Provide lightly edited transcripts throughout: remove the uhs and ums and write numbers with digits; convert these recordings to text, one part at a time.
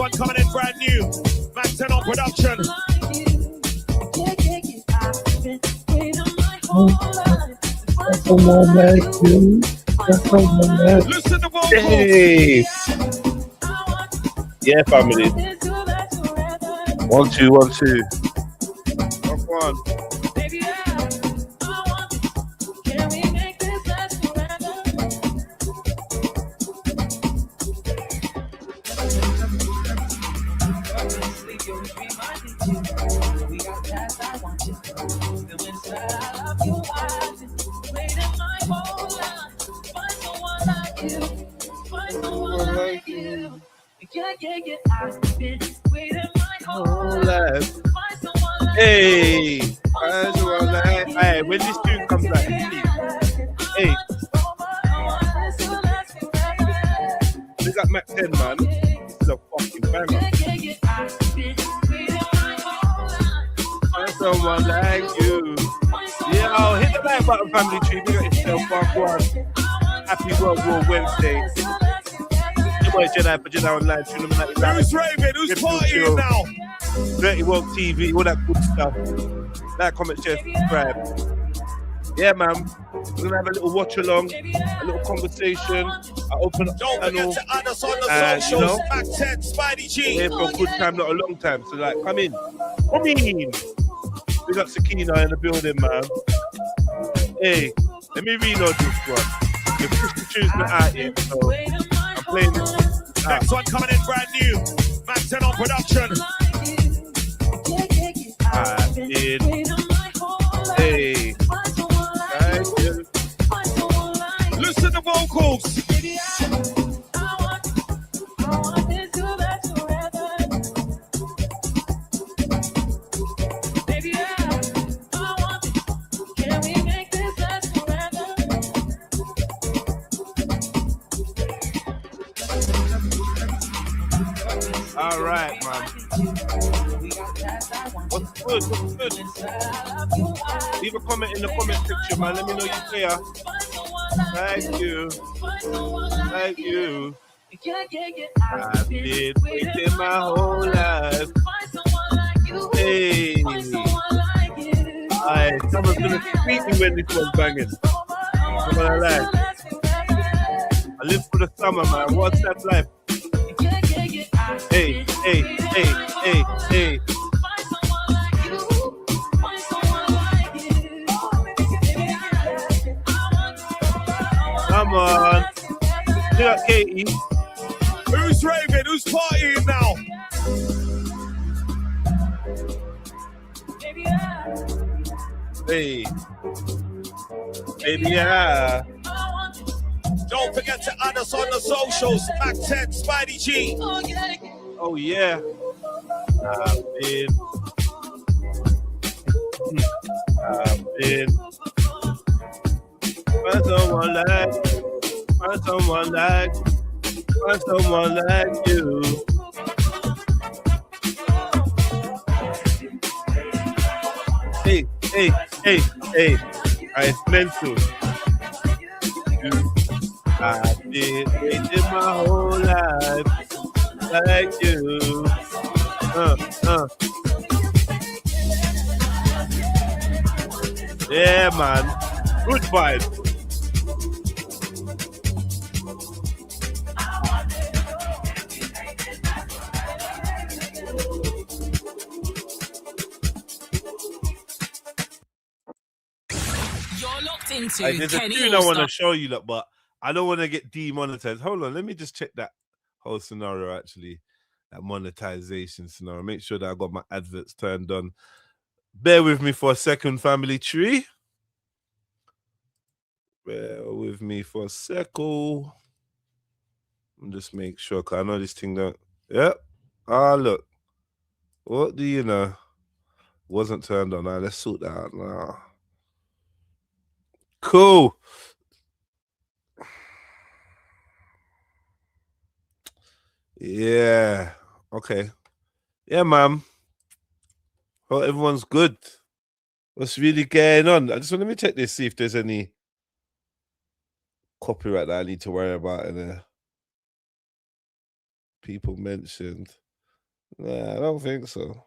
one coming in brand new. Mac 10 on production. Someone like you. Listen to vocals. Hey. Yeah, family. 1 2 1 2. Come on. Hey, hey, when this tune comes out, hey, we got Mac 10, man. This is a fucking banger. Find someone like you. Yeah, oh, hit the like button, family tree. We got yourself part one. Happy World War Wednesday. Your boy Jedi for Jedi Online. Who's raving? Who's partying now? Dirty World TV, all that good stuff. Like, comment, share, subscribe. Yeah, man. We're gonna have a little watch along, a little conversation. I open up the Don't channel. forget to add us on the socials. You know, Mac 10, Spidey G. we're here for a good time, not a long time. So, like, come in. Come in. We got Sakina in the building, man. Hey, let me reload this one. Your Christian tune's not out yet, so I'm playing this. Next one coming in brand new. Mac 10 on production. I did. Hey. Thank you. Listen to vocals. All right, man. What's good? What's good? Leave a comment in the comment section, man. Let me know you're here. Thank you. Thank you. I've been waiting my whole life. Hey. Alright, someone's gonna beat me when this one's banging. I'm gonna lie. I live for the summer, man. What's that life? Hey, hey, hey, hey, hey. Come on. You got Katie. Who's raving? Who's partying now? Hey. Baby, yeah. Don't forget to add us on the socials. Mac 10, Spidey G. Oh, yeah. I've been. Find someone like you. Hey, hey, hey, hey. It's mental. I've been waiting my whole life like you. Yeah, man. Good vibe. You're locked into There's a Kenny tune I want to Allstar. show you, look, but I don't want to get demonetized. Hold on, let me just check that whole scenario, actually. That monetization scenario. Make sure that I got my adverts turned on. Bear with me for a second, family tree. Bear with me for a second. Just make sure, because I know this thing don't. Yep. Ah, look. What do you know? Wasn't turned on. Now, let's sort that out now. Cool. Yeah. Okay. Yeah, ma'am. Hope everyone's good. What's really going on? I just want let me check this, see if there's any copyright that I need to worry about in there. People mentioned. Nah, I don't think so.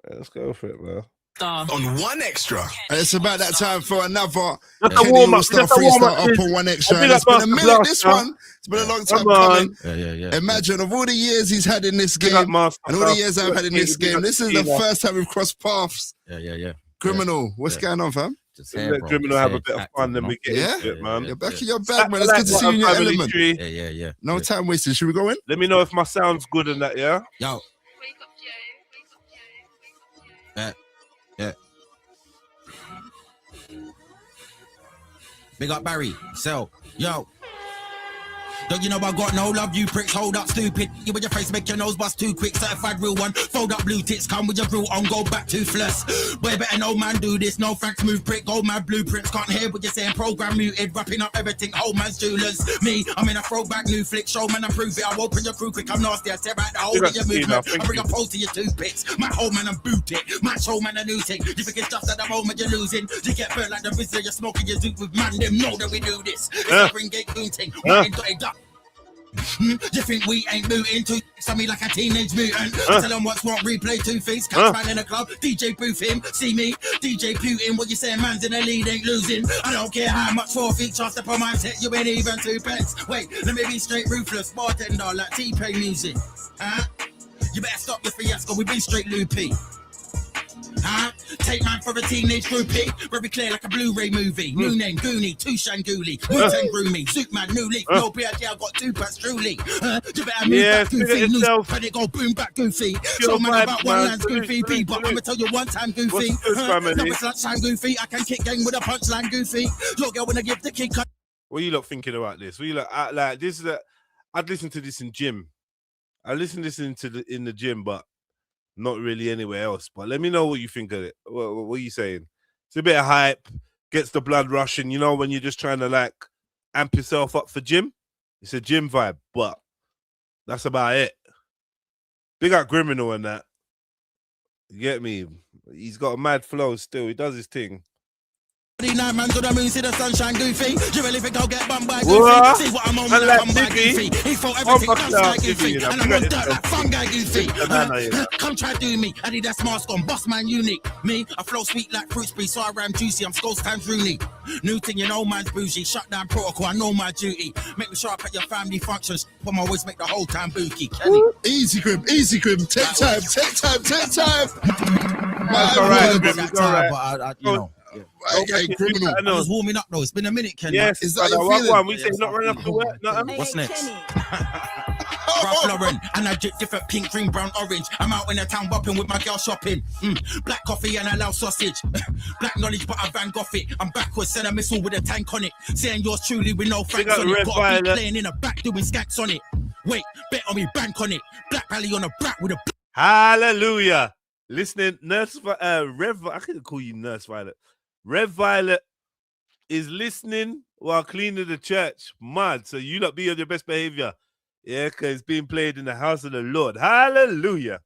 Let's go for it, man. On One Extra. And it's about that time for another That's a Kenny warm up. All-Star That's a warm freestyle up. up on One Extra. I And think it's been a that's minute, Master this Blaster. one. It's been a long time Come on. coming. Yeah. Imagine, of all the years he's had in this Big up game, Master and all the Blaster. years I've had in this Big game, up this is the Tina. first time we've crossed paths. Yeah. Criminal, what's Yeah. going on, fam? Just Let here, bro. Criminal have a Just bit of active, fun, then man. we get Yeah? into it, man. You're back in your bag, man. It's Like good to see you in your family element. tree. Yeah. No time wasted. Should we go in? Let me know if my sound's good and that, yeah? Yo. Yeah. Big up Barry. So, yo. Don't you know I got no love, you pricks, hold up stupid. You with your face make your nose bust too quick. Certified real one, fold up blue tits, come with your grill on, go back toothless. Boy, better no man do this, no thanks, move prick, gold man blueprints. Can't hear what you're saying, program muted, wrapping up everything, whole man's jewelers. Me, I'm in a throwback new flick, show man, I prove it. I'll open your crew quick, I'm nasty, I tear out the whole of your movement. I bring a pole to your toothpicks, my whole man, I'm boot it. My show man, a new thing. You think it's just at the moment you're losing. You get burnt like the visitor, you're smoking your zoot with man, them know that we do this. It's a ring gate goon thing, you think we ain't booting to me like a teenage mutant? Tell them what's what, replay Two-Face, catch man in the club, DJ booth him, see me, DJ Putin, what you saying, man's in the lead, ain't losing. I don't care how much forfeit, trust upon my set, you ain't even 2 pence. Wait, let me be straight ruthless, bartender like T-Pain music. You better stop your fiasco, we been straight loopy. Take man for a teenage groupie. Very clear like a Blu-ray movie. New name, Goonie, Tushan Goolie. Wu-Tang Groomy, Zootman, new leaf. No beard, yeah, I got 2 packs truly. You better move back, Goofy. Loose, let it go, boom back, Goofy. Show man about one land's Goofy. But I'ma tell you one time, Goofy. Number lunchtime, Goofy. I can kick gang with a punchline, Goofy. Your girl wanna give the kid cut. What are you lot thinking about this? What are you lot like? This is I'd listen to this in gym. I listen to this in the gym, but not really anywhere else. But let me know what you think of it. What are you saying? It's a bit of hype, gets the blood rushing, you know, when you're just trying to like amp yourself up for gym. It's a gym vibe, but that's about it. Big up Criminal and that. You get me? He's got a mad flow still. He does his thing. 9 man to the moon, see the sunshine, Goofy. You really think I'll get bummed by Goofy? See what I'm on when I come by Goofy. He thought everything just like Goofy. And I'm on dirt like fun guy Goofy. Come try do me. Adidas mask on, boss man unique. Me, I flow sweet like fruit spree, so I rhyme juicy. I'm Skulls times Rooney. New thing, you know man's bougie. Shut down protocol, I know my duty. Make me show up at your family functions. But my always make the whole time bookie. Kenny. Easy, Grim. Take time. That's all right, Grim. It's all right. But you know. Hey, Criminal. I was warming up though. It's been a minute, Kenny. Yes, Is that your what feeling? one? We say not running off to work. Nothing. What's next? Ralph Lauren, and I drip different pink, green, brown, orange. I'm out in the town bopping with my girl shopping. Black coffee and I love sausage. Black knowledge, but I Van Gogh it. I'm backwards, send a missile with a tank on it. Saying yours truly with no Big facts up on it. Red Gotta Violet. be playing in the back doing skanks on it. Wait, bet on me, bank on it. Black Valley on a brat with a Hallelujah. Listening, Rev, I couldn't call you Nurse Violet. Rev Violet is listening while cleaning the church. Mad. So you lot be on your best behavior. Yeah, because it's being played in the house of the Lord. Hallelujah.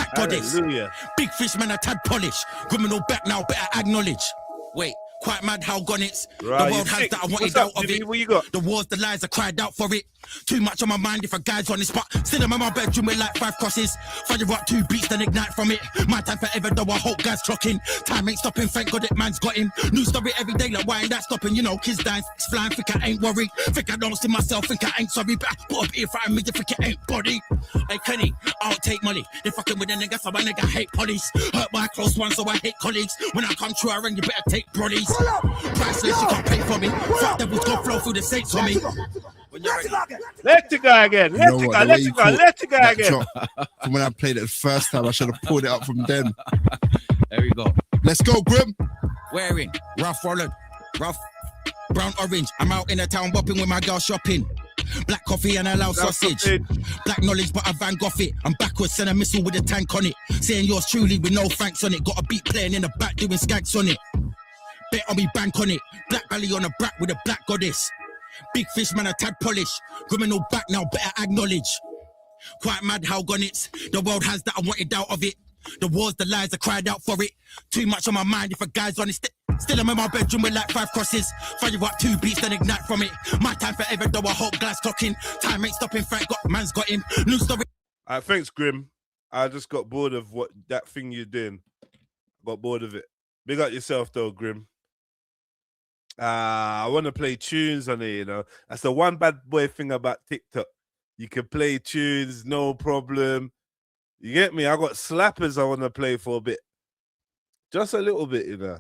black goddess. Hallelujah. Big fish man a tad polish. Criminal back now, better acknowledge. Wait, quite mad how gone it's. Right, The world you has sick. that I wanted What's up, out of Jimmy? it. What you got? The wars, the lies, I cried out for it. Too much on my mind if a guy's on this spot. Still I'm in my bedroom with like 5 crosses. Fire up 2 beats, then ignite from it. My time forever, though I hope guys clocking. Time ain't stopping, thank God it man's got him. New story every day, like why ain't that stopping? You know, kids dying, it's flying, think I ain't worried. Think I don't see myself, think I ain't sorry. But I put up here fighting me, you think it ain't body. Hey Kenny, I don't take money. They fucking with a nigga, so my nigga hate police. Hurt by a close one, so I hate colleagues. When I come true, I ring, you better take brodies. Priceless, you can't pay for me. Fuck devils gon' flow through the saints for me. When you're ready. Let it go again. You know Let it what, go. the Let way you it go. caught Let it go that again. drop from when I played it the first time, I should have pulled it up from then. There we go. Let's go, Grim. Wearing rough rolled, rough brown orange. I'm out in the town bopping with my girl shopping. Black coffee and allow sausage. Black knowledge, but I Van Gogh it. I'm backwards, send a missile with a tank on it. Saying yours truly with no thanks on it. Got a beat playing in the back doing skanks on it. Bet on me, bank on it. Black Valley on a brat with a black goddess. Big fish man a tad polish. Criminal back now, better acknowledge. Quite mad how gone it's. The world has that I wanted out of it. The wars, the lies, I cried out for it. Too much on my mind if a guy's on it. Still I'm in my bedroom with like 5 crosses. Fire up 2 beats, then ignite from it. My time forever, though I hope glass talking. Time ain't stopping, thank God, man's got him. New story. Thanks, Grim. I just got bored of what that thing you're doing. Got bored of it. Big up yourself, though, Grim. I want to play tunes on it, you know. That's the one bad boy thing about TikTok. You can play tunes, no problem. You get me? I got slappers I want to play for a bit. Just a little bit, you know.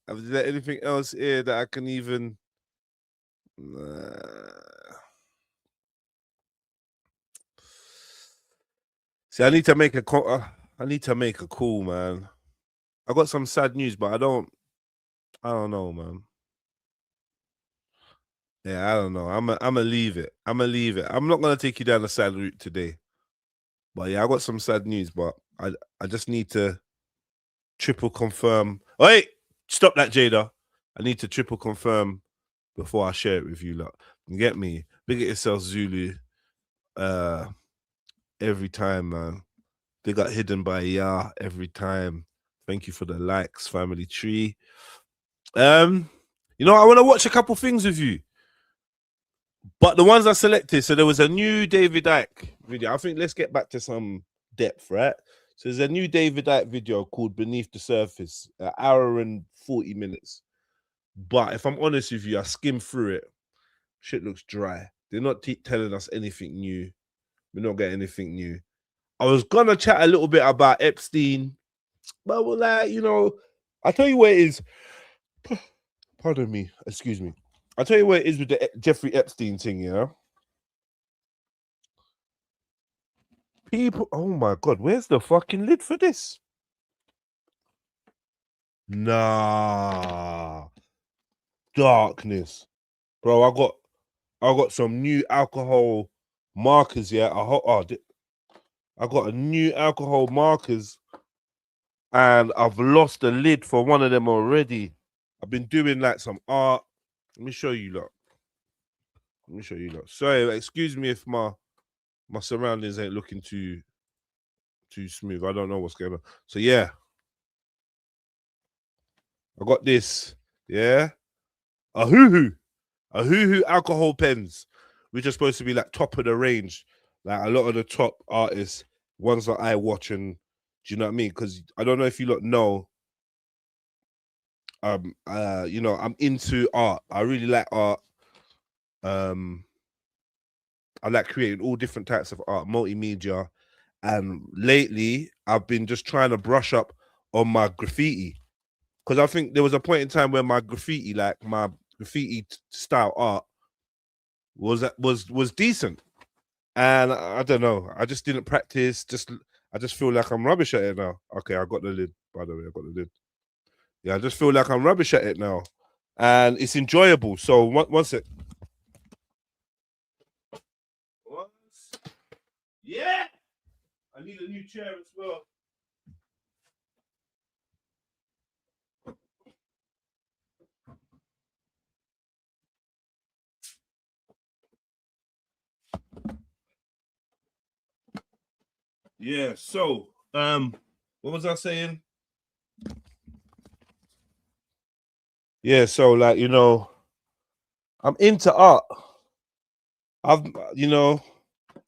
Is there anything else here that I can even... See, I need to make a call. I need to make a call, man. I got some sad news, but I don't know, man. Yeah, I don't know. I'm gonna leave it. I'm not gonna take you down the sad route today. But yeah, I got some sad news, but I just need to triple confirm. Wait, stop that, Jada. I need to triple confirm before I share it with you, lot. You get me? Big at yourself, Zulu. Every time, man. They got hidden by every time. Thank you for the likes, family tree. You know, I want to watch a couple things with you. But the ones I selected, so there was a new David Icke video. I think let's get back to some depth, right? So there's a new David Icke video called Beneath the Surface, an hour and 40 minutes. But if I'm honest with you, I skimmed through it. Shit looks dry. They're not telling us anything new. We're not getting anything new. I was gonna chat a little bit about Epstein, but well, like, you know, I'll tell you where it is. Pardon me, excuse me. I'll tell you where it is with the Jeffrey Epstein thing, you know. People, oh my God, where's the fucking lid for this? Nah. Darkness. Bro, I got some new alcohol markers, yeah. I got a new alcohol markers and I've lost the lid for one of them already. I've been doing like some art. Let me show you lot. Sorry, excuse me if my surroundings ain't looking too smooth. I don't know what's going on. So yeah. I got this. Yeah. A hoo-hoo alcohol pens, which are supposed to be like top of the range. Like a lot of the top artists, ones that I watch, and do you know what I mean? Because I don't know if you lot know. You know, I'm into art. I really like art. I like creating all different types of art, multimedia. And lately, I've been just trying to brush up on my graffiti. Because I think there was a point in time where my graffiti, like my graffiti style art, was decent. And I don't know. I just didn't practice. I just feel like I'm rubbish at it now. Okay, I got the lid, by the way. I got the lid. Yeah, I just feel like I'm rubbish at it now. And it's enjoyable. So one sec. Yeah! I need a new chair as well. Yeah, so what was I saying? Yeah, so like, you know, I'm into art. You know,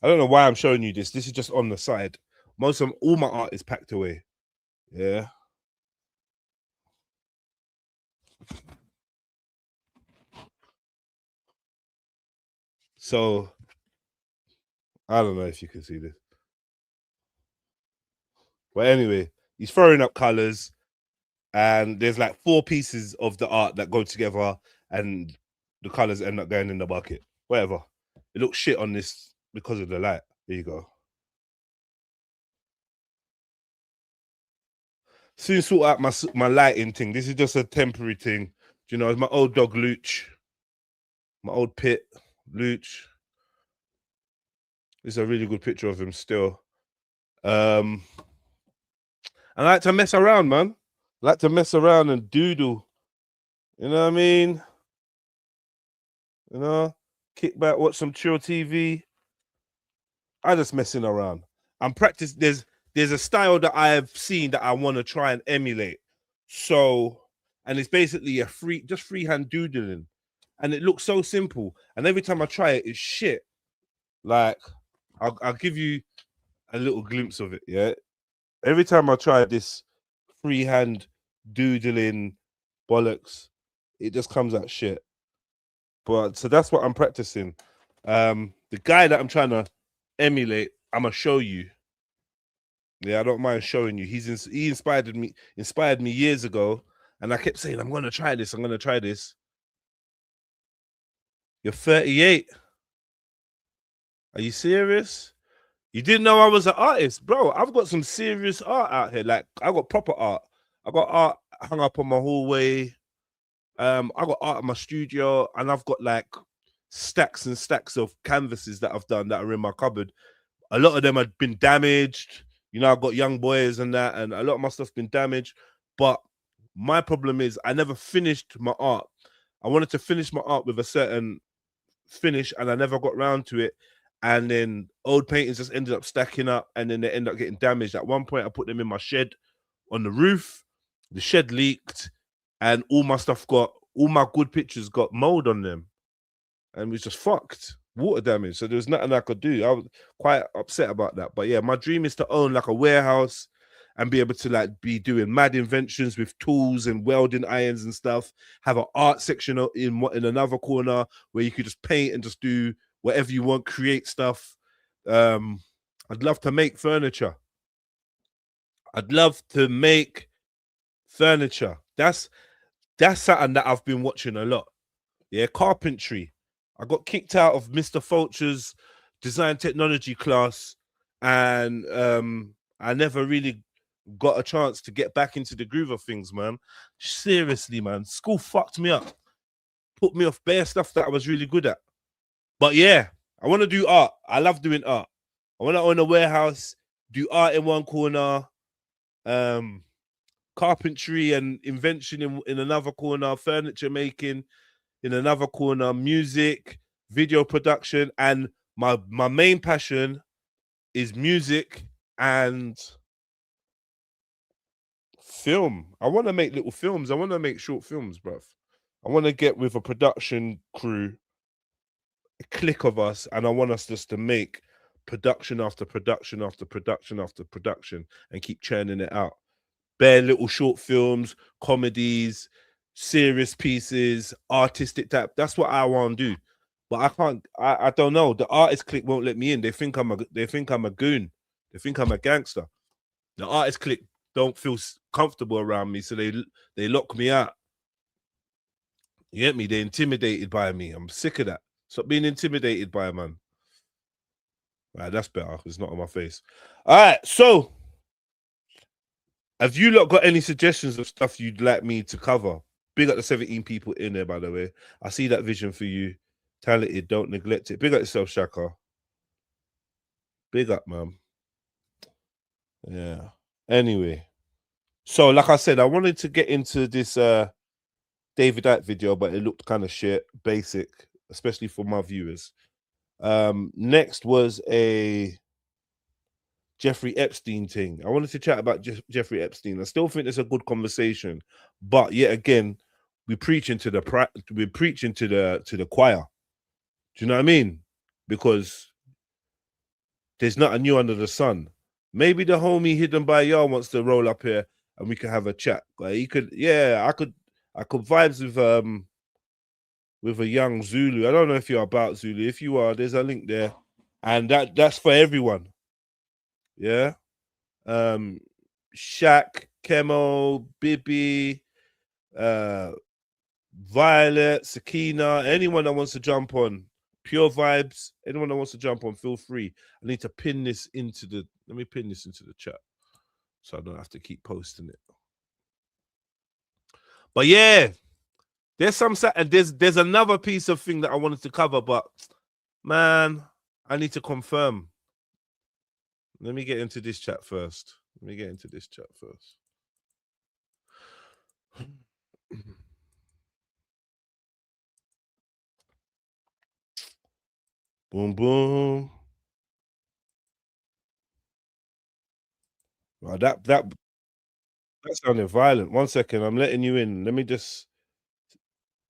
I don't know why I'm showing you this. This is just on the side. All my art is packed away. Yeah. So I don't know if you can see this. But anyway, he's throwing up colors, and there's like 4 pieces of the art that go together, and the colors end up going in the bucket. Whatever. It looks shit on this because of the light. There you go. Soon sort out my lighting thing. This is just a temporary thing. Do you know, it's my old dog Luch. My old pit, Luch. This is a really good picture of him still. I like to mess around, man. I like to mess around and doodle. You know what I mean? You know, kick back, watch some chill TV. I just messing around. I'm practice. There's a style that I've seen that I want to try and emulate. So, and it's basically just freehand doodling, and it looks so simple. And every time I try it, it's shit. Like, I'll give you a little glimpse of it. Yeah. Every time I try this freehand doodling bollocks, it just comes out shit. But so that's what I'm practicing. The guy that I'm trying to emulate, I'm gonna show you. Yeah, I don't mind showing you. He inspired me years ago, and I kept saying, I'm gonna try this. I'm gonna try this. You're 38. Are you serious? You didn't know I was an artist, bro? I've got some serious art out here. Like I got proper art. I got art hung up on my hallway. I got art in my studio, and I've got like stacks and stacks of canvases that I've done that are in my cupboard. A lot of them had been damaged. You know, I've got young boys and that, and a lot of my stuff's been damaged. But my problem is I never finished my art. I wanted to finish my art with a certain finish, and I never got round to it. And then old paintings just ended up stacking up, and then they end up getting damaged. At one point, I put them in my shed on the roof. The shed leaked, and all my good pictures got mold on them, and it was just fucked. Water damage. So there was nothing I could do. I was quite upset about that. But yeah, my dream is to own like a warehouse and be able to like be doing mad inventions with tools and welding irons and stuff. Have an art section in another corner where you could just paint and just do whatever you want, create stuff. I'd love to make furniture. That's something that I've been watching a lot. Yeah, carpentry. I got kicked out of Mr. Fulcher's design technology class, and I never really got a chance to get back into the groove of things, man. Seriously, man. School fucked me up. Put me off bare stuff that I was really good at. But yeah, I want to do art. I love doing art. I want to own a warehouse, do art in one corner, carpentry and invention in another corner, furniture making in another corner, music, video production, and my main passion is music and film. I want to make little films. I want to make short films, bruv. I want to get with a production crew, a clique of us, and I want us just to make production after production after production after production and keep churning it out. Bare little short films, comedies, serious pieces, artistic type. That's what I want to do. But I can't. I don't know. The artist clique won't let me in. They think I'm a goon. They think I'm a gangster. The artist clique don't feel comfortable around me, so they lock me out. You get me? They're intimidated by me. I'm sick of that. Stop being intimidated by a man. Right, that's better. It's not on my face. All right, so have you lot got any suggestions of stuff you'd like me to cover? Big up the 17 people in there, by the way. I see that vision for you. Talented, don't neglect it. Big up yourself, Shaka. Big up, man. Yeah. Anyway, so like I said, I wanted to get into this David Icke video, but it looked kind of shit, basic, especially for my viewers. Next was a Jeffrey Epstein thing. I wanted to chat about Jeffrey Epstein. I still think it's a good conversation, but yet again, we're preaching to the choir. Do you know what I mean? Because there's nothing new under the sun. Maybe the homie hidden by y'all wants to roll up here and we can have a chat. Like he could, yeah, I could vibes with a young Zulu. I don't know if you're about Zulu. If you are, there's a link there, and that's for everyone. Yeah, Shaq, Kemo, Bibi, Violet, Sakina, anyone that wants to jump on, Pure Vibes, anyone that wants to jump on, feel free. I need to pin this into the. Let me pin this into the chat, so I don't have to keep posting it. But yeah, there's there's another piece of thing that I wanted to cover, but man, I need to confirm. Let me get into this chat first. Boom, boom. Well, that sounded violent. 1 second, I'm letting you in. Let me just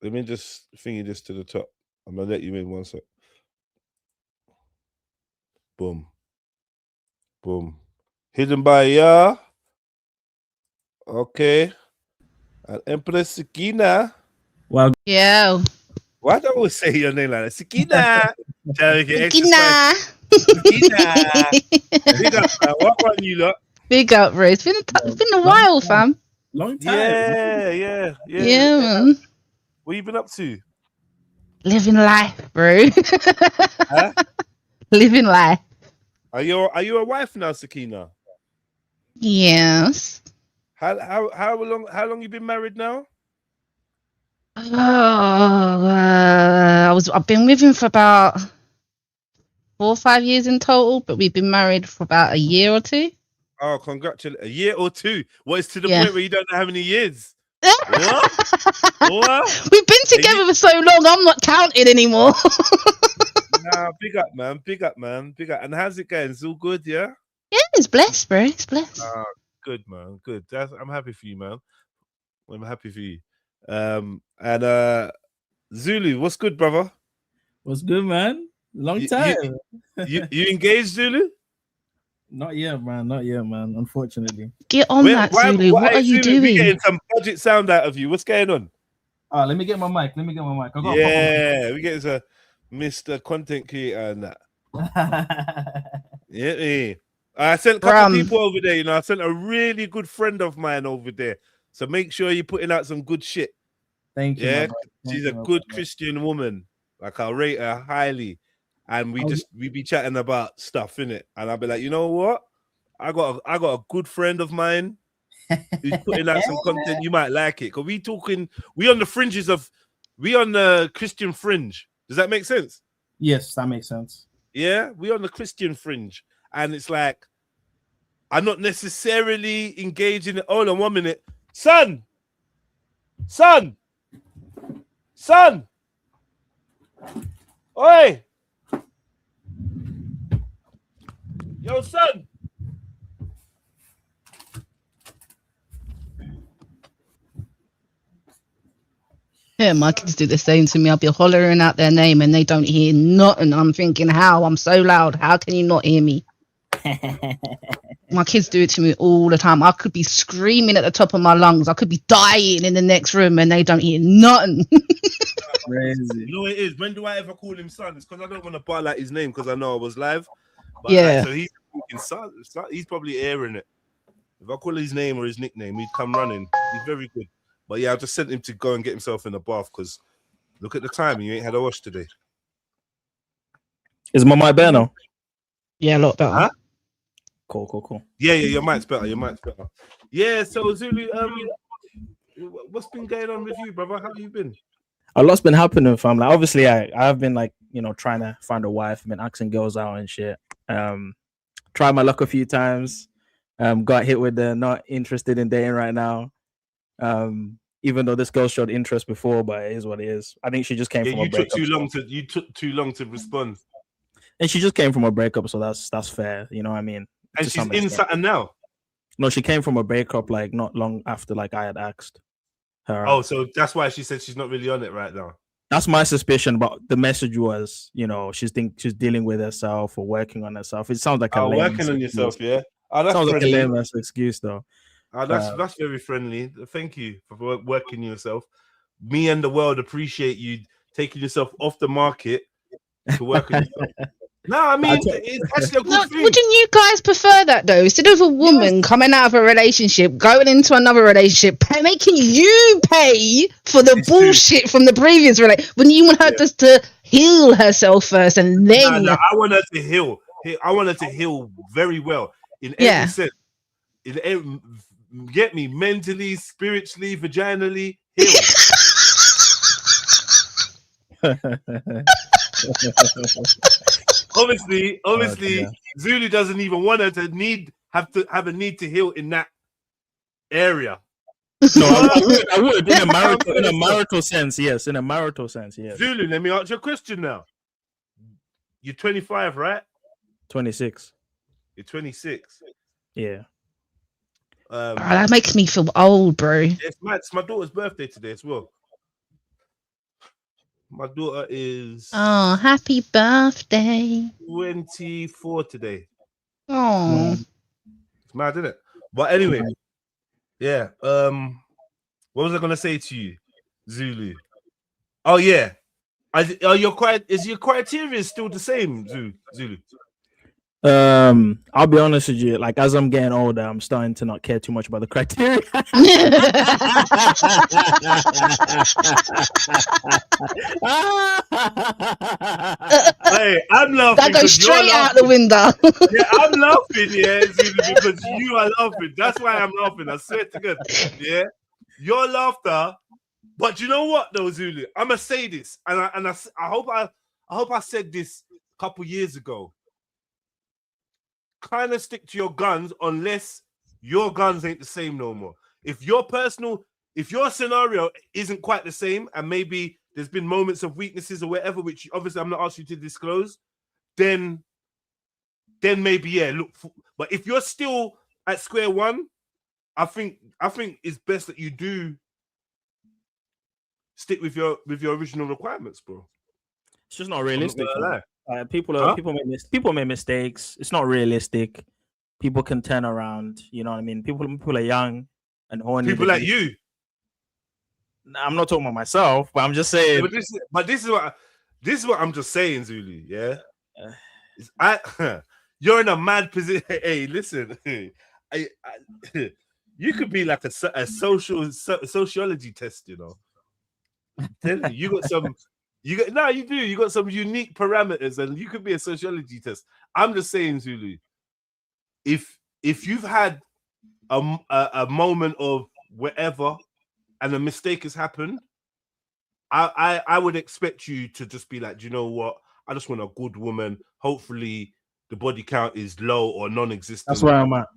thingy this to the top. I'm gonna let you in 1 sec. Boom. Boom. Hidden by Ya. Okay. And Empress Sakina. Well, Yo. Why do I always say your name like that? Sakina. Trying to get extra Sakina. spice. Sakina. Big up, man. What on you lot? Big up, bro. It's been a while, fam. long time. Yeah. Yeah, man. What you been up to? Living life, bro. Huh? Living life. Are you a wife now, Sakina? Yes. How long you been married now? Oh, I've been with him for about 4 or 5 years in total, but we've been married for about a year or two. Oh, congratulations. A year or two. Well, it's to the Yeah. point where you don't know how many years. What? We've been together for so long, I'm not counting anymore. Nah, big up, man. Big up. And how's it going? It's all good, yeah? Yeah, it's blessed, bro. It's blessed. Good, man. Good. I'm happy for you, man. I'm happy for you. And Zulu, what's good, brother? What's good, man? Long You- time. You engaged, Zulu? Not yet, man. Not yet, man. Unfortunately. Get on that, Zulu. What are you Zulu, we doing? getting some budget sound out of you. What's going on? Let me get my mic. I got Yeah, we getting a Mr. Content Creator and that. Yeah. I sent a couple people over there, I sent a really good friend of mine over there. So make sure you're putting out some good shit. Thank you. Yeah, my brother. Thank she's you, a my good brother. Christian woman. Like I rate her highly. And we be chatting about stuff, innit? And I'll be like, you know what? I got a good friend of mine who's putting out some content. You might like it. Cause we on the Christian fringe. Does that make sense? Yes, that makes sense. Yeah, we on the Christian fringe. And it's like, I'm not necessarily engaging in. Hold on 1 minute. Son. Oi. Yo, son. Yeah, my kids do the same to me. I'll be hollering out their name and they don't hear nothing. I'm thinking, how? I'm so loud. How can you not hear me? My kids do it to me all the time. I could be screaming at the top of my lungs. I could be dying in the next room and they don't hear nothing. Crazy. You know what it is? When do I ever call him son? It's because I don't want to bar like his name because I know I was live. But Yeah. so he's thinking son. He's probably airing it. If I call his name or his nickname, he'd come running. He's very good. But yeah, I just sent him to go and get himself in the bath because look at the time. You ain't had a wash today. Is my mic better now? Yeah, a lot better. Huh? Cool. Yeah, your mic's better. Yeah, so Zulu, what's been going on with you, brother? How have you been? A lot's been happening, fam. Like, obviously, I've been like, trying to find a wife. I've been asking girls out and shit. Tried my luck a few times. Got hit with the not interested in dating right now. Even though this girl showed interest before, but it is what it is. I think she just came from a breakup. You took too long to respond. And she just came from a breakup, so that's fair. You know what I mean? And To she's some in extent. something now. No, she came from a breakup like not long after like I had asked her. Oh, so that's why she said she's not really on it right now. That's my suspicion, but the message was, she's dealing with herself or working on herself. It sounds like a lame Working on excuse. yourself, yeah. Oh, that's Sounds like a friendly. lame ass excuse though. Oh, that's very friendly. Thank you for working yourself. Me and the world appreciate you taking yourself off the market to work on yourself. No, I mean it's actually a good thing. Wouldn't you guys prefer that though? Instead of a woman coming out of a relationship, going into another relationship, making you pay for the bullshit from the previous relationship, when you want her just to heal herself first and then No, I want her to heal. I want her to heal very well in every sense. Get me mentally, spiritually, vaginally heal. Obviously, Zulu doesn't even want her to have a need to heal in that area. No, I would in a marital sense, yes. In a marital sense, yes. Zulu, let me ask you a question now. You're 25, right? 26. You're 26. Yeah. that makes me feel old, bro. It's my daughter's birthday today as well. My daughter is Oh, happy birthday. 24 today. Oh. It's mad, isn't it? But anyway, yeah. What was I gonna say to you, Zulu? Oh yeah. Is your criteria still the same, Zulu? I'll be honest with you. Like as I'm getting older, I'm starting to not care too much about the criteria. Hey, I'm laughing. That goes 'cause you're straight out laughing. the window. Yeah, I'm laughing, yeah, Zulu, because you are laughing. That's why I'm laughing. I swear to God. Yeah, your laughter. But you know what, though, Zulu? I'm gonna say this, and I hope I said this a couple years ago. Kind of stick to your guns unless your guns ain't the same no more. If your scenario isn't quite the same, and maybe there's been moments of weaknesses or whatever, which obviously I'm not asking you to disclose, then maybe yeah. Look, but if you're still at square one, I think it's best that you do stick with your original requirements, bro. It's just not realistic. lie. People make mistakes. It's not realistic. People can turn around. You know what I mean? People are young and horny. People like you. I'm not talking about myself, but I'm just saying. But this is what I'm just saying, Zulu. Yeah, you're in a mad position. Hey, listen, you could be like a sociology test. You know, you got some. You got some unique parameters, and you could be a sociology test. I'm just saying, Zulu. If you've had a moment of whatever, and a mistake has happened, I would expect you to just be like, do you know what? I just want a good woman. Hopefully, the body count is low or non-existent. That's where I'm at.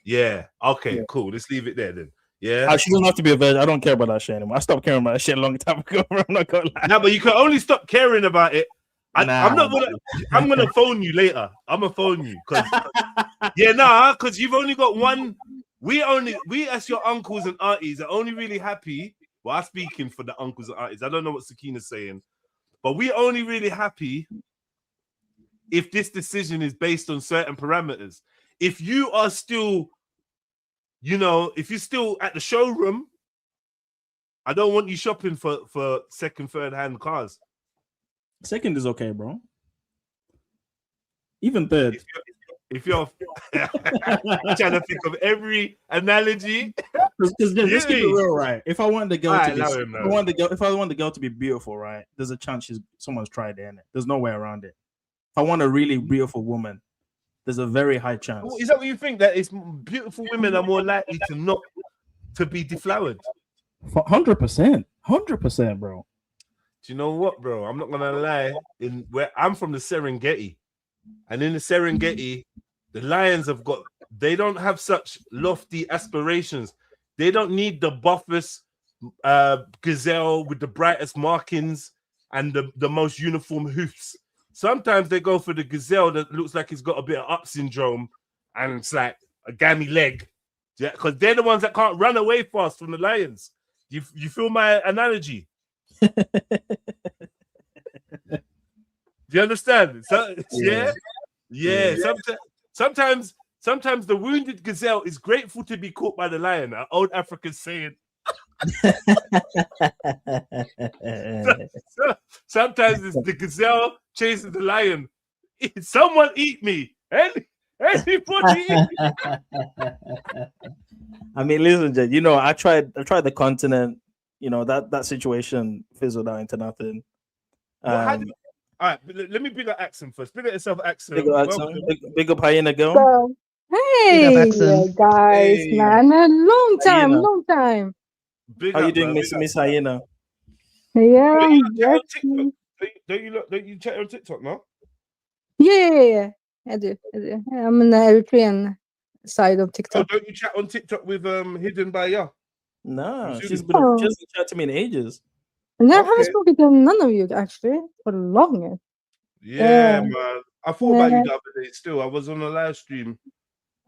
Yeah. Okay. Cool. Let's leave it there then. Yeah. She doesn't have to be a virgin. I don't care about that shit anymore. I stopped caring about that shit a long time ago. I'm not gonna lie. No, but you can only stop caring about it. I'm gonna phone you later. I'm gonna phone you because you've only got one. We as your uncles and aunties are only really happy. Well, I'm speaking for the uncles and aunties. I don't know what Sakina's saying, but we're only really happy if this decision is based on certain parameters. If you are still, if you're still at the showroom, I don't want you shopping for second, third hand cars. Second is okay, bro. Even third. If you're trying to think of every analogy, because let's keep it real, right? If I want the girl if I want the girl to be beautiful, right? There's a chance someone's tried it, innit? There's no way around it. If I want a really beautiful woman, there's a very high chance. Is that what you think? That it's beautiful women are more likely to be deflowered? 100%, bro. Do you know what, bro? I'm not gonna lie. Where I'm from, the Serengeti, and in the Serengeti, the lions they don't have such lofty aspirations. They don't need the buffest gazelle with the brightest markings and the most uniform hoofs. Sometimes they go for the gazelle that looks like it's got a bit of up syndrome and it's like a gammy leg. Yeah, because they're the ones that can't run away fast from the lions. You feel my analogy? Do you understand? Yeah. Sometimes the wounded gazelle is grateful to be caught by the lion. An old African saying. Sometimes it's the gazelle chasing the lion. Someone eat me. Anybody eat me? I mean, listen, Jed, I tried the continent. That situation fizzled out into nothing. All right, let me big up accent first. Big up yourself, accent. Big up hyena girl. So, hey, guys, man, a long time. How you doing, Miss Hyena? Yeah, don't you chat on TikTok, no? Yeah, I do. I'm in the Eritrean side of TikTok. Oh, don't you chat on TikTok with Hidden by Ya? No, she hasn't chatted to me in ages. And I haven't spoken to none of you actually for long. Yeah, man. I thought about you the other day. Still, I was on a live stream,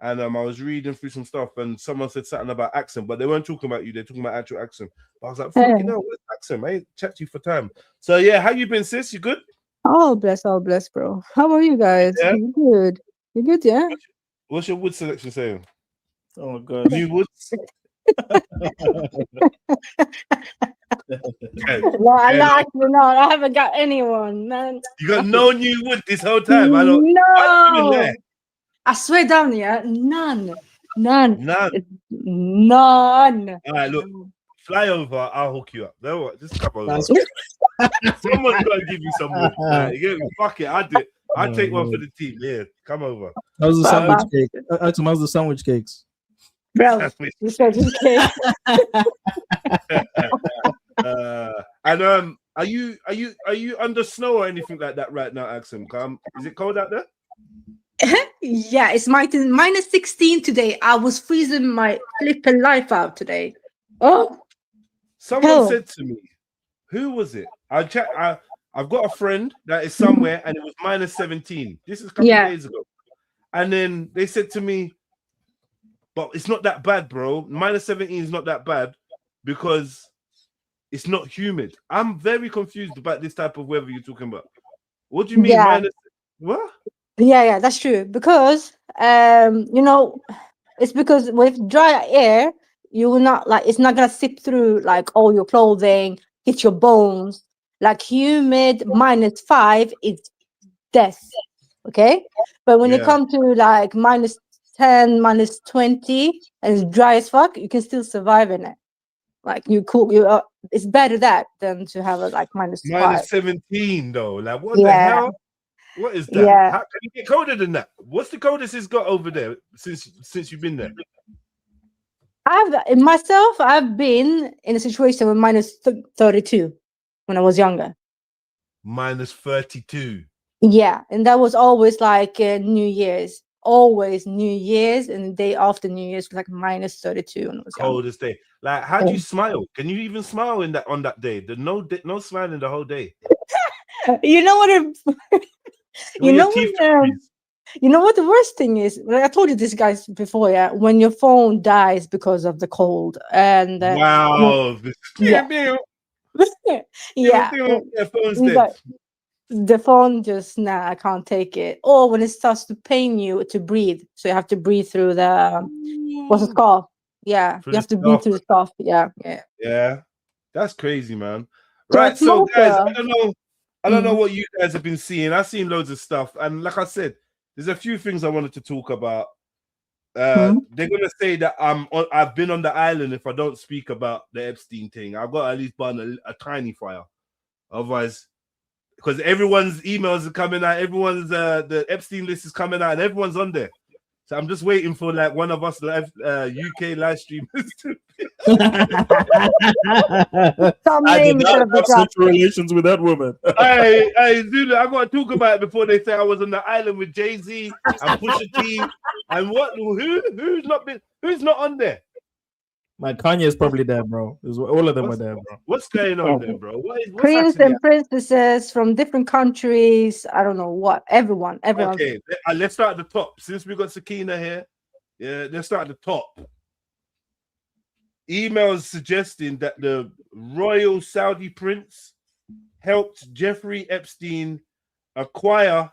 and I was reading through some stuff, and someone said something about accent, but they weren't talking about you. They're talking about actual accent. But I was like, fucking hell, what's accent? I ain't chat to you for time. So yeah, how you been, sis? You good? All blessed, bro. How are you guys? Yeah. You good? You good, yeah? What's your wood selection saying? Oh god. New woods. No, I haven't got anyone, man. You got no new wood this whole time. I don't. No. I swear down, yeah, none. None. None. All right, look, fly over. I'll hook you up. No, what? Just come over. Someone's got to give you some wood. Right, you get me? Fuck it. I'll take one for the team. Yeah, come over. How's the sandwich cake? Ask him, how's the sandwich cakes? Bro, you said okay. And are you under snow or anything like that right now, Axel? Is it cold out there? Yeah, it's minus 16 today. I was freezing my flipping life out today. Oh, someone said to me, who was it? I've got a friend that is somewhere and it was minus 17. This is a couple of days ago. And then they said to me, but it's not that bad, bro. Minus 17 is not that bad because it's not humid. I'm very confused about this type of weather you're talking about. What do you mean minus? What? Yeah, that's true. Because it's because with dry air, you will not it's not gonna sip through like all your clothing, hit your bones. Like humid -5 is death. Okay, but when you come to like minus 10, minus 20, and it's dry as fuck, you can still survive in it. Like it's better that than to have a minus 17 though. Like what the hell? What is that? Yeah. How can you get colder than that? What's the coldest it's got over there since you've been there? I've been in a situation with minus 32 when I was younger. Minus 32. Yeah, and that was always like New Year's. Always New Year's, and the day after New Year's was like minus 32 when it was coldest day. Like, how do you smile? Can you even smile on that day? There's no smiling the whole day. You know what? You know what the worst thing is? I told you this guys before. Yeah, when your phone dies because of the cold, and wow, the phone just I can't take it. Or when it starts to pain you to breathe, so you have to breathe through the what's it called? Yeah, you have to breathe through the stuff. Yeah. That's crazy, man. Right, so guys, I don't know what you guys have been seeing. I've seen loads of stuff, and like I said, there's a few things I wanted to talk about. They're gonna say that I've been on the island if I don't speak about the Epstein thing. I've got to at least burn a tiny fire, otherwise, because everyone's emails are coming out, everyone's the Epstein list is coming out, and everyone's on there. So I'm just waiting for one of us UK live streamers to I did not have sexual relations with that woman. I got to talk about it before they say I was on the island with Jay-Z and Pusha T and who's not on there? My Kanye is probably there, bro. All of them are there, bro. What's going on there, bro? What's Prince and princesses from different countries. I don't know what. Everyone. Okay, let's start at the top. Since we got Sakina here, let's start at the top. Emails suggesting that the royal Saudi prince helped Jeffrey Epstein acquire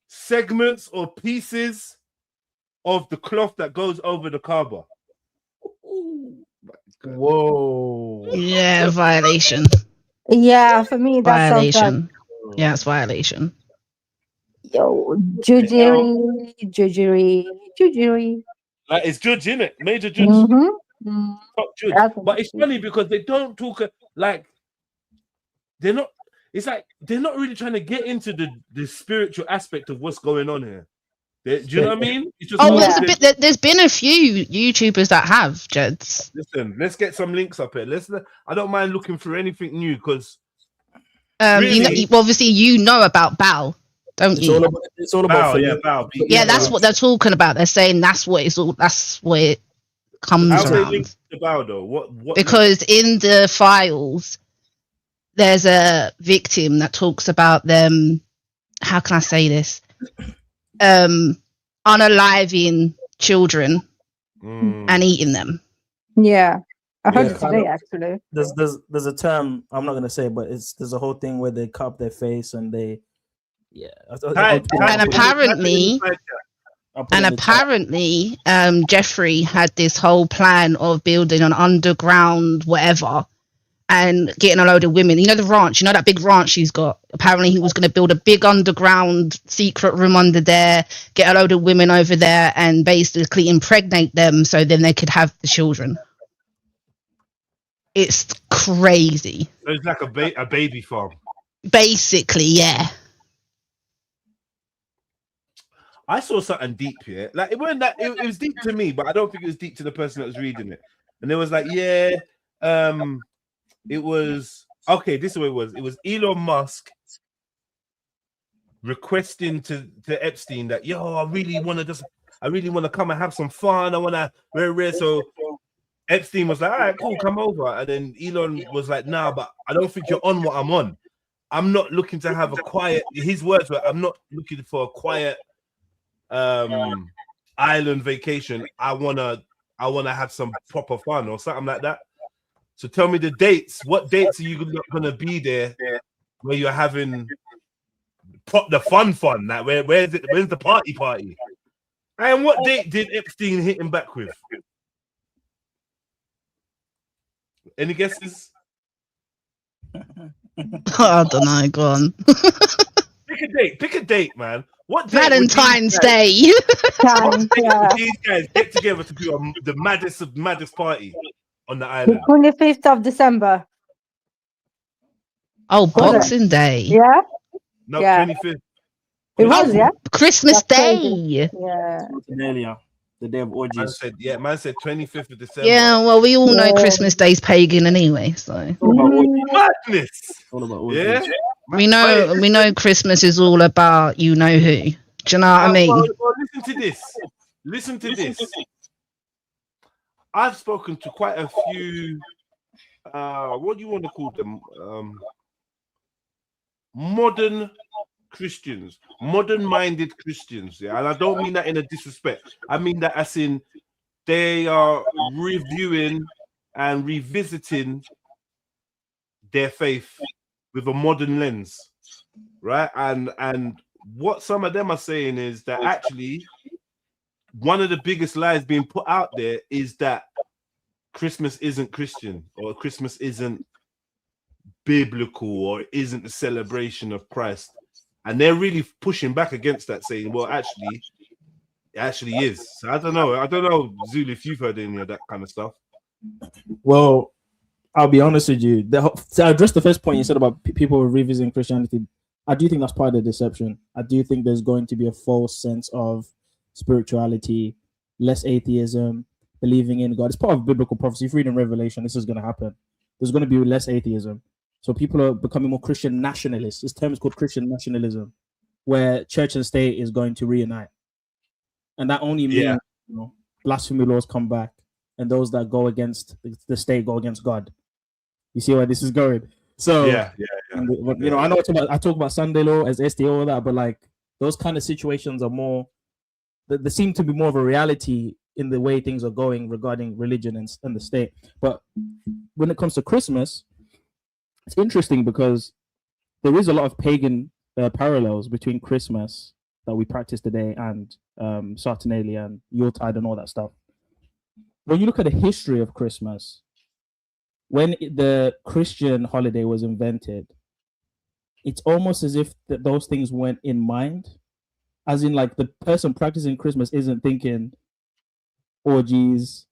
segments or pieces of the cloth that goes over the Kaaba. Whoa. Yeah, violation. Yeah, for me that's violation. Yeah, it's violation. Yo, judgery. Like it's judge, innit? Major judge. Top judge. But it's funny because they don't talk like they're not. It's like they're not really trying to get into the spiritual aspect of what's going on here. Do you know what I mean? It's just there's been a few YouTubers that have, Jeds. Listen, let's get some links up here. I don't mind looking for anything new because really, obviously you know about Bao, don't you? It's all about Bao. Yeah, that's what they're talking about. They're saying that's what it comes How around. they link to Bao though? What? Because in the files, there's a victim that talks about them. How can I say this? Unaliving children Mm. and eating them. Yeah, I heard Yeah, it kind today of. actually. There's a term I'm not gonna say, but there's a whole thing where they cut up their face and they And apparently, Jeffrey had this whole plan of building an underground whatever and getting a load of women. You know the ranch, you know that big ranch he's got? Apparently he was going to build a big underground secret room under there, get a load of women over there and basically impregnate them so then they could have the children. It's crazy. So it's like a baby farm. Basically, yeah. I saw something deep here. Like it wasn't that it was deep to me, but I don't think it was deep to the person that was reading it. And it was like, yeah, it was okay. This is what it was. It was Elon Musk requesting to Epstein that, yo, I really want to come and have some fun. I want to so Epstein was like, all right, cool, come over. And then Elon was like, nah, but I don't think you're on what I'm on. I'm not looking to have a quiet. His words were, I'm not looking for a quiet island vacation. I wanna have some proper fun or something like that. So tell me the dates. What dates are you gonna be there where you're having the fun? Like where's the party? And what date did Epstein hit him back with? Any guesses? I don't know, go on. Pick a date, man. What date Valentine's Day. These guys get together to do the maddest party on the island? The 25th of December. Oh, Boxing Day. Yeah. No, Yeah. 25th. It was, yeah. Christmas That's Day. crazy. Yeah. Earlier, the day of orgies. Man said 25th of December. Yeah, well, we all know Christmas Day's pagan anyway, so Madness. All about orgies. Yeah. we know Christmas is all about you know who. Do you know what I mean? Well, listen to this. I've spoken to quite a few. What do you want to call them? Modern Christians, modern-minded Christians. Yeah, and I don't mean that in a disrespect. I mean that as in they are reviewing and revisiting their faith with a modern lens, right? And what some of them are saying is that actually one of the biggest lies being put out there is that Christmas isn't Christian, or Christmas isn't biblical, or isn't the celebration of Christ. And they're really pushing back against that, saying, well, actually, it actually is. So I don't know, Zulu, if you've heard any of that kind of stuff. Well, I'll be honest with you. To address the first point you said about people revisiting Christianity, I do think that's part of the deception. I do think there's going to be a false sense of spirituality, less atheism, believing in God. It's part of biblical prophecy. If you read in Revelation, this is going to happen. There's going to be less atheism. So people are becoming more Christian nationalists. This term is called Christian nationalism, where church and state is going to reunite. And that only means blasphemy laws come back, and those that go against the state go against God. You see where this is going? So Yeah. You know, I talk about Sunday law as SDO, all that, but like those kind of situations are more. There seem to be more of a reality in the way things are going regarding religion and the state. But when it comes to Christmas, it's interesting because there is a lot of pagan parallels between Christmas that we practice today and Saturnalia and Yuletide and all that stuff. When you look at the history of Christmas, when the Christian holiday was invented, it's almost as if those things went in mind. As in, like, the person practicing Christmas isn't thinking orgies,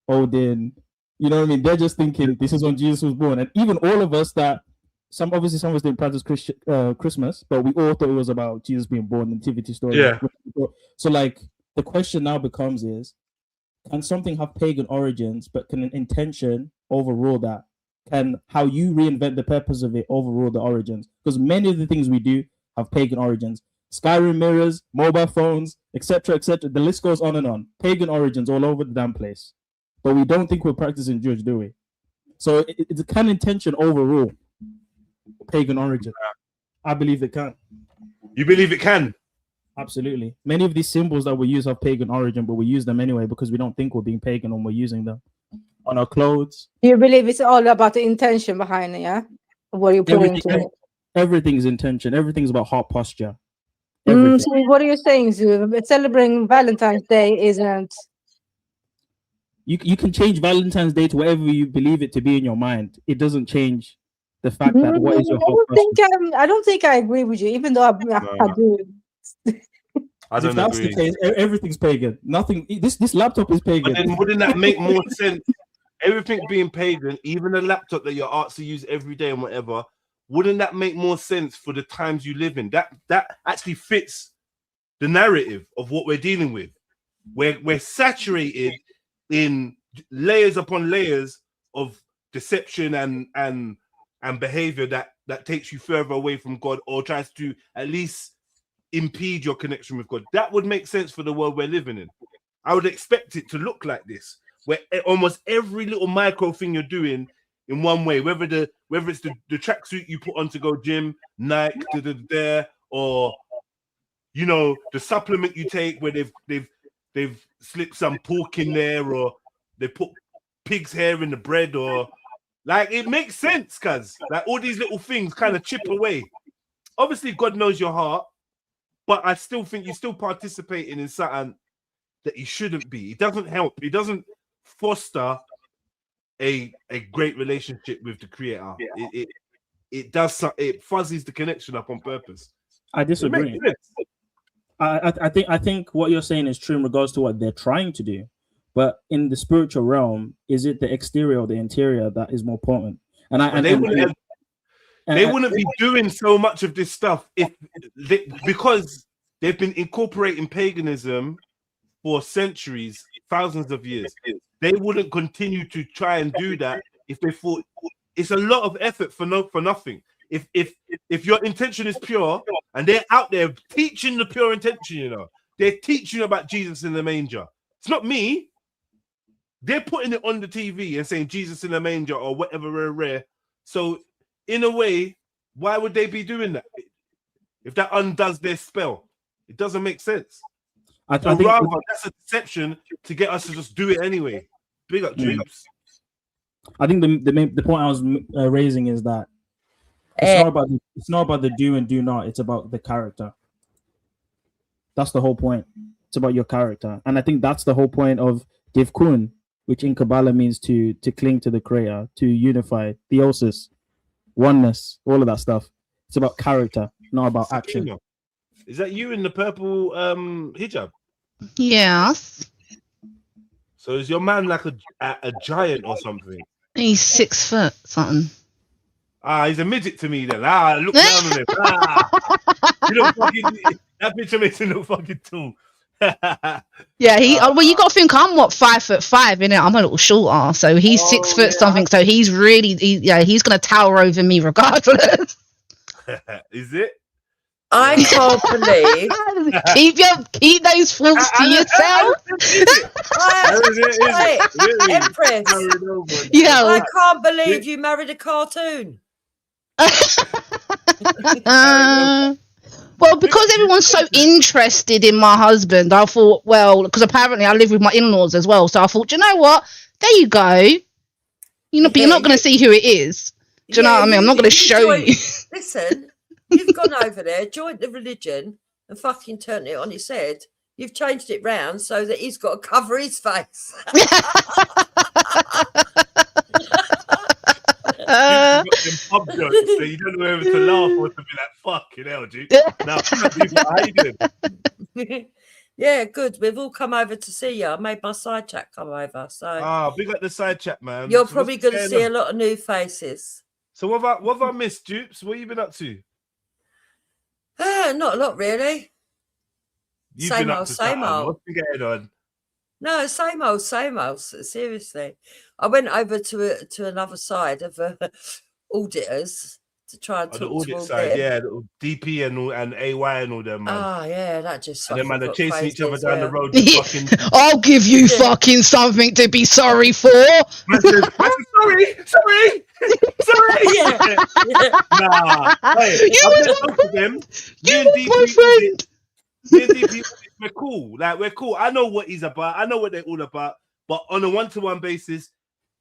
Odin, you know what I mean? They're just thinking this is when Jesus was born. And even all of us some of us didn't practice Christmas, but we all thought it was about Jesus being born, nativity story. Yeah. So like the question now becomes is, can something have pagan origins, but can an intention overrule that? Can how you reinvent the purpose of it overrule the origins? Because many of the things we do have pagan origins. Skyrim mirrors, mobile phones, etc., etc. The list goes on and on. Pagan origins all over the damn place. But we don't think we're practicing Jewish, do we? So it's a can intention overrule pagan origin. I believe it can. You believe it can? Absolutely. Many of these symbols that we use have pagan origin, but we use them anyway because we don't think we're being pagan when we're using them. On our clothes. You believe it's all about the intention behind it, yeah? What you put into it. Everything's intention. Everything's about heart posture. So what are you saying, Zu? Celebrating Valentine's Day isn't... You can change Valentine's Day to whatever you believe it to be in your mind. It doesn't change the fact that what is your heart posture. I don't think I agree with you, even though I do. I don't that's agree. The case, everything's pagan. Nothing. This laptop is pagan. But then wouldn't that make more sense? Everything being pagan, even a laptop that you're asked to use every day and whatever, wouldn't that make more sense for the times you live in? That actually fits the narrative of what we're dealing with. We're saturated in layers upon layers of deception and behavior that takes you further away from God or tries to at least impede your connection with God. That would make sense for the world we're living in. I would expect it to look like this, where almost every little micro thing you're doing in one way, whether it's the tracksuit you put on to go gym, Nike, or you know, the supplement you take where they've slipped some pork in there, or they put pig's hair in the bread, or like it makes sense, cuz like all these little things kind of chip away. Obviously, God knows your heart, but I still think you're still participating in something that you shouldn't be. It doesn't help. It doesn't foster a great relationship with the Creator. It does. It fuzzies the connection up on purpose. I disagree. I think what you're saying is true in regards to what they're trying to do, but in the spiritual realm, is it the exterior or the interior that is more important? They wouldn't be doing so much of this stuff because they've been incorporating paganism for centuries, thousands of years. They wouldn't continue to try and do that if they thought it's a lot of effort for nothing. If your intention is pure and they're out there teaching the pure intention, you know, they're teaching about Jesus in the manger. It's not me. They're putting it on the TV and saying Jesus in the manger or whatever rare. So in a way, why would they be doing that? If that undoes their spell, it doesn't make sense. I think that's a deception to get us to just do it anyway. Big up, troops. I think the point I was raising is that it's not about the do and do not. It's about the character. That's the whole point. It's about your character, and I think that's the whole point of Divkun, which in Kabbalah means to cling to the Creator, to unify, theosis, oneness, all of that stuff. It's about character, not about action. Is that you in the purple hijab? Yes. So is your man like a giant or something? He's 6 foot something. He's a midget to me then. Look down on him. That picture makes him look fucking tall. Yeah, you got to think I'm 5'5", innit? I'm a little shorter, so he's 6 foot something. So he's he's gonna tower over me regardless. Is it? I can't believe. keep those thoughts to yourself. Empress. Yeah, I can't believe you married a cartoon. Well, because everyone's so interested in my husband, I thought, well, because apparently I live with my in-laws as well, so I thought, you know what? There you go. But you're not going to see who it is. Do you know what I mean? I'm not going to show you. Listen, you've gone over there, joined the religion, and fucking turned it on its head. You've changed it round so that he's got to cover his face. You've got them pub jokes, so you don't know whether to laugh or to be like, fucking hell, dude. Now, how you doing? Yeah, good. We've all come over to see you. I made my side chat come over. So big up the side chat, man. You're probably going to see a lot of new faces. So what have I missed, Dupes? What have you been up to? Not a lot, really. Same old. What's been going on? No, same old. Seriously, I went over to another side of auditors to try and talk the audit to side, them. yeah, DP and AY and all them, man. Oh yeah, that just. And then man, they're chasing each other down the road. I'll give you fucking something to be sorry for. Sorry. Yeah. Nah, hey, you was them. my friend. Me and DP, we're cool. Like, we're cool. I know what he's about. I know what they're all about. But on a one-to-one basis,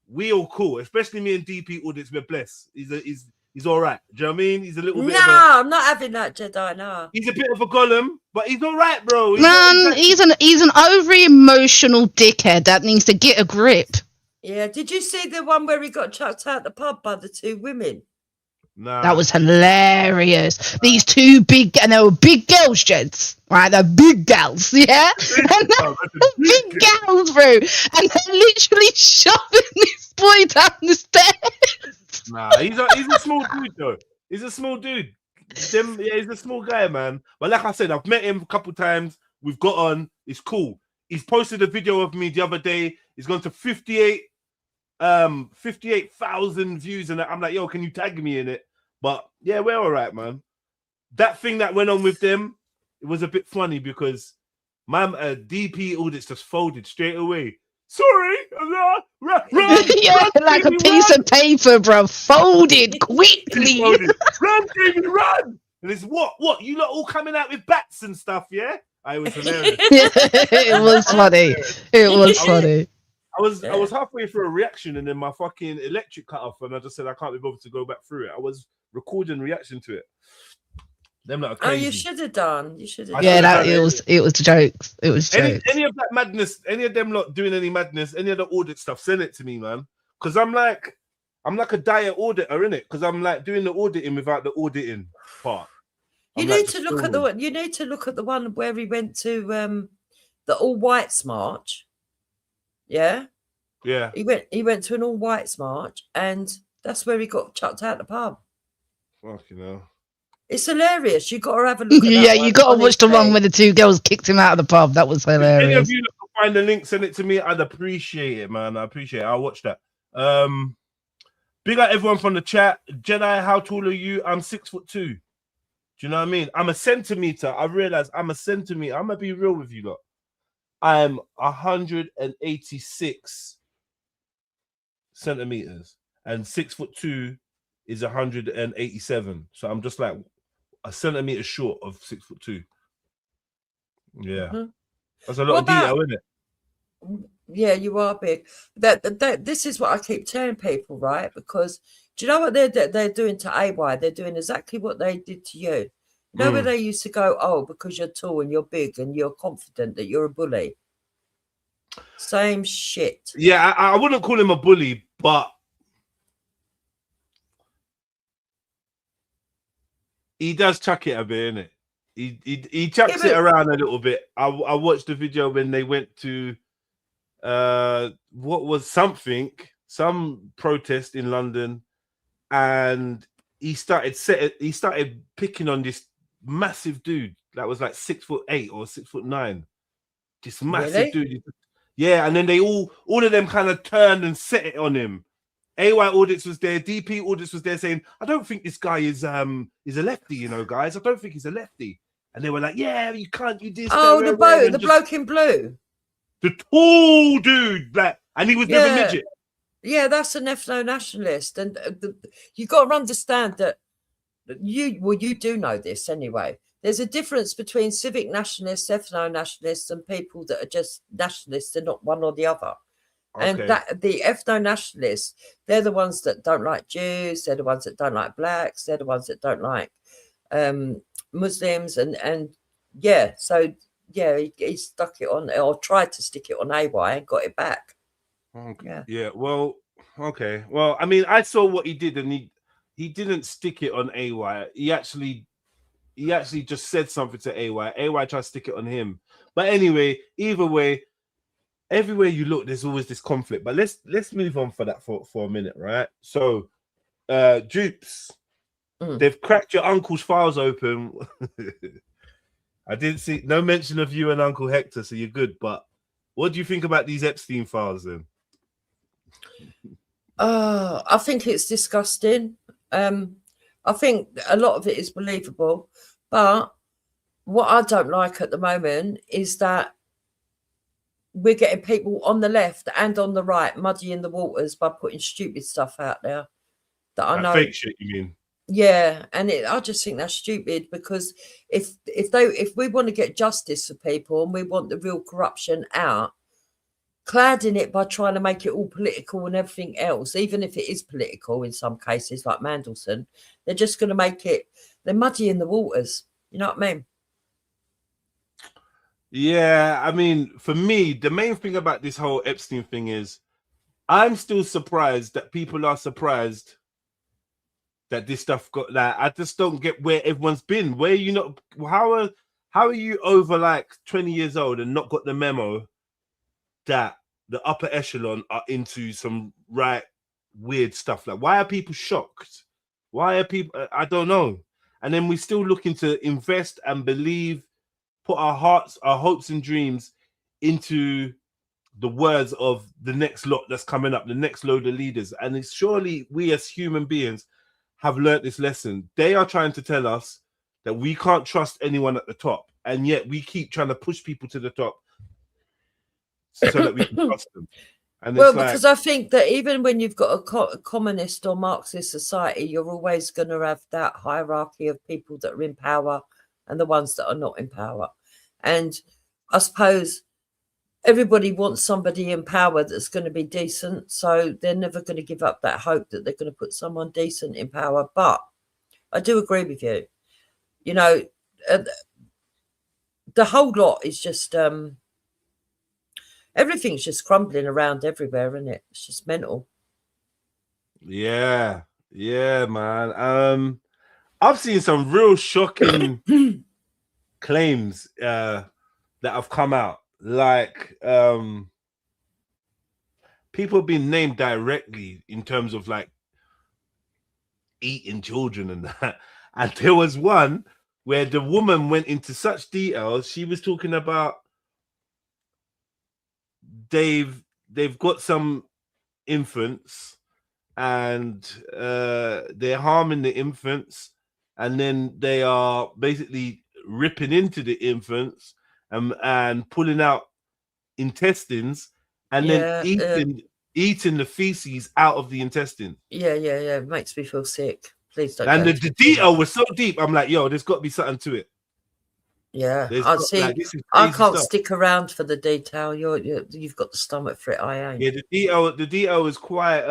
we all cool. Especially me and DP audits, we're blessed. He's all right. Do you know what I mean? He's a little bit. No, I'm not having that, Jedi. No. He's a bit of a golem, but he's all right, bro. Man, he's an overly emotional dickhead that needs to get a grip. Yeah. Did you see the one where he got chucked out the pub by the two women? Nah. That was hilarious. These two big, and they were big girls, gents. Right, they're big gals, yeah? And they're big gals, bro. And they're literally shoving this boy down the stairs. Nah, he's a small dude, though. He's a small dude. He's a small guy, man. But like I said, I've met him a couple times. We've got on. It's cool. He's posted a video of me the other day. He's gone to 58,000 views, and I'm like, yo, can you tag me in it? But yeah, we're all right, man. That thing that went on with them, it was a bit funny because my DP audits just folded straight away. Sorry, run, yeah, like a piece of paper, bro, folded quickly. Run, Jamie, run! And it's what? You lot all coming out with bats and stuff, yeah? It was hilarious. It was funny. It was funny. I was halfway through a reaction and then my fucking electric cut off and I just said I can't be bothered to go back through it. I was recording reaction to it. Them that are crazy. Oh, you should have done. You should have. Yeah, it was jokes. It was jokes. Any of that madness, any of them lot doing any madness, any of the audit stuff, send it to me, man. Because I'm like a diet auditor, innit? Because I'm like doing the auditing without the auditing part. You need to look at the one. You need to look at the one where he went to the all whites march. Yeah. Yeah. He went to an all whites march, and that's where he got chucked out the pub. Fucking hell. It's hilarious. You got to have a look at that. Yeah, you got to watch the one where the two girls kicked him out of the pub. That was hilarious. If any of you can find the link, send it to me. I'd appreciate it, man. I appreciate it. I'll watch that. Big up everyone from the chat. Jedi, how tall are you? I'm 6'2". Do you know what I mean? I'm a centimeter. I realize I'm a centimeter. I'm gonna be real with you, lot. I'm 186 centimeters, and 6'2" is 187. So I'm just like a centimeter short of 6'2". Yeah, that's a lot of detail, isn't it? Yeah, you are big. That this is what I keep telling people, right? Because do you know what they're doing to AY? They're doing exactly what they did to you. You know where they used to go, oh, because you're tall and you're big and you're confident that you're a bully. Same shit. Yeah, I wouldn't call him a bully, but he does chuck it a bit, innit? He chucks it around a little bit. I watched the video when they went to what was some protest in London, and he started picking on this massive dude that was like 6'8" or 6'9". This massive dude. Yeah, and then they all of them kind of turned and set it on him. AY audits was there, DP audits was there saying, I don't think this guy is a lefty, you know, guys. I don't think he's a lefty. And they were like, yeah, you can't do this. Oh, the bloke in blue. The tall dude, like, and he was never midget. Yeah, that's an ethno-nationalist. And you got to understand that you do know this anyway. There's a difference between civic nationalists, ethno-nationalists, and people that are just nationalists. They're not one or the other. Okay. And that the ethno-nationalists, they're the ones that don't like Jews. They're the ones that don't like blacks. They're the ones that don't like Muslims. And yeah, so yeah, he stuck it on, or tried to stick it on AY and got it back. Okay. Yeah. Well, okay. Well, I mean, I saw what he did, and he didn't stick it on AY. He actually just said something to AY. AY tried to stick it on him. But anyway, either way, everywhere you look, there's always this conflict. But let's move on for that for a minute, right? So, Dupes, they've cracked your uncle's files open. I didn't see no mention of you and Uncle Hector, so you're good. But what do you think about these Epstein files then? I think it's disgusting. I think a lot of it is believable, but what I don't like at the moment is that we're getting people on the left and on the right muddying the waters by putting stupid stuff out there that I know. Fake shit, you mean? Yeah, and I just think that's stupid, because if we want to get justice for people and we want the real corruption out, cladding it by trying to make it all political and everything else, even if it is political in some cases, like Mandelson, they're just going to make it, they're muddying the waters. You know what I mean? Yeah, I mean, for me, the main thing about this whole Epstein thing is I'm still surprised that people are surprised that this stuff got like, I just don't get where everyone's been. Where you not, how are you over like 20 years old and not got the memo that the upper echelon are into some right weird stuff? Like, why are people shocked? Why are people, I don't know. And then we're still looking to invest and believe, put our hearts, our hopes and dreams into the words of the next lot that's coming up, the next load of leaders. And it's surely we as human beings have learnt this lesson. They are trying to tell us that we can't trust anyone at the top, and yet we keep trying to push people to the top so that we can trust them. And well, it's like, because I think that even when you've got a communist or Marxist society, you're always going to have that hierarchy of people that are in power and the ones that are not in power. And I suppose everybody wants somebody in power that's going to be decent, so they're never going to give up that hope that they're going to put someone decent in power. But I do agree with you. You know, the whole lot is just everything's just crumbling around everywhere, isn't it? It's just mental. yeah, man. I've seen some real shocking claims that have come out. Like people being named directly in terms of like eating children and that. And there was one where the woman went into such details. She was talking about they've got some infants and they're harming the infants, and then they are basically ripping into the infants and pulling out intestines and then eating the feces out of the intestine. Yeah. It makes me feel sick. Please don't. And the detail was so deep. I'm like, yo, there's got to be something to it. Yeah, I see. Like, I can't stick around for the detail. You've got the stomach for it. I ain't. Yeah, the detail is quite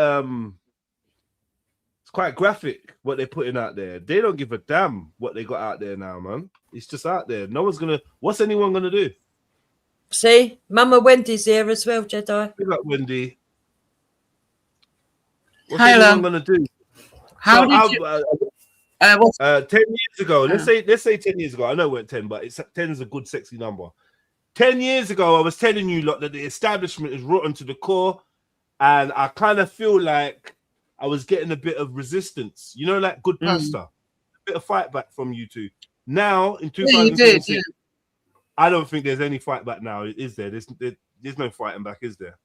it's quite graphic what they're putting out there. They don't give a damn what they got out there now, man. It's just out there. No one's gonna. What's anyone gonna do? See, Mama Wendy's here as well, Jedi. Big up, Wendy. What's anyone gonna do? How did you? 10 years ago, let's say 10 years ago. I know it weren't 10, but 10 is a good sexy number. 10 years ago, I was telling you lot that the establishment is rotten to the core, and I kind of feel like I was getting a bit of resistance. You know, like good pasta, a bit of fight back from you two. Now in 2026, I don't think there's any fight back now. Is there? There's no fighting back, is there?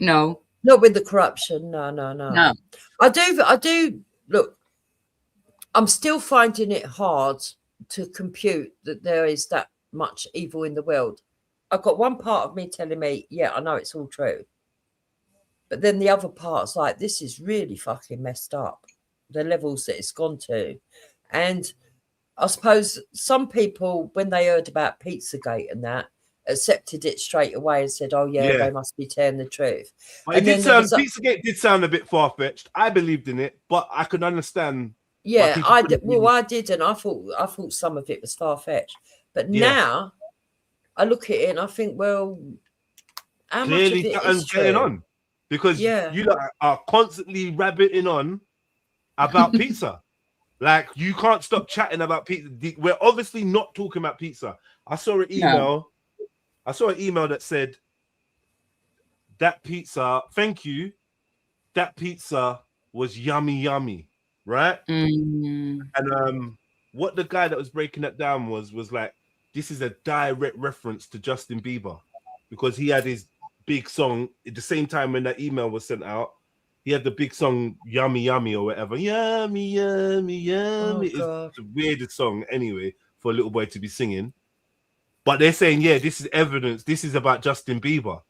No, not with the corruption. No. I do. Look, I'm still finding it hard to compute that there is that much evil in the world. I've got one part of me telling me, yeah, I know it's all true. But then the other part's like, this is really fucking messed up, the levels that it's gone to. And I suppose some people, when they heard about Pizzagate and that, accepted it straight away and said, oh, yeah. They must be telling the truth. But Pizzagate did sound a bit far-fetched. I believed in it, but I could understand. Yeah, I didn't. I thought some of it was far-fetched. But now I look at it and I think, well, how clearly much of it is getting true? On. Because you are constantly rabbiting on about pizza. Like, you can't stop chatting about pizza. We're obviously not talking about pizza. I saw an email. No. I saw an email that said, that pizza, thank you. That pizza was yummy. Right? And what the guy that was breaking that down was like, this is a direct reference to Justin Bieber, because he had his big song at the same time when that email was sent out. He had the big song Yummy or whatever. Yummy. Oh, it's the weirdest song anyway for a little boy to be singing. But they're saying, yeah, this is evidence. This is about Justin Bieber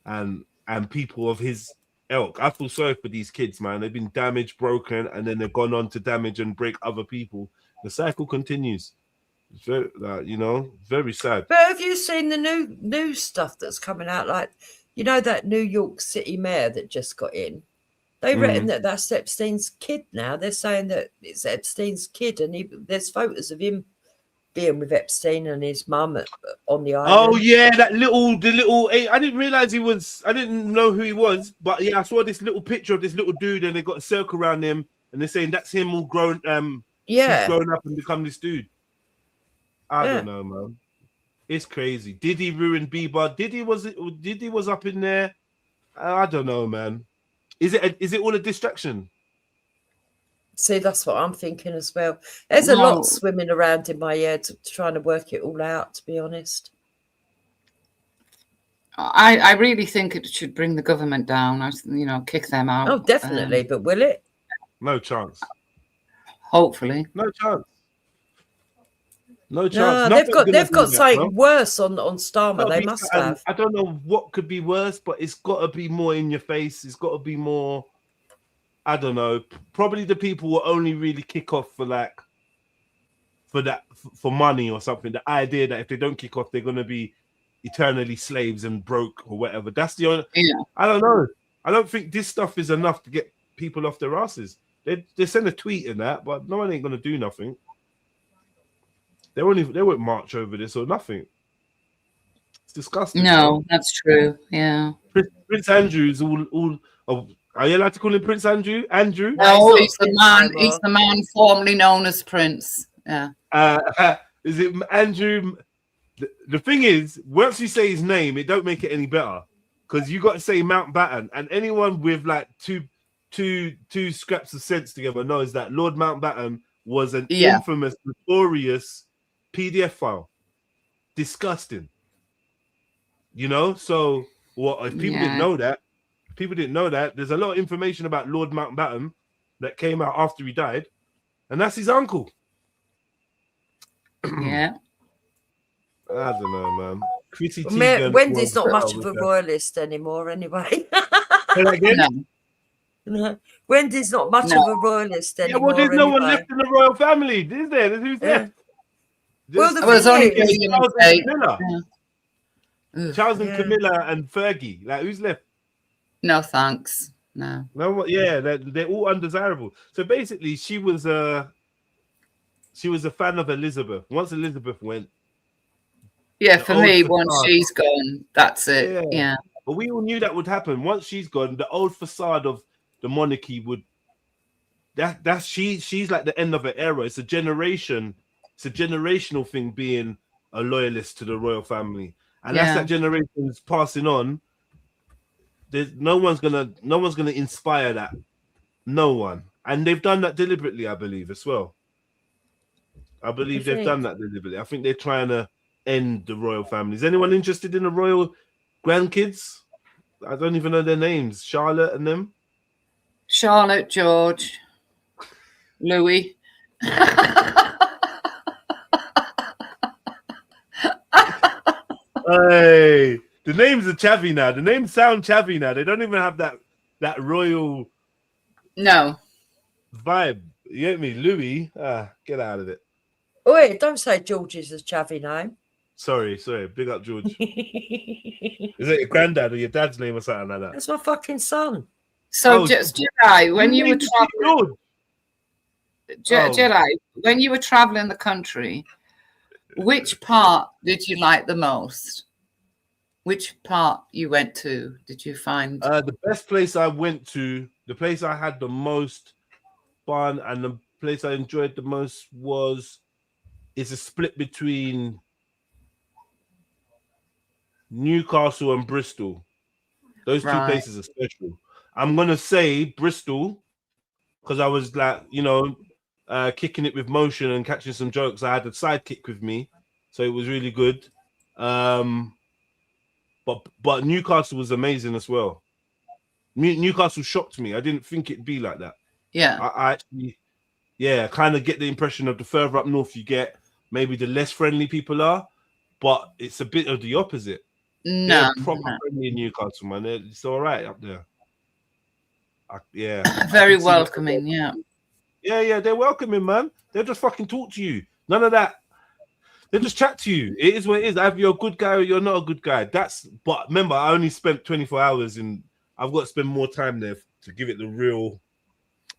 and people of his elk. I feel sorry for these kids, man. They've been damaged, broken, and then they've gone on to damage and break other people. The cycle continues. It's very, you know, very sad. But have you seen the new stuff that's coming out? Like, you know, that New York City mayor that just got in. They reckon that that's Epstein's kid now. They're saying that it's Epstein's kid, and there's photos of him being with Epstein and his mum on the island. Oh yeah, the little. I didn't realize he was. I didn't know who he was, but yeah, I saw this little picture of this little dude, and they got a circle around him, and they're saying that's him all grown. He's grown up and become this dude. I don't know, man. It's crazy. Diddy ruined Bieber. Diddy was up in there. I don't know, man. Is it all a distraction? See, that's what I'm thinking as well. There's a lot swimming around in my head, trying to work it all out, to be honest. I really think it should bring the government down. Kick them out. Oh, definitely. But will it? No chance. Hopefully. No chance. No No, chance. they've got something worse on Starmer. They must have. I don't know what could be worse, but it's got to be more in your face. It's got to be more. I don't know. Probably the people will only really kick off for money or something. The idea that if they don't kick off, they're going to be eternally slaves and broke or whatever. That's the only. Yeah. I don't know. I don't think this stuff is enough to get people off their asses. They send a tweet and that, but no one ain't going to do nothing. They won't march over this or nothing. It's disgusting. No, that's true. Yeah. Prince Andrew's all. Oh, are you allowed to call him Prince Andrew? Andrew? No, he's the man. He's the man formerly known as Prince. Yeah. Is it Andrew? The thing is, once you say his name, it don't make it any better because you got to say Mountbatten, and anyone with like two scraps of sense together knows that Lord Mountbatten was an infamous, notorious PDF file. Disgusting. You know, so what if people didn't know that? People didn't know that. There's a lot of information about Lord Mountbatten that came out after he died, and that's his uncle. Yeah. I don't know, man. Chrissy Wendy's not much of a royalist anymore, anyway. Say that again? No. Wendy's not much of a royalist anymore. Yeah, well, there's no one left in the royal family, is there? Who's left? Well, Charles Charles and Camilla and Fergie. Like, who's left? No, thanks. No. No, yeah, they're all undesirable. So basically, she was a fan of Elizabeth. Once Elizabeth went, for me, once she's gone, that's it. Yeah. But we all knew that would happen. Once she's gone, the old facade of the monarchy would. She's like the end of an era. It's a generation. It's a generational thing being a loyalist to the royal family, and that's that generation's passing on. There's no one's gonna inspire that. No one, and they've done that deliberately, I believe, as well. I believe they've done that deliberately. I think they're trying to end the royal family. Is anyone interested in the royal grandkids? I don't even know their names. Charlotte and them. Charlotte, George, Louis. Hey, the names are chavvy now. The names sound chavvy now. They don't even have that royal vibe. You get me? Louis, get out of it. Oh, wait, don't say George is a chavvy name. Sorry. Big up, George. Is it your granddad or your dad's name or something like that? That's my fucking son. So, Jedi, when you were traveling, Jedi, when you were traveling the country, which part did you like the most? Which part you went to? Did you find the best place I went to? The place I had the most fun and the place I enjoyed the most is a split between Newcastle and Bristol. Those two places are special. I'm gonna say Bristol because I was like, kicking it with motion and catching some jokes. I had a sidekick with me, so it was really good. But Newcastle was amazing as well. Newcastle shocked me. I didn't think it'd be like that. Yeah, I actually, kind of get the impression of the further up north you get, maybe the less friendly people are, but it's a bit of the opposite. No, they're proper friendly in Newcastle, man. It's all right up there. Yeah. Very welcoming. Yeah. Yeah, they're welcoming, man. They'll just fucking talk to you. None of that. They just chat to you. It is what it is. Either you're a good guy or you're not a good guy. But remember, I only spent 24 hours and I've got to spend more time there to give it the real.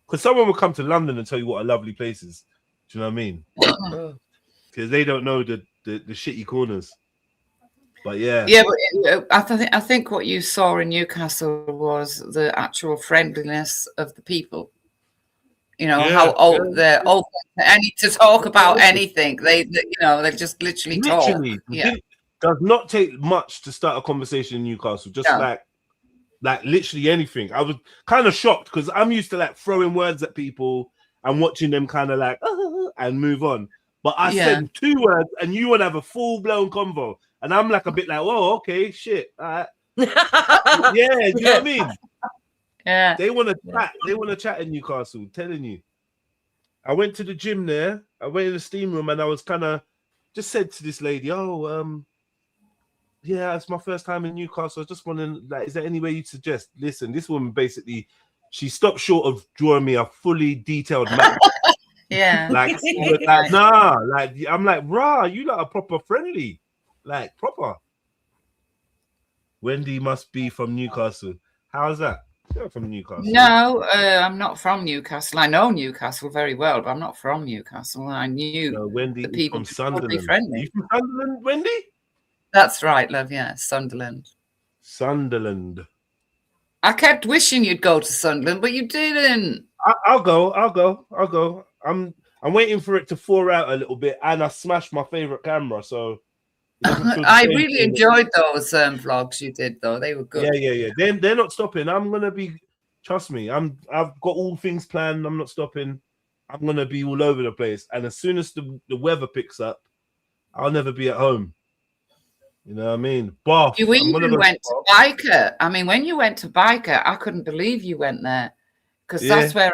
Because someone will come to London and tell you what a lovely place is. Do you know what I mean? Because they don't know the shitty corners. But yeah. Yeah, but I think what you saw in Newcastle was the actual friendliness of the people. You know, how they're open to talk about anything. They just literally talk. Yeah. It does not take much to start a conversation in Newcastle. Just like literally anything. I was kind of shocked because I'm used to like throwing words at people and watching them kind of like and move on. But I said 2 words and you want to have a full blown convo, and I'm like a bit like, oh, okay, shit, all right. Yeah, you know what I mean? Yeah, they want to chat. They want to chat in Newcastle. I'm telling you, I went to the gym there. I went in the steam room, and I was kind of just said to this lady, "Oh, yeah, it's my first time in Newcastle. I was just wondering, like, is there any way you'd suggest?" Listen, this woman basically, she stopped short of drawing me a fully detailed map. Yeah, like nah, like I'm like, rah, you lot are proper friendly, like proper. Wendy must be from Newcastle. How's that? You're from Newcastle. No, I'm not from Newcastle. I know Newcastle very well, but I'm not from Newcastle. I knew Wendy the people from Sunderland. would be friendly. You from Sunderland, Wendy? That's right, love. Yeah, Sunderland. Sunderland. I kept wishing you'd go to Sunderland, but you didn't. I'll go. I'm waiting for it to thaw out a little bit, and I smashed my favorite camera, so. I really enjoyed those vlogs you did, though. They were good. Yeah. They're not stopping. I'm gonna be. Trust me. I've got all things planned. I'm not stopping. I'm gonna be all over the place. And as soon as the weather picks up, I'll never be at home. You know what I mean? Bath. You even went to Biker. I mean, when you went to Biker, I couldn't believe you went there, because that's where,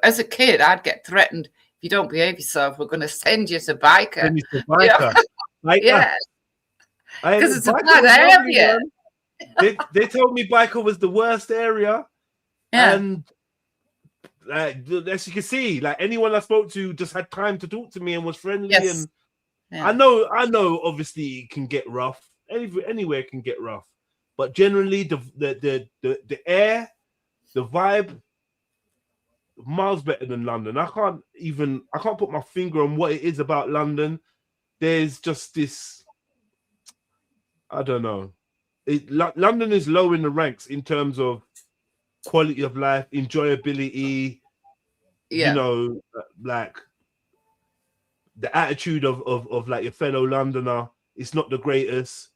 as a kid, I'd get threatened. If you don't behave yourself, we're going to send you to Biker. Send you to Biker. Yeah. Because it's a bad area. They told me Biker was the worst area. Yeah. And as you can see, like anyone I spoke to just had time to talk to me and was friendly. Yes. And I know obviously it can get rough. Anywhere can get rough. But generally the air, the vibe, miles better than London. I can't put my finger on what it is about London. There's just this, I don't know. London is low in the ranks in terms of quality of life, enjoyability. Yeah. You know, like the attitude of like your fellow Londoner. It's not the greatest.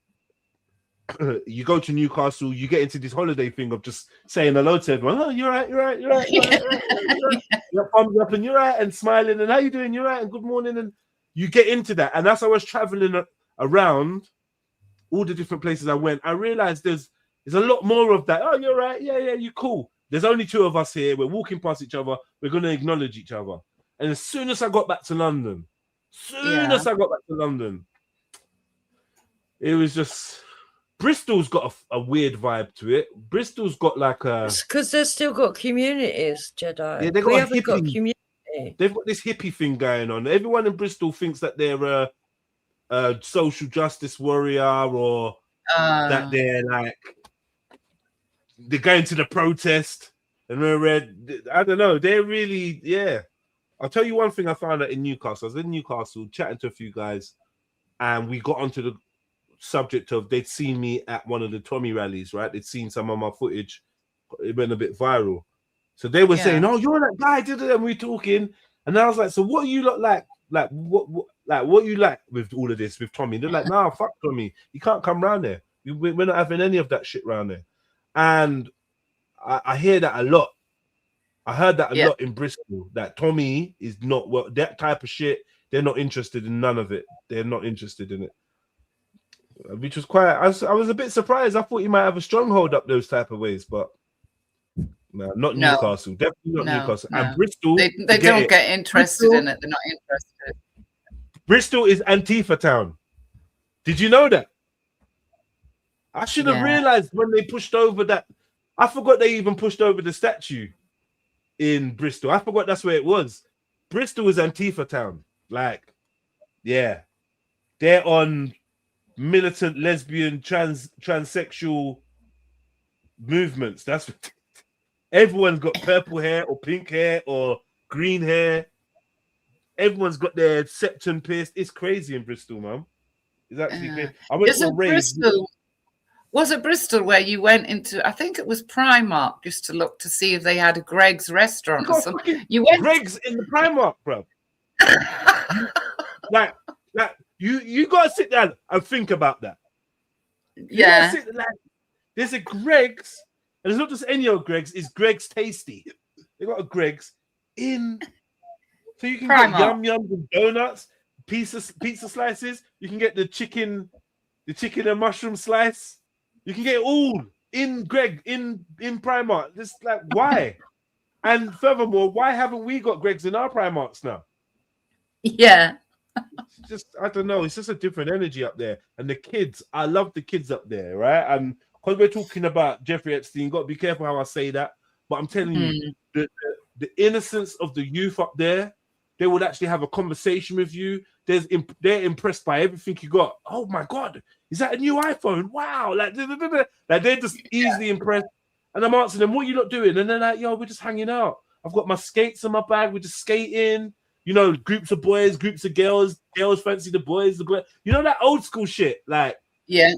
You go to Newcastle, you get into this holiday thing of just saying hello to everyone. Oh, you're right. You're thumbs up and you're right, and smiling and how you doing? You're right, and good morning. And you get into that. And as I was traveling around all the different places I went, I realized there's a lot more of that. Oh, you're right. Yeah, you're cool. There's only 2 of us here. We're walking past each other. We're going to acknowledge each other. And as soon as I got back to London, it was just, Bristol's got a weird vibe to it. Bristol's got like a... because they've still got communities, Jedi. Yeah, we haven't got community. They've got this hippie thing going on. Everyone in Bristol thinks that they're a social justice warrior, or that they're going to the protest. And I don't know. They're really, I'll tell you one thing I found out in Newcastle. I was in Newcastle chatting to a few guys, and we got onto the subject of they'd seen me at one of the Tommy rallies, right? They'd seen some of my footage. It went a bit viral. So they were saying, "Oh, you're that guy," and we talking. And I was like, "So what are you lot like? Like what you like with all of this with Tommy?" They're like, "Nah, fuck Tommy. You can't come round there. We're not having any of that shit round there." And I hear that a lot. I heard that a lot in Bristol, that Tommy is not that type of shit. They're not interested in none of it. They're not interested in it. Which was quite, I was a bit surprised. I thought you might have a stronghold up those type of ways, but no, not Newcastle. Definitely not Newcastle. And Bristol, they don't get interested in it. They're not interested. Bristol is Antifa town. Did you know that? I should have realized when they pushed over that. I forgot they even pushed over the statue in Bristol. I forgot that's where it was. Bristol is Antifa town. Like, yeah, they're on militant lesbian, transsexual movements. That's what everyone's got purple hair or pink hair or green hair. Everyone's got their septum pierced. It's crazy in Bristol, man. It's actually crazy. I went to a rave. Was it Bristol where you went into? I think it was Primark just to look to see if they had a Greg's restaurant or something. You went Greg's in the Primark, bro. like you gotta sit down and think about that. Yeah. There's a Greg's, and it's not just any old Greg's, it's Greg's Tasty. They got a Greg's in, so you can get yum and donuts, pizza slices. You can get the chicken and mushroom slice. You can get it all in Greg in Primark. Just like, why? And furthermore, why haven't we got Greg's in our Primarks now? Yeah. It's just, I don't know. It's just a different energy up there. And the kids, I love the kids up there, right? And because we're talking about Jeffrey Epstein, got to be careful how I say that. But I'm telling you, the innocence of the youth up there, they would actually have a conversation with you. They're impressed by everything you got. Oh my God, is that a new iPhone? Wow. Like they're just easily impressed. And I'm asking them, what are you not doing? And they're like, yo, we're just hanging out. I've got my skates in my bag. We're just skating. You know, groups of boys, groups of girls. Girls fancy the boys. You know, that old school shit. Like, yeah,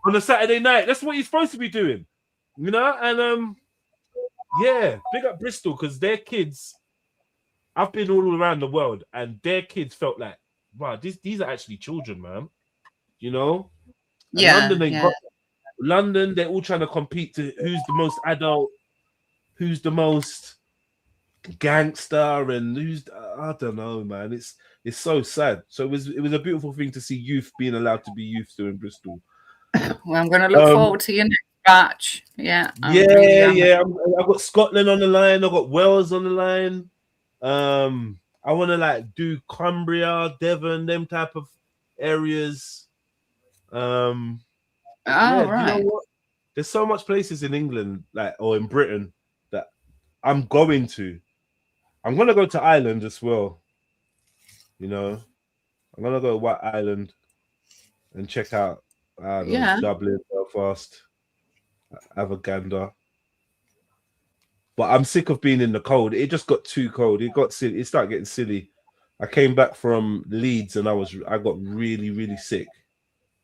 on a Saturday night. That's what you're supposed to be doing. You know? And yeah, big up Bristol, because their kids, I've been all around the world, and their kids felt like, wow, these are actually children, man. You know? And Yeah. London, they're all trying to compete to who's the most adult, who's the most gangster, and who's, I don't know, man. It's so sad. So it was a beautiful thing to see youth being allowed to be youth still in Bristol. Well, I'm going to look forward to your next batch. Yeah. I've got Scotland on the line. I've got Wales on the line. I want to like do Cumbria, Devon, them type of areas. Right. You know what? There's so much places in England, like, or in Britain, that I'm going to. I'm gonna go to Ireland as well. You know, I'm gonna go to White Island and check out Dublin, Belfast, have a gander. But I'm sick of being in the cold. It just got too cold. It got silly. It started getting silly. I came back from Leeds and I got really, really sick.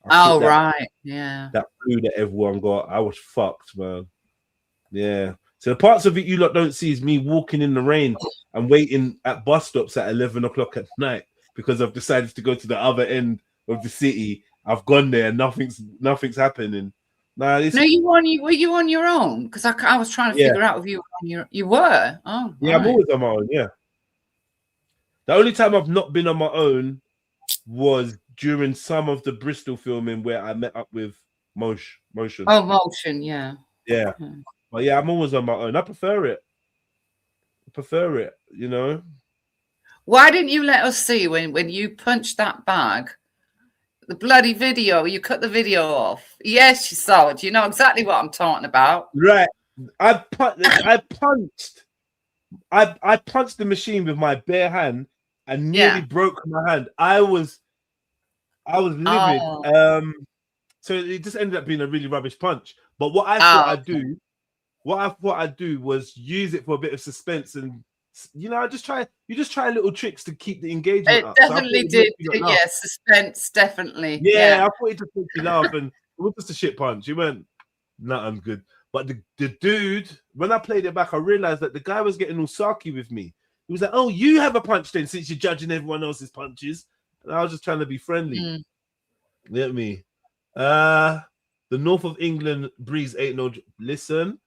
Right. Yeah. That flu that everyone got, I was fucked, man. Yeah. So the parts of it you lot don't see is me walking in the rain and waiting at bus stops at 11 o'clock at night because I've decided to go to the other end of the city. I've gone there and nothing's happening. Were you on your own? Because I was trying to figure out if you were you were. Oh, yeah, right. I'm always on my own. Yeah. The only time I've not been on my own was during some of the Bristol filming where I met up with Motion. Oh, Motion, yeah. Yeah. But yeah, I'm always on my own. I prefer it. You know. Why didn't you let us see when you punched that bag? The bloody video, you cut the video off. Yes, you saw it. You know exactly what I'm talking about. Right. I punched the machine with my bare hand and nearly broke my hand. I was livid. Oh. So it just ended up being a really rubbish punch. But what I thought I'd do was use it for a bit of suspense, and you know, you just try little tricks to keep the engagement up. Definitely did. Yeah, suspense, definitely. Yeah, I thought it just made you laugh, and it was just a shit punch. It went nothing good. But the dude, when I played it back, I realized that the guy was getting all sarky with me. He was like, "Oh, you have a punch then, since you're judging everyone else's punches." And I was just trying to be friendly. Get me? The north of England breeze ain't no. Listen,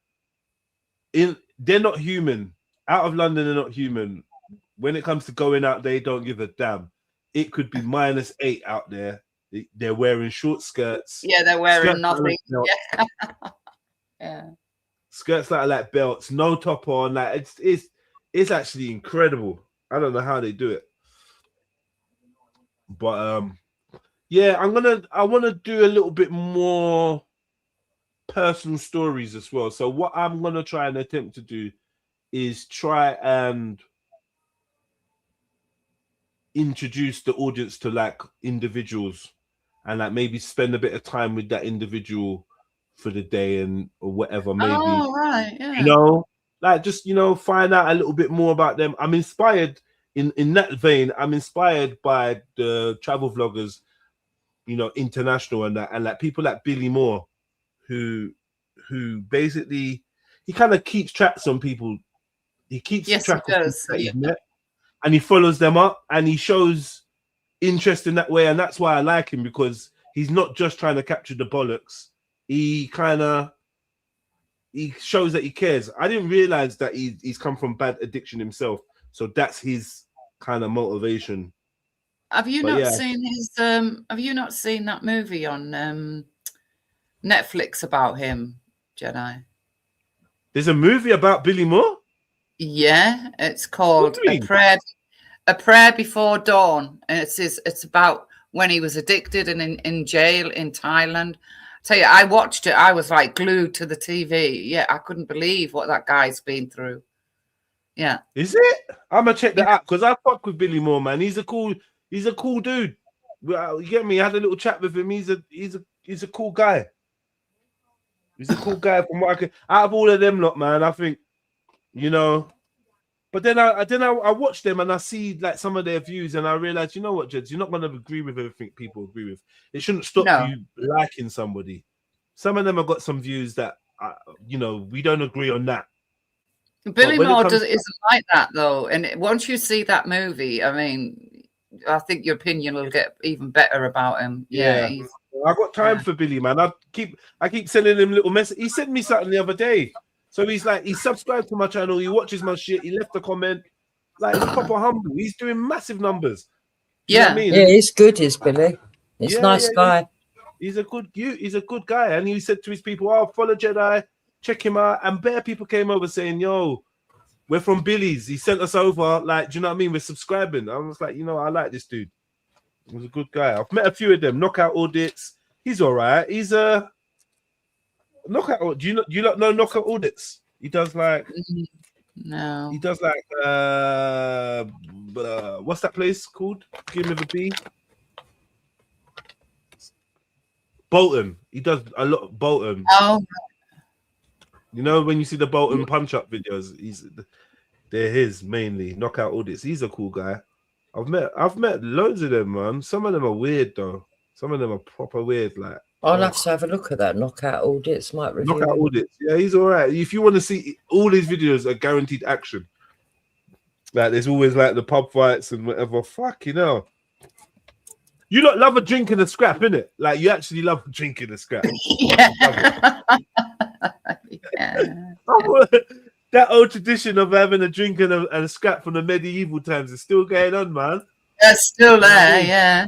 they're not human. Out of London, they're not human. When it comes to going out, they don't give a damn. It could be -8 out there. They're wearing short skirts. Yeah, they're wearing nothing. Yeah. Yeah. Skirts like belts, no top on. Like it's actually incredible. I don't know how they do it. But yeah, I want to do a little bit more personal stories as well. So what I'm gonna try and attempt to do is try and introduce the audience to like individuals and like maybe spend a bit of time with that individual for the day and or whatever, maybe. Oh, right, yeah. You know, like just, you know, find out a little bit more about them. I'm inspired in that vein. I'm inspired by the travel vloggers, you know, international and that, and like people like Billy Moore, who basically he kind of keeps tracks on people. He keeps track of people that he's met, and he follows them up, and he shows interest in that way, and that's why I like him, because he's not just trying to capture the bollocks. He shows that he cares. I didn't realize that he's come from bad addiction himself, so that's his kind of motivation. Have you not seen his? Have you not seen that movie on Netflix about him, Jedi? There's a movie about Billy Moore. Yeah, it's called A Prayer Before Dawn, and it's about when he was addicted and in jail in Thailand. Tell you, I watched it. I was like glued to the TV. Yeah, I couldn't believe what that guy's been through. Yeah, is it? I'm gonna check that out because I fuck with Billy Moore, man. He's a cool dude. You get me? I had a little chat with him. He's a cool guy. He's a cool guy. From what I can, out of all of them lot, man, I think, you know. But then I watch them and I see like some of their views and I realize, you know what, Jeds, you're not going to agree with everything people agree with. It shouldn't stop you liking somebody. Some of them have got some views that, you know, we don't agree on that. Billy Moore isn't like that though. And once you see that movie, I mean, I think your opinion will get even better about him. Yeah. I got time for Billy, man. I keep sending him little messages. He sent me something the other day. So he's subscribed to my channel. He watches my shit. He left a comment. Like, he's proper humble. He's doing massive numbers. You know what I mean? Yeah, he's good, is Billy. He's a nice guy. He's a good guy. And he said to his people, "Oh, follow Jedi, check him out." And bare people came over saying, "Yo, we're from Billy's. He sent us over. Like, do you know what I mean? We're subscribing." I was like, you know, I like this dude. He's a good guy. I've met a few of them. Knockout Audits. He's all right. He's a Knockout. Do you not know Knockout Audits? He does like no. He does like what's that place called? Give me the B. Bolton. He does a lot of Bolton. Oh. You know when you see the Bolton punch up videos, they're his mainly. Knockout Audits. He's a cool guy. I've met loads of them, man. Some of them are weird though. Some of them are proper weird. Like, I'll have to have a look at that. Knockout Audits might review. Knockout Audits. Yeah, he's all right. If you want to see, all his videos are guaranteed action. Like, there's always like the pub fights and whatever. Fuck, you know. You don't love a drink and a scrap, innit? Like, you actually love drinking a scrap. Yeah. That old tradition of having a drink and a scrap from the medieval times is still going on, man. That's still there, yeah.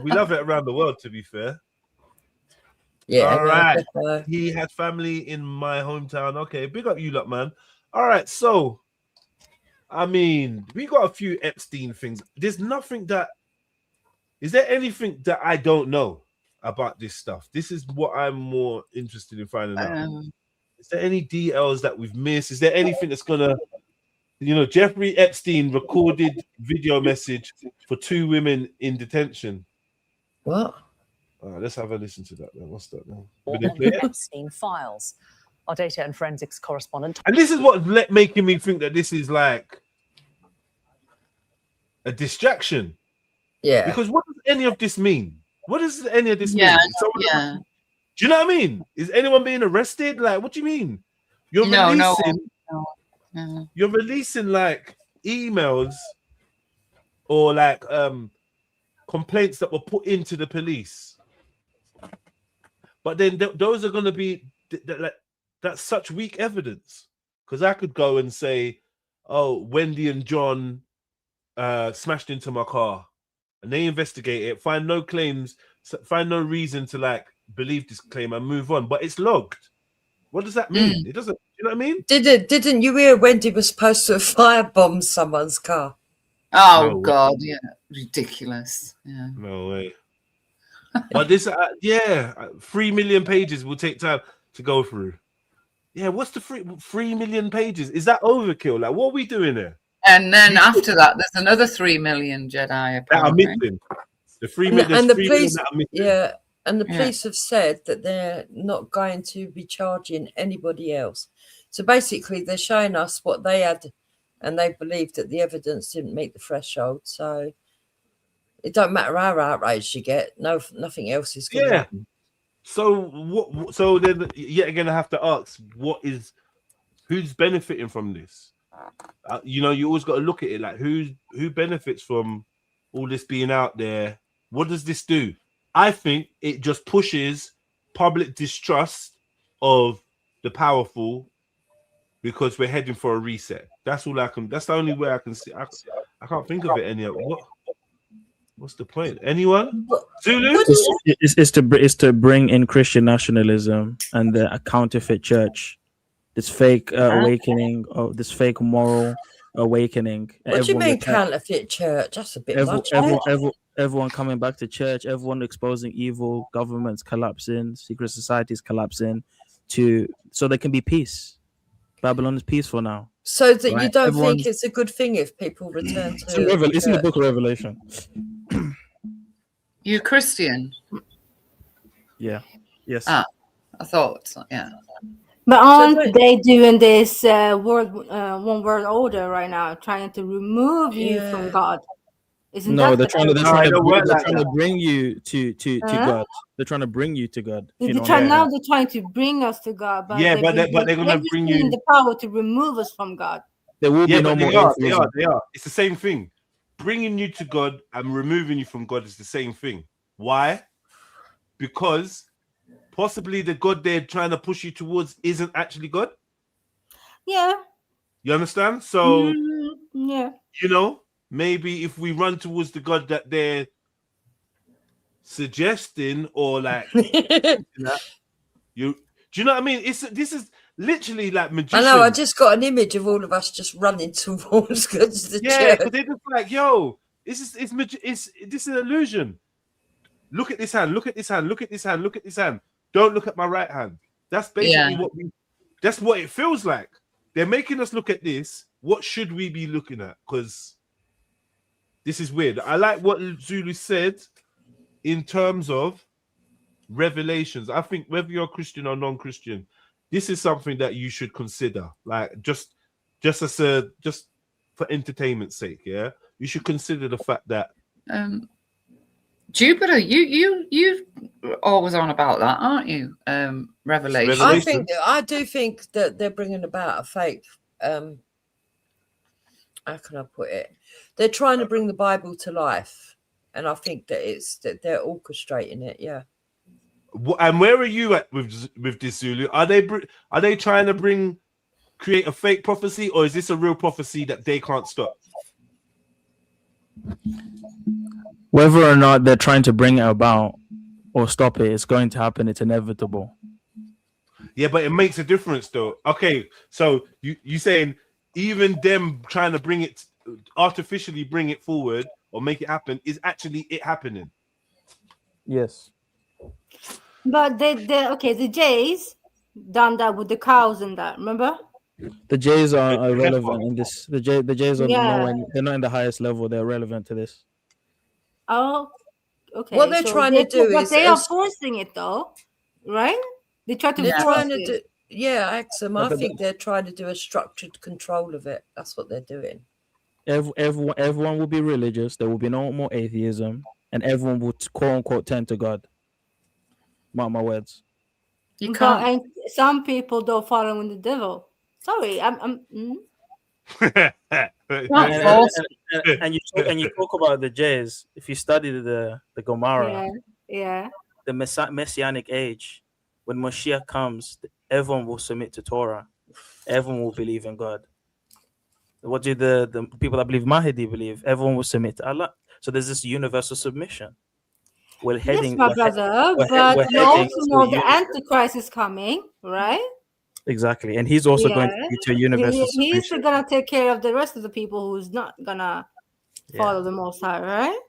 We love it around the world, to be fair. Yeah. All right. He has family in my hometown. Okay, big up you lot, man. All right, so I mean, we got a few Epstein things. There's nothing that is there anything that I don't know about this stuff? This is what I'm more interested in finding out. Is there any details that we've missed? Is there anything that's gonna, you know, Jeffrey Epstein recorded video message for 2 women in detention? What? Let's have a listen to that then. What's that now? Epstein files. Our data and forensics correspondent. And this is what's making me think that this is like a distraction. Yeah. Because what does any of this mean? What does any of this mean? Yeah. Do you know what I mean? Is anyone being arrested? Like, what do you mean? You're You're releasing like emails or like complaints that were put into the police. But then those are going to be that's such weak evidence, because I could go and say, "Oh, Wendy and John smashed into my car," and they investigate it, find no claims, find no reason to like believe this claim, and move on. But it's logged. What does that mean? It doesn't. You know what I mean? Didn't you hear Wendy was supposed to have firebombed someone's car? Oh No God, yeah, ridiculous. Yeah. No way. But this, 3 million pages will take time to go through. Yeah, what's the 3 million pages? Is that overkill? Like, what are we doing there? And then after that, there's another 3 million Jedi That are apparently. missing. The And the 3 million police, that are missing. yeah, and the Yeah. police have said that they're not going to be charging anybody else. So basically, they're showing us what they had, and they believed that the evidence didn't meet the threshold. So it don't matter how outraged you get. Nothing else is going to happen. So what? So then, yet again, I have to ask: who's benefiting from this? You know, you always got to look at it like who benefits from all this being out there. What does this do? I think it just pushes public distrust of the powerful because we're heading for a reset. That's all I can. That's the only way I can see. I can't think of it any other. What's the point? Anyone? Zulu? It's to bring in Christian nationalism and a counterfeit church. This fake awakening, this fake moral awakening. What do you mean counterfeit church? That's a bit much. Everyone coming back to church. Everyone exposing evil. Governments collapsing. Secret societies collapsing. So there can be peace. Babylon is peaceful now. So that you don't think it's a good thing if people return to it's in the book of Revelation. You Christian? Yeah. Yes. I thought so, yeah. But aren't they doing this one world order right now, trying to remove you from God? Isn't no, that they're trying to bring you to Huh? God. They're trying to bring you to God. They're trying to bring us to God, but Yeah, but they're gonna bring you the power to remove us from God. There will be no more. They are. It's the same thing. Bringing you to God and removing you from God is the same thing. Why? Because possibly the God they're trying to push you towards isn't actually God. Yeah. You understand? So, yeah. You know, maybe if we run towards the God that they're suggesting or like, do you know what I mean? This is literally like magician. I know. I just got an image of all of us just running towards the church. But they're just like, yo, this is an illusion. Look at this hand. Look at this hand. Look at this hand. Look at this hand. Don't look at my right hand. That's basically that's what it feels like. They're making us look at this. What should we be looking at? Because this is weird. I like what Zulu said in terms of revelations. I think whether you're Christian or non-Christian, this is something that you should consider. Like just for entertainment's sake, yeah. You should consider the fact that Jupiter, you always on about that, aren't you? Revelation. I do think that they're bringing about a fake. How can I put it? They're trying to bring the Bible to life, and I think that they're orchestrating it. Yeah. And where are you at with this, Zulu? Are they trying to create a fake prophecy, or is this a real prophecy that they can't stop? Whether or not they're trying to bring it about or stop it, it's going to happen. It's inevitable. Yeah, but it makes a difference, though. Okay, so you saying even them trying to artificially bring it forward or make it happen is actually it happening? Yes. But the Jays done that with the cows and that. Remember? The Jays are irrelevant in this. The Jays are they're not in the highest level. They're relevant to this. Oh, okay. What they're trying to do is, they are forcing it though, right? They try to. They're trying to do. Yeah, Axum. I think they're trying to do a structured control of it. That's what they're doing. Everyone will be religious. There will be no more atheism, and everyone will quote unquote turn to God. Mark my words. You can't. And some people don't follow in the devil. Sorry, I'm. And you talk about the Jays. If you study the Gomorrah, the Messianic age, when Moshiach comes, everyone will submit to Torah. Everyone will believe in God. What do the people that believe Mahdi believe? Everyone will submit to Allah. So there's this universal submission. We're heading. Yes, my brother, but you also know the Antichrist is coming, right? Exactly, and he's also going to be to a universal. He's gonna take care of the rest of the people who's not gonna follow the Most High, right?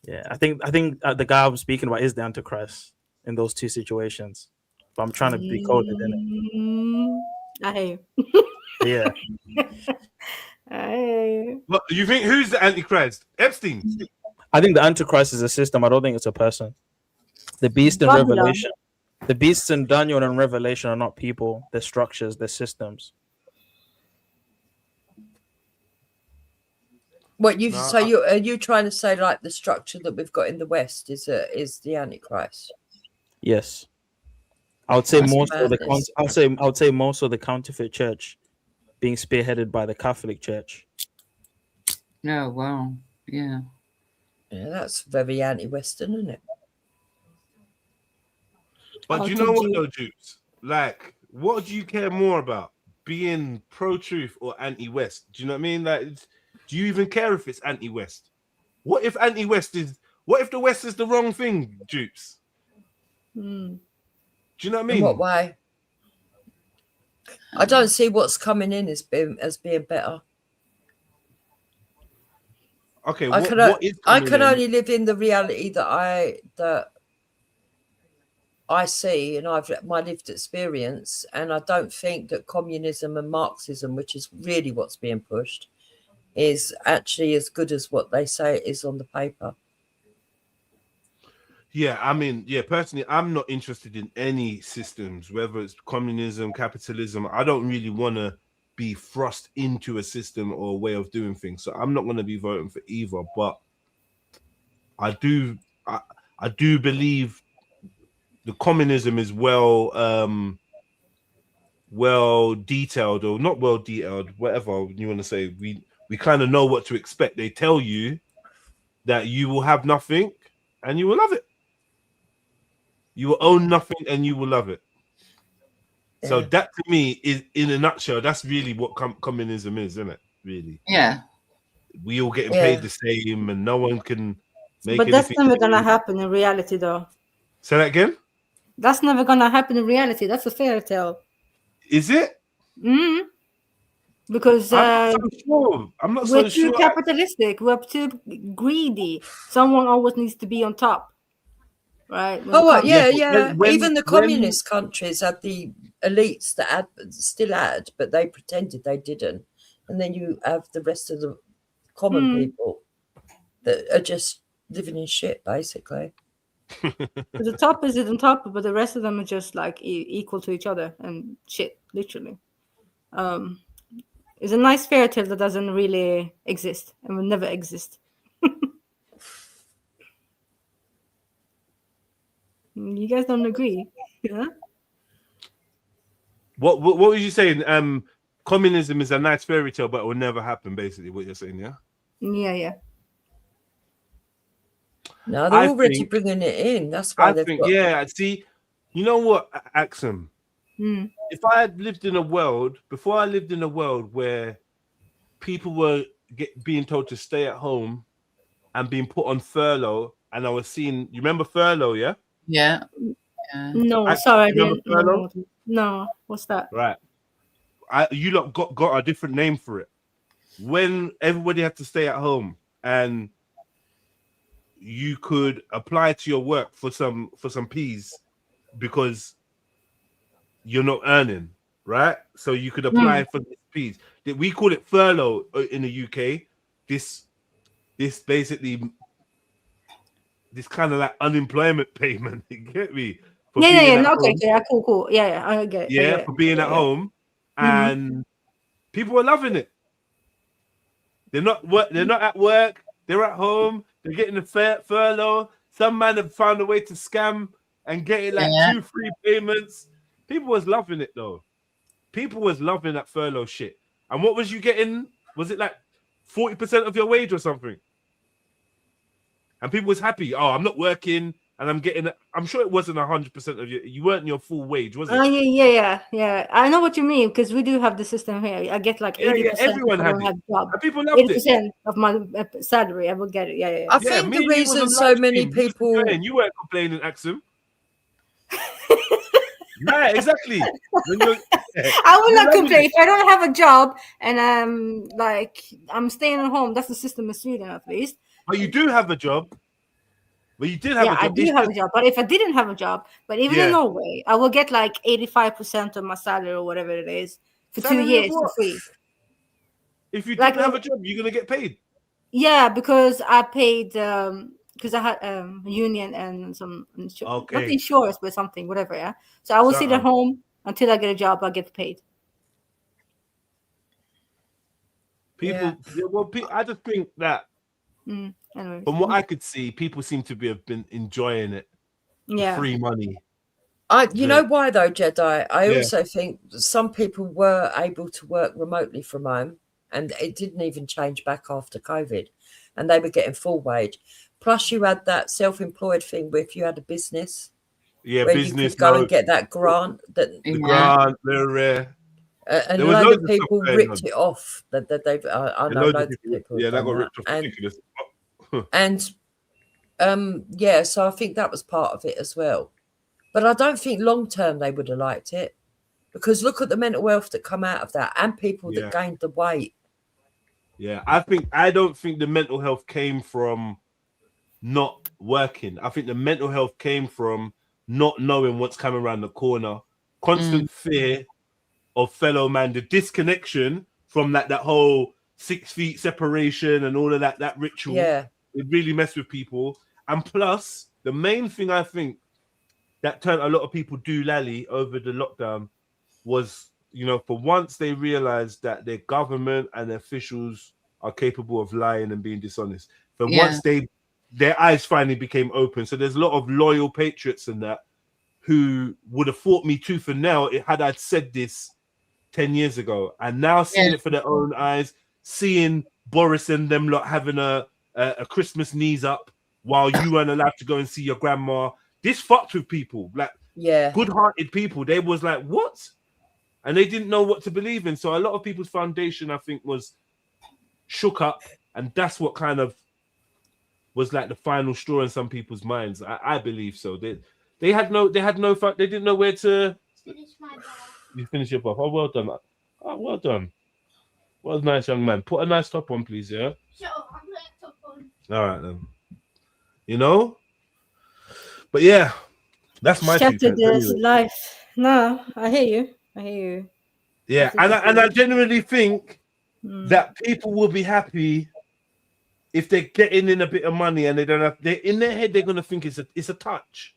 Yeah, I think the guy I'm speaking about is the Antichrist in those two situations. But I'm trying to be coded in it. I hear you. Yeah. I hear you. What you think? Who's the Antichrist? Epstein. I think the Antichrist is a system. I don't think it's a person. The beast in Babylon. Revelation. The beasts in Daniel and Revelation are not people. They're structures. They're systems. What you No, so you are you trying to say like the structure that we've got in the West is the Antichrist? Yes. I would say That's most of the madness. I would say most of the counterfeit church being spearheaded by the Catholic Church. No, wow. Yeah. Yeah, that's very anti-Western, isn't it? But do you know what though, Jukes? Like, what do you care more about? Being pro-truth or anti-West? Do you know what I mean? Like, do you even care if it's anti-West? What if anti-West is? What if the West is the wrong thing, Jukes? Hmm. Do you know what I In mean? what way? I don't see what's coming in as being better. Okay, I can only live in the reality that I see, and I've my lived experience, and I don't think that communism and Marxism, which is really what's being pushed, is actually as good as what they say it is on the paper. Yeah, I mean, yeah, personally, I'm not interested in any systems, whether it's communism, capitalism. I don't really want to be thrust into a system or a way of doing things. So I'm not going to be voting for either. But I do believe the communism is well detailed, or not well detailed, whatever you want to say. We kind of know what to expect. They tell you that you will have nothing and you will love it. You will own nothing and you will love it. Yeah. So that to me is, in a nutshell, that's really what communism is, isn't it? Really? Yeah. We all getting paid the same, and no one can make. But that's never gonna happen in reality, though. Say that again. That's never gonna happen in reality. That's a fairy tale. Is it? Mm-hmm. Because I'm not so sure. We're too capitalistic. We're too greedy. Someone always needs to be on top, right? Yeah. Even the communist countries had the elites that still had, but they pretended they didn't. And then you have the rest of the common people that are just living in shit, basically. The top is on top, but the rest of them are just like equal to each other and shit, literally. It's a nice fairy tale that doesn't really exist and will never exist. You guys don't agree, yeah? What was you saying? Communism is a nice fairy tale, but it will never happen. Basically, what you're saying, yeah? Yeah. No, they're already bringing it in. That's why See, you know what, Axum? If I had lived in a world, before I lived in a world where people were being told to stay at home and being put on furlough, and I was seeing, you remember furlough, yeah? Yeah. No, sorry, I didn't. No, what's that? Right. You lot got a different name for it. When everybody had to stay at home and you could apply to your work for some peas because you're not earning, right? So you could apply for this piece. We call it furlough in the UK. This basically, this kind of like unemployment payment. You get me? Cool. Yeah, I get it. Yeah, for being at home, and people are loving it. They're not at work. They're at home. They're getting the furlough. Some man have found a way to scam and get it like 2-3 payments. People was loving it though. People was loving that furlough shit. And what was you getting? Was it like 40% of your wage or something? And people was happy. Oh, I'm not working and I'm getting. I'm sure it wasn't 100% of you weren't in your full wage, was it? Yeah. I know what you mean because we do have the system here. I get like 80%. Everyone had it. Job. And people loved 80% of my salary, I will get it. Yeah. I think the reason so many people. You weren't complaining, Axum. Right, exactly. I will not complain if I don't have a job and I'm staying at home. That's the system in Sweden, at least. But you do have a job. But you did have Yeah, a job. I do have a job. But if I didn't have a job, but even Yeah. in Norway, I will get like 85% of my salary or whatever it is for Salary 2 of years for what? free. If you Like, didn't have a job, you're gonna get paid. Yeah, because I paid because I had union and some not Okay. insurance but something, whatever. Yeah, so I will sit at Something. home until I get a job. I get paid. People, well, I just think that Anyways. from what I could see, people seem to have been enjoying it. The Yeah. free money. You know why though, Jedi? I Yeah. also think some people were able to work remotely from home, and it didn't even change back after COVID, and they were getting full wage. Plus, you had that self-employed thing where if you had a business, Yeah, where business. you could go and get that grant. That the grant, they're rare. and There a was load loads of of stuff people going ripped on. it off. That they've I know Loads loads of of people. yeah, have that done got ripped off and ridiculous. yeah, so I think that was part of it as well. But I don't think long term they would have liked it, because look at the mental health that come out of that, and people Yeah. that gained the weight. Yeah, I don't think the mental health came from not working. I think the mental health came from not knowing what's coming around the corner, constant fear of fellow man, the disconnection from that whole 6 feet separation and all of that ritual. Yeah. It really messed with people. And plus, the main thing I think that turned a lot of people doolally over the lockdown was, for once they realized that their government and their officials are capable of lying and being dishonest. But once their eyes finally became open. So there's a lot of loyal patriots in that who would have fought me tooth and nail had I said this 10 years ago. And now seeing it for their own eyes, seeing Boris and them lot having a Christmas knees up while you weren't allowed to go and see your grandma. This fucked with people, like good-hearted people. They was like, what? And they didn't know what to believe in. So a lot of people's foundation, I think, was shook up, and that's what kind of was like the final straw in some people's minds. I believe so. They didn't know where to. You finish your buff. Oh, well done. Oh, well done. Well, nice, young man. Put a nice top on, please. Yeah. Shut up, I'm putting a top on. All right then. But yeah, that's my Shattered two this anyway. life. No, I hear you. Yeah, and I genuinely think that people will be happy if they're getting in a bit of money and they don't have. In their head, they're gonna think it's a touch.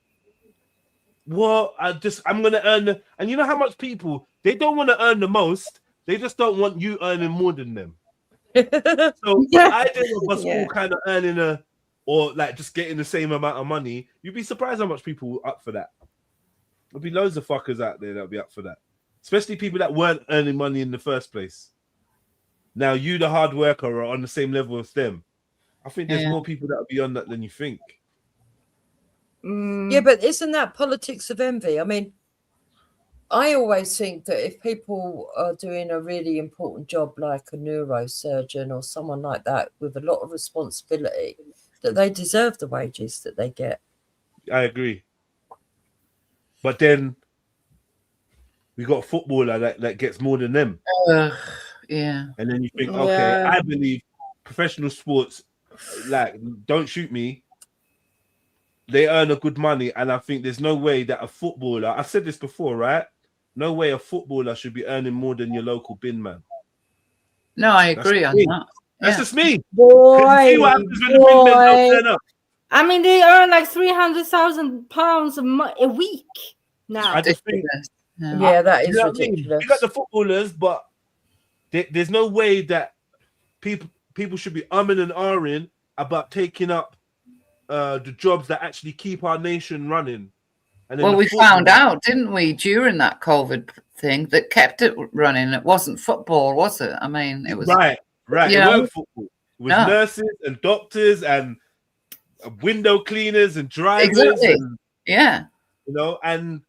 Well, I'm gonna earn and you know how much people they don't want to earn the most. They just don't want you earning more than them. So the idea of us all kind of earning or like just getting the same amount of money, you'd be surprised how much people are up for that. There'll be loads of fuckers out there that'll be up for that. Especially people that weren't earning money in the first place. Now you, the hard worker, are on the same level as them. I think there's more people that'll be on that than you think. Yeah, but isn't that politics of envy? I mean, I always think that if people are doing a really important job like a neurosurgeon or someone like that with a lot of responsibility, that they deserve the wages that they get. I agree. But then we got a footballer that gets more than them. Yeah. And then you think, okay, I believe professional sports, like, don't shoot me. They earn a good money. And I think there's no way that a footballer, I've said this before, right? No way a footballer should be earning more than your local bin man. No, I agree on that. That's just me. Boy, See what happens when the bin men don't turn up. I mean, they earn like £300,000 a week now. I just think, Yeah, that is you know what I mean? ridiculous. You got the footballers, but there's no way that people should be umming and ahhing about taking up the jobs that actually keep our nation running. And then Well, the we football- found out, didn't we, during that COVID thing that kept it running. It wasn't football, was it? I mean, it was right. It you know? weren't football. It was No. nurses and doctors and window cleaners and drivers. Exactly. And, and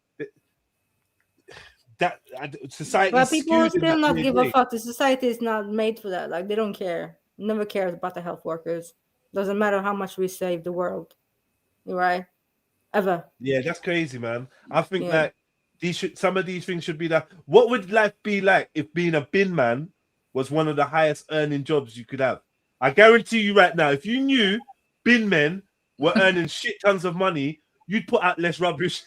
that society. But people will still not give a fuck. The society is not made for that. Like, they don't care. Never cares about the health workers. Doesn't matter how much we save the world. Right? Ever. Yeah, that's crazy, man. I think that some of these things should be that. What would life be like if being a bin man was one of the highest earning jobs you could have? I guarantee you right now, if you knew bin men were earning shit tons of money, you'd put out less rubbish.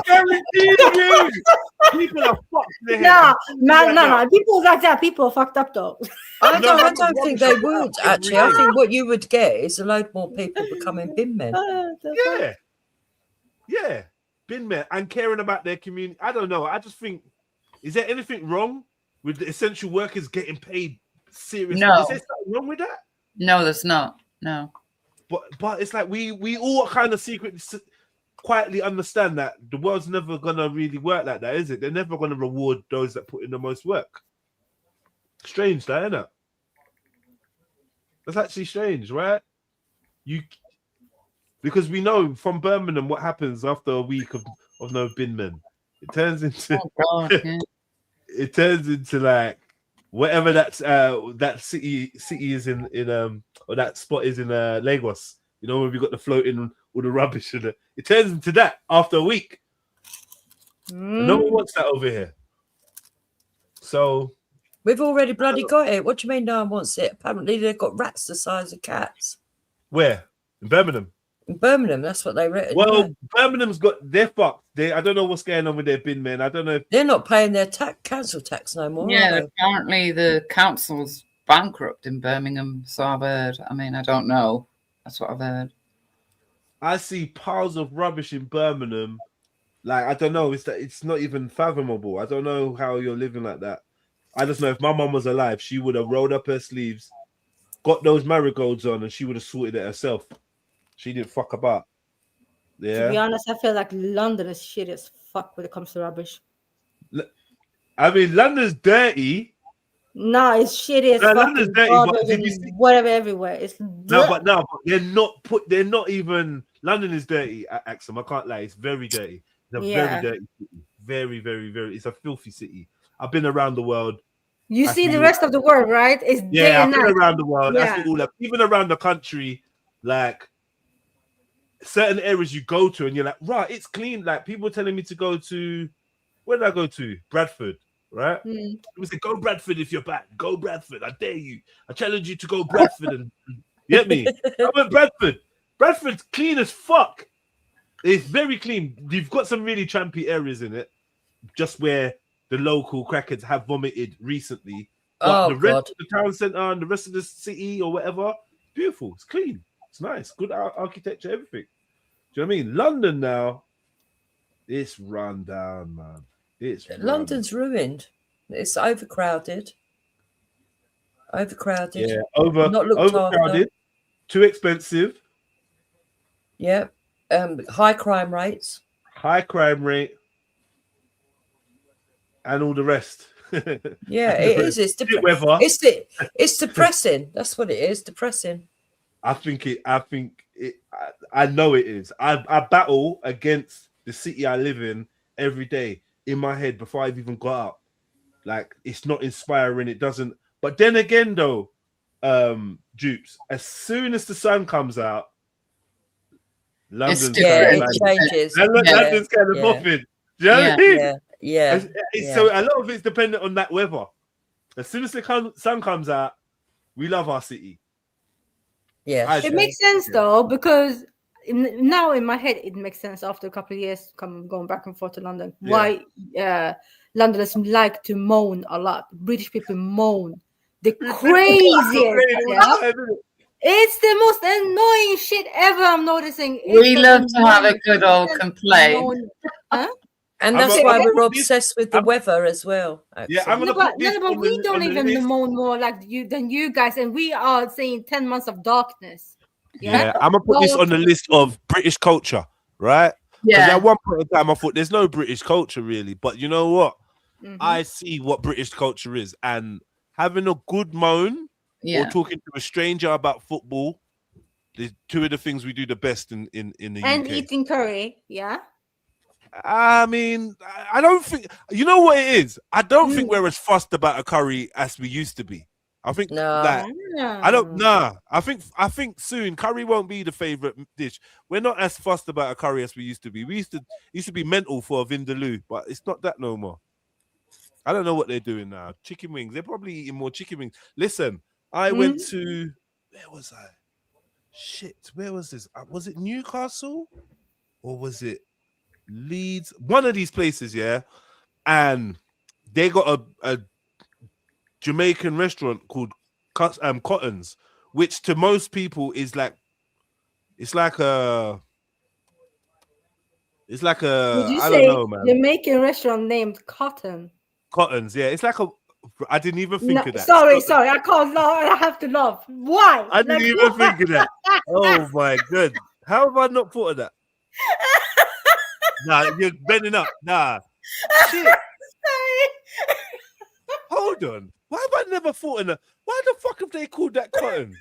Guarantee you. People are fucked in the head. No. People like that. People are fucked up though. I don't think they would actually. I think what you would get is a load more people becoming bin men. Yeah, bin men and caring about their community. I don't know. I just think, is there anything wrong with the essential workers getting paid seriously? No. Is there something wrong with that? No, there's not. No. But it's like we all kind of secretly, quietly understand that the world's never gonna really work like that, is it? They're never gonna reward those that put in the most work. Strange, that, isn't it? That's actually strange, right? Because we know from Birmingham what happens after a week of no bin men. It turns into it turns into like whatever that city is in or that spot is in Lagos. You know, when we got the floating all the rubbish in it. It turns into that after a week. And no one wants that over here. So we've already bloody got it. What do you mean no one wants it? Apparently they've got rats the size of cats. Where? In Birmingham? In Birmingham, that's what they written. Well, Birmingham's they're fucked. I don't know what's going on with their bin men. I don't know. They're not paying their council tax no more. Yeah, apparently the council's bankrupt in Birmingham, so I've heard. I mean, I don't know. That's what I've heard. I see piles of rubbish in Birmingham. Like, I don't know. It's not even fathomable. I don't know how you're living like that. I just know if my mum was alive, she would have rolled up her sleeves, got those marigolds on, and she would have sorted it herself. She didn't fuck about. Yeah. To be honest, I feel like London is shit as fuck when it comes to rubbish. I mean, London's dirty. No, it's shitty as fuck. London's dirty, but did you see whatever everywhere? It's but they're not even. London is dirty, Axum. I can't lie. It's very dirty. It's a very dirty city. Very, very, very. It's a filthy city. I've been around the world. You see the rest of the world, right? It's day I've and been night. around the world. Yeah. That's all. Even around the country, like certain areas you go to, and you're like, right, it's clean. Like people were telling me to go to, where did I go to? Bradford, right? It was like, go Bradford if you're back. Go Bradford. I dare you. I challenge you to go Bradford and get me. I went Bradford. Bradford's clean as fuck. It's very clean. You've got some really trampy areas in it, just where the local crackheads have vomited recently. But the rest of the town centre and the rest of the city or whatever, beautiful. It's clean. It's nice. Good architecture, everything. Do you know what I mean? London now, it's run down, man. London's ruined. It's overcrowded. Yeah, not looked overcrowded. after. Too expensive. Yeah. High crime rates. High crime rate. And all the rest. Yeah, it is. It's depressing. That's what it is. Depressing. I know it is. I battle against the city I live in every day in my head before I've even got up. Like, it's not inspiring. It doesn't. But then again, though, Dupes, as soon as the sun comes out, London's changes. London's kind of boffing. Do you know what I mean? Yeah. So a lot of it's dependent on that weather. As soon as the sun comes out, we love our city. Yeah, it makes sense though, because now in my head it makes sense after a couple of years going back and forth to London. Why Londoners like to moan a lot. British people moan the craziest. It's the most annoying shit ever. I'm noticing. We love to have a good old complaint. And that's why we're obsessed with the weather as well. Actually. Yeah, but we don't even moan more like you guys, and we are saying 10 months of darkness. Yeah, I'm gonna put this on the list of British culture, right? Yeah. At one point in time, I thought there's no British culture really, but you know what? I see what British culture is, and having a good moan or talking to a stranger about football, there's two of the things we do the best in the UK. And eating curry, yeah. I mean, I don't think, you know what it is? I don't think we're as fussed about a curry as we used to be. I think I think soon curry won't be the favorite dish. We're not as fussed about a curry as we used to be. We used to be mental for a vindaloo, but it's not that no more. I don't know what they're doing now. Chicken wings. They're probably eating more chicken wings. Listen, I went to, where was I? shit, where was this? Was it Newcastle or was it Leeds? One of these places, yeah. And they got a Jamaican restaurant called Cottons, which to most people is like, it's like a Did you I say don't know, man. Jamaican restaurant named Cotton? Cottons, yeah. It's like a, I didn't even think of that. Sorry, I can't laugh. I have to laugh. Why? I didn't even think of that. Oh my god. How have I not thought of that? Nah, you're bending up. Nah. Shit. Sorry. Hold on. Why have I never thought of that? Why the fuck have they called that cotton?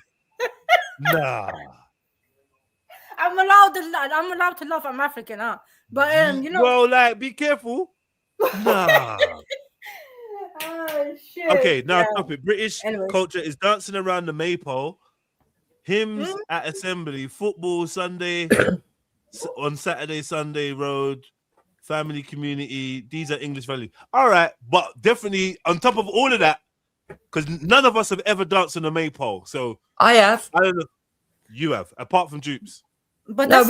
Nah. I'm allowed to laugh. I'm African, huh? But you know. Well, like, be careful. Nah. Oh shit. Okay, now Yeah. stop it. British Anyways. culture is dancing around the maypole, hymns at assembly, football Sunday on Saturday, Sunday road, family, community. These are English values. All right, but definitely on top of all of that, because none of us have ever danced on the maypole. So I have. I don't know. You have, apart from Dupes. But No, that's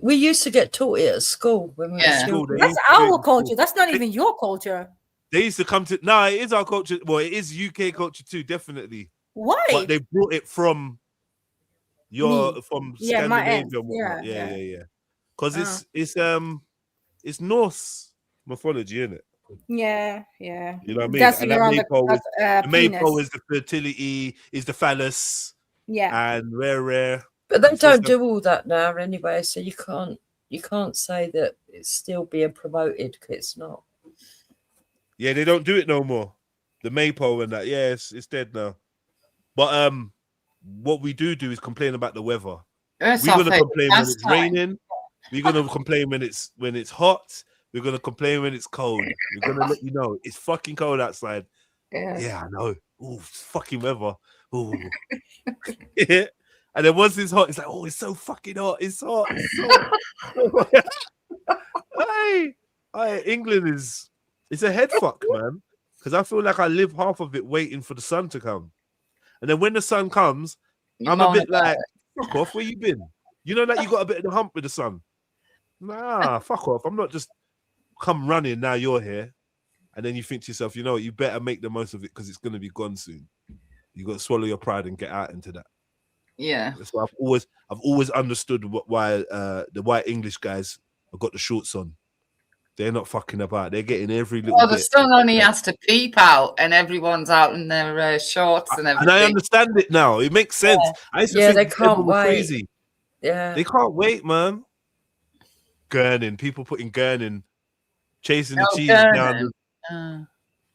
we used to get taught it at school when we were Yeah. at school. that's our culture. That's not even your culture. They used to come to. Nah, it is our culture. Well, it is UK culture too, definitely. Why? But they brought it from from Yeah, my Scandinavia. end. And whatnot. Yeah. Yeah. Because it's Norse mythology, isn't it? Yeah. You know what I mean? Dancing And that around maypole is, the maypole penis. is the fertility, is the phallus. Yeah. And rare. But they It's don't just a- do all that now anyway, so you can't say that it's still being promoted because it's not. Yeah, they don't do it no more. The maypole and that. Yeah, it's dead now. But what we do is complain about the weather. That's We're our gonna favourite complain when it's pastime. raining. We're gonna complain when it's hot. We're gonna complain when it's cold. We're gonna let you know it's fucking cold outside. Yeah, I know. Ooh, it's fucking weather. Ooh. Yeah. And then once it's hot, it's like, oh, it's so fucking hot. It's hot. It's so... hey, England it's a head fuck, man. Because I feel like I live half of it waiting for the sun to come. And then when the sun comes, I'm a bit like, fuck off, where you been? You know that you got a bit of the hump with the sun. Nah, fuck off. I'm not just come running now you're here. And then you think to yourself, you know what, you better make the most of it because it's gonna be gone soon. You got to swallow your pride and get out into that. Yeah. That's why I've always understood why the white English guys have got the shorts on. They're not fucking about. They're getting every little Well, the bit. sun only has to peep out, and everyone's out in their shorts and everything. And I understand it now. It makes sense. I used to Yeah, think they can't everyone was wait. crazy. Yeah. They can't wait, man. Gurning, people putting gurning, chasing the Oh, cheese Gurning. down.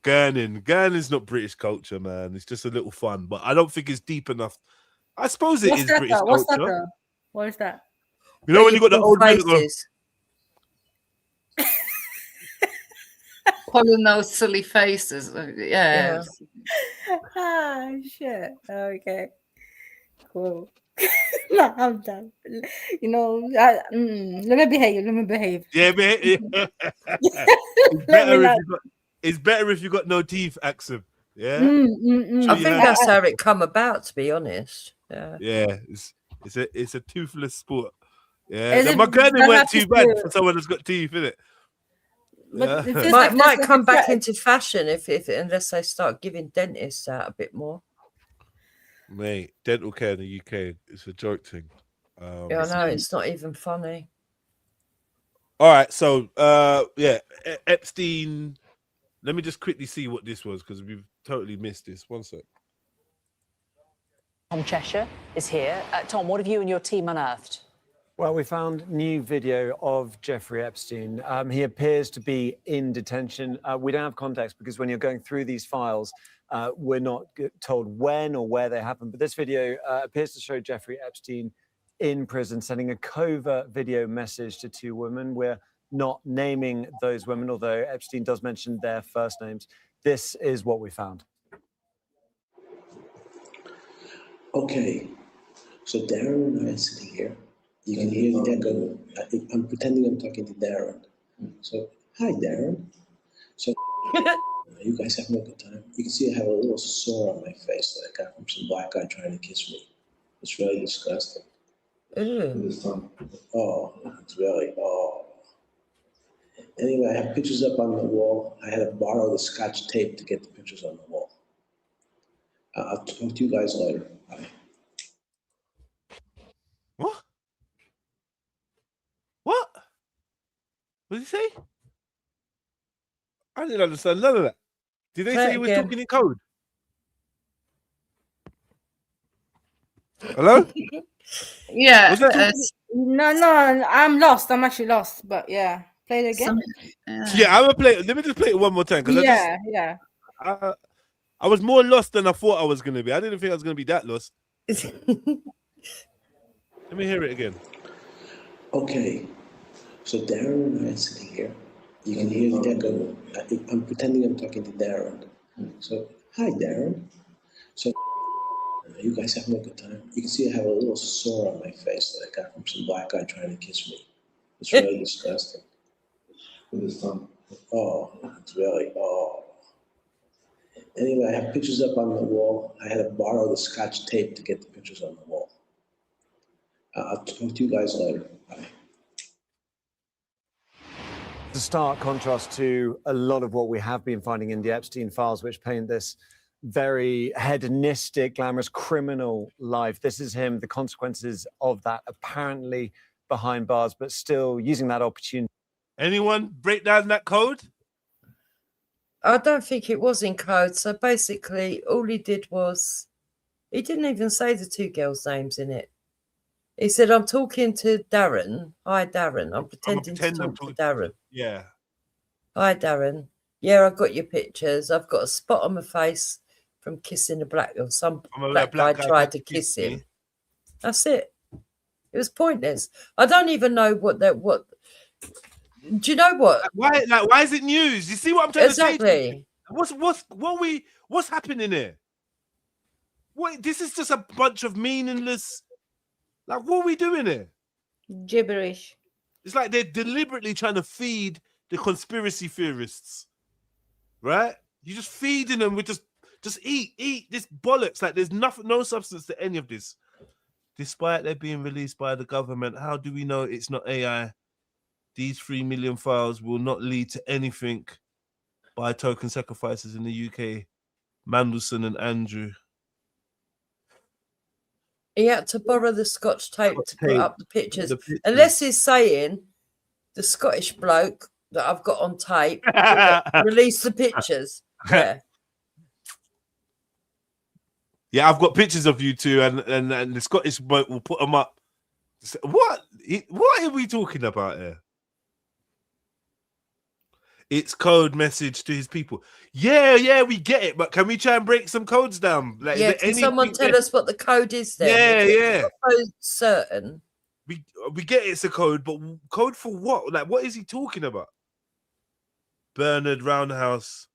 Gurning's not British culture, man. It's just a little fun, but I don't think it's deep enough. I suppose it What's is that? British What's that? culture. What is that? You know when you got the old men that go, faces. Pulling those silly faces. Yeah. Ah, shit. Okay. Cool. No, I'm done. You know, let me behave. Let me behave. yeah, man. It's better if you got no teeth, Axum. Yeah. I think that's how it come about, to be honest. Yeah. Yeah, it's a toothless sport. Yeah, Is it- my gurning that weren't too happens bad to- for someone that's got teeth, innit? But it feels Might like that's come back the- into fashion if unless they start giving dentists out a bit more. Mate, dental care in the UK is a joke thing. Yeah, I know it's not even funny. All right, so Epstein. Let me just quickly see what this was because we've totally missed this. One sec. Tom Cheshire is here. Tom, what have you and your team unearthed? Well, we found new video of Jeffrey Epstein. He appears to be in detention. We don't have context because when you're going through these files, we're not told when or where they happened. But this video appears to show Jeffrey Epstein in prison, sending a covert video message to two women. We're not naming those women, although Epstein does mention their first names. This is what we found. Okay, so Darren and I are sitting here. You can hear the echo. I'm pretending I'm talking to Darren. So, hi, Darren. So, you guys having a good time? You can see I have a little sore on my face that I got from some black guy trying to kiss me. It's really disgusting. Oh, it's really, oh. Anyway, I have pictures up on the wall. I had to borrow the Scotch tape to get the pictures on the wall. I'll talk to you guys later. Bye. What? What? What did he say? I didn't understand none of that. Did they say he was talking in code? Hello? Yeah. Was that No, I'm lost. I'm actually lost. But yeah, play it again. yeah, I'm gonna play. Let me just play it one more time because Yeah. I was more lost than I thought I was gonna be. I didn't think I was gonna be that lost. Let me hear it again. Okay, so Darren and I are sitting here. You can hear the echo. I'm pretending I'm talking to Darren. So, hi, Darren. So, you guys having a good time? You can see I have a little sore on my face that I got from some black guy trying to kiss me. It's really disgusting. With his tongue. Oh, it's really, oh. Anyway, I have pictures up on the wall. I had to borrow the Scotch tape to get the pictures on the wall. I'll talk to you guys later. Bye. The stark contrast to a lot of what we have been finding in the Epstein files, which paint this very hedonistic, glamorous criminal life. This is him, the consequences of that, apparently behind bars, but still using that opportunity. Anyone break down that code? I don't think it was in code. So basically, all he did was, he didn't even say the two girls' names in it. He said, I'm talking to Darren. Hi, Darren. I'm pretending to talk to Darren. Yeah. Hi, Darren. Yeah, I've got your pictures. I've got a spot on my face from kissing a black, or some black guy tried to kiss him. That's it. It was pointless. I don't even know what. Do you know what? Why is it news? You see what I'm trying to say? Exactly. What's happening here? What? This is just a bunch of meaningless. Like, what are we doing here? Gibberish. It's like they're deliberately trying to feed the conspiracy theorists, right? You're just feeding them with just eat this bollocks. Like, there's nothing, no substance to any of this. Despite they're being released by the government, how do we know it's not AI? These 3 million files will not lead to anything by token sacrifices in the UK. Mandelson and Andrew. He had to borrow the Scotch tape to put up the pictures. Unless he's saying the Scottish bloke that I've got on tape release the pictures. Yeah. Yeah, I've got pictures of you two, and the Scottish bloke will put them up. What are we talking about here? It's code message to his people. Yeah, we get it, but can we try and break some codes down? Like, yeah, can someone tell us what the code is then? Yeah. So certain. We get it's a code, but code for what? Like, what is he talking about? Bernard Roundhouse.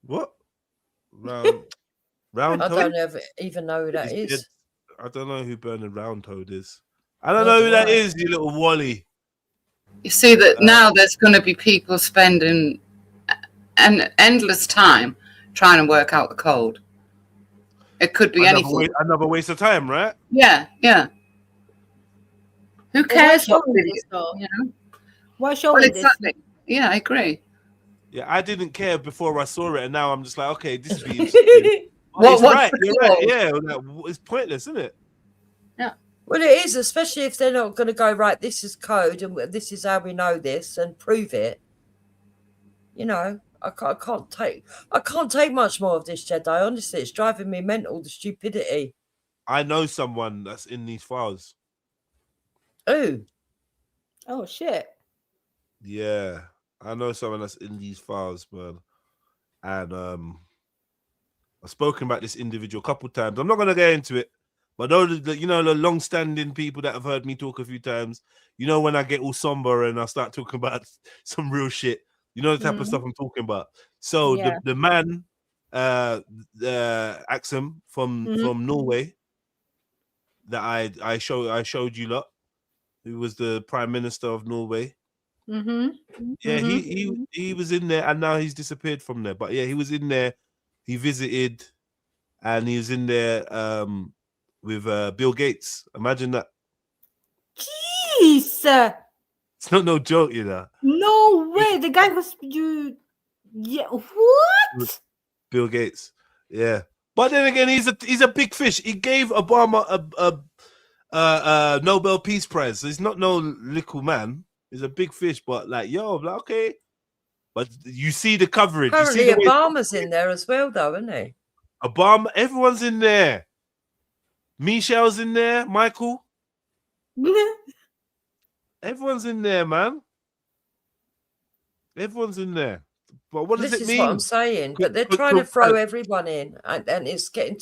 What? Round I don't even know who that is. I don't know who Bernard Roundtoad is. I don't know who that is, you little Wally. You see that now there's going to be people spending an endless time trying to work out the code. It could be anything. Another waste of time, right? Yeah. Who cares what video? You know? Why show well, this? exactly. Yeah, I agree. Yeah, I didn't care before I saw it, and now I'm just like, okay, this is interesting. You're right. Yeah, it's pointless, isn't it? Yeah. Well, it is, especially if they're not going to go, right, this is code and this is how we know this and prove it. You know, I can't take much more of this, Jedi. Honestly, it's driving me mental, the stupidity. I know someone that's in these files. Who? Oh, shit. Yeah, I know someone that's in these files, man. And I've spoken about this individual a couple of times. I'm not going to get into it. But those, the long-standing people that have heard me talk a few times, when I get all somber and I start talking about some real shit, the type of stuff I'm talking about. So the man, Axum from Norway, that I showed you lot, who was the Prime Minister of Norway. Yeah, he was in there, and now he's disappeared from there. But yeah, he was in there. He visited, and he was in there. with Bill Gates. Imagine that. Jeez. It's not no joke, you know. No way. The guy was you. Yeah. What? Bill Gates. Yeah. But then again, he's a big fish. He gave Obama a Nobel Peace Prize. So he's not no little man. He's a big fish. But like, yo, like, okay. But you see the coverage. Apparently, you see the Obama's in there as well, though, isn't he? Obama, everyone's in there. Michelle's in there. Michael. Everyone's in there, man. Everyone's in there. But what does This it is mean? what I'm saying. But they're trying to throw everyone in, and it's getting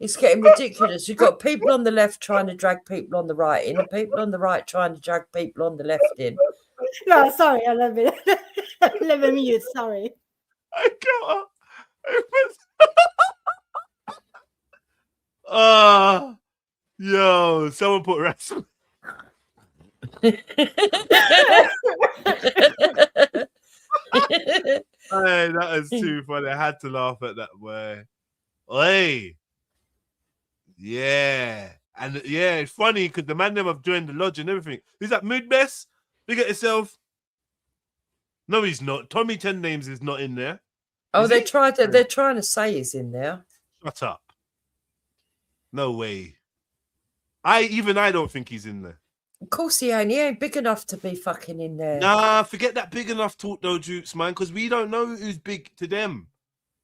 ridiculous. You've got people on the left trying to drag people on the right in, and people on the right trying to drag people on the left in. No, sorry, I love it. Let me mute. Sorry. I can't. Yo, someone put wrestling. Hey, that is too funny. I had to laugh at that way. Hey, yeah, and yeah, it's funny because the man them have joined the lodge and everything. Who's that? Mood Best? Look at yourself. No, he's not. Tommy 10 Names is not in there. Oh, Is they're he? trying to say he's in there. Shut up. No way. I don't think he's in there. Of course he ain't. He ain't big enough to be fucking in there. Nah, forget that big enough talk though, Jukes, man, because we don't know who's big to them.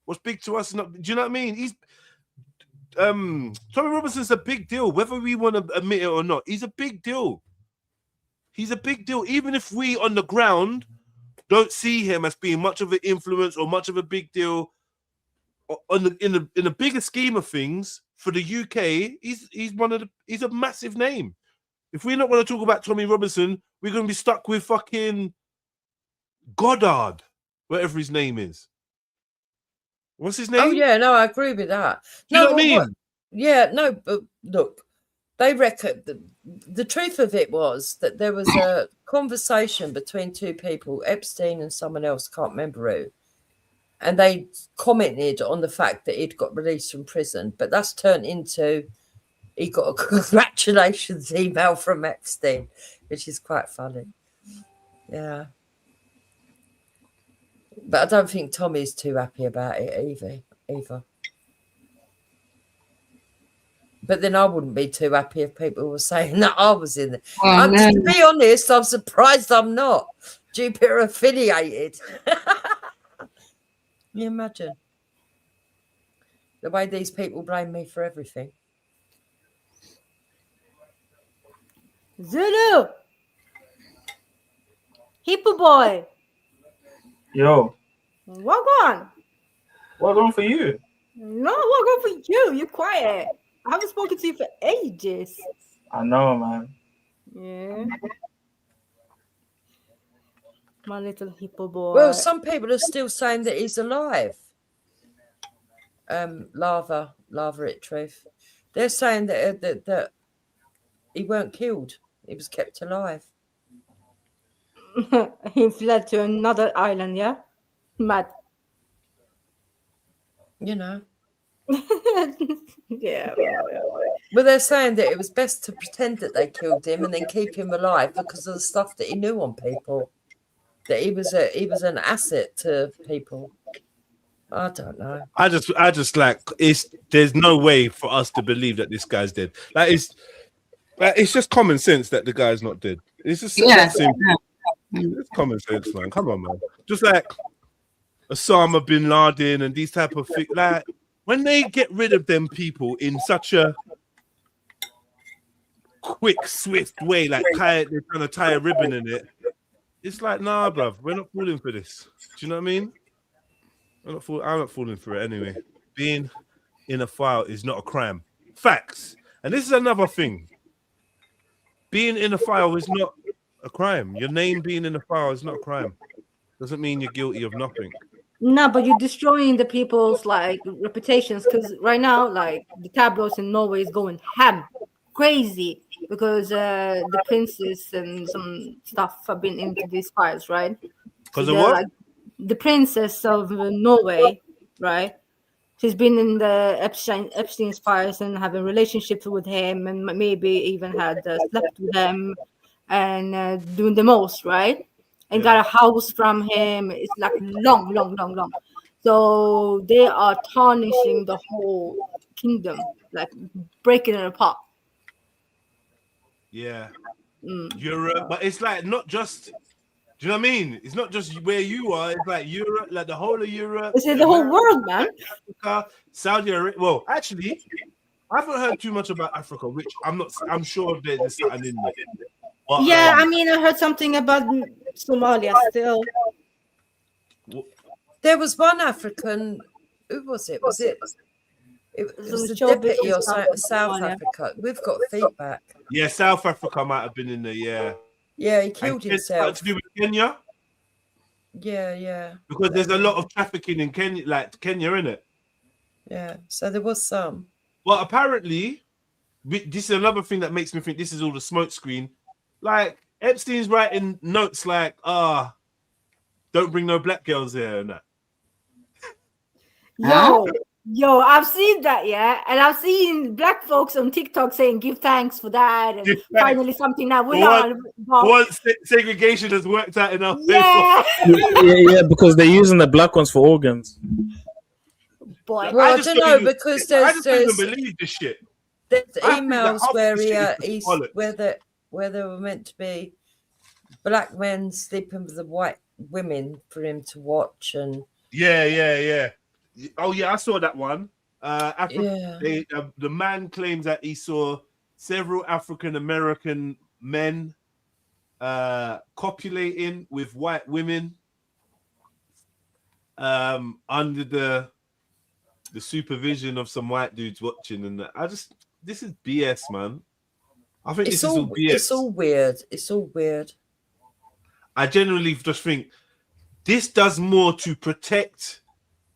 What's big to us is not. Do you know what I mean? He's Tommy Robinson's a big deal, whether we want to admit it or not. He's a big deal. He's a big deal. Even if we on the ground don't see him as being much of an influence or much of a big deal, in the bigger scheme of things for the UK, he's a massive name. If we're not going to talk about Tommy Robinson, we're going to be stuck with fucking Goddard, whatever his name is. What's his name? Oh yeah, no, I agree with that. Do you know what I mean? Yeah, no, but look, they reckon the truth of it was that there was a conversation between two people, Epstein and someone else, can't remember who, and they commented on the fact that he'd got released from prison, but that's turned into he got a congratulations email from Epstein, which is quite funny. Yeah. But I don't think Tommy's too happy about it either. But then I wouldn't be too happy if people were saying that I was in there. To be honest, I'm surprised I'm not. Jupiter affiliated. Can you imagine? The way these people blame me for everything. Zulu. Hippo boy. Yo, What on? what's on for you? No, what going for you? You're quiet. I haven't spoken to you for ages. I know, man. Yeah. My little hippo boy. Well, some people are still saying that he's alive. Lava it truth. They're saying that he weren't killed. He was kept alive. He fled to another island, yeah? Mad. You know. Yeah. Well, they're saying that it was best to pretend that they killed him and then keep him alive because of the stuff that he knew on people. That he was an asset to people. I don't know. I just like there's no way for us to believe that this guy's dead. It's just common sense that the guy's not dead. It's just that simple. It's common sense, man. Come on, man. Just like Osama bin Laden and these type of things. Like when they get rid of them people in such a quick, swift way, like they're trying to tie a ribbon in it. It's like, nah, bruv, we're not falling for this. Do you know what I mean? I'm not falling for it anyway. Being in a file is not a crime. Facts. And this is another thing. Being in a file is not a crime. Your name being in a file is not a crime. Doesn't mean you're guilty of nothing. No, but you're destroying the people's like reputations because right now, like the tabloids in Norway is going ham, crazy because the princess and some stuff have been into these files, right? Because of what? Like, the princess of Norway, right? She's been in the Epstein's files and having relationships with him, and maybe even had slept with him, and doing the most, right? And got a house from him. It's like long. So they are tarnishing the whole kingdom, like breaking it apart. Yeah. Mm. Europe, but it's like not just. Do you know what I mean? It's not just where you are. It's like Europe, like the whole of Europe. It's the whole world, man. Africa, Saudi Arabia. Well, actually, I haven't heard too much about Africa, which I'm sure there's something in there. But, Yeah, I mean, I heard something about Somalia still. There was one African. Who was it? It was the deputy or South Africa. We've got feedback. Yeah, South Africa might have been in there. Yeah. Yeah, he killed himself. To do with Kenya. Yeah. Because there's a lot of trafficking in Kenya, like Kenya, innit? Yeah. So there was some. Well, apparently, this is another thing that makes me think this is all the smoke screen. Like Epstein's writing notes like, don't bring no black girls here and that. Yo, I've seen that, yeah, and I've seen black folks on TikTok saying give thanks for that, and finally something that we are. Once segregation has worked out in our yeah, because they're using the black ones for organs. Boy, well, I don't know because I just don't there's even believe this shit. there's I think emails that where half the shit is bollocks. where they were meant to be black men sleeping with the white women for him to watch, and Yeah. Oh yeah, I saw that one. Yeah. The man claims that he saw several African American men copulating with white women under the supervision of some white dudes watching, and this is BS, man. I think this is all BS. It's all weird. I generally just think this does more to protect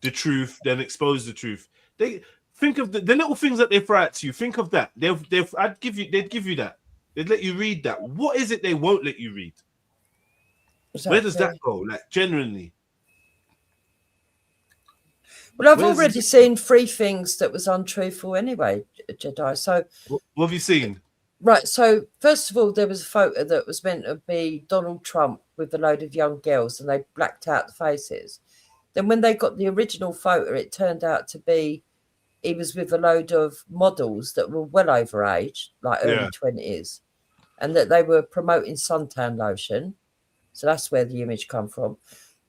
the truth than expose the truth. They think of the little things that they throw at you. Think of that. They'd give you that. They'd let you read that. What is it they won't let you read? Exactly. Where does that go? Like genuinely. Well, I've already seen 3 things that was untruthful anyway, Jedi. So what have you seen? Right. So first of all, there was a photo that was meant to be Donald Trump with a load of young girls, and they blacked out the faces. Then when they got the original photo, it turned out to be he was with a load of models that were well over age, like early 20s, and that they were promoting suntan lotion. So that's where the image come from.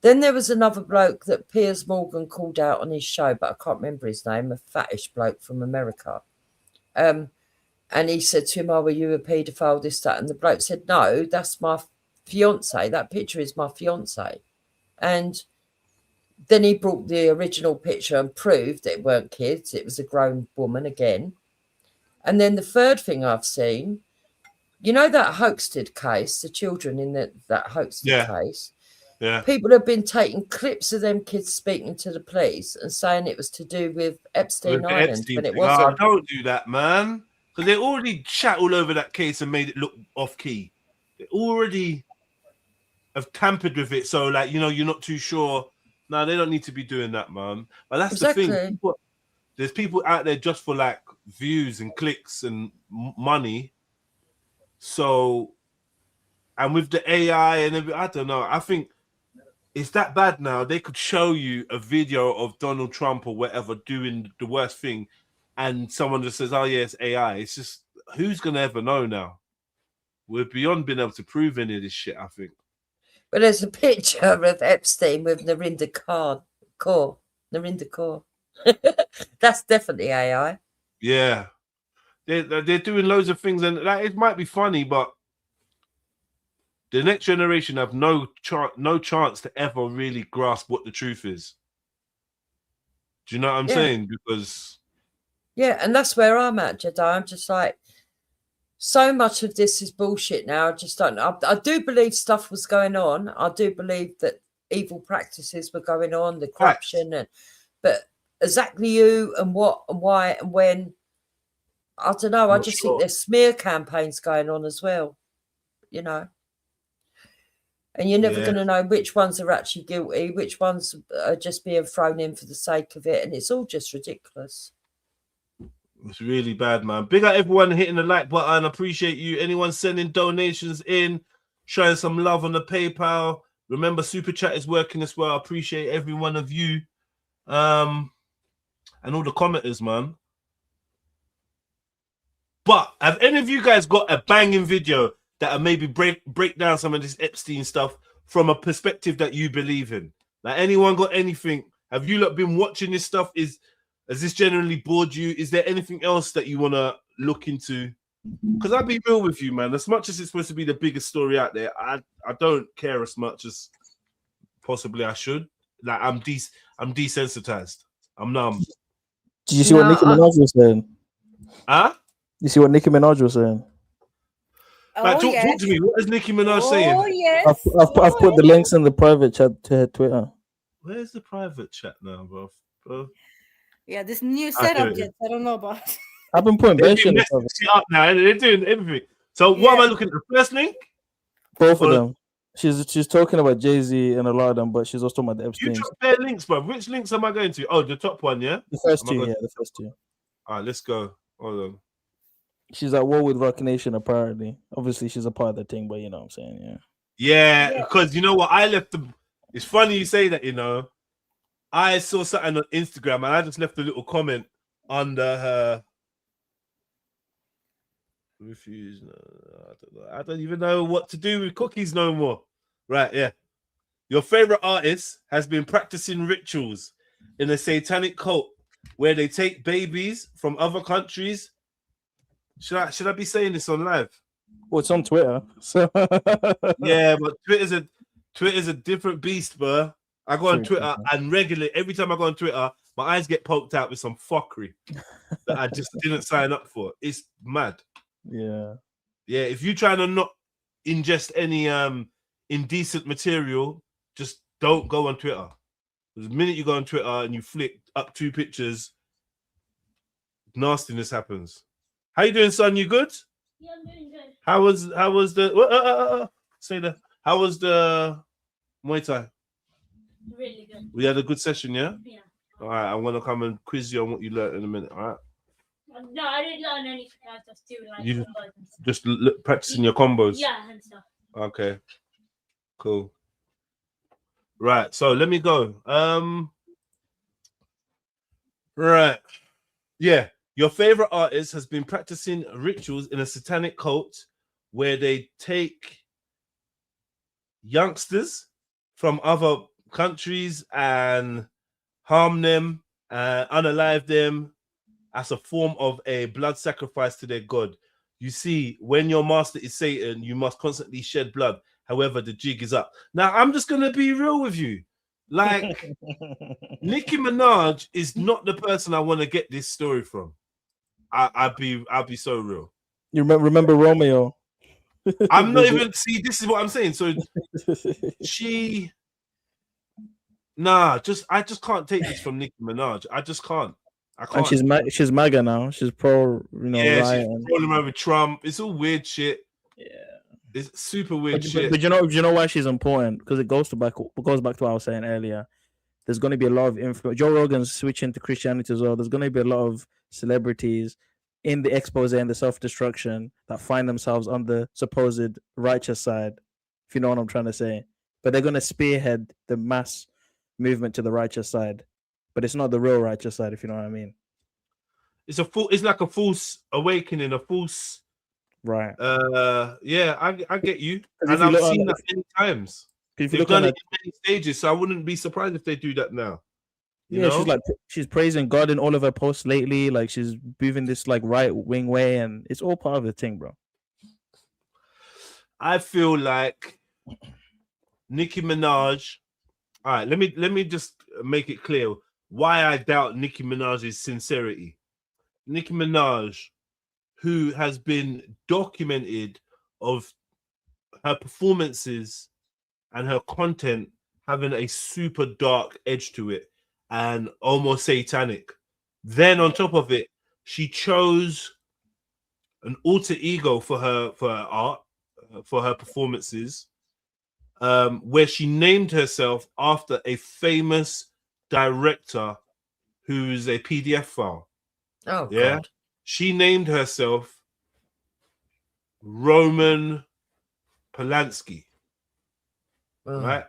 Then there was another bloke that Piers Morgan called out on his show, but I can't remember his name, a fattish bloke from America. And he said to him, were you a paedophile, this, that? And the bloke said, no, that's my fiance. That picture is my fiance. And then he brought the original picture and proved it weren't kids. It was a grown woman again. And then the third thing I've seen, you know that Hoaxted case, the children in that Hoaxted case? Yeah. People have been taking clips of them kids speaking to the police and saying it was to do with Epstein Island, when it wasn't. Don't do that, man. Because they already chat all over that case and made it look off key. They already have tampered with it. So, like, you're not too sure. No, they don't need to be doing that, man. But that's the thing. There's people out there just for like views and clicks and money. So, and with the AI and everything, I don't know. I think it's that bad now. They could show you a video of Donald Trump or whatever doing the worst thing, and someone just says, "Oh yeah, it's AI." It's just, who's gonna ever know now? We're beyond being able to prove any of this shit, I think. But there's a picture of Epstein with Narinder Kaur. Narinder Kaur. That's definitely AI. Yeah, they're doing loads of things, and like, it might be funny, but the next generation have no chance to ever really grasp what the truth is. Do you know what I'm saying? Because and that's where I'm at, Jedi. I'm just like, so much of this is bullshit now. I just don't. I do believe stuff was going on. I do believe that evil practices were going on, the corruption, but exactly who and what and why and when, I don't know. I just think there's smear campaigns going on as well. And you're never Yeah. going to know which ones are actually guilty, which ones are just being thrown in for the sake of it. And it's all just ridiculous. It's really bad, man. Big up everyone hitting the like button. Appreciate you. Anyone sending donations in, showing some love on the PayPal. Remember, Super Chat is working as well. I appreciate every one of you. And all the commenters, man. But have any of you guys got a banging video that maybe break down some of this Epstein stuff from a perspective that you believe in? Like, anyone got anything? Have you lot been watching this stuff? Has this generally bored you? Is there anything else that you want to look into? Because I'll be real with you, man. As much as it's supposed to be the biggest story out there, I don't care as much as possibly I should. Like, I'm desensitized. I'm numb. Did you see what Nicki Minaj was saying? Huh? You see what Nicki Minaj was saying? Like, talk to me. What is Nicki Minaj saying? Oh, yes. I've put the links in the private chat to her Twitter. Where's the private chat now, bro? Yeah, this new I setup, do. Jets. I don't know about. I've been putting They're bench in doing the private. shit up now. They're doing everything. So what am I looking at? The first link? Both of them. She's talking about Jay-Z and a lot of them, but she's also talking about the You Epstein. drop their links, bro. Which links am I going to? Oh, the top one, yeah? The first Am I two, going- yeah, the first two. All right, let's go. Hold on. She's at war with Rock Nation, apparently. Obviously, she's a part of the thing, but you know what I'm saying, yeah. Yeah, because you know what? I left the. It's funny you say that, you know. I saw something on Instagram and I just left a little comment under her. Refuse. No, I don't even know what to do with cookies no more. Right, yeah. Your favorite artist has been practicing rituals in a satanic cult where they take babies from other countries. Should I be saying this on live? Well, it's on Twitter. So Yeah, but Twitter's a different beast, bro. I go on True, Twitter and regularly, every time I go on Twitter, my eyes get poked out with some fuckery that I just didn't sign up for. It's mad. yeah. Yeah, if you trying to not ingest any indecent material, just don't go on Twitter. The minute you go on Twitter and you flick up 2 pictures, nastiness happens. How you doing, son? You good? Yeah, I'm doing good. How was the say that? How was the Muay Thai? Really good. We had a good session, yeah? Yeah. All right, I'm gonna come and quiz you on what you learned in a minute. All right, No, I didn't learn anything. I was just doing like You combos and stuff. just practicing your combos. Yeah, and stuff. Okay. Cool. Right. So let me go. Right. Yeah. Your favorite artist has been practicing rituals in a satanic cult where they take youngsters from other countries and harm them, unalive them as a form of a blood sacrifice to their god. You see, when your master is Satan, you must constantly shed blood. However, the jig is up. Now, I'm just gonna be real with you. Like, Nicki Minaj is not the person I want to get this story from. I'll be so real. You remember Romeo? I'm not even see. This is what I'm saying. So she, I just can't take this from Nicki Minaj. I just can't. I can't. And she's MAGA now. She's pro, yeah, riot she's and- rolling around with Trump. It's all weird shit. Yeah, it's super weird but, shit. But you know why she's important? Because it goes back to what I was saying earlier. There's going to be a lot of influence. Joe Rogan's switching to Christianity as well. There's going to be a lot of celebrities in the expose and the self-destruction that find themselves on the supposed righteous side, if you know what I'm trying to say. But they're going to spearhead the mass movement to the righteous side. But it's not the real righteous side, if you know what I mean. It's like a false awakening, a false. Right. Yeah, I get you, if and you I've look on seen the- that many times. If you They've look on done it the- in many stages, so I wouldn't be surprised if they do that now. You Yeah, know? she's praising God in all of her posts lately. Like she's moving this like right wing way, and it's all part of the thing, bro. I feel like Nicki Minaj. All right, let me just make it clear why I doubt Nicki Minaj's sincerity. Nicki Minaj, who has been documented of her performances and her content having a super dark edge to it and almost satanic. Then on top of it, she chose an alter ego for her art, for her performances. where she named herself after a famous director who's a PDF file. Oh, yeah. God. She named herself Roman Polanski. Oh. Right?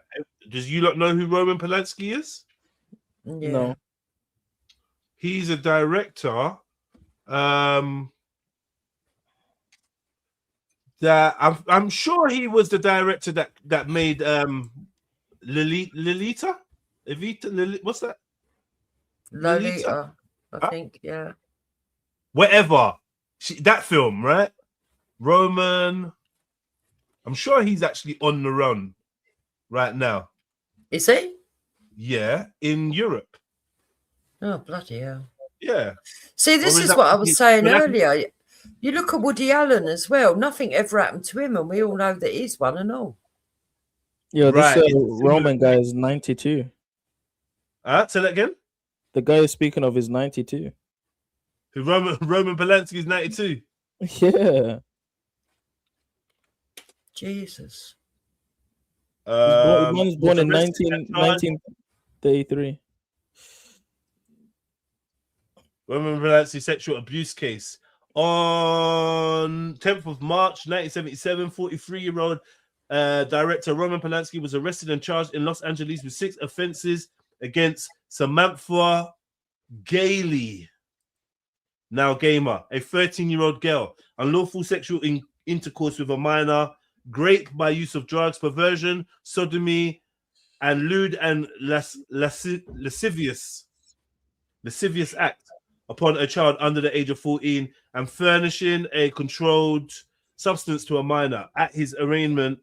Does you lot know who Roman Polanski is? Yeah. No. He's a director. That I'm sure he was the director that made Lolita? Evita? What's that? Lolita, I think, yeah. Whatever. That film, right? Roman. I'm sure he's actually on the run right now. Is he? Yeah, in Europe. Oh, bloody hell. Yeah. See, this is what I was saying earlier. You look at Woody Allen as well. Nothing ever happened to him, and we all know that he's one and all. Yo, this Right. Roman guy is 92. Say that again? The guy you're speaking of is 92. Who Roman Polanski is 92. Yeah. Jesus. He was born in arrested that time. 1933. Roman Polanski sexual abuse case. On 10th of March 1977, 43-year-old director Roman Polanski was arrested and charged in Los Angeles with 6 offenses against Samantha Gailey, now gamer, a 13-year-old girl, unlawful sexual intercourse with a minor, rape by use of drugs, perversion, sodomy, and lewd and lascivious act upon a child under the age of 14, and furnishing a controlled substance to a minor. At his arraignment,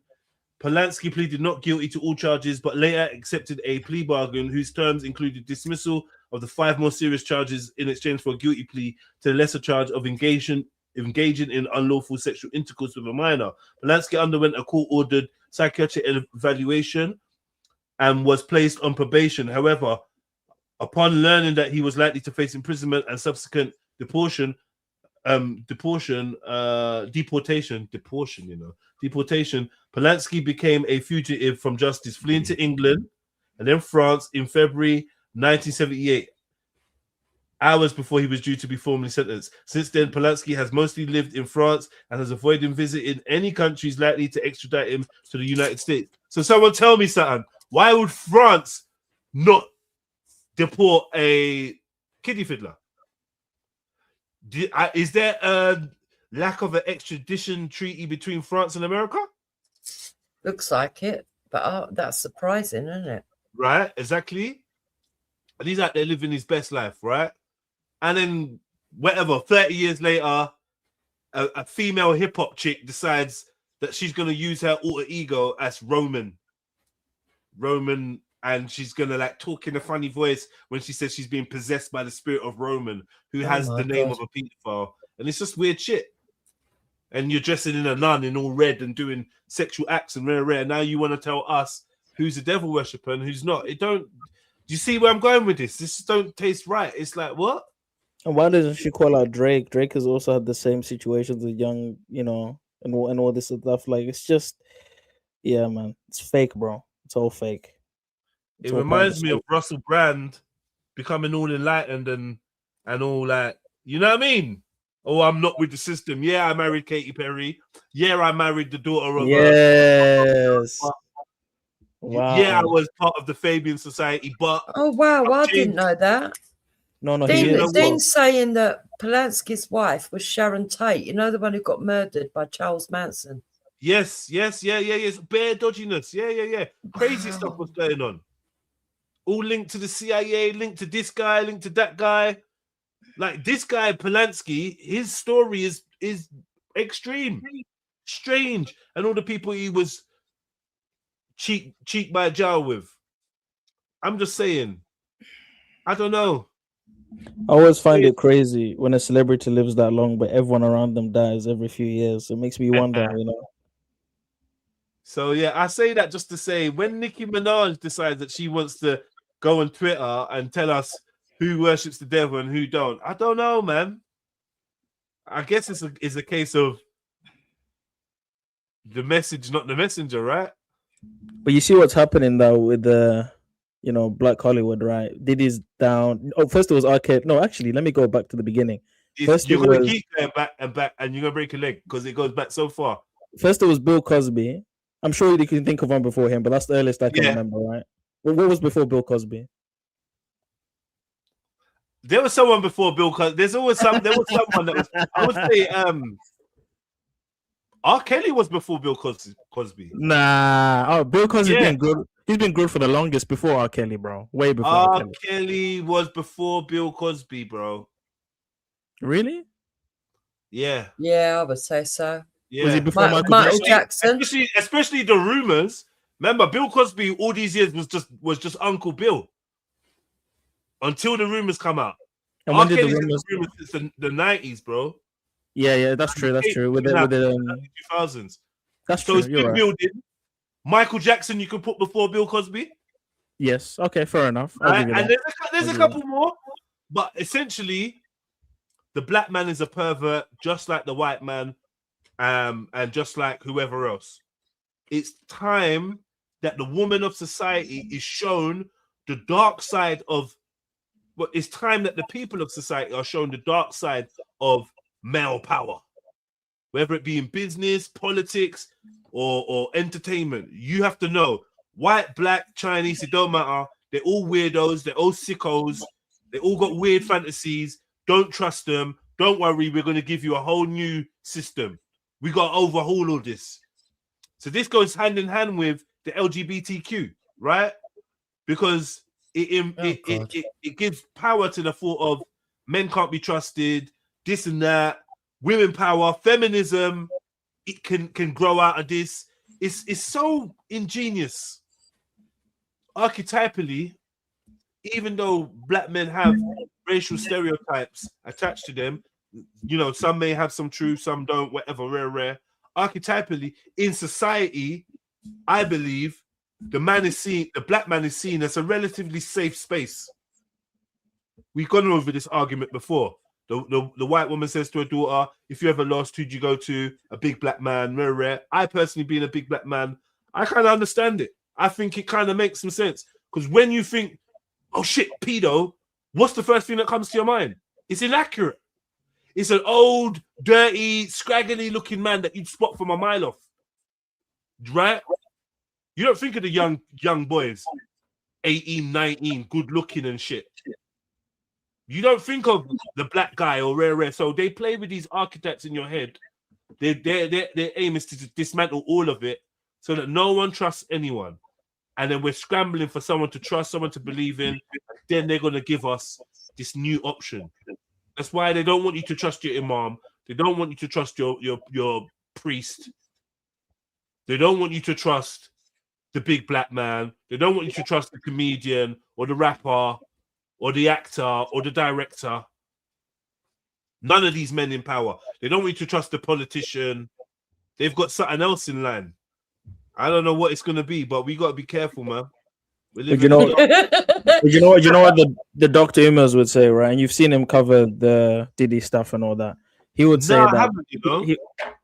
Polanski pleaded not guilty to all charges, but later accepted a plea bargain whose terms included dismissal of the 5 more serious charges in exchange for a guilty plea to the lesser charge of engaging in unlawful sexual intercourse with a minor. Polanski underwent a court-ordered psychiatric evaluation and was placed on probation. However, upon learning that he was likely to face imprisonment and subsequent deportation, Polanski became a fugitive from justice, fleeing to England and then France in February 1978, hours before he was due to be formally sentenced. Since then, Polanski has mostly lived in France and has avoided visiting any countries likely to extradite him to the United States. So someone tell me something. Why would France not deport a kiddie fiddler? Is there a lack of an extradition treaty between France and America? Looks like it, but that's surprising, isn't it? Right, exactly. And he's out there living his best life, right? And then, 30 years later, a female hip-hop chick decides that she's going to use her alter ego as Roman, and she's going to talk in a funny voice when she says she's being possessed by the spirit of Roman, who has the name of a pedophile. And it's just weird shit. And you're dressing in a nun in all red and doing sexual acts and rare. Now you want to tell us who's a devil worshipper and who's not. Do you see where I'm going with this? This don't taste right. It's like, what? And why doesn't she call out Drake? Drake has also had the same situations with young, and all this stuff. Like, it's just, yeah, man, it's fake, bro. It's all fake. It reminds me of Russell Brand becoming all enlightened and all that. You know what I mean? Oh, I'm not with the system. Yeah, I married Katy Perry. Yeah, I married the daughter of. Yes. Wow. Yeah, I was part of the Fabian Society, but oh wow, I didn't know that. No, Dean's saying that Polanski's wife was Sharon Tate. You know, the one who got murdered by Charles Manson. Yes. Bare dodginess. Yeah. Crazy stuff was going on. All linked to the CIA, linked to this guy, linked to that guy. Like this guy, Polanski, his story is extreme, strange, and all the people he was cheek by jowl with. I'm just saying. I don't know. I always find it crazy when a celebrity lives that long, but everyone around them dies every few years. It makes me wonder, So yeah, I say that just to say, when Nicki Minaj decides that she wants to go on Twitter and tell us who worships the devil and who don't, I don't know, man. I guess it's a case of the message, not the messenger, right? But you see what's happening though with the, Black Hollywood, right? Diddy's down. Oh, first it was R. Kelly. No, actually, let me go back to the beginning. First You're it gonna was keep going back and back, and you're gonna break a leg because it goes back so far. first it was Bill Cosby. I'm sure you can think of one before him, but that's the earliest I can remember, right? Well, what was before Bill Cosby? There was someone before Bill Cosby. There was someone that was. I would say R. Kelly was before Bill Cosby. Nah. Oh, Bill Cosby's been good. He's been good for the longest before R. Kelly, bro. Way before R. R. Kelly was before Bill Cosby, bro. Really? Yeah. Yeah, I would say so. Yeah. Was he before Michael Jackson? Especially the rumors. Remember, Bill Cosby all these years was just Uncle Bill until the rumors come out. And R. when did the Kelly's rumors? since the 90s, bro. Yeah, that's true. That's true. With the 2000s. That's So true. it's You're been right. building. Michael Jackson, you can put before Bill Cosby. Yes. Okay. Fair enough. I'll Right? give you And that. there's a couple more, but essentially, the black man is a pervert, just like the white man, and just like whoever else. It's time that the woman of society is shown the dark side of. But it's time that the people of society are shown the dark side of male power, whether it be in business, politics, or entertainment. You have to know, white, black, Chinese, it don't matter. They're all weirdos. They're all sickos. They all got weird fantasies. Don't trust them. Don't worry. We're going to give you a whole new system. We got to overhaul all this. So this goes hand in hand with the LGBTQ, right? Because it gives power to the thought of men can't be trusted, this and that, women power, feminism. It can grow out of this. It's so ingenious. Archetypally, even though black men have racial stereotypes attached to them, some may have some true, some don't, whatever, rare. Archetypally, in society, I believe the black man is seen as a relatively safe space. We've gone over this argument before. The white woman says to her daughter, if you ever lost, who'd you go to? A big black man, rare. I personally, being a big black man, I kind of understand it. I think it kind of makes some sense. Because when you think, oh shit, pedo, what's the first thing that comes to your mind? It's inaccurate. It's an old, dirty, scraggly looking man that you'd spot from a mile off. Right? You don't think of the young boys, 18, 19, good looking and shit. You don't think of the black guy or rare. So they play with these archetypes in your head. Their aim is to dismantle all of it so that no one trusts anyone. And then we're scrambling for someone to trust, someone to believe in. Then they're going to give us this new option. That's why they don't want you to trust your imam. They don't want you to trust your priest. They don't want you to trust the big black man. They don't want you to trust the comedian or the rapper or the actor or the director. None of these men in power. They don't want you to trust the politician. They've got something else in line. I don't know what it's going to be, but we got to be careful, man. You know what the Dr. Umars would say, right? And you've seen him cover the Diddy stuff and all that. He would say I that.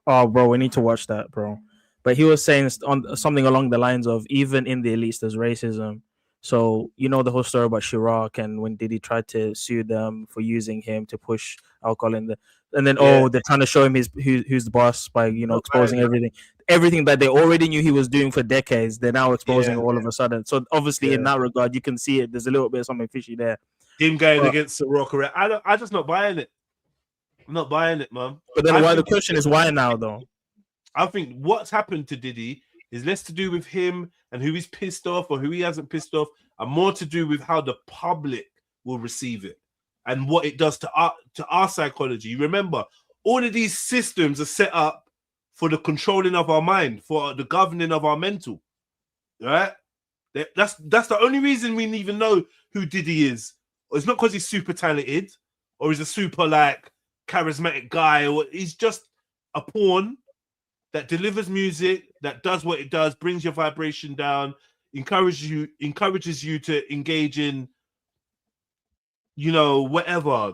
Oh, bro, we need to watch that, bro. But he was saying something along the lines of, even in the elites, there's racism. So you know the whole story about Chirac and when Diddy tried to sue them for using him to push alcohol in the, and then they're trying to show him who's the boss by exposing everything that they already knew he was doing for decades. They're now exposing all of a sudden. So obviously in that regard, you can see it. There's a little bit of something fishy there. Him going against Soroka. I'm just not buying it. I'm not buying it, man. But then the question is why now, though? I think what's happened to Diddy is less to do with him and who he's pissed off or who he hasn't pissed off, and more to do with how the public will receive it and what it does to our psychology. Remember, all of these systems are set up for the controlling of our mind, for the governing of our mental. Right? That's the only reason we even know who Diddy is. It's not because he's super talented or he's a super charismatic guy, or he's just a pawn that delivers music, that does what it does, brings your vibration down, encourages you to engage in, whatever,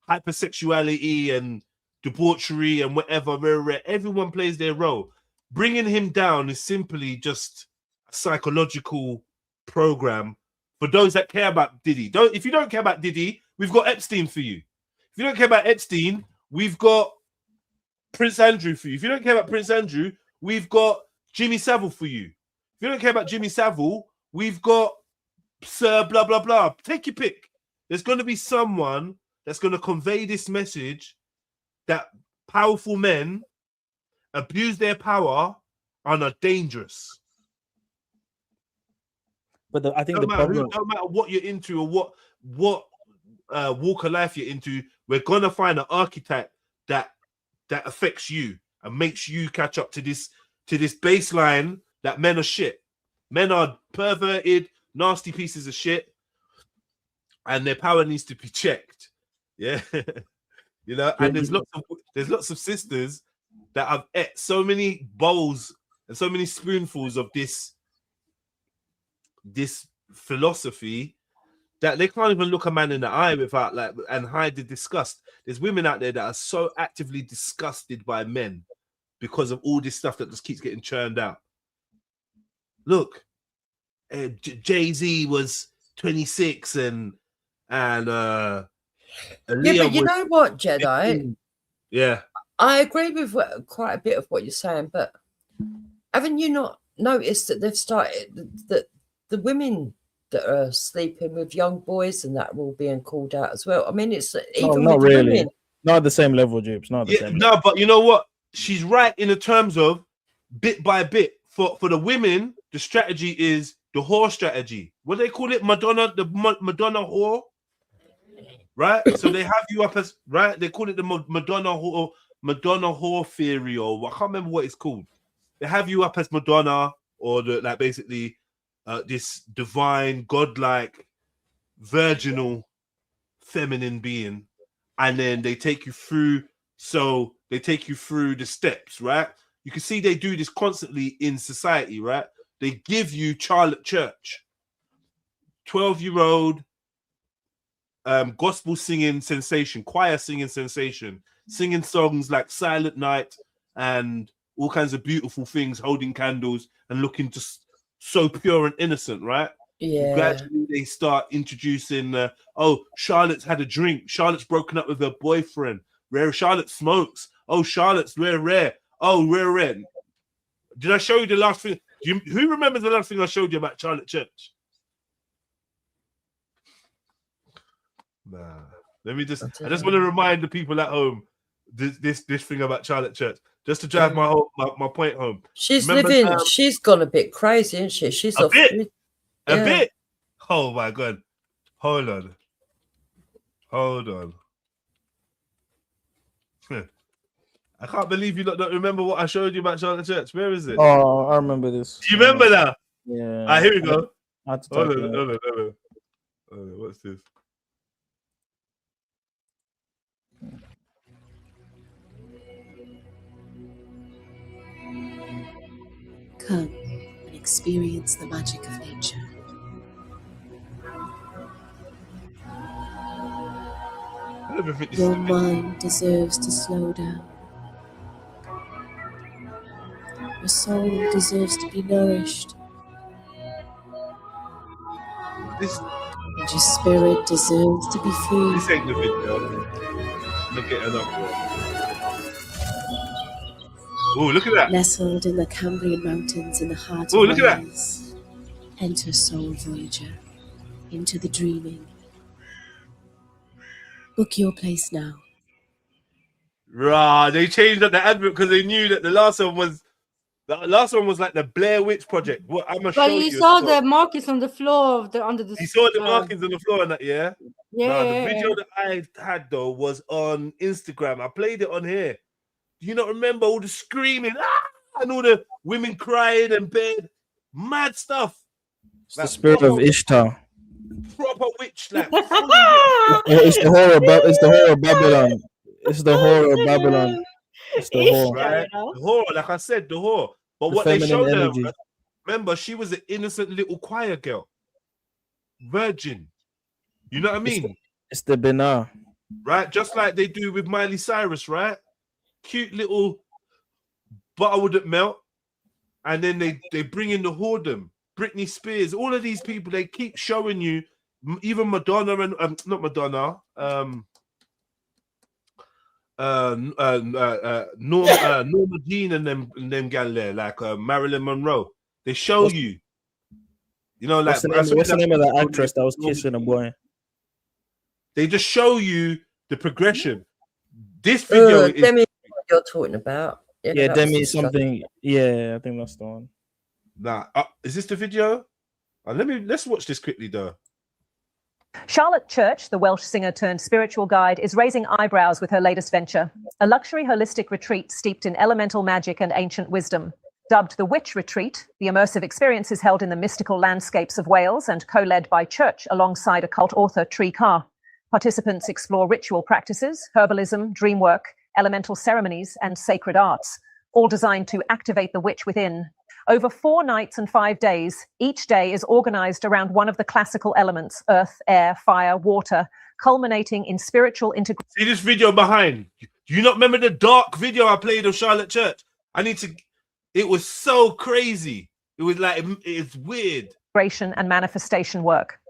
hypersexuality and debauchery and whatever. Everyone plays their role. bringing him down is simply just a psychological program for those that care about Diddy. If you don't care about Diddy, we've got Epstein for you. If you don't care about Epstein, we've got Prince Andrew for you. If you don't care about Prince Andrew, we've got Jimmy Savile for you. If you don't care about Jimmy Savile, we've got Sir blah, blah, blah. Take your pick. There's going to be someone that's going to convey this message that powerful men abuse their power and are dangerous. But I think no the matter problem, no matter what you're into or what walk of life you're into, we're gonna find an archetype that affects you and makes you catch up to this baseline that men are shit. Men are perverted, nasty pieces of shit, and their power needs to be checked. Yeah, you know. And there's lots of sisters that have ate so many bowls and so many spoonfuls of this philosophy that they can't even look a man in the eye without and hide the disgust. There's women out there that are so actively disgusted by men because of all this stuff that just keeps getting churned out. Look, Jay-Z was 26 and Aaliyah yeah, but you know what, Jedi? 15. Yeah, I agree with quite a bit of what you're saying, but haven't you not noticed that they've started that the women that are sleeping with young boys and that are all being called out as well? I mean, it's even not with really, women. not at the same level, Jupes. Not at the same level. No, but you know what? She's right in the terms of bit by bit. For the women, the strategy is the whore strategy. What do they call it? Madonna, the Madonna whore, right? So they have you up as right. They call it the Madonna whore theory, or I can't remember what it's called. They have you up as Madonna, or basically this divine, godlike, virginal, feminine being, and then they take you through. So they take you through the steps, right? You can see they do this constantly in society, right? They give you Charlotte Church, 12-year-old gospel singing sensation, choir singing sensation, singing songs like Silent Night and all kinds of beautiful things, holding candles and looking just so pure and innocent, right? Yeah. Gradually they start introducing, Charlotte's had a drink. Charlotte's broken up with her boyfriend. Charlotte smokes. Oh, Charlotte's rare. Oh, rare. Did I show you the last thing? Who remembers the last thing I showed you about Charlotte Church? Nah. I just want to remind the people at home this thing about Charlotte Church, just to drive my point home. She's she's gone a bit crazy, isn't she? She's a off. bit. A bit. Oh my god. Hold on. I can't believe you don't remember what I showed you about Charlotte Church. Where is it? Oh, I remember this. Do you remember that? Yeah. Here we go. Hold on. What's this? Come and experience the magic of nature. Your mind deserves to slow down. Your soul deserves to be nourished. And your spirit deserves to be free. This ain't the video. Look at it up. Oh, look at that. Nestled in the Cambrian Mountains in the heart of Wales. Look at that. Enter Soul Voyager into the dreaming. Book your place now. Rah, they changed up the advert because they knew that the last one was like the Blair Witch Project. What I'm gonna show But you. you saw the markings on the floor under the. You saw the markings on the floor and that, yeah? Yeah. Nah, the video that I had though was on Instagram. I played it on here. Do you not remember all the screaming and all the women crying and bed? Mad stuff. It's the spirit of Ishtar. Proper witch, like It's the horror of Babylon. It's the horror of Babylon. It's the horror. Right? The horror, like I said, the horror. But The what they showed feminine her, remember, she was an innocent little choir girl. Virgin. You know what I mean? It's the Binah. Right? Just like they do with Miley Cyrus, right? Cute little butter wouldn't melt. and then they bring in the whoredom, Britney Spears, all of these people. They keep showing you, even Madonna and not Madonna, Norma Jean and them gal there, like Marilyn Monroe. They show you, you know, like what's the name of that actress that was kissing a boy? They just show you the progression. This video is Demi, what you're talking about. Yeah, that Demi was something. Yeah, I think that's the one. nah. Is this the video? Let's watch this quickly though. Charlotte Church, the Welsh singer turned spiritual guide, is raising eyebrows with her latest venture, a luxury holistic retreat steeped in elemental magic and ancient wisdom. Dubbed the Witch Retreat, the immersive experience is held in the mystical landscapes of Wales and co-led by Church alongside occult author Tree Carr. Participants explore ritual practices, herbalism, dream work, elemental ceremonies, and sacred arts, all designed to activate the witch within. Over 4 nights and 5 days, each day is organized around one of the classical elements, earth, air, fire, water, culminating in spiritual integration. See this video behind? Do you not remember the dark video I played of Charlotte Church? It was so crazy. It was like, it's weird. And manifestation work.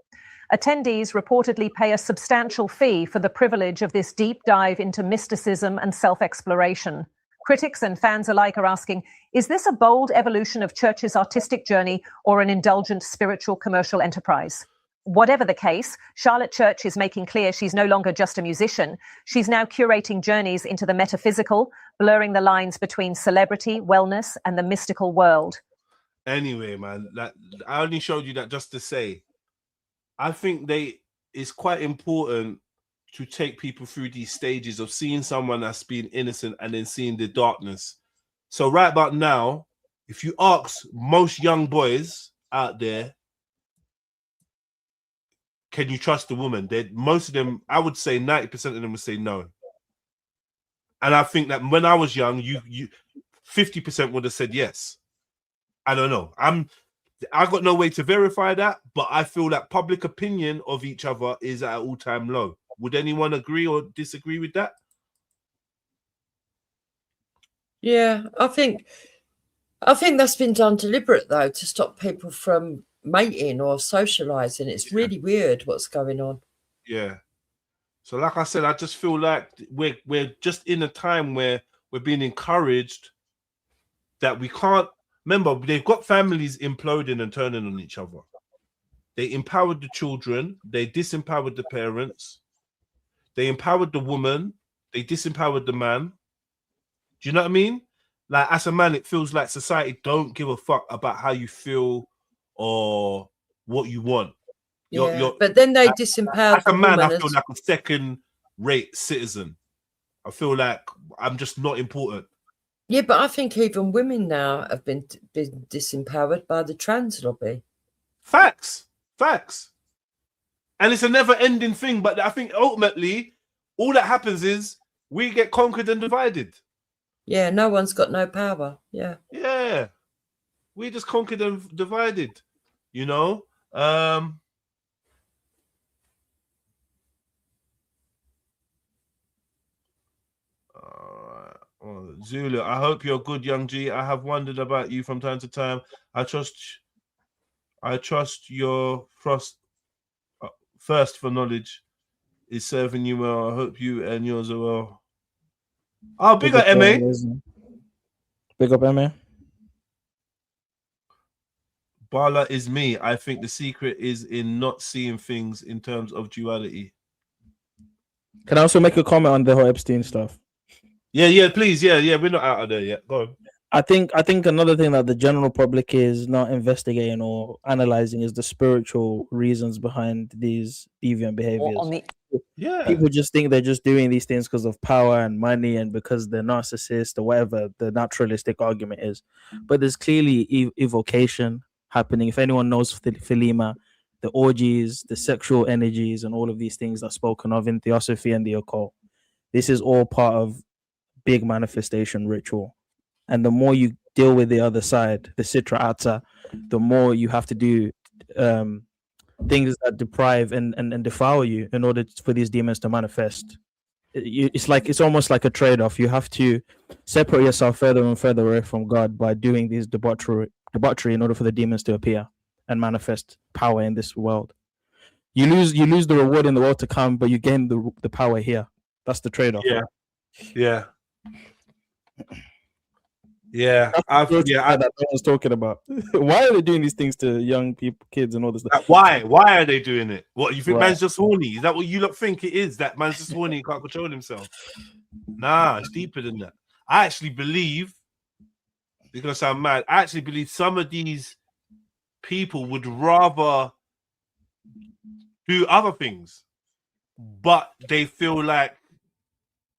Attendees reportedly pay a substantial fee for the privilege of this deep dive into mysticism and self-exploration. Critics and fans alike are asking, is this a bold evolution of Church's artistic journey or an indulgent spiritual commercial enterprise? Whatever the case, Charlotte Church is making clear she's no longer just a musician. She's now curating journeys into the metaphysical, blurring the lines between celebrity, wellness, and the mystical world. Anyway, man, I only showed you that just to say, I think it's quite important to take people through these stages of seeing someone that's been innocent and then seeing the darkness. So right about now, if you ask most young boys out there, can you trust a woman? Most of them, I would say 90% of them would say no. And I think that when I was young, you 50% would have said yes. I don't know. I got no way to verify that, but I feel that public opinion of each other is at an all-time low. Would anyone agree or disagree with that? Yeah, I think that's been done deliberate though, to stop people from mating or socializing. It's really weird what's going on. Yeah. So like I said, I just feel like we're just in a time where we're being encouraged that we can't. Remember, they've got families imploding and turning on each other. They empowered the children. They disempowered the parents. They empowered the woman. They disempowered the man. Do you know what I mean? Like, as a man, it feels like society don't give a fuck about how you feel or what you want. But then they disempowered as a the man, woman I feel like a second-rate citizen. I feel like I'm just not important. Yeah, but I think even women now have been disempowered by the trans lobby. Facts. And it's a never-ending thing, but I think ultimately all that happens is we get conquered and divided. Yeah, no one's got no power. Yeah. Yeah. We just conquered and divided, you know? Zulu, I hope you're good, young G. I have wondered about you from time to time. I trust your thirst for knowledge is serving you well. I hope you and yours are well. Oh, big up, MA. Big up, MA. Bala is me. I think the secret is in not seeing things in terms of duality. Can I also make a comment on the whole Epstein stuff? Yeah, please. Yeah, we're not out of there yet. Go on. I think another thing that the general public is not investigating or analyzing is the spiritual reasons behind these deviant behaviors. People just think they're just doing these things because of power and money and because they're narcissists or whatever the naturalistic argument is. But there's clearly evocation happening. If anyone knows Thelema, the orgies, the sexual energies, and all of these things that are spoken of in theosophy and the occult, this is all part of big manifestation ritual. And the more you deal with the other side, the Sitra Atza, the more you have to do things that deprive and defile you in order for these demons to manifest. it's almost like a trade-off. You have to separate yourself further and further away from God by doing these debauchery in order for the demons to appear and manifest power in this world. You lose the reward in the world to come, but you gain the power here. That's the trade-off. Yeah, right? yeah, yeah. That I was talking about. Why are they doing these things to young people, kids, and all this stuff? Why are they doing it? What, you think Right. man's just horny? Is that what you lot think it is? That man's just horny and can't control himself? Nah, it's deeper than that. I actually believe, it's gonna sound mad, I actually believe some of these people would rather do other things, but they feel like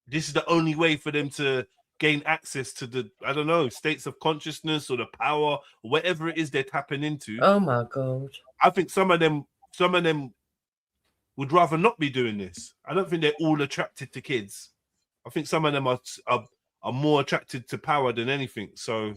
this is the only way for them to gain access to the, I don't know, states of consciousness or the power, or whatever it is they're tapping into. Oh my God. I think some of them would rather not be doing this. I don't think they're all attracted to kids. I think some of them are more attracted to power than anything. So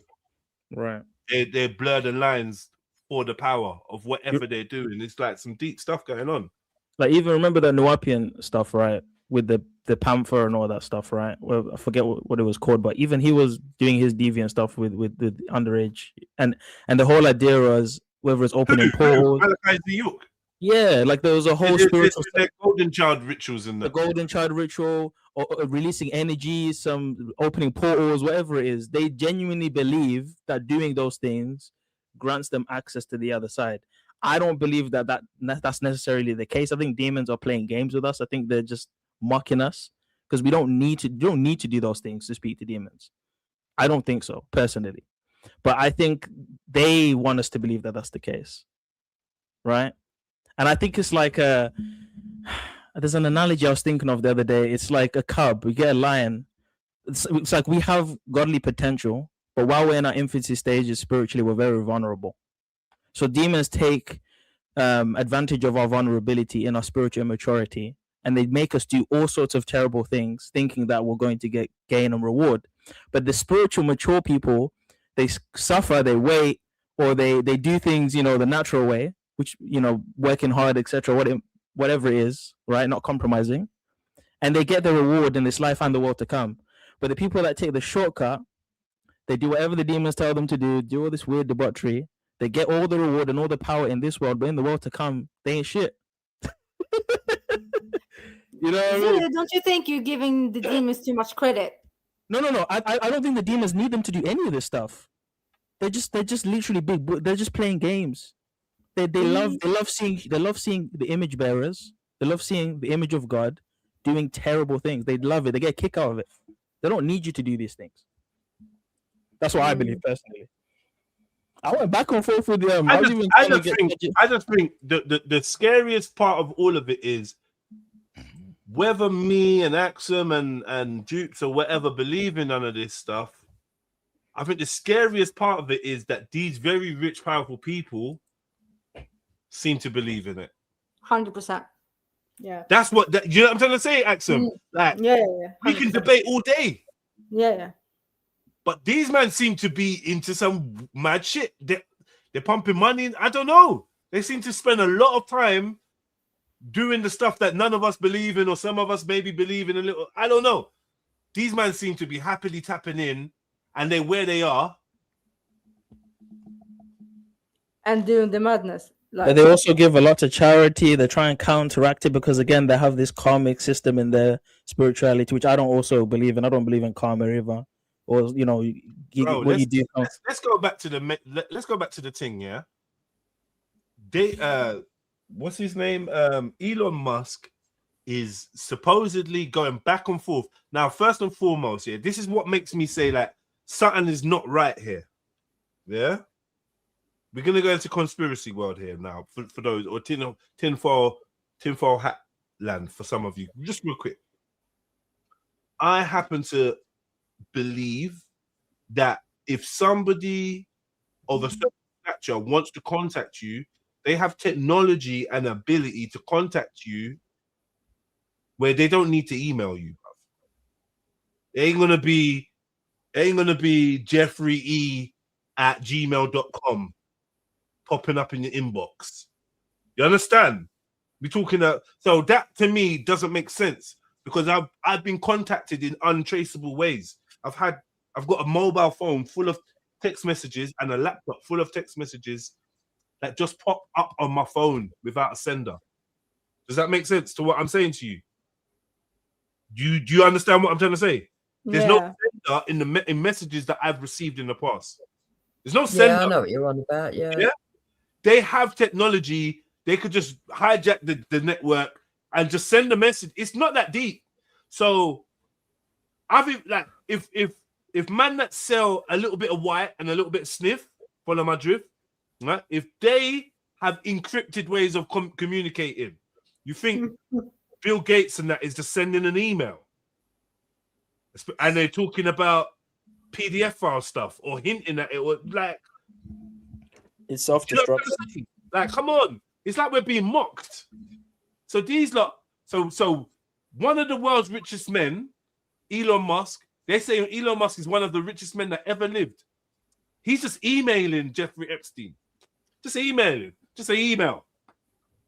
Right. they blur the lines for the power of whatever they're doing. It's like some deep stuff going on. Like, even remember the Nuwapian stuff, right? With the panther and all that stuff, right? Well, I forget what it was called, but even he was doing his deviant stuff with the underage, and the whole idea was whether it's opening portals. Malachi Ziyuk. Yeah, like there was a whole There's spiritual their golden child rituals in the that. golden child ritual, or releasing energy, some opening portals, whatever it is. They genuinely believe that doing those things grants them access to the other side. I don't believe that's necessarily the case. I think demons are playing games with us. I think they're just mocking us because you don't need to do those things to speak to demons. I don't think so, personally. But I think they want us to believe that that's the case. Right? And I think it's like there's an analogy I was thinking of the other day. It's like a cub. We get a lion. It's like we have godly potential, but while we're in our infancy stages spiritually, we're very vulnerable. So demons take advantage of our vulnerability in our spiritual immaturity, and they make us do all sorts of terrible things, thinking that we're going to get gain and reward. But the spiritual mature people, they suffer, they wait, or they do things, the natural way, which, working hard, etc., whatever it is, right? Not compromising. And they get the reward in this life and the world to come. But the people that take the shortcut, they do whatever the demons tell them to do all this weird debauchery. They get all the reward and all the power in this world, but in the world to come, they ain't shit. You know what I mean? Don't you think you're giving the demons too much credit? No. I don't think the demons need them to do any of this stuff. They're just literally big. They're just playing games. They love seeing the image bearers. They love seeing the image of God doing terrible things. They love it. They get a kick out of it. They don't need you to do these things. That's what I believe personally. I went back and forth with them. I just think the scariest part of all of it is whether me and Axum and Dupes or whatever believe in none of this stuff. I think the scariest part of it is that these very rich, powerful people seem to believe in it. 100%. Yeah. That's what you know what I'm trying to say, Axum. Like, yeah. We can debate all day. Yeah. But these men seem to be into some mad shit. They're pumping money in. I don't know. They seem to spend a lot of time doing the stuff that none of us believe in, or some of us maybe believe in a little. I don't know. These men seem to be happily tapping in, and they're where they are. And doing the madness. But they also give a lot to charity. They try and counteract it because, again, they have this karmic system in their spirituality, which I don't also believe in. I don't believe in karma either. Or Bro, what you do. Let's go back to the thing. Yeah, what's his name? Elon Musk is supposedly going back and forth. Now, first and foremost, yeah, this is what makes me say like something is not right here. Yeah, we're gonna go into conspiracy world here now for those, or tinfoil hat land for some of you. Just real quick, I happen to believe that if somebody of a certain stature wants to contact you, they have technology and ability to contact you where they don't need to email you. It ain't gonna be jeffrey.e@gmail.com popping up in your inbox. You understand? We're talking so that to me doesn't make sense. because I've been contacted in untraceable ways. I've got a mobile phone full of text messages and a laptop full of text messages that just pop up on my phone without a sender. Does that make sense to what I'm saying to you? Do you understand what I'm trying to say? There's no sender in messages that I've received in the past. There's no sender. Yeah, I know what you're on about. Yeah. They have technology. They could just hijack the network and just send a message. It's not that deep. So I think like if man that sell a little bit of white and a little bit of sniff, follow my drift, right? If they have encrypted ways of communicating, you think Bill Gates and that is just sending an email, and they're talking about PDF file stuff or hinting at it, or like it's self-destruct. Like, come on, it's like we're being mocked. So these lot, so one of the world's richest men, Elon Musk. They say Elon Musk is one of the richest men that ever lived. He's just emailing Jeffrey Epstein. Just emailing. Just an email.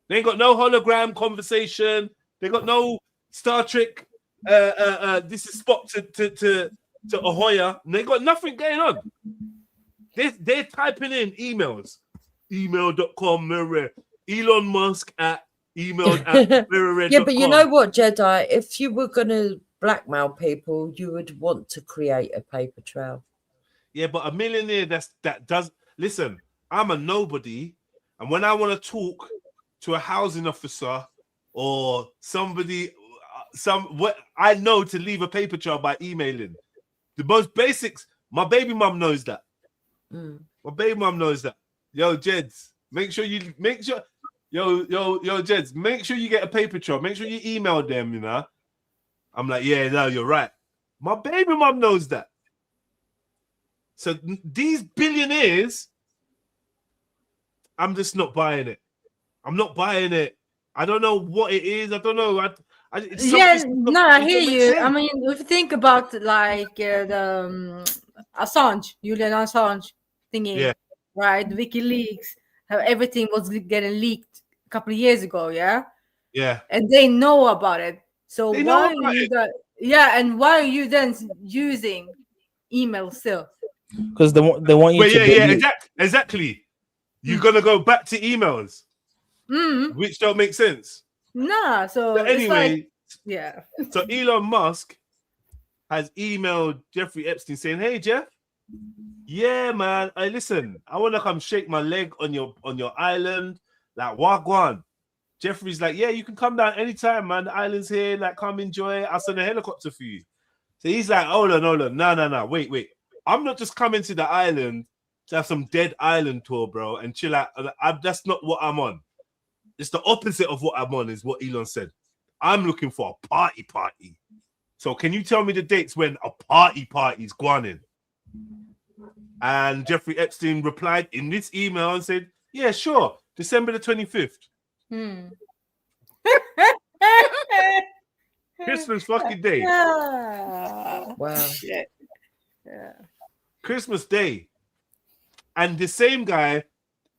They ain't got no hologram conversation. They got no Star Trek. This is Spock to Ahoya. And they got nothing going on. They're typing in emails. Email.com, Elon Musk at email at Yeah, but you know what, Jedi? If you were going to blackmail people, you would want to create a paper trail. Yeah, but a millionaire that does listen. I'm a nobody, and when I want to talk to a housing officer or somebody, what I know to leave a paper trail by emailing. The most basics. My baby mum knows that. My baby mum knows that. Yo, Jeds, Yo, Jeds, make sure you get a paper trail. Make sure you email them. You know. I'm like, yeah, no, you're right. My baby mum knows that. So these billionaires, I'm just not buying it. I'm not buying it. I don't know what it is. I don't know. I hear you. I mean, if you think about like the Assange, Julian Assange thingy, right? WikiLeaks, how everything was getting leaked a couple of years ago, yeah? Yeah. And they know about it. So why are you and why are you then using email still? Because they want you to exactly. You're gonna go back to emails, which don't make sense. Nah, so anyway, yeah. So Elon Musk has emailed Jeffrey Epstein saying, "Hey Jeff, yeah man, listen, I want to come shake my leg on your island, like wagwan." Jeffrey's like, "Yeah, you can come down anytime, man. The island's here. Like, come enjoy it. I'll send a helicopter for you." So he's like, hold on. No. Wait. I'm not just coming to the island to have some dead island tour, bro, and chill out. That's not what I'm on. It's the opposite of what I'm on, is what Elon said. I'm looking for a party. So can you tell me the dates when a party's going in? And Jeffrey Epstein replied in this email and said, "Yeah, sure. December the 25th. Christmas fucking day." Wow. Shit. Yeah. Christmas Day. And the same guy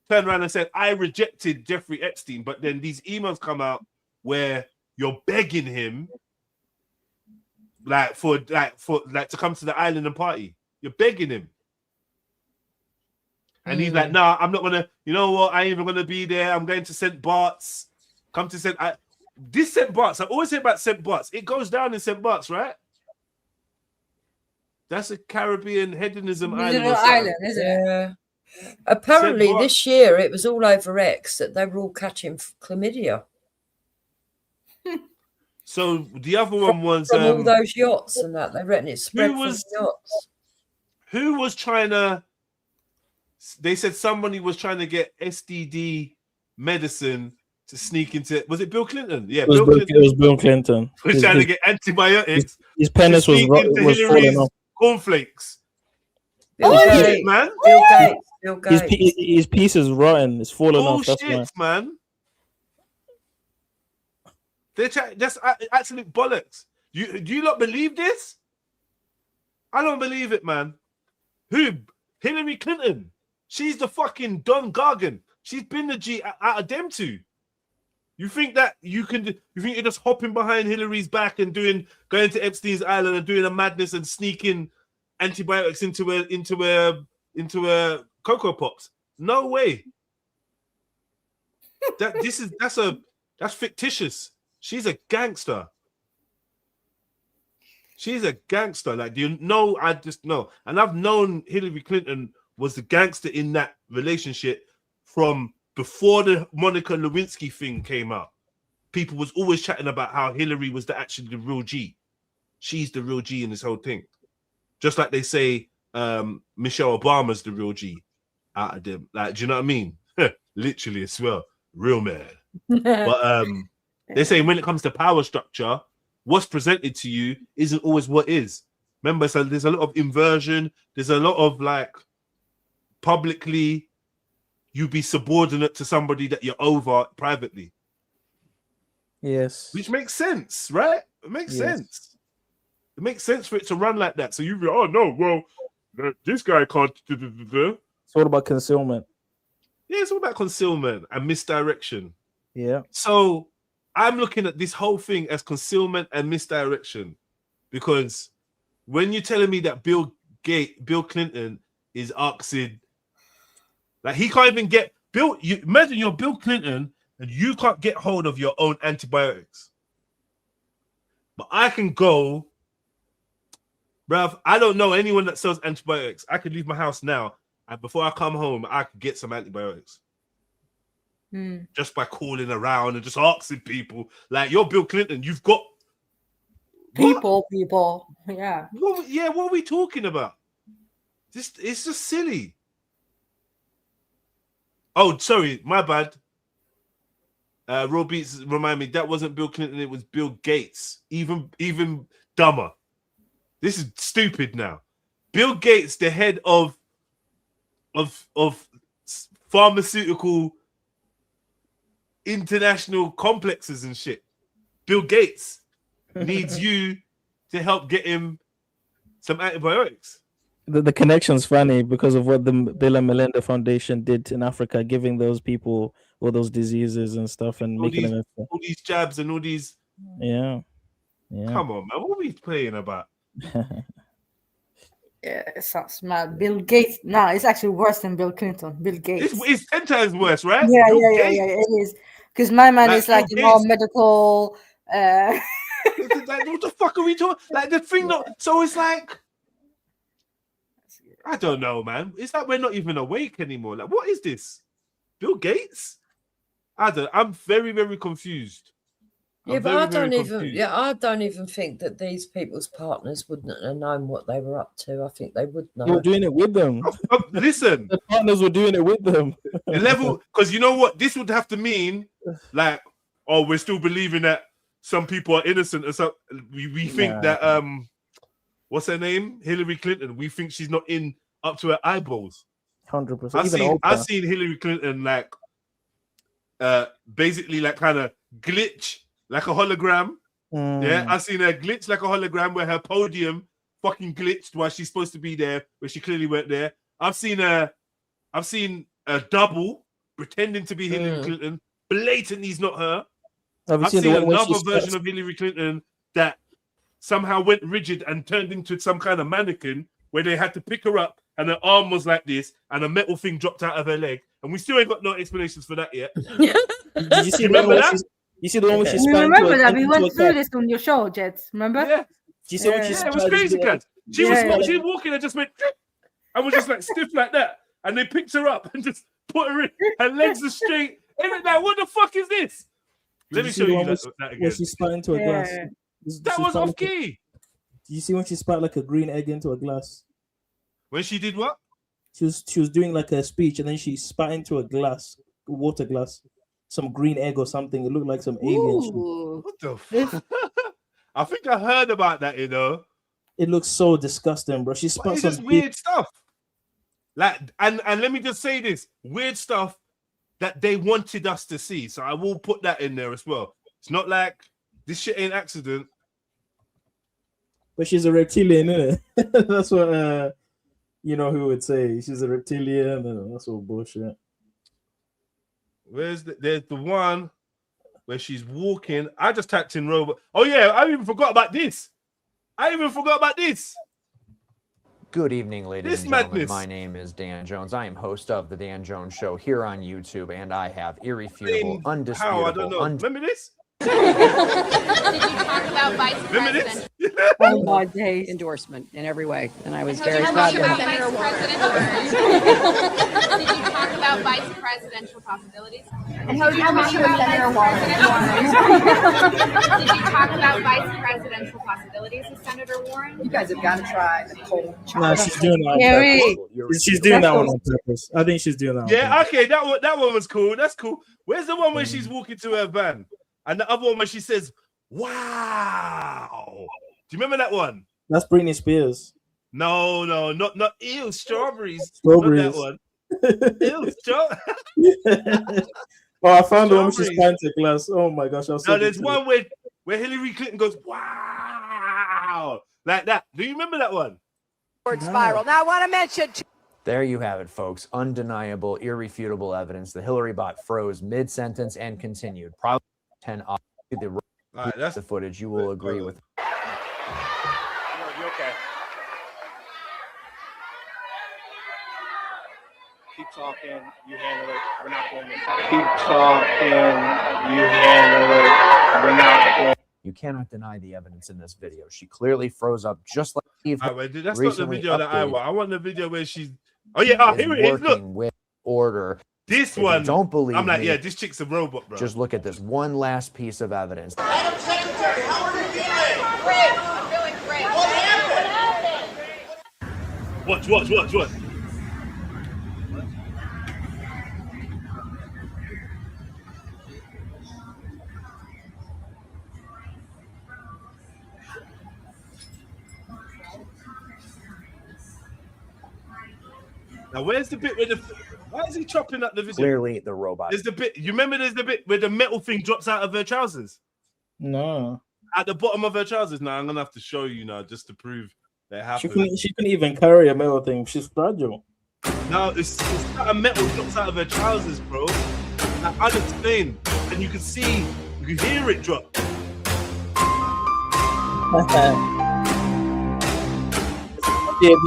turned around and said, "I rejected Jeffrey Epstein," but then these emails come out where you're begging him for to come to the island and party. You're begging him. And he's like, "Nah, I'm not gonna, you know what? I ain't even gonna be there. I'm going to St. Bart's. Come to this St. Bart's. I always say about St. Bart's. It goes down in St. Bart's, right? That's a Caribbean hedonism island, isn't it? Yeah. Apparently, this year it was all over X that they were all catching chlamydia. So the other one was from all those yachts and that. They reckon it spread from yachts. Who was trying to? They said somebody was trying to get STD medicine to sneak into. Was it Bill Clinton? Yeah, it was Bill Clinton. Was trying to get antibiotics. His penis was falling off. Cornflakes. Bill Gates, man. Bill Gates. His piece is rotten. It's falling off. That's why. Man. That's absolute bollocks. Do you not believe this? I don't believe it, man. Who? Hillary Clinton. She's the fucking Don Gargan. She's been the G out of them two. You think that you can? You think you're just hopping behind Hillary's back and going to Epstein's Island and doing a madness and sneaking antibiotics into a Cocoa Pops? No way. That's fictitious. She's a gangster. She's a gangster. Like, do you know? I just know. And I've known Hillary Clinton was the gangster in that relationship from before the Monica Lewinsky thing came out. People was always chatting about how Hillary was actually the real G. She's the real G in this whole thing. Just like they say Michelle Obama's the real G out of them. Like, do you know what I mean? Literally as well. Real man. But they say when it comes to power structure, what's presented to you isn't always what is. Remember, so there's a lot of inversion. There's a lot of like publicly you be subordinate to somebody that you're over privately. Yes. Which makes sense, right? It makes sense. It makes sense for it to run like that. So you be, oh no, well, this guy can't. It's all about concealment. Yeah, it's all about concealment and misdirection. Yeah. So I'm looking at this whole thing as concealment and misdirection, because when you're telling me that Bill Clinton is asking, like, he can't even get Bill. You imagine you're Bill Clinton and you can't get hold of your own antibiotics, but I can go, bruv. I don't know anyone that sells antibiotics. I could leave my house now, and before I come home, I could get some antibiotics. Just by calling around and just asking people. Like, you're Bill Clinton, you've got people. Yeah. What are we talking about? It's just silly. Oh, sorry, my bad. Raw Beats remind me that wasn't Bill Clinton, it was Bill Gates. Even dumber. This is stupid now. Bill Gates, the head of pharmaceutical international complexes and shit. Bill Gates needs you to help get him some antibiotics. The connection's funny because of what the Bill and Melinda Foundation did in Africa, giving those people all those diseases and stuff and making them all these jabs and all these. Yeah. Come on, man. What are we playing about? Yeah, that's mad. Bill Gates. No, it's actually worse than Bill Clinton. Bill Gates. It's 10 times worse, right? Yeah, it is. Because my man is like all medical. Like, what the fuck are we talking? Like, the thing not. So it's like, I don't know, man. It's like we're not even awake anymore. Like, what is this? Bill Gates? I'm very, very confused. Yeah, but I don't even think that these people's partners wouldn't have known what they were up to. I think they would know. They were doing it with them. Listen, the partners were doing it with them. The level, because you know what, this would have to mean, like, oh, we're still believing that some people are innocent, or so. We think that what's her name, Hillary Clinton. We think she's not in up to her eyeballs. 100%. I've seen Hillary Clinton like, basically like kind of glitch. Like a hologram. Yeah, I've seen her glitch like a hologram where her podium fucking glitched while she's supposed to be there, where she clearly weren't there. I've seen a double pretending to be Hillary Clinton, blatantly is not her. I've seen another version of Hillary Clinton that somehow went rigid and turned into some kind of mannequin where they had to pick her up and her arm was like this and a metal thing dropped out of her leg. And we still ain't got no explanations for that yet. Did you see remember that? You see the one where she You remember that? We went through this on your show, Jets. Remember? Yeah. You see when she it was crazy, guys. She was walking and just went and was just like stiff like that. And they picked her up and just put her in. Her legs are straight. And it's like, what the fuck is this? Let me show you that again. When she spat into a glass. That was off key. Did you see when she spat like a green egg into a glass? When she did what? She was doing like a speech and then she spat into a water glass. Some green egg or something. It looked like some alien shit. What the fuck? I think I heard about that, you know. It looks so disgusting, bro. She spat some just weird stuff. Like, and let me just say this: weird stuff that they wanted us to see. So I will put that in there as well. It's not like this shit ain't accident. But she's a reptilian, isn't it? That's what you know who would say. She's a reptilian, and that's all bullshit. There's the one. where she's walking. I just typed in robot. Oh yeah, I even forgot about this. Good evening, ladies This and gentlemen. madness. My name is Dan Jones. I am host of the Dan Jones Show here on YouTube, and I have irrefutable, How? I undisputable, don't know. Remember this? Did you talk about vice Remember president? this? Oh my days. Endorsement in every way, and I was Did you very talk proud about of vice it. presidential? Did you talk about vice presidential possibilities? And how did you talk about Senator Warren? Did you talk about vice presidential possibilities with Senator Warren? You guys have got to try the cold No, she's doing that on Gary. purpose. She's doing that one on purpose. I think she's doing that. On Yeah, purpose. okay, that one was cool. That's cool. Where's the one where she's walking to her van? And the other one where she says, wow. Do you remember that one? That's Britney Spears. No, not ew, strawberries. Strawberries. Not that one. Ew, strawberries. Oh, I found the one with she's Strawberries. pint glass. Oh my gosh, I was No, so there's good. one where Hillary Clinton goes, wow. Like that. Do you remember that one? Spiral. Now, I want to mention. There you have it, folks. Undeniable, irrefutable evidence. The Hillary bot froze mid-sentence and continued. Probably 10 off the footage. You will agree with. You okay? Keep talking. You handle it. We're not going to. Keep talking. You handle it. We're not going. You cannot deny the evidence in this video. She clearly froze up just like Steve. That's not the recently video that I updated want. I want the video where she's. Oh yeah, here it is. Look, working with order. this If one. you don't believe I'm like, me, yeah, this chick's a robot, bro. Just look at this one last piece of evidence. Madam Secretary, how are you feeling? Great. I'm feeling great. What happened? Watch. Now, where's the bit where why is he chopping up the video? Clearly, the robot. There's the bit. You remember? There's the bit where the metal thing drops out of her trousers No, at the bottom of her trousers. Now I'm gonna have to show you now just to prove that it she happened. couldn't even carry a metal thing. She's fragile. No, it's not a metal drops out of her trousers, bro. Like, unexplained, and you can see, you can hear it drop. Yeah,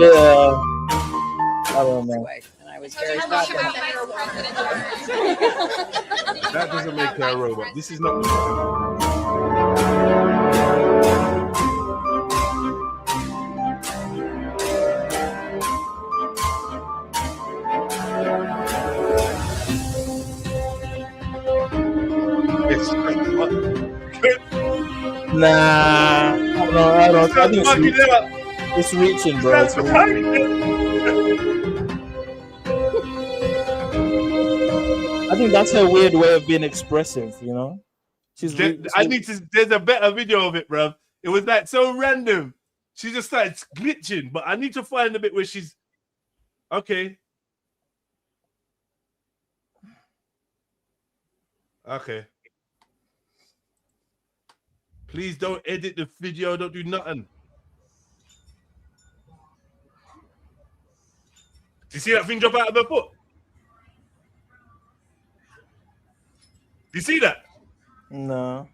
I don't know. And I was Did you very talk proud of about it. vice presidential? That doesn't make her a robot. This is not. Nah, I don't. I think Fucking it's, up. it's reaching, bro. It's reaching. I think that's her weird way of being expressive. You know, she's. I need to. There's a better video of it, bro. It was like so random. She just started glitching, but I need to find the bit where she's okay. Okay. Please don't edit the video. Don't do nothing. You see that thing drop out of her foot? You see that? No.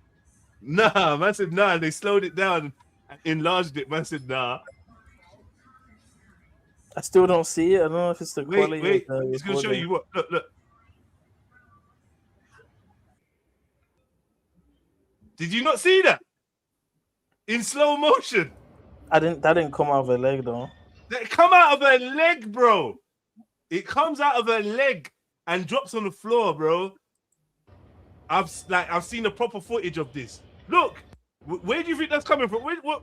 Nah, man said nah. They slowed it down and enlarged it. Man said nah. I still don't see it. I don't know if it's the quality. Wait. Of the It's gonna show recording. you what. Look. Did you not see that? In slow motion. That didn't come out of her leg though. That come out of her leg, bro. It comes out of her leg and drops on the floor, bro. I've seen the proper footage of this. Look, where do you think that's coming from? What?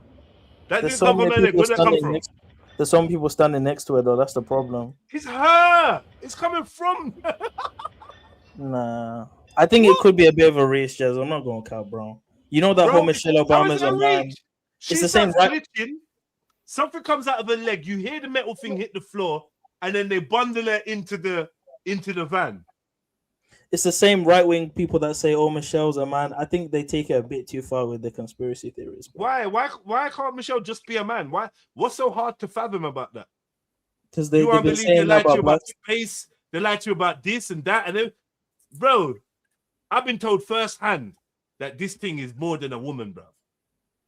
That There's didn't so come from many her leg. people Where'd that come standing from? next. There's some people standing next to her though. That's the problem. It's her. It's coming from. Nah, I think it could be a bit of a race, Jazz. I'm not going to cap, bro. You know that Bro, whole Michelle how Obama's is it a a man. reach? It's She the same, starts right? glitching, something comes out of her leg. You hear the metal thing hit the floor, and then they bundle her into the van. It's the same right wing people that say, "Oh, Michelle's a man." I think they take it a bit too far with the conspiracy theories. Why can't Michelle just be a man? What's so hard to fathom about that? Because You they've want been to believe they saying lied to you about about space, they lied to you about this and that, and then, bro, I've been told firsthand that this thing is more than a woman, bro.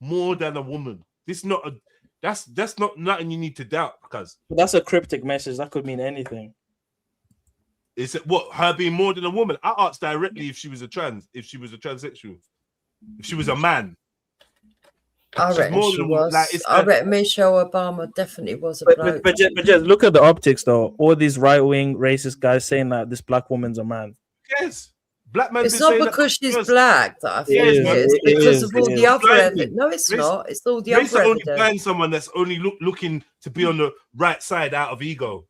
More than a woman. This not a that's not nothing you need to doubt, because That's a cryptic message. That could mean anything. is it what her being more than a woman? I asked directly if she was a transsexual, if she was a man. I She's reckon more she than- was. like, it's I a- reckon Michelle Obama definitely was a But bloke. just look at the optics, though. All these right-wing racist guys saying that this black woman's a man. Yes. Black man. It's not because she's black that I think Yes, it man. is. It Because is, of all it the is. other Blind evidence. me. No, it's Race- not. It's all the Race other don't only evidence. blind someone that's only looking to be on the right side out of ego.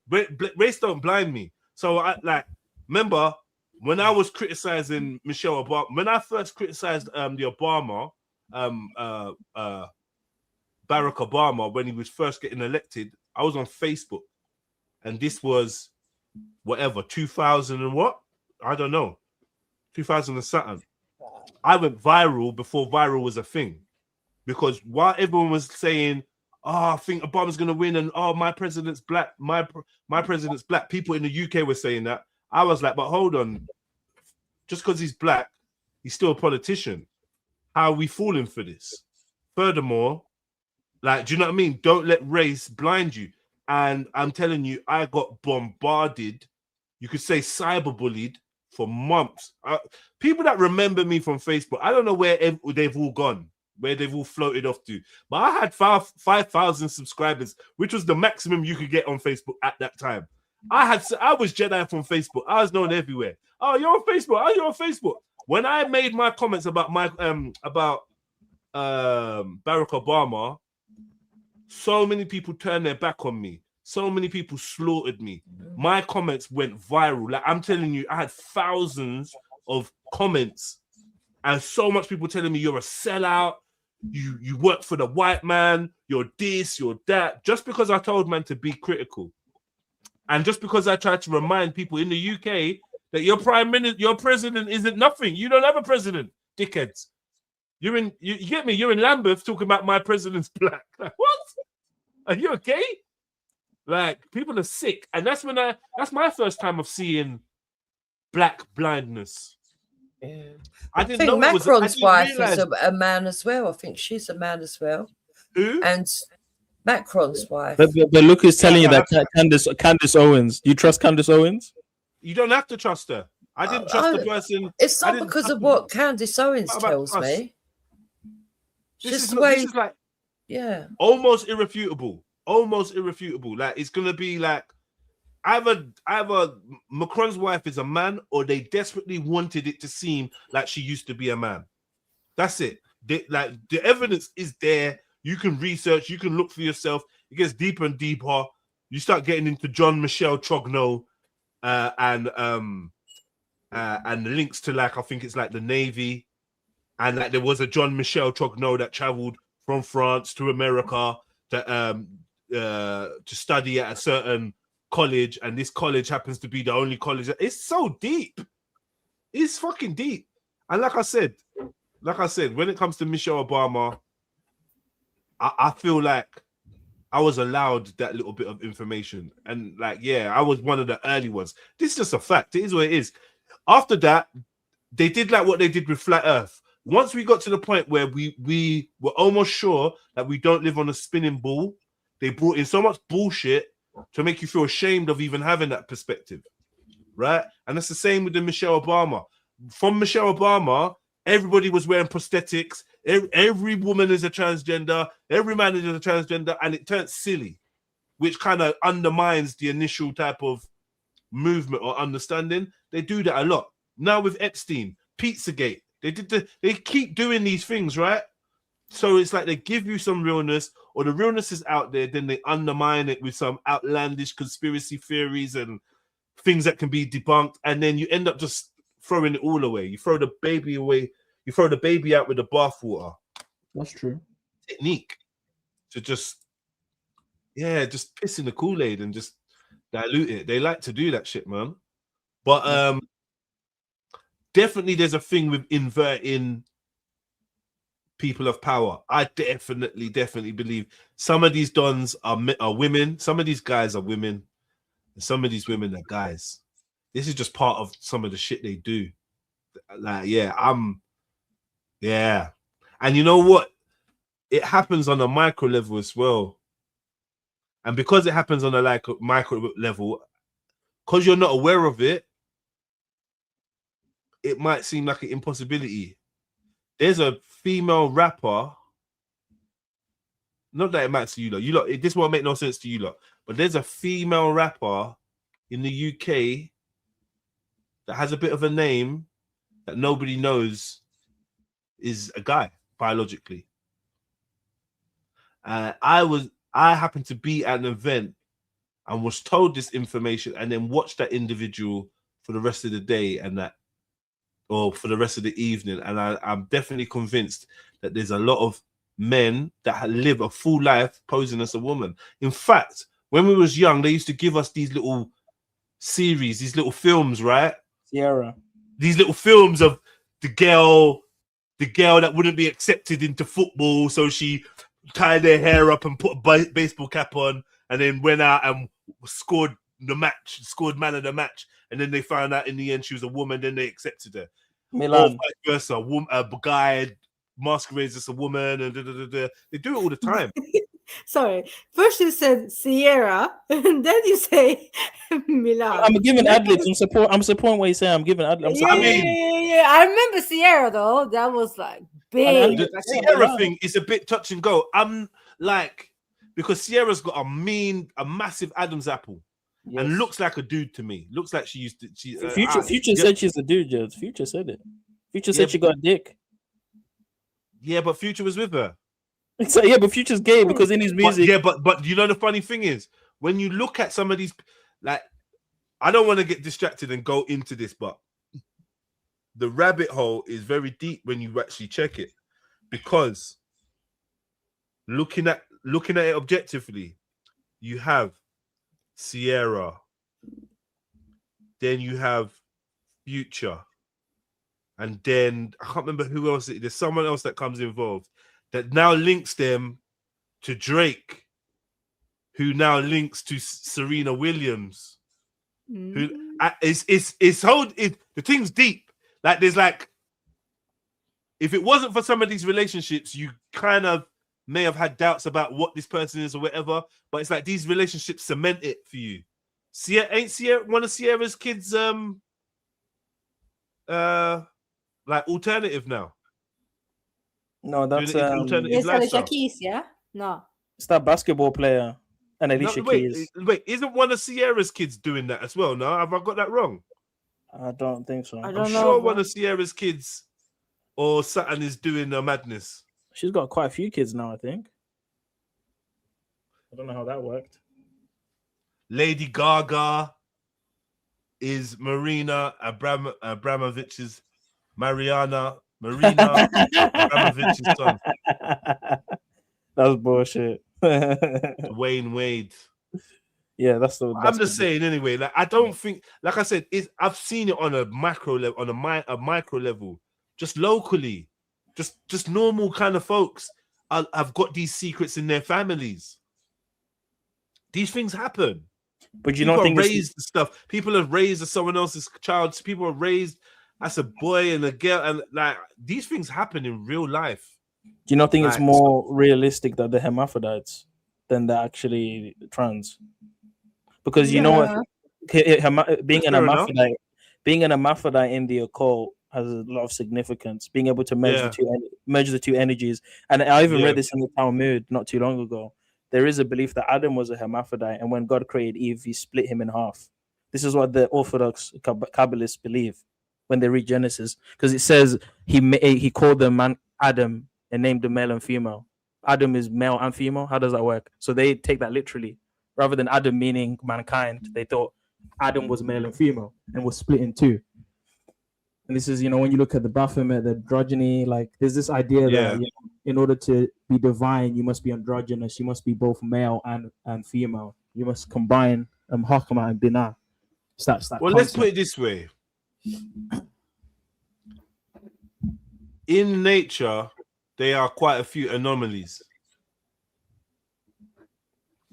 Race don't blind me. So I remember when I was criticizing Michelle Obama, when I first criticized the Obama, Barack Obama, when he was first getting elected, I was on Facebook, and this was whatever 2000 and what? I don't know, 2000 and something. I went viral before viral was a thing, because while everyone was saying, "Oh, I think Obama's gonna win," and "Oh, my president's black," my president's black, people in the UK were saying that. I was like, "But hold on, just because he's black, he's still a politician. How are we falling for this?" Furthermore, like, do you know what I mean? Don't let race blind you. And I'm telling you, I got bombarded. You could say cyberbullied for months. People that remember me from Facebook, I don't know where they've all gone, where they've all floated off to. But I had 5,000 subscribers, which was the maximum you could get on Facebook at that time. I was Jedi from Facebook. I was known everywhere. Oh, you're on Facebook. Oh, you're on Facebook. When I made my comments about Barack Obama, so many people turned their back on me. So many people slaughtered me. My comments went viral. Like, I'm telling you, I had thousands of comments, and so much people telling me you're a sellout. You work for the white man. You're this. You're that. Just because I told man to be critical, and just because I tried to remind people in the UK that your president isn't nothing. You don't have a president, dickheads. You get me? You're in Lambeth talking about my president's black. Like, what? Are you okay? Like, people are sick. And that's my first time of seeing black blindness. Yeah. I think know it was- I Macron's didn't wife realise- is a man as well. I think she's a man as well. Who? And Macron's wife. But look who's telling you that Candace Owens. Do you trust Candace Owens? You don't have to trust her. I didn't trust the person. It's I not didn't because trust of her. what Candace Owens What about tells trust? me. This Just is the not- way, this is like yeah. almost irrefutable. Almost irrefutable. Like, it's gonna be like either Macron's wife is a man, or they desperately wanted it to seem like she used to be a man. That's it. The evidence is there. You can research, you can look for yourself. It gets deeper and deeper. You start getting into John Michel Trogneau and links to, like, I think it's like the Navy, and like there was a John Michel Trogneau that traveled from France to America to study at a certain college, and this college happens to be the only college. It's so deep. It's fucking deep. And like I said, when it comes to Michelle Obama, I feel like I was allowed that little bit of information. And like, yeah, I was one of the early ones. This is just a fact. It is what it is. After that, they did like what they did with Flat Earth. Once we got to the point where we were almost sure that we don't live on a spinning ball, they brought in so much bullshit to make you feel ashamed of even having that perspective, right? And that's the same with the Michelle Obama. From Michelle Obama, everybody was wearing prosthetics. Every woman is a transgender. Every man is a transgender, and it turns silly, which kind of undermines the initial type of movement or understanding. They do that a lot. Now with Epstein, Pizzagate, they keep doing these things, right? So it's like they give you some realness, or the realness is out there, then they undermine it with some outlandish conspiracy theories and things that can be debunked, and then you end up just throwing it all away. You throw the baby away. You throw the baby out with the bathwater. That's true. Technique to just piss in the Kool-Aid and just dilute it. They like to do that shit, man. But definitely there's a thing with inverting people of power. I definitely believe some of these dons are women. Some of these guys are women. And some of these women are guys. This is just part of some of the shit they do. Like, yeah, Yeah. And you know what? It happens on a micro level as well. And because it happens on a like micro level, because you're not aware of it, it might seem like an impossibility. There's a female rapper. Not that it matters to you lot. You lot, this won't make no sense to you lot. But there's a female rapper in the UK that has a bit of a name that nobody knows is a guy biologically. I happened to be at an event and was told this information, and then watched that individual for the rest of the day and that, or for the rest of the evening. And I'm definitely convinced that there's a lot of men that live a full life posing as a woman. In fact, when we was young, they used to give us these little series, these little films, right? Sierra. These little films of the girl that wouldn't be accepted into football, so she tied her hair up and put a baseball cap on, and then went out and scored man of the match, and then they found out in the end she was a woman, then they accepted her. Milan. Or vice versa, a guy masquerades as a woman, and they do it all the time. Sorry. First you said Sierra, and then you say Milan. I'm giving ad-libs. I'm supporting what you're saying. I'm giving ad-libs. Yeah. I remember Sierra though. That was like big. The Sierra thing is a bit touch and go. I'm like, because Sierra's got a massive Adam's apple, and looks like a dude to me. Looks like she used to. Future said she's a dude, Judge. Future said it. Future said she got a dick. Yeah, but Future was with her. So, yeah, but Future's gay because in his music. But you know the funny thing is, when you look at some of these, like, I don't want to get distracted and go into this, but the rabbit hole is very deep when you actually check it, because looking at it objectively, you have Sierra, then you have Future, and then I can't remember who else. There's someone else that comes involved that now links them to Drake, who now links to Serena Williams. Who the thing's deep. Like, there's like, if it wasn't for some of these relationships, you kind of may have had doubts about what this person is or whatever. But it's like these relationships cement it for you. Ain't Sierra one of Sierra's kids like alternative now? No, that's Yes, Alicia Keys, yeah? No. It's that basketball player and Alicia Keys. Wait, isn't one of Sierra's kids doing that as well? No, have I got that wrong? I don't think so. I'm sure one of Sierra's kids or Saturn is doing the madness. She's got quite a few kids now, I think. I don't know how that worked. Lady Gaga is Marina Abramovich's Marina Abramovich's son. That's bullshit. Wayne Wade. Yeah, that's I'm just saying anyway. Like, I don't think, like I said, I've seen it on a macro level, on a micro level, just locally, just normal kind of folks. I've got these secrets in their families. These things happen. But you don't think raised stuff. People are raised as someone else's child. People are raised as a boy and a girl, and like these things happen in real life. Do you not think it's more realistic that they're hermaphrodites than they're actually trans? Because you know what, being an hermaphrodite in the occult has a lot of significance. Being able to merge the two energies, and I even read this in the Talmud not too long ago. There is a belief that Adam was a hermaphrodite, and when God created Eve, he split him in half. This is what the Orthodox Kabbalists believe when they read Genesis, because it says he called the man Adam and named them male and female. Adam is male and female. How does that work? So they take that literally. Rather than Adam meaning mankind, they thought Adam was male and female and was split in two. And this is, when you look at the Baphomet, the androgyny, like there's this idea that in order to be divine, you must be androgynous. You must be both male and female. You must combine Hakama and Binah. Well, let's put it this way. In nature, there are quite a few anomalies.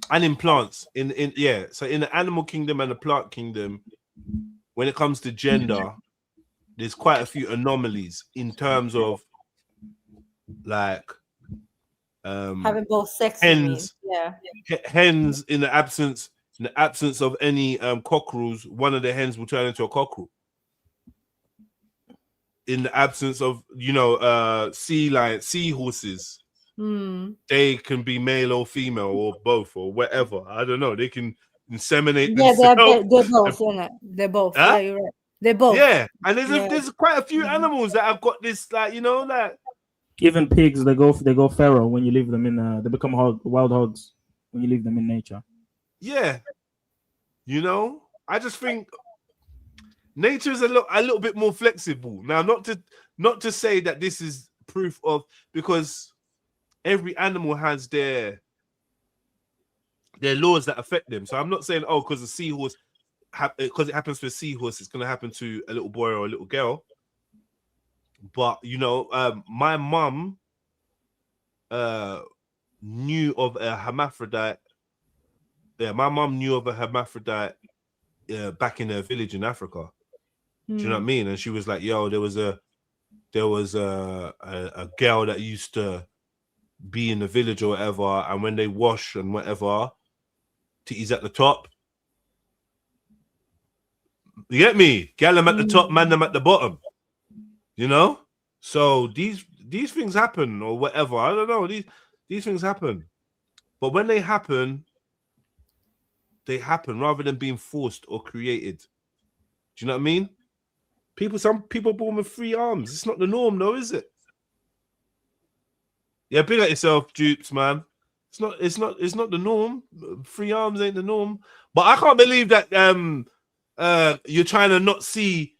And in plants, so in the animal kingdom and the plant kingdom, when it comes to gender, there's quite a few anomalies in terms of like Having both sex. you mean? hens, Yeah. hens in the absence of any cockerels, one of the hens will turn into a cockerel. In the absence of seahorses, they can be male or female or both or whatever. I don't know. They can inseminate Yeah, themselves. they're both, isn't it? They're both. Huh? Yeah, you're right. They're both. Yeah, and there's Yeah. there's quite a few animals that have got this, like, like Even pigs, they go feral when you leave them in. They become wild hogs when you leave them in nature. yeah. I just think nature is a little bit more flexible. Now, not to say that this is proof of, because every animal has their laws that affect them. So I'm not saying, because a seahorse, because it happens to a seahorse, it's going to happen to a little boy or a little girl. But my mum knew of a hermaphrodite. Yeah, my mum knew of a hermaphrodite back in her village in Africa. Do you know what I mean? And she was like, "Yo, there was a girl that used to be in the village or whatever, and when they wash and whatever, titties at the top. You get me? Gal them at the top, man them at the bottom. So these things happen or whatever. I don't know. These things happen, but when they happen rather than being forced or created. Do you know what I mean? Some people born with 3 arms. It's not the norm, though, is it? Yeah, big at yourself, dupes, man. It's not the norm. 3 arms ain't the norm. But I can't believe that you're trying to not see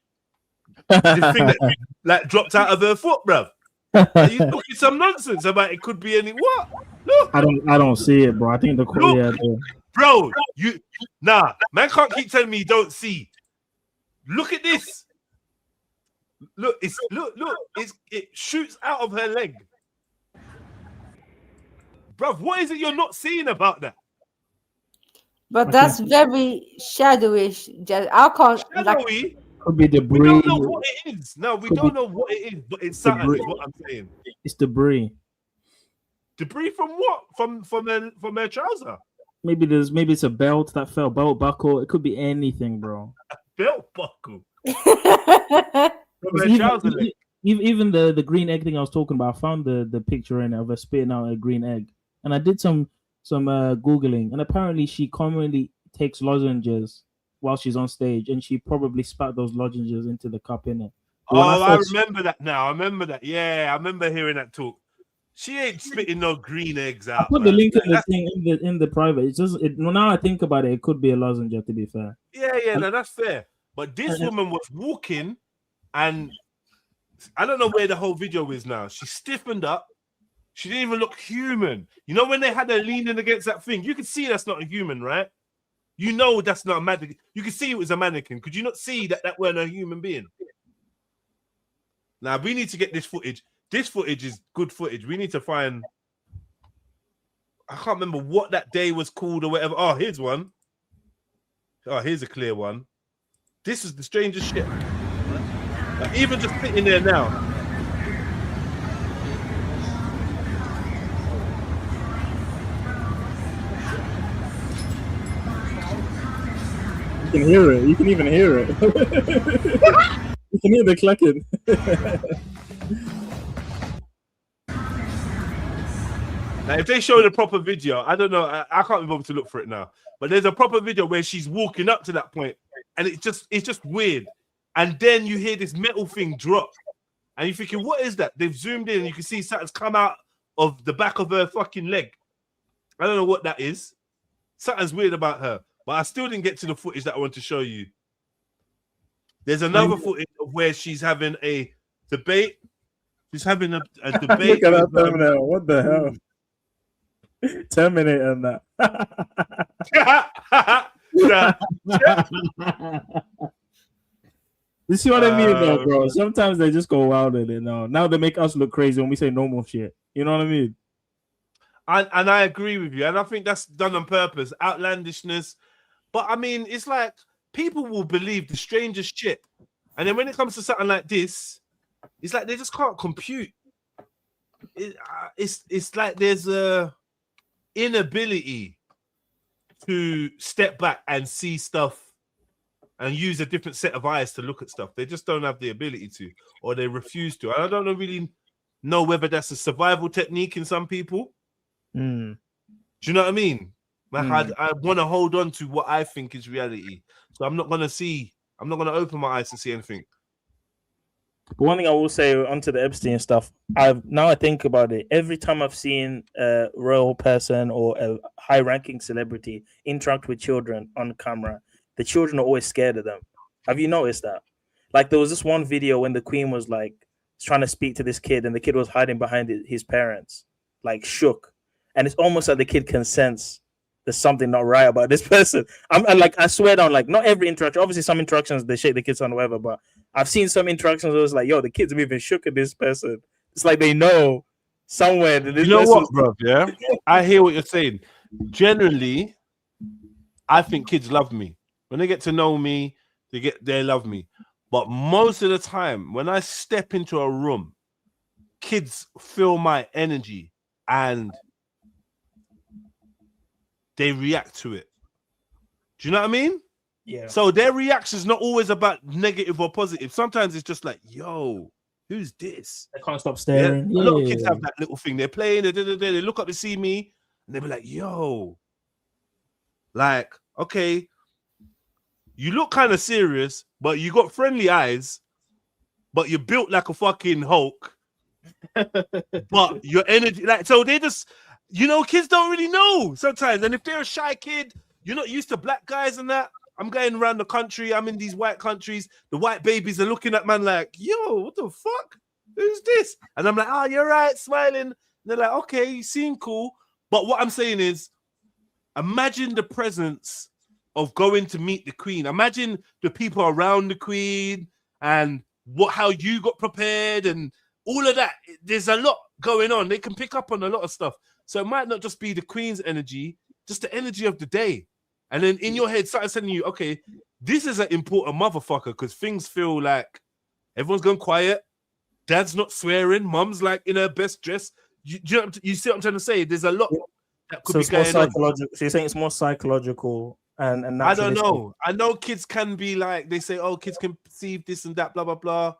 the thing that dropped out of her foot, bruv. Are you talking some nonsense about it could be any what? Look. I don't see it, bro. I think Bro, man can't keep telling me you don't see. Look at this. Look, it shoots out of her leg. Bruv, what is it you're not seeing about that? But that's very shadowish. I can't. Shadowy? Could be debris. We don't know what it is. No, we don't know what it is, but it's something, is what I'm saying. It's debris. Debris from what? From her trouser? Maybe it's a belt that fell, belt buckle. It could be anything, bro. Belt buckle. Even the green egg thing I was talking about, I found the picture in it of her spitting out a green egg, and I did some googling, and apparently she commonly takes lozenges while she's on stage, and she probably spat those lozenges into the cup in it. I remember that now. I remember that. Yeah, I remember hearing that talk. She ain't spitting no green eggs out. I put the link in the thing in the private. It's just now I think about it, it could be a lozenge, to be fair. Yeah, no, that's fair. But this woman was walking, and I don't know where the whole video is now. She stiffened up. She didn't even look human. When they had her leaning against that thing, you could see that's not a human, right? That's not a mannequin. You could see it was a mannequin. Could you not see that weren't a human being? Now, we need to get this footage. This footage is good footage. We need to find... I can't remember what that day was called or whatever. Oh, here's one. Oh, here's a clear one. This is the strangest shit. Like, even just sitting there now. You can hear it. You can even hear it. You can hear the clacking. Now, if they show the proper video, I don't know. I can't be bothered to look for it now. But there's a proper video where she's walking up to that point, and it's just weird. And then you hear this metal thing drop, and you're thinking, "What is that?" They've zoomed in, and you can see something's come out of the back of her fucking leg. I don't know what that is. Something's weird about her. But I still didn't get to the footage that I want to show you. There's another footage of where she's having a debate. She's having a debate. Look at that thumbnail. What the hell? Terminator and that. You see what I mean, though, bro? Sometimes they just go wild in it. Now they make us look crazy when we say normal shit. You know what I mean? And I agree with you. And I think that's done on purpose. Outlandishness. But I mean, it's like people will believe the strangest shit. And then when it comes to something like this, it's like they just can't compute. it's like there's a inability to step back and see stuff and use a different set of eyes to look at stuff. They just don't have the ability to, or they refuse to. And I don't really know whether that's a survival technique in some people. Do you know what I mean? Like I want to hold on to what I think is reality. So I'm not going to open my eyes to see anything. But one thing I will say onto the Epstein stuff, now I think about it, every time I've seen a royal person or a high-ranking celebrity interact with children on camera, the children are always scared of them. Have you noticed that? Like there was this one video when the Queen was like trying to speak to this kid, and the kid was hiding behind his parents, like shook, and it's almost like the kid can sense there's something not right about this person. I swear down, like not every interaction. Obviously, some interactions they shake the kids on whatever, but I've seen some interactions where it's like, yo, the kids have even shook at this person. It's like they know somewhere that this you know person. what, bro? Yeah, I hear what you're saying. Generally, I think kids love me when they get to know me. They love me, but most of the time, when I step into a room, kids feel my energy and they react to it. Do you know what I mean? Yeah. So their reaction is not always about negative or positive. Sometimes it's just like, yo, who's this? They can't stop staring. Yeah? A lot of kids have that little thing. They're playing, they look up to see me, and they be like, yo. Like, okay, you look kind of serious, but you got friendly eyes, but you're built like a fucking Hulk. But your energy, like, so they just, kids don't really know sometimes. And if they're a shy kid, you're not used to black guys and that. I'm going around the country. I'm in these white countries. The white babies are looking at man like, yo, what the fuck? Who's this? And I'm like, oh, you're right, smiling. And they're like, okay, you seem cool. But what I'm saying is, imagine the presence of going to meet the Queen. Imagine the people around the Queen and how you got prepared and all of that. There's a lot going on. They can pick up on a lot of stuff. So it might not just be the Queen's energy, just the energy of the day. And then in your head, started telling you, okay, this is an important motherfucker because things feel like everyone's gone quiet. Dad's not swearing. Mom's like in her best dress. You see what I'm trying to say? There's a lot that could So be it's more going on. psychological. So you're saying it's more psychological and I don't naturalistic. know. I know kids can be like, they say, oh, kids can perceive this and that, blah, blah, blah.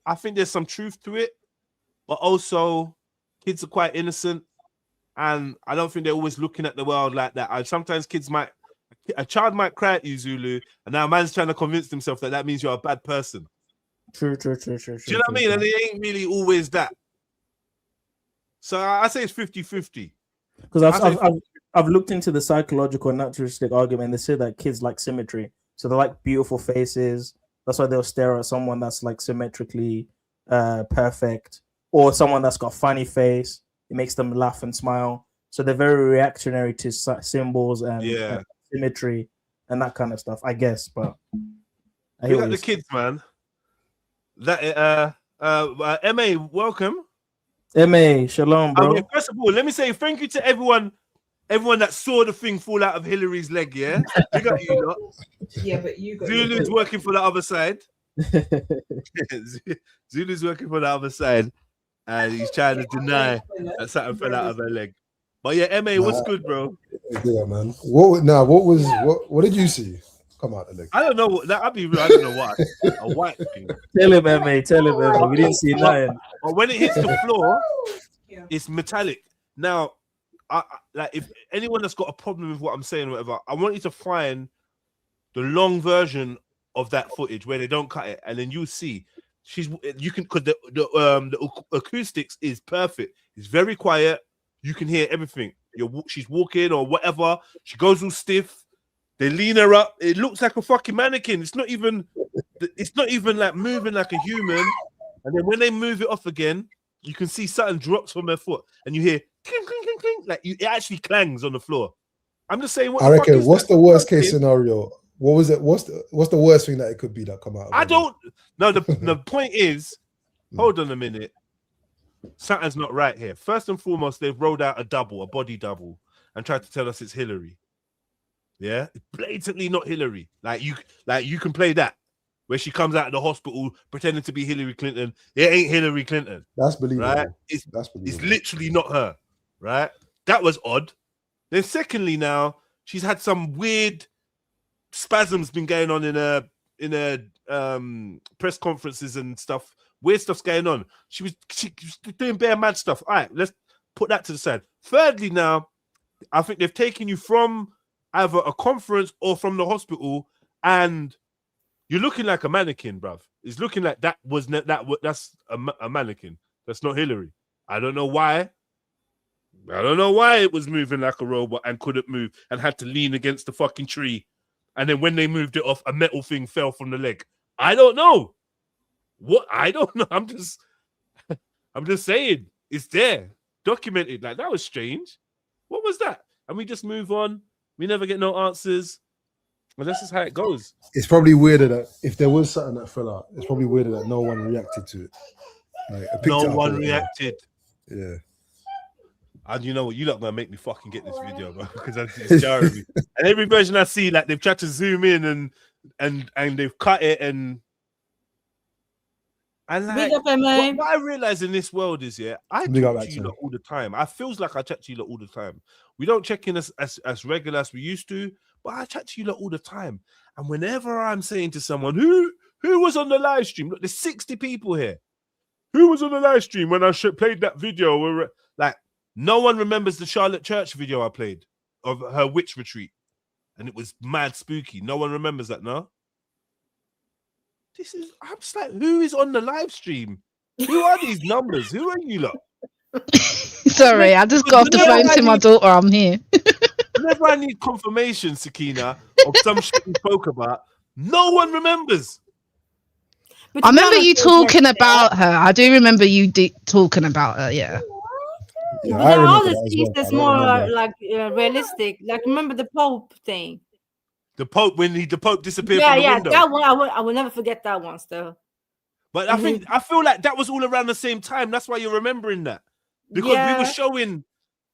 I think there's some truth to it, but also kids are quite innocent. And I don't think they're always looking at the world like that. Sometimes a child might cry at you, Zulu, and now man's trying to convince himself that means you're a bad person. True. Do you know what I mean? And it ain't really always that. So I say it's 50-50. Because I've looked into the psychological and naturalistic argument. They say that kids like symmetry, so they like beautiful faces. That's why they'll stare at someone that's like symmetrically perfect, or someone that's got a funny face. It makes them laugh and smile. So they're very reactionary to symbols and symmetry and that kind of stuff, I guess. But I You got the kids, man. That MA, welcome. MA, shalom, bro. I mean, first of all, let me say thank you to everyone that saw the thing fall out of Hillary's leg. Yeah, big up you lot. Yeah, but you got Zulu's working for the other side. Zulu's working for the other side, and he's trying to deny that something fell out of her leg. But yeah, MA, what's good, bro? Yeah, man. What did you see come out the leg? I don't know. I'll be real. I don't know what a white thing. Tell him, MA. Tell him, MA. We didn't see nothing. But when it hits the floor, it's metallic. Now, like if anyone that's got a problem with what I'm saying, or whatever, I want you to find the long version of that footage where they don't cut it, and then you'll see because the acoustics is perfect. It's very quiet. You can hear everything. She's walking or whatever. She goes all stiff. They lean her up. It looks like a fucking mannequin. It's not even like moving like a human. And then when they move it off again, you can see something drops from her foot, and you hear clink, clink, clink, clink. Like it actually clangs on the floor. I'm just saying. I reckon. What's the worst case scenario? What was it? What's the worst thing that it could be that come out? I don't know. The point is, hold on a minute. Something's not right here. First and foremost, they've rolled out a body double, and tried to tell us it's Hillary. Yeah, it's blatantly not Hillary. Like you can play that. where she comes out of the hospital pretending to be Hillary Clinton. It ain't Hillary Clinton. That's believable. Right? It's literally not her. Right? That was odd. Then secondly, now she's had some weird spasms been going on in her press conferences and stuff. Weird stuff's going on. She was doing bare mad stuff. All right, let's put that to the side. Thirdly, now I think they've taken you from either a conference or from the hospital, and you're looking like a mannequin, bruv. It's looking like that's a mannequin. That's not Hillary. I don't know why. I don't know why it was moving like a robot and couldn't move and had to lean against the fucking tree. And then when they moved it off, a metal thing fell from the leg. I don't know. What? I don't know. I'm just saying. It's there. Documented. Like, that was strange. What was that? And we just move on. We never get no answers. And this is how it goes. It's probably weirder that if there was something that fell out, it's probably weirder that no one reacted to it. Like, I picked No it up one and- reacted. Yeah. And you know what? You're not gonna make me fucking get this video, bro, because it's jarring me. And every version I see, like, they've tried to zoom in and they've cut it and like, Big up, MA. what I realize in this world is, yeah, I Big up, talk to you Axel. lot all the time. I feels like I chat to you lot all the time. We don't check in as regular as we used to, but I chat to you lot all the time. And whenever I'm saying to someone who was on the live stream, look, there's 60 people here. Who was on the live stream when I played that video? Where, like, no one remembers the Charlotte Church video I played of her witch retreat, and it was mad spooky. No one remembers that, no? I'm just like, who is on the live stream? Who are these numbers? Who are you lot? Sorry, I just got off the phone to my daughter. I'm here. Whenever I need confirmation, Sakina, of some shit we spoke about, no one remembers. I remember you talking about her. I do remember you talking about her. Yeah. Yeah, But I there are remember other that as things well, that's but I don't more remember. like realistic. Like, remember the Pope thing? The Pope, when the Pope disappeared Yeah, from the yeah, window. that one I will never forget that one. Still, But I feel like that was all around the same time. That's why you're remembering that. Because we Yeah. were showing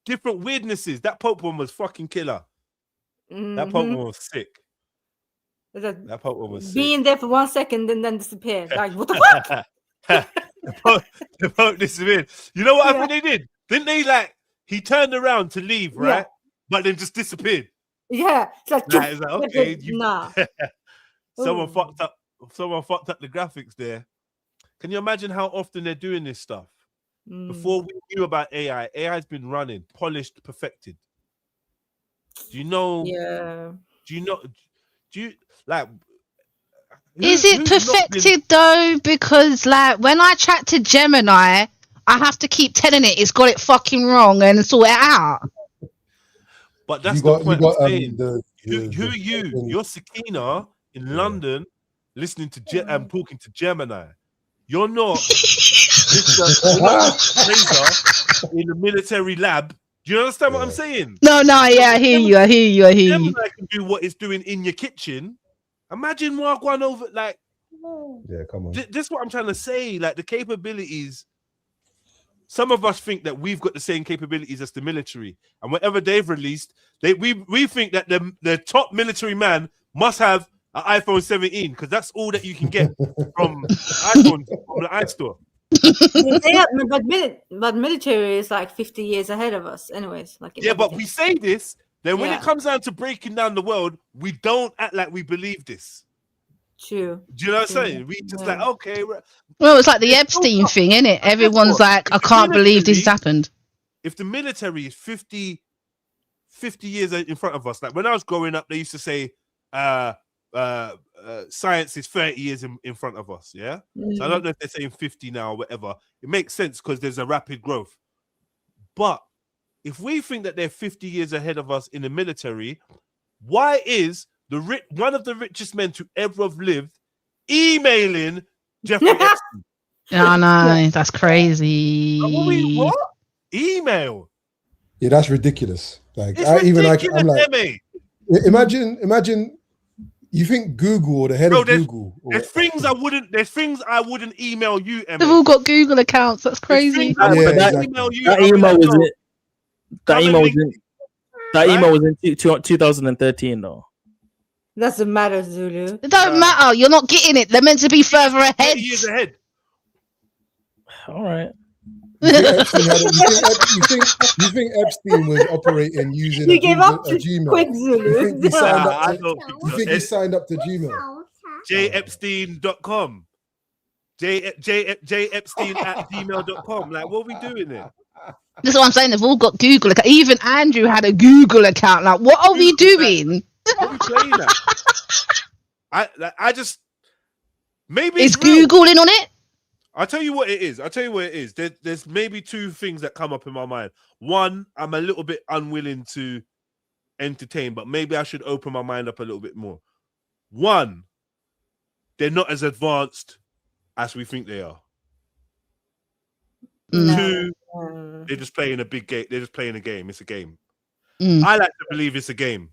different weirdnesses. That Pope one was fucking killer. That Pope one was sick. That Pope one was sick. being there for 1 second and then disappear. Like, what the fuck? the Pope disappeared. You know what I think they did? Didn't they, like, he turned around to leave, right? Yeah. But then just disappeared. Yeah, it's like, Nah, it's like, okay, nah. someone Ooh. fucked up. Someone fucked up the graphics there. Can you imagine how often they're doing this stuff? Before we knew about AI, AI's been running, polished, perfected. Do you know? Yeah. Do you know? Do you like? Is it perfected though? Because like when I chat to Gemini, I have to keep telling it it's got it fucking wrong and sort it out. But that's You the got- point you I'm got, saying. the Who are you? You're Sakina in London, listening to and talking to Gemini. You're not Mr. in the military lab. Do you understand what I'm saying? No, yeah, I hear you. I hear you. I hear you. Gemini can do what it's doing in your kitchen. Imagine what going over, like, Yeah, come on. this is what I'm trying to say. Like, the capabilities, some of us think that we've got the same capabilities as the military, and whatever they've released, we think that the top military man must have an iPhone 17 because that's all that you can get from iPhone from the iStore. But military is like 50 years ahead of us, anyways. Like, in Yeah, but everything. we say this. Then when Yeah. it comes down to breaking down the world, we don't act like we believe this. True. Do you know what I'm True. saying? We just like, okay. Well, it's like the Epstein thing, isn't it? Everyone's like, I can't believe this has happened. If the military is 50 years in front of us, like when I was growing up, they used to say science is 30 years in front of us. Yeah. So I don't know if they're saying 50 now or whatever. It makes sense because there's a rapid growth. But if we think that they're 50 years ahead of us in the military, why is one of the richest men to ever have lived emailing Jeffrey Epstein? I know, that's crazy. What? Email? Yeah, that's ridiculous. Like, It's I'm ridiculous, like, Emmy. imagine. You think Google or the head of Google? There's things I wouldn't email you, Emmy. They've all got Google accounts. That's crazy. That email was it. That email was in 2013 though. Doesn't matter, Zulu. It don't matter. You're not getting it. They're meant to be further ahead. 8 years ahead. All right. You think Epstein was operating using You a gave up too Gmail? quick, Zulu. You think he signed up I to, don't you think he signed up to Gmail? jepstein.com. jepstein@gmail.com. Like, what are we doing there? That's what I'm saying. They've all got Google account. Even Andrew had a Google account. Like, what are we doing? What are we playing at? I just maybe Is it's real. Google in on it? I'll tell you what it is. There's maybe two things that come up in my mind. One, I'm a little bit unwilling to entertain, but maybe I should open my mind up a little bit more. One, they're not as advanced as we think they are. Two, they're just playing a big game. They're just playing a game. It's a game. I like to believe it's a game.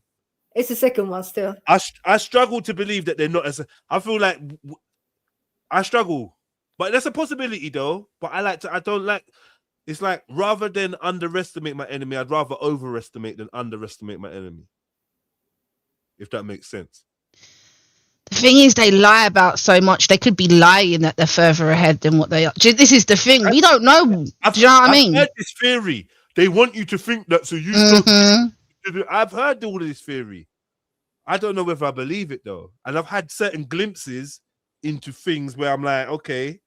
It's the second one still. I struggle to believe that they're not as. I feel like I struggle, but that's a possibility though. But I don't like. It's like rather than underestimate my enemy, I'd rather overestimate than underestimate my enemy. If that makes sense. The thing is, they lie about so much. They could be lying that they're further ahead than what they are. This is the thing. We don't know. Do you know what I mean? I've heard this theory. They want you to think that, so you. I've heard all of this theory. I don't know whether I believe it though, and I've had certain glimpses into things where I'm like, okay,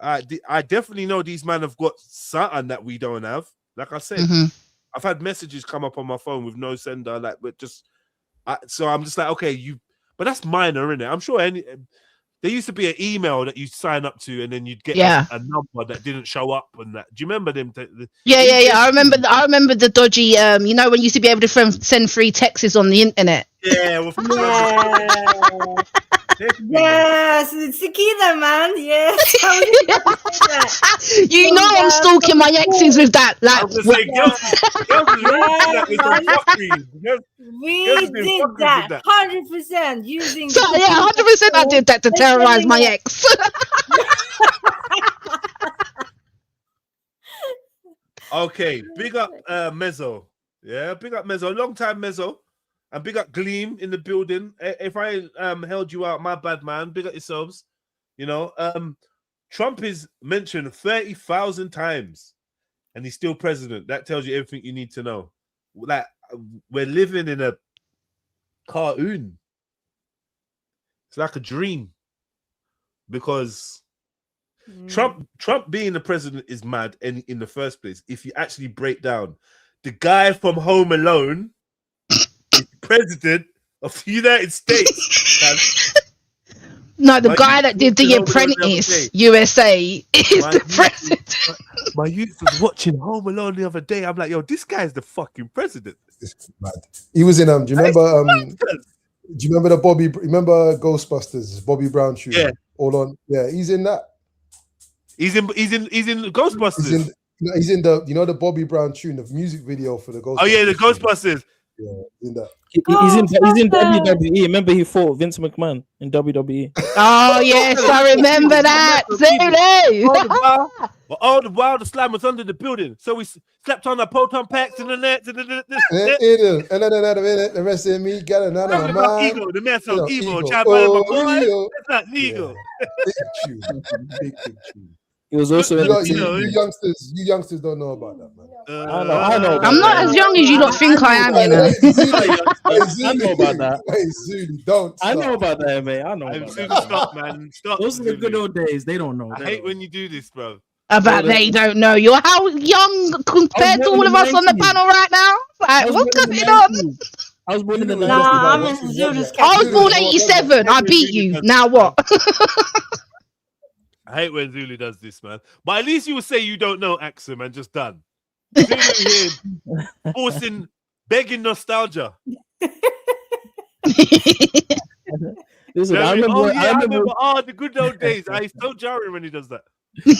I definitely know these men have got something that we don't have. Like I said, I've had messages come up on my phone with no sender, like, but just, so I'm just like, okay, but that's minor, isn't it? I'm sure there used to be an email that you sign up to, and then you'd get a number that didn't show up, and that. Do you remember them? Yeah. I remember the dodgy. You know, when you used to be able to send free texts on the internet. Yeah. Yes, it's Chiquita, man. Yes. You know, I'm stalking my exes with that. Like, we did that 100% using. So, 100% I did that to terrorize my ex. Okay, big up Mezzo. Yeah, big up Mezzo. Long time Mezzo. And big up Gleam in the building. If I held you out, my bad, man. Big up yourselves. You know, Trump is mentioned 30,000 times, and he's still president. That tells you everything you need to know. Like, we're living in a cartoon. It's like a dream, because Trump being the president is mad. And in the first place, if you actually break down, the guy from Home Alone. President of the United States. No, the guy that did The Apprentice USA is the president. My youth was watching Home Alone the other day. I'm like, yo, this guy's the fucking president. He was in do you remember the Bobby? Remember Ghostbusters? Bobby Brown tune. Yeah. All on. Yeah, he's in that. He's in Ghostbusters. He's in the Bobby Brown tune, the music video for the Ghostbusters. Oh yeah, the Ghostbusters. Yeah, in that. He's in WWE. Remember, he fought Vince McMahon in WWE. Oh yes, I remember that. All the while the slime was under the building, so we slept on the proton packs and the net. And then the rest of me got another mind. Ego, the man so evil. That's not ego. Big tune. He was also you youngsters don't know about that, man. I know. I'm not as young as you don't think I am, you know. I know about that. Hey, Zulu, don't. I know about that, man. I know about that. Stop, man. Stop. Those are the good old days. They don't know. I hate when you do this, bro. About they don't know. You're how young compared to all of us on the panel right now? Like, what's going on? I was born in the 90s. I'm in Zulu's I was born 87. I beat you. Now what? I hate when Zulu does this, man. But at least you will say you don't know Axum, man. Just done. Zulu here begging nostalgia. Listen, I remember the good old days. He's so jarring when he does that. You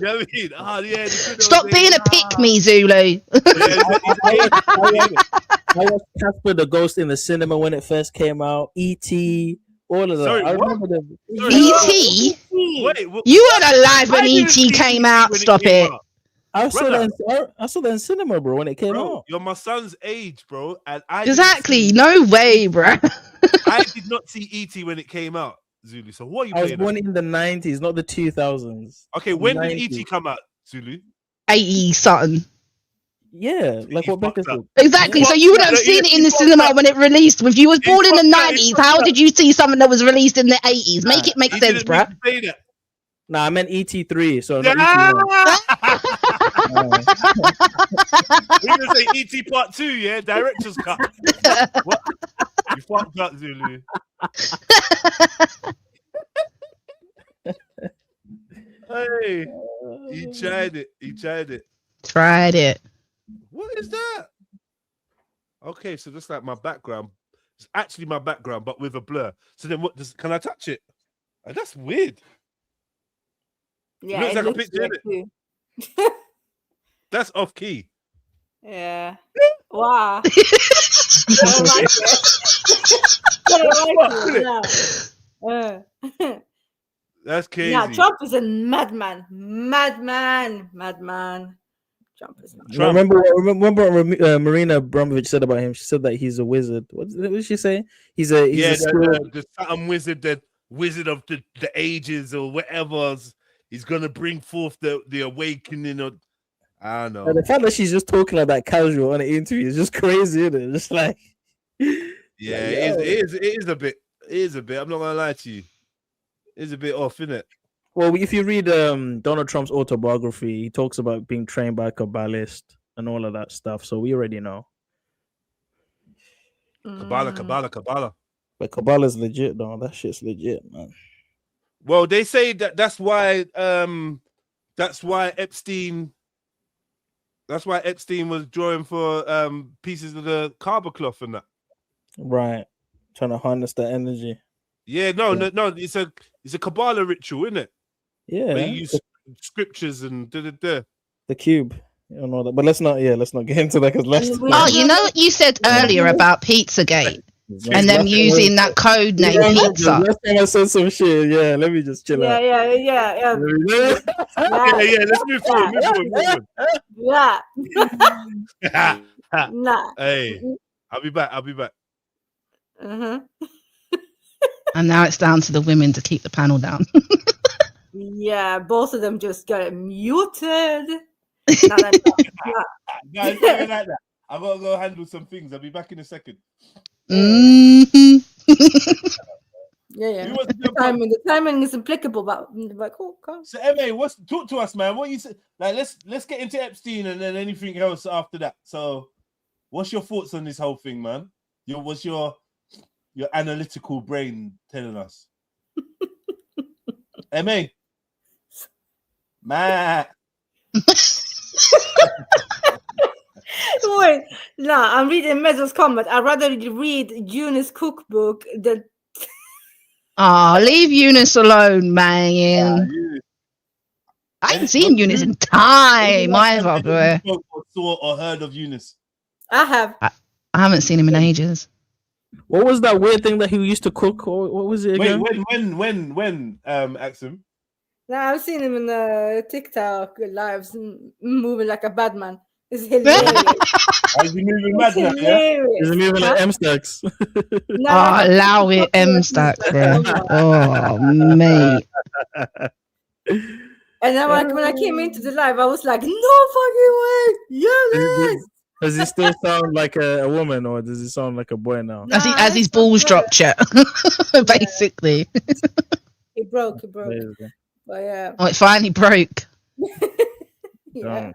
know what I mean? Yeah, the good old Stop days. being a pick me, Zulu. I was Casper the Ghost in the cinema when it first came out. E.T., all of that. Sorry, I remember them. E.T.? Wait, You weren't alive when E.T. came out. Stop it. I saw Brother. I saw that in cinema, bro, when it came Bro, out. you're my son's age, bro, and I Exactly. No way, bro. I did not see ET when it came out, Zulu. So what are you I was playing? born in the 90s, not the 2000s. Okay, when did 90s. ET come out, Zulu? 80 something. Yeah, like what Becca said. Exactly. You So fucked you would up. have No, seen you it in the fucked cinema up. when it released. If you was born in the fucked up, you 90s, fucked how up. did you see something that was released in the 80s? Make it make He sense, didn't mean bruh. to say that. Nah, I meant ET3, so not Yeah. ET1. We're gonna say ET Part 2, yeah, director's cut. What? You fucked up, Zulu. Hey, he tried it. He tried it. Tried it. What is that? Okay, so that's like my background. It's actually my background, but with a blur. So then, what does? Can I touch it? That's weird. Yeah, looks it like looks a picture, weird innit? too. That's off key. Yeah. Wow. I don't like it. I don't like it. That's crazy. Yeah, Trump is a madman. Madman. Trump is not. Remember what Marina Abramovich said about him? She said that he's a wizard. What did she say? He's a the Saturn wizard, the wizard of the ages or whatever. He's gonna bring forth the awakening of. I don't know. The fact that she's just talking like that casual on an interview is just crazy, isn't it? Just like, Yeah, it is a bit. It is a bit. I'm not gonna lie to you. It's a bit off, isn't it? Well, if you read Donald Trump's autobiography, he talks about being trained by a Kabbalist and all of that stuff. So we already know. Kabbalah. But Kabbalah's legit, though. That shit's legit, man. Well, they say that's why Epstein. That's why Epstein was drawing for pieces of the Kaaba cloth and that. Right, trying to harness that energy. Yeah, no. It's a Kabbalah ritual, isn't it? Yeah, Where you use scriptures and the cube. You don't know that, but let's not get into that because last. Oh, you know what you said earlier about Pizzagate and them using that code name pizza. Last time I said some shit, yeah. Let me just chill out. Yeah. Let's move forward. Yeah. Nah. Hey, I'll be back. Uh-huh. And now it's down to the women to keep the panel down. Yeah, both of them just got it muted. No, it's not even like that. I gotta go handle some things. I'll be back in a second. Mm-hmm. Yeah. The timing is applicable, but like, oh, God. So, MA, talk to us, man. What you say? Like, let's get into Epstein and then anything else after that. So, what's your thoughts on this whole thing, man? What's your analytical brain telling us? MA, Matt. Wait, no, I'm reading Mezzo's comment. I'd rather read Eunice cookbook than. Leave Eunice alone, man. I haven't seen Eunice in time either, bro. Saw or heard of Eunice? I have. I haven't seen him in ages. What was that weird thing that he used to cook? What was it again? Wait, when, Axum? No, I've seen him in the TikTok lives moving like a bad man. It's hilarious. Is he moving mad now? Yeah? Is he moving like M-Stacks? Allow it, M-Stacks, bro. Oh, mate. And then when I came into the live, I was like, no fucking way. Yes. Does he still sound like a woman or does he sound like a boy now? As his balls dropped, chat. Basically. It broke. But yeah. Oh, it finally broke. Yeah.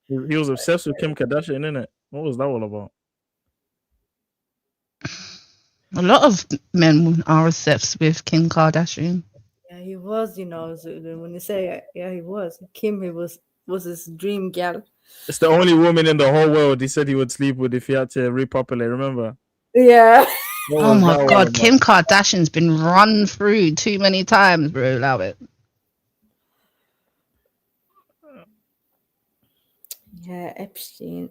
He was obsessed with Kim Kardashian, innit? What was that all about? A lot of men are obsessed with Kim Kardashian. Yeah, he was, when you say it, yeah, he was. Kim, he was his dream gal. It's the only woman in the whole world he said he would sleep with if he had to repopulate, remember? Yeah. Oh my God, Kim Kardashian's been run through too many times, bro. Allow it. Yeah, Epstein.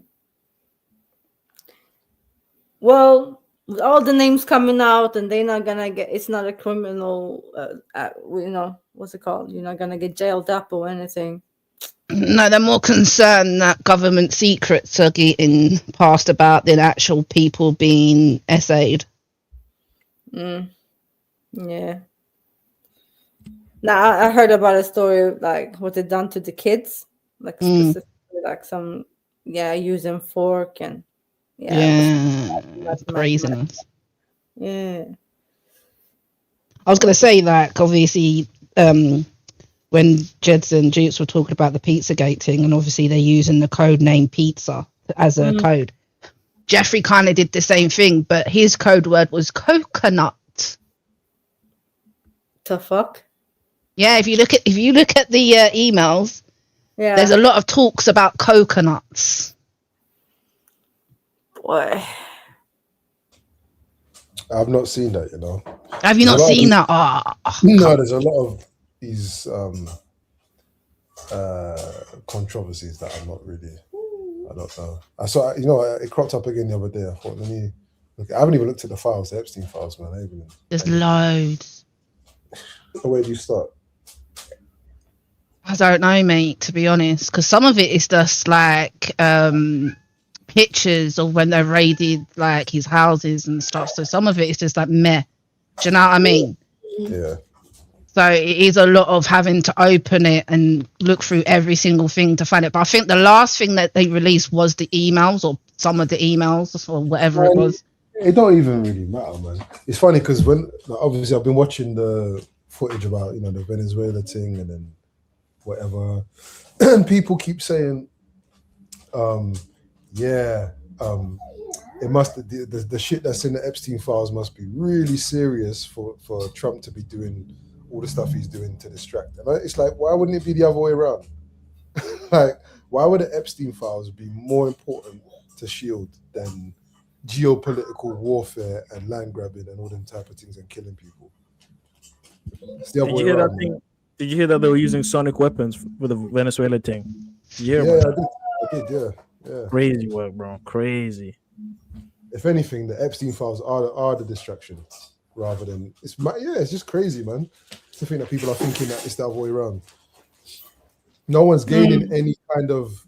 Well, with all the names coming out and they're not gonna get, it's not a criminal, what's it called? You're not gonna get jailed up or anything. No, they're more concerned that government secrets are getting passed about than actual people being essayed. Yeah. Now I heard about a story like what they done to the kids, like specifically like some using fork and craziness. Yeah. I was gonna say that obviously when Jeds and Jukes were talking about the Pizzagate thing, and obviously they're using the code name pizza as a code. Jeffrey kind of did the same thing, but his code word was coconut. The fuck? Yeah, if you look at the emails, there's a lot of talks about coconuts. Boy, I've not seen that. You know. Have you not seen that? No, there's a lot of these controversies that I'm not really. I don't know. I saw, it cropped up again the other day. I thought, let me look. I haven't even looked at the files, the Epstein files, man. There's loads. Where do you start? I don't know, mate, to be honest, because some of it is just like pictures of when they raided like his houses and stuff. So some of it is just like meh. Do you know what I mean? Yeah. So it is a lot of having to open it and look through every single thing to find it. But I think the last thing that they released was the emails or some of the emails or whatever it was. It don't even really matter, man. It's funny because when obviously I've been watching the footage about the Venezuela thing and then whatever, and people keep saying, it must the shit that's in the Epstein files must be really serious for Trump to be doing all the stuff he's doing to distract. And it's like, why wouldn't it be the other way around? Like, why would the Epstein files be more important to shield than geopolitical warfare and land grabbing and all them type of things and killing people? It's the other way around. Did you hear that they were using sonic weapons for the Venezuela thing? Yeah, I did. Yeah. Crazy work, bro. Crazy. If anything, the Epstein files are the distraction rather than it's just crazy, man. It's the thing that people are thinking that it's the other way around. No one's gaining any kind of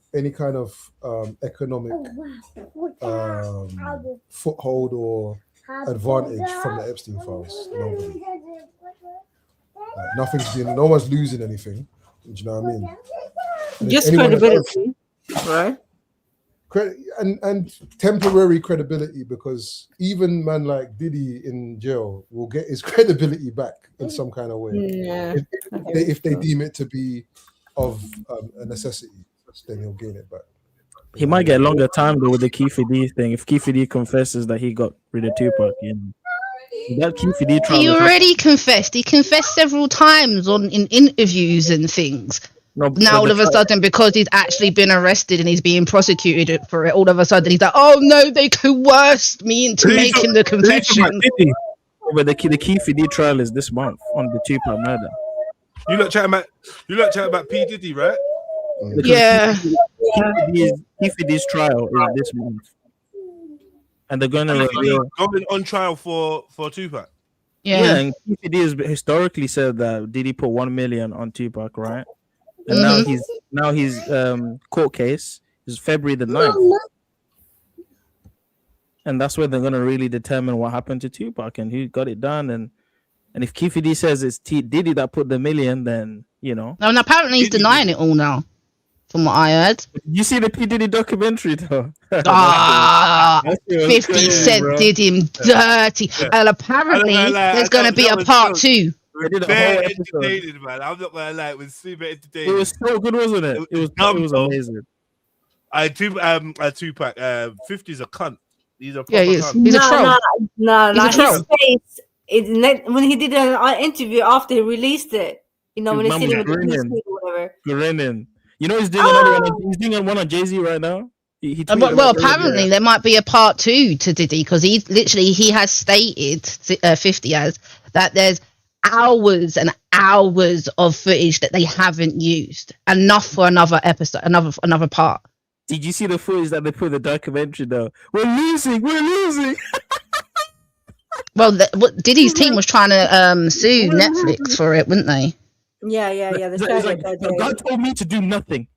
economic foothold or advantage from the Epstein files. Nobody. No one's losing anything. Do you know what I mean? And just credibility, right? And temporary credibility, because even man like Diddy in jail will get his credibility back in some kind of way. Yeah. If they deem it to be of a necessity, then he'll gain it back. He might get longer time though with the Keefe D thing. If Keefe D confesses that he got rid of Tupac, that Keefe D trial. He already confessed. He confessed several times in interviews and things. Now all of a sudden, because he's actually been arrested and he's being prosecuted for it, all of a sudden he's like, "Oh no, they coerced me into making the confession." But the Keefe D trial is this month on the Tupac murder. You lot chatting about P Diddy, right? Yeah. Keefe D's trial is this month, and they're going on trial for Tupac. Yeah. And Keefe D has historically said that Diddy put 1 million on Tupac, right? And now his court case is February the 9th. And that's where they're gonna really determine what happened to Tupac and who got it done. And if Keefe D says it's Diddy that put the million, then No, and apparently he's denying it all now, from what I heard. You see the P Diddy documentary though? 50 Cent did him dirty. And apparently there's gonna be a part 2. Very entertaining, man. I'm not gonna lie, it was super entertaining. It was so good, wasn't it? It was amazing. Tupac, 50's a cunt. He's a he is. He's a troll. No, He's a troll. His face, when he did an interview after he released it, when he's sitting with the music or whatever. Grinning. He's doing another one. He's doing one on Jay-Z right now. Well, apparently there might be a part 2 to Diddy, because he has stated 50 as that there's hours and hours of footage that they haven't used, enough for another episode, another part. Did you see the footage that they put in the documentary though? We're losing. Well, Diddy's team was trying to sue Netflix for it, weren't they? Yeah. It's like, God told me to do nothing.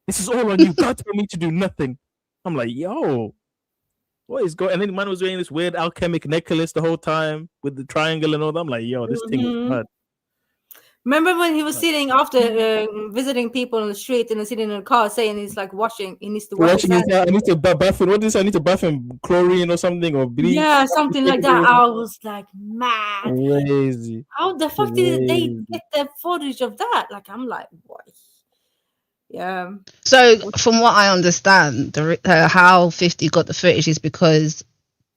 This is all on you. God told me to do nothing. I'm like, yo, what is going? And then the man was wearing this weird alchemic necklace the whole time with the triangle and all that. I'm like, yo, this thing is mad. Remember when he was sitting after visiting people on the street and sitting in a car saying he's like washing, he needs to wash his hands. I need to bath in. What is? I need to bath in chlorine or something or bleach. Yeah, something like that. I was like, mad. Crazy. How the fuck did they get the footage of that? Like, I'm like, what? Yeah. So, from what I understand, how 50 got the footage is because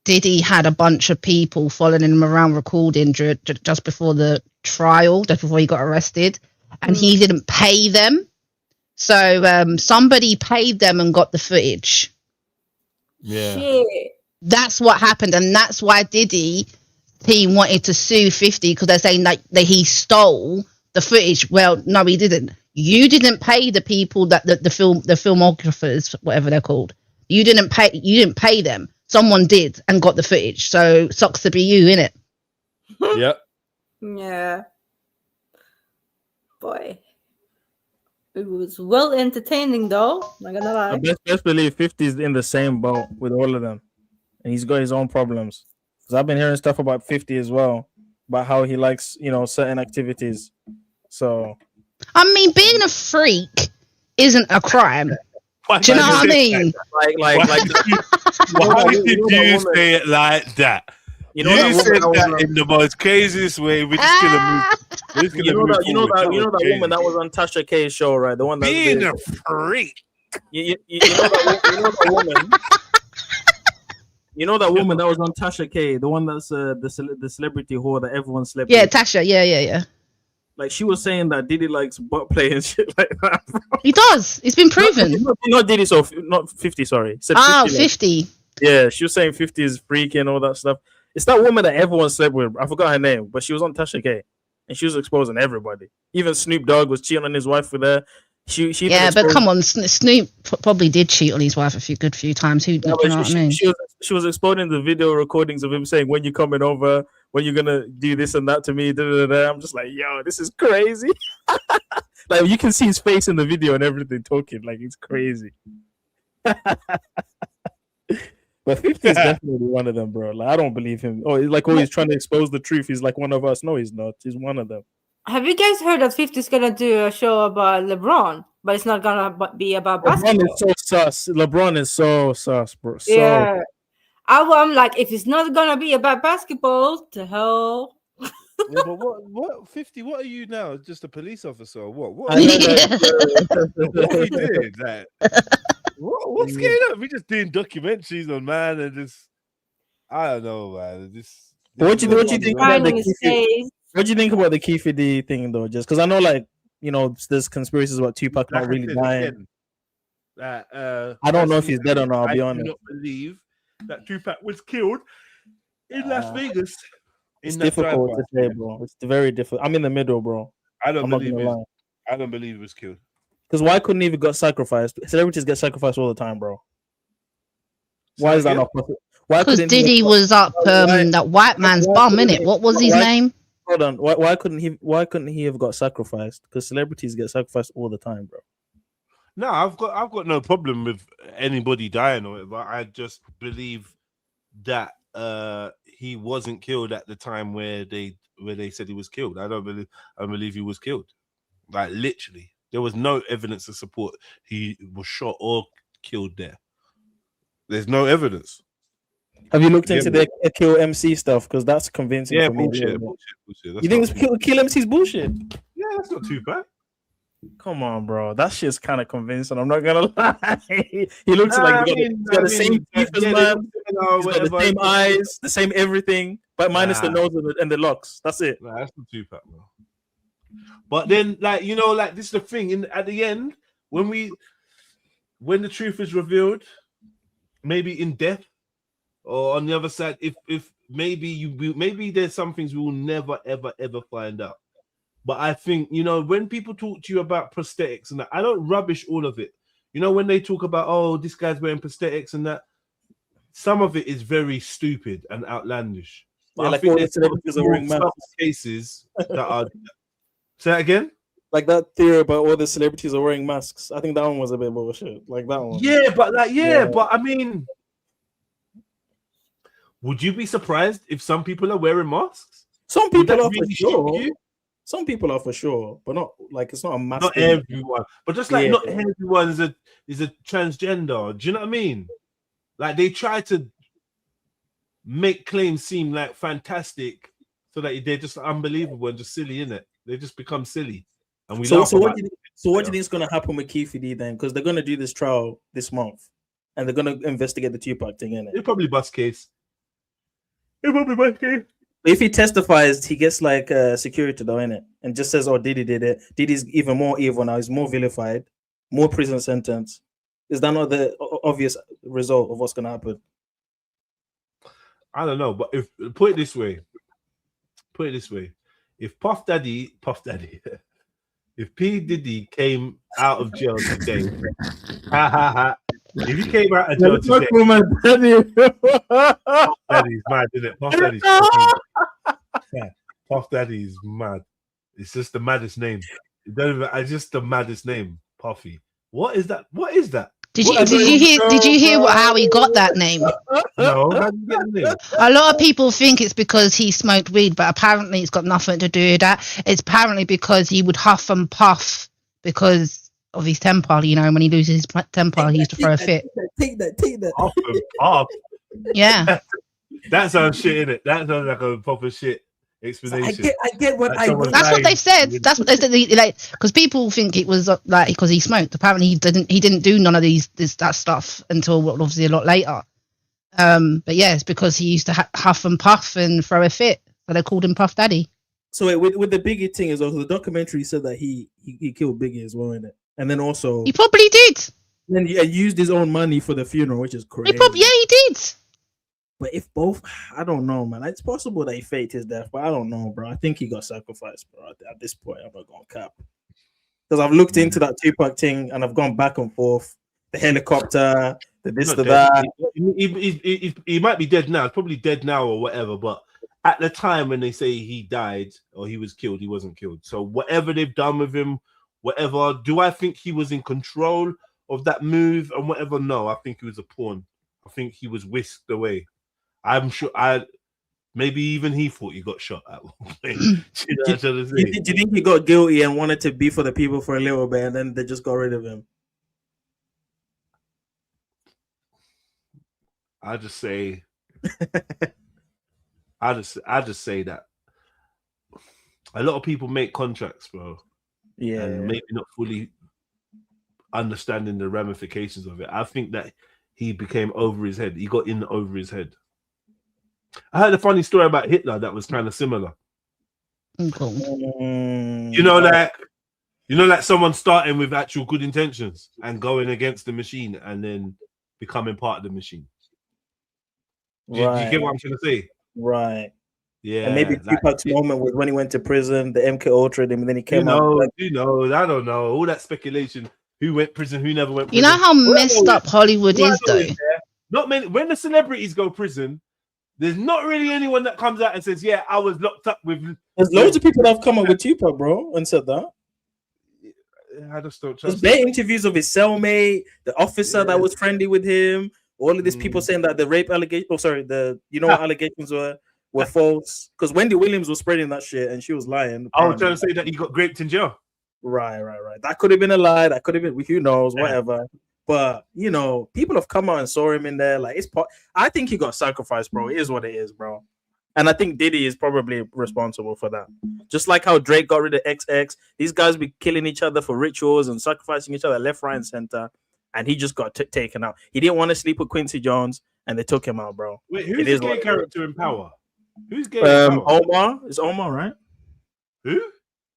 Diddy had a bunch of people following him around recording just before the trial, just before he got arrested, and he didn't pay them. So somebody paid them and got the footage. Yeah. Shit. That's what happened, and that's why Diddy team wanted to sue 50 because they're saying that he stole the footage. Well, no, he didn't. You didn't pay the people that the filmographers, whatever they're called. You didn't pay them. Someone did and got the footage. So sucks to be you, innit? Yep. Yeah. Boy. It was well entertaining though. Not gonna lie. Best believe 50 is in the same boat with all of them. And he's got his own problems. Because I've been hearing stuff about 50 as well. About how he likes, certain activities. So I mean, being a freak isn't a crime. Do you know what I mean? Why did you say it like that? You said that in the most craziest way. We're just gonna move. You know that woman that was on Tasha K's show, right? The one that being a freak. You know that woman. You know that woman that was on Tasha K, the one that's the celebrity whore that everyone slept. Yeah, with. Tasha. Yeah. Like she was saying that Diddy likes butt play and shit like that. Bro. He does. It's been proven. Not Diddy, so not 50. Sorry. Said 50. Yeah, she was saying 50 is freaky and all that stuff. It's that woman that everyone slept with. I forgot her name, but she was on Tasha K, and she was exposing everybody. Even Snoop Dogg was cheating on his wife with her. She but come on, Snoop probably did cheat on his wife a good few times. You know what I mean? She was exposing the video recordings of him saying, "When you coming over, when you're gonna do this and that to me." I'm just like, yo, this is crazy. Like you can see his face in the video and everything, talking like it's crazy. But 50 is definitely one of them, bro. Like I don't believe him. Oh, he's like always trying to expose the truth. He's like one of us. No, he's not. He's one of them. Have you guys heard that 50 is gonna do a show about LeBron, but it's not gonna be about basketball? LeBron is so sus. LeBron is so sus, bro. So. Yeah. I'm like, if it's not gonna be about basketball, the hell. Yeah, but what 50? What are you now? Just a police officer or what? What? I know What are you doing? Like, what's going on? We just doing documentaries on man and just I don't know, man. What do you think about the What do you think about the Keefe D thing though? Just because I know, like, there's conspiracies about Tupac not really dying. I don't know if he's dead or not. I'll be honest. I do not believe that Tupac was killed in Las Vegas. It's difficult to say, bro. It's very difficult. I'm in the middle, bro. I don't believe he was killed. Because why couldn't he have got sacrificed? Celebrities get sacrificed all the time, bro. Why is that not possible? Because Diddy was up that white man's bum, innit? What was his name? Hold on. Why couldn't he have got sacrificed? Because celebrities get sacrificed all the time, bro. No, I've got no problem with anybody dying or whatever. I just believe that he wasn't killed at the time where they said he was killed. I believe he was killed. Like literally, there was no evidence to support he was shot or killed there. There's no evidence. Have you looked into the Kill MC stuff? Because that's convincing. Yeah, for me. bullshit. You think Kill MC's bullshit? Yeah, that's not too bad. Come on, bro. That shit's kind of convincing. I'm not gonna lie. He looks like he's got the same teeth as man. He's got the same eyes, the same everything, but minus the nose and the locks. That's it. Nah, that's not too bad, bro. But then, like this is the thing. At the end, when the truth is revealed, maybe in death or on the other side, if maybe there's some things we will never ever find out. But I think, when people talk to you about prosthetics and that, I don't rubbish all of it. When they talk about, oh, this guy's wearing prosthetics and that, some of it is very stupid and outlandish. But I think there's some cases that are. Say that again? Like that theory about all the celebrities are wearing masks. I think that one was a bit bullshit. Like that one. Yeah, but but I mean, would you be surprised if some people are wearing masks? Some Would people that are really for shock sure. you? Some people are for sure, but not like it's not a mass. Not thing. everyone, but just like Yeah. not everyone is a transgender. Do you know what I mean? Like they try to make claims seem like fantastic, so that they're just unbelievable and just silly, innit? They just become silly, and we So, laugh so what about do you it. what do you think is going to happen with Keefe D then? Because they're going to do this trial this month, and they're going to investigate the Tupac thing, innit? He'll probably bust case. He'll probably bust case. If he testifies, he gets like security though, innit? And just says, "Oh, Diddy did it. Diddy's even more evil now. He's more vilified, more prison sentence." Is that not the obvious result of what's going to happen? I don't know, but if put it this way, if Puff Daddy, if P Diddy came out of jail today, if he came out of jail today, Puff Daddy's mad, isn't it? Puff Daddy's fucking, Puff Daddy's mad. It's just the maddest name. It's just the maddest name, Puffy. What is that? What is that? Did you hear how he got that name? No, how did you get the name? A lot of people think it's because he smoked weed, but apparently it's got nothing to do with that. It's apparently because he would huff and puff because of his temper. You know, when he loses his temper, he used to throw a fit. Take that. Huff and puff. Yeah. That sounds shit, innit? That sounds like a proper shit explanation. I get what Like someone's That's what lying. they've said. That's what they said. Like, because people think it was like because he smoked. Apparently, he didn't do none of that stuff until obviously a lot later. But yeah, it's because he used to huff and puff and throw a fit. So they called him Puff Daddy. So wait, with the Biggie thing as well, the documentary said that he killed Biggie as well, innit? And then also He probably did. then he used his own money for the funeral, which is crazy. He did. But if both, I don't know, man. It's possible that he faked his death, but I don't know, bro. I think he got sacrificed, bro. At this point, I'm not going to cap. Because I've looked into that Tupac thing and I've gone back and forth. The helicopter, the this, Not the dead. that. He might be dead now. He's probably dead now or whatever. But at the time when they say he died or he was killed, he wasn't killed. So whatever they've done with him, whatever. Do I think he was in control of that move and whatever? No, I think he was a pawn. I think he was whisked away. I'm sure. Maybe even he thought he got shot at one point. Do you think he got guilty and wanted to be for the people for a little bit, and then they just got rid of him? I just say, I just say that a lot of people make contracts, bro. Yeah, and maybe not fully understanding the ramifications of it. I think that he became over his head. He got in over his head. I heard a funny story about Hitler that was kind of similar. You know, like someone starting with actual good intentions and going against the machine and then becoming part of the machine. Do you get what I'm trying to say? Right. Yeah. And maybe Tupac's moment was when he went to prison, the MK Ultra'd him, and then he came out. I don't know. All that speculation. Who went prison? Who never went prison? You know how messed up Hollywood is, though. Not many. When the celebrities go prison, there's not really anyone that comes out and says, "Yeah, I was locked up with." There's loads of people that have come up with Tupac, bro, and said that. I just don't There's trust. bare interviews of his cellmate, the officer that was friendly with him. All of these people saying that the rape allegation, what allegations were false. Because Wendy Williams was spreading that shit and she was lying. I was trying to say that he got raped in jail. Right. That could have been a lie. That could have been, who knows, whatever. But you know, people have come out and saw him in there. Like I think he got sacrificed, bro. It is what it is, bro. And I think Diddy is probably responsible for that. Just like how Drake got rid of XX, these guys be killing each other for rituals and sacrificing each other left, right, and center. And he just got taken out. He didn't want to sleep with Quincy Jones, and they took him out, bro. Wait, who's the gay character in Power? Who's gay in Power? Omar. It's Omar, right? Who?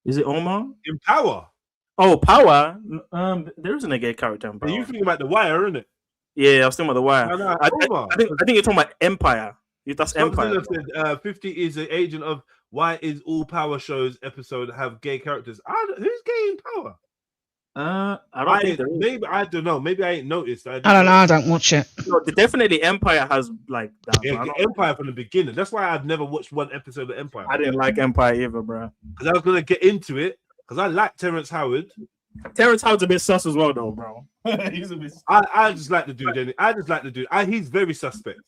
Is it Omar? In Power? Oh, Power. There isn't a gay character in Power. Are you thinking about The Wire, isn't it? Yeah, I was thinking about The Wire. No, I think you're talking about Empire. That's Empire. Said, 50 is an agent of why is all Power shows episode have gay characters? Who's gay in Power? I don't think there is. Maybe I don't know. Maybe I ain't noticed. I don't know. I don't watch it. No, definitely Empire has like that. Yeah, Empire from the beginning. That's why I've never watched one episode of Empire. I didn't like Empire either, bro. Because I was gonna get into it, because I like Terrence Howard. Terrence Howard's a bit sus as well, though, bro. He's a bit. I just like the dude. I just like the dude. He's very suspect.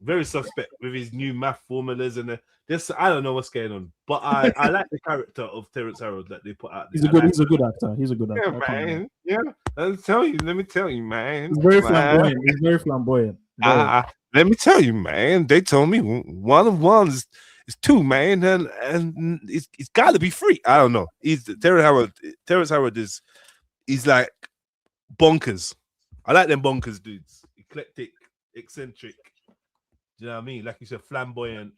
Very suspect with his new math formulas and this. I don't know what's going on, but I like the character of Terrence Howard that they put out there. He's a good actor. He's a good actor. Yeah, man. Yeah, let me tell you, man. He's very flamboyant. He's very flamboyant. Let me tell you, man. They told me 1 and 1 is 2, man, and it's got to be 3. I don't know. Terrence Howard he's like bonkers. I like them bonkers dudes. Eclectic, eccentric. Do you know what I mean? Like you said, flamboyant.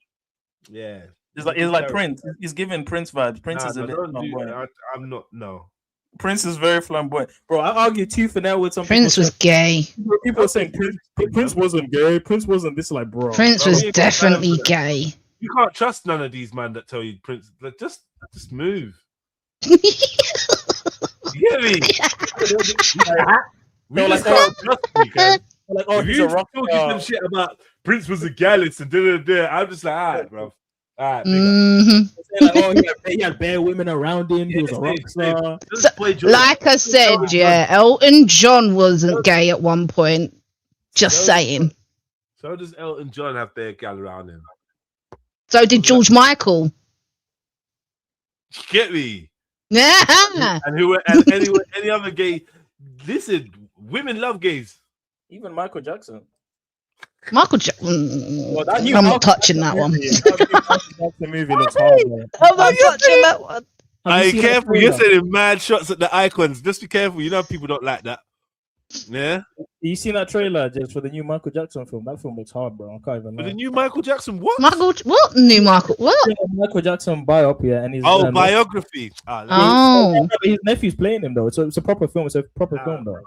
Yeah. It's like Prince. He's giving Prince vibes. Prince is a bit flamboyant. I'm not. No. Prince is very flamboyant, bro. I argue tooth and nail with some. Prince was gay. People are saying Prince wasn't gay. Prince wasn't this, like, bro. Prince was definitely gay. You can't trust none of these man that tell you Prince. Like, just move. You get me? We just can't trust me, guys. Like, oh, he's a rock talking some shit about Prince was a gallus and da. I'm just like, all right, bro. All right, like, oh, he had bare women around him. He was a rock star. Like I said, yeah, Elton John wasn't gay at one point. Just saying. So does Elton John have bare gal around him? So did George Michael. Get me? Yeah. And any other gay? Listen, women love gays. Even Michael Jackson. Michael Jackson. I'm not touching that one. The movie looks horrible. I'm not touching that one. Hey, careful! You're sending mad shots at the icons. Just be careful. You know people don't like that. Yeah. You seen that trailer just for the new Michael Jackson film? That film looks hard, bro. I can't even. For the new Michael Jackson, what? What new Michael? What? Michael Jackson biop, yeah, and his biography. His nephew's playing him though. It's a proper film. It's a proper film though.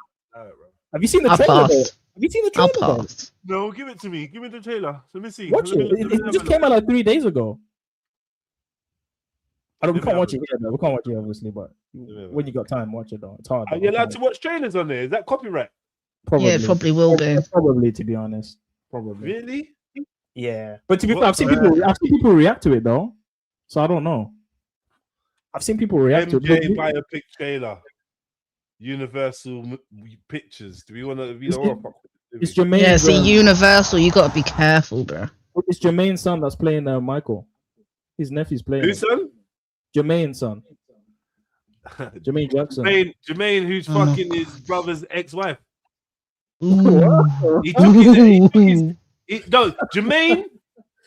Have you seen the trailer? Have you seen the trailer? No, give it to me. Give me the trailer. Let me see. Watch it. It just came out like 3 days ago. We can't watch it here, though. We can't watch it, obviously, but when you got time, watch it, though. It's hard. Are you allowed to watch trailers on there? Is that copyright? Probably. Yeah, it probably will be. Probably, to be honest. Probably. Really? Yeah. But to be fair, I've seen people react to it, though. So I don't know. I've seen people react to it. MJ biopic trailer. Universal Pictures. Do we want to be It's Jermaine. Yeah, see, Universal, you got to be careful, bro. It's Jermaine's son that's playing Michael. His nephew's playing. Whose son? Jermaine's son. Jermaine Jackson. Jermaine, who's fucking his brother's ex-wife. He took his Jermaine.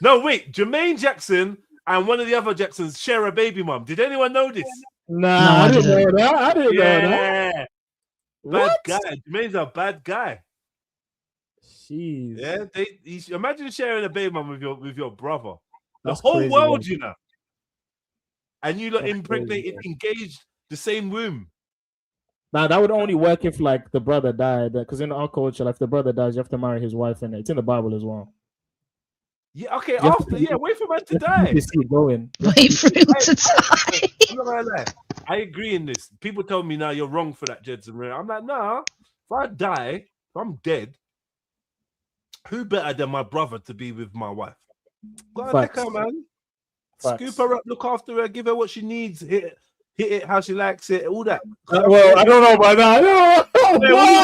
No, wait. Jermaine Jackson and one of the other Jacksons share a baby mum. Did anyone know this? Nah, I didn't know that. I didn't know that. Bad guy. Jermaine's a bad guy. Jeez. Yeah, imagine sharing a baby mum with your brother. That's the whole crazy, world, man. you know. And you lot impregnated, engaged the same womb. Now that would only work if like the brother died, because in our culture, like if the brother dies, you have to marry his wife, and it's in the Bible as well. Yeah, okay. Wait for man to die. Wait for him to die. I'm not gonna lie. I agree in this. People tell me now you're wrong for that, Jedson. I'm like, nah. If I die, if I'm dead, who better than my brother to be with my wife? Go and take her, man. Facts. Scoop her up, look after her, give her what she needs, hit it how she likes it, all that. Well, I don't know about that. What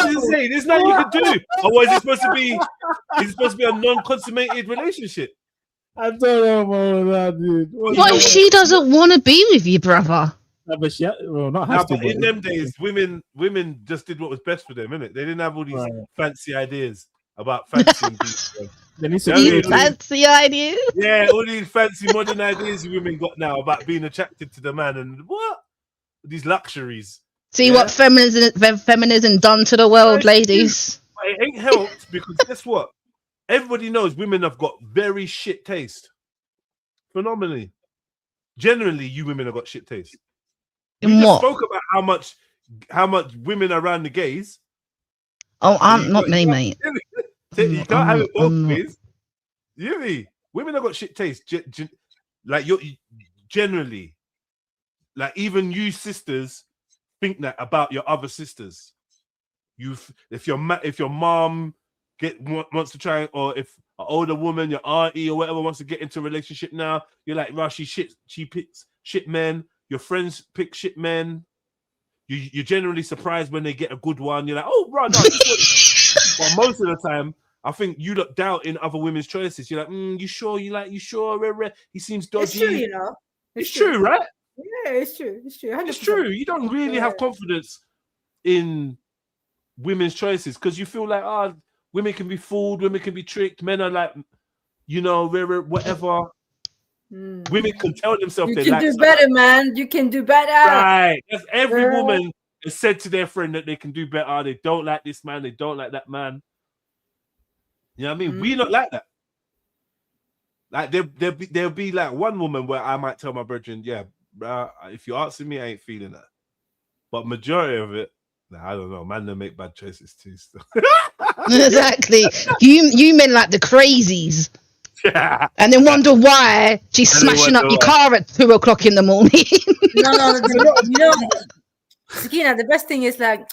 did you say? There's nothing you can do. Or is it supposed to be a non-consummated relationship? I don't know about that, dude. What if she doesn't want to be with you, brother? No, but in them days, women just did what was best for them, innit? They didn't have all these fancy ideas about fancying people. Fancy ideas? Yeah, all these fancy modern ideas women got now about being attracted to the man and what? These luxuries. See what feminism done to the world, ladies. It ain't helped because guess what? Everybody knows women have got very shit taste. Phenomenally. Generally, you women have got shit taste. We just spoke about how much women are around the gays. Oh, I'm not me, mate. You can't have it both ways. You mean women have got shit taste. Like you're generally, like even you sisters think that about your other sisters. If your mom wants to try, or if an older woman, your auntie or whatever wants to get into a relationship now, you're like, well, she picks shit men. your friends pick shit men. You're generally surprised when they get a good one. You're like, oh, bro, no. But most of the time, I think you look doubting other women's choices. You're like, you sure? You sure? He seems dodgy. It's true, you know. It's true, right? Yeah, it's true. It's true. 100%. It's true. You don't really have confidence in women's choices because you feel like, women can be fooled, women can be tricked. Men are like, whatever. Women can tell themselves You they can like do something. better, man. You can do better. Right. That's every Girl. woman has said to their friend that they can do better. They don't like this man. They don't like that man. You know what I mean? We not like that. Like there'll be like one woman where I might tell my brethren, yeah, if you're asking me, I ain't feeling that. But majority of it, I don't know. Man, they make bad choices too. So. Exactly. You men like the crazies. Yeah. And then wonder why she's smashing up your car at 2 o'clock in the morning. No, Sakina, the best thing is like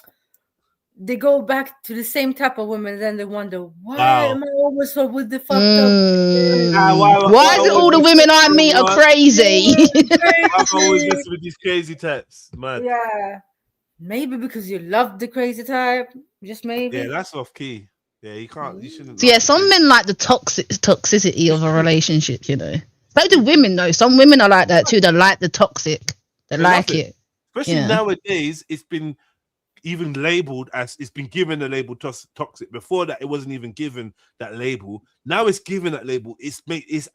they go back to the same type of women, then they wonder why am I always so with the fucked up? Why is it all the women I meet are crazy? I'm always messing with these crazy types, man. Yeah, maybe because you love the crazy type, just maybe. Yeah, that's off key. Yeah, you can't. You shouldn't. So yeah, some men like the toxicity of a relationship, you know. So do women, though. Some women are like that too. They like the toxic. They like it. Especially nowadays, it's been even labeled as, it's been given the label toxic. Before that, it wasn't even given that label. Now it's given that label. It's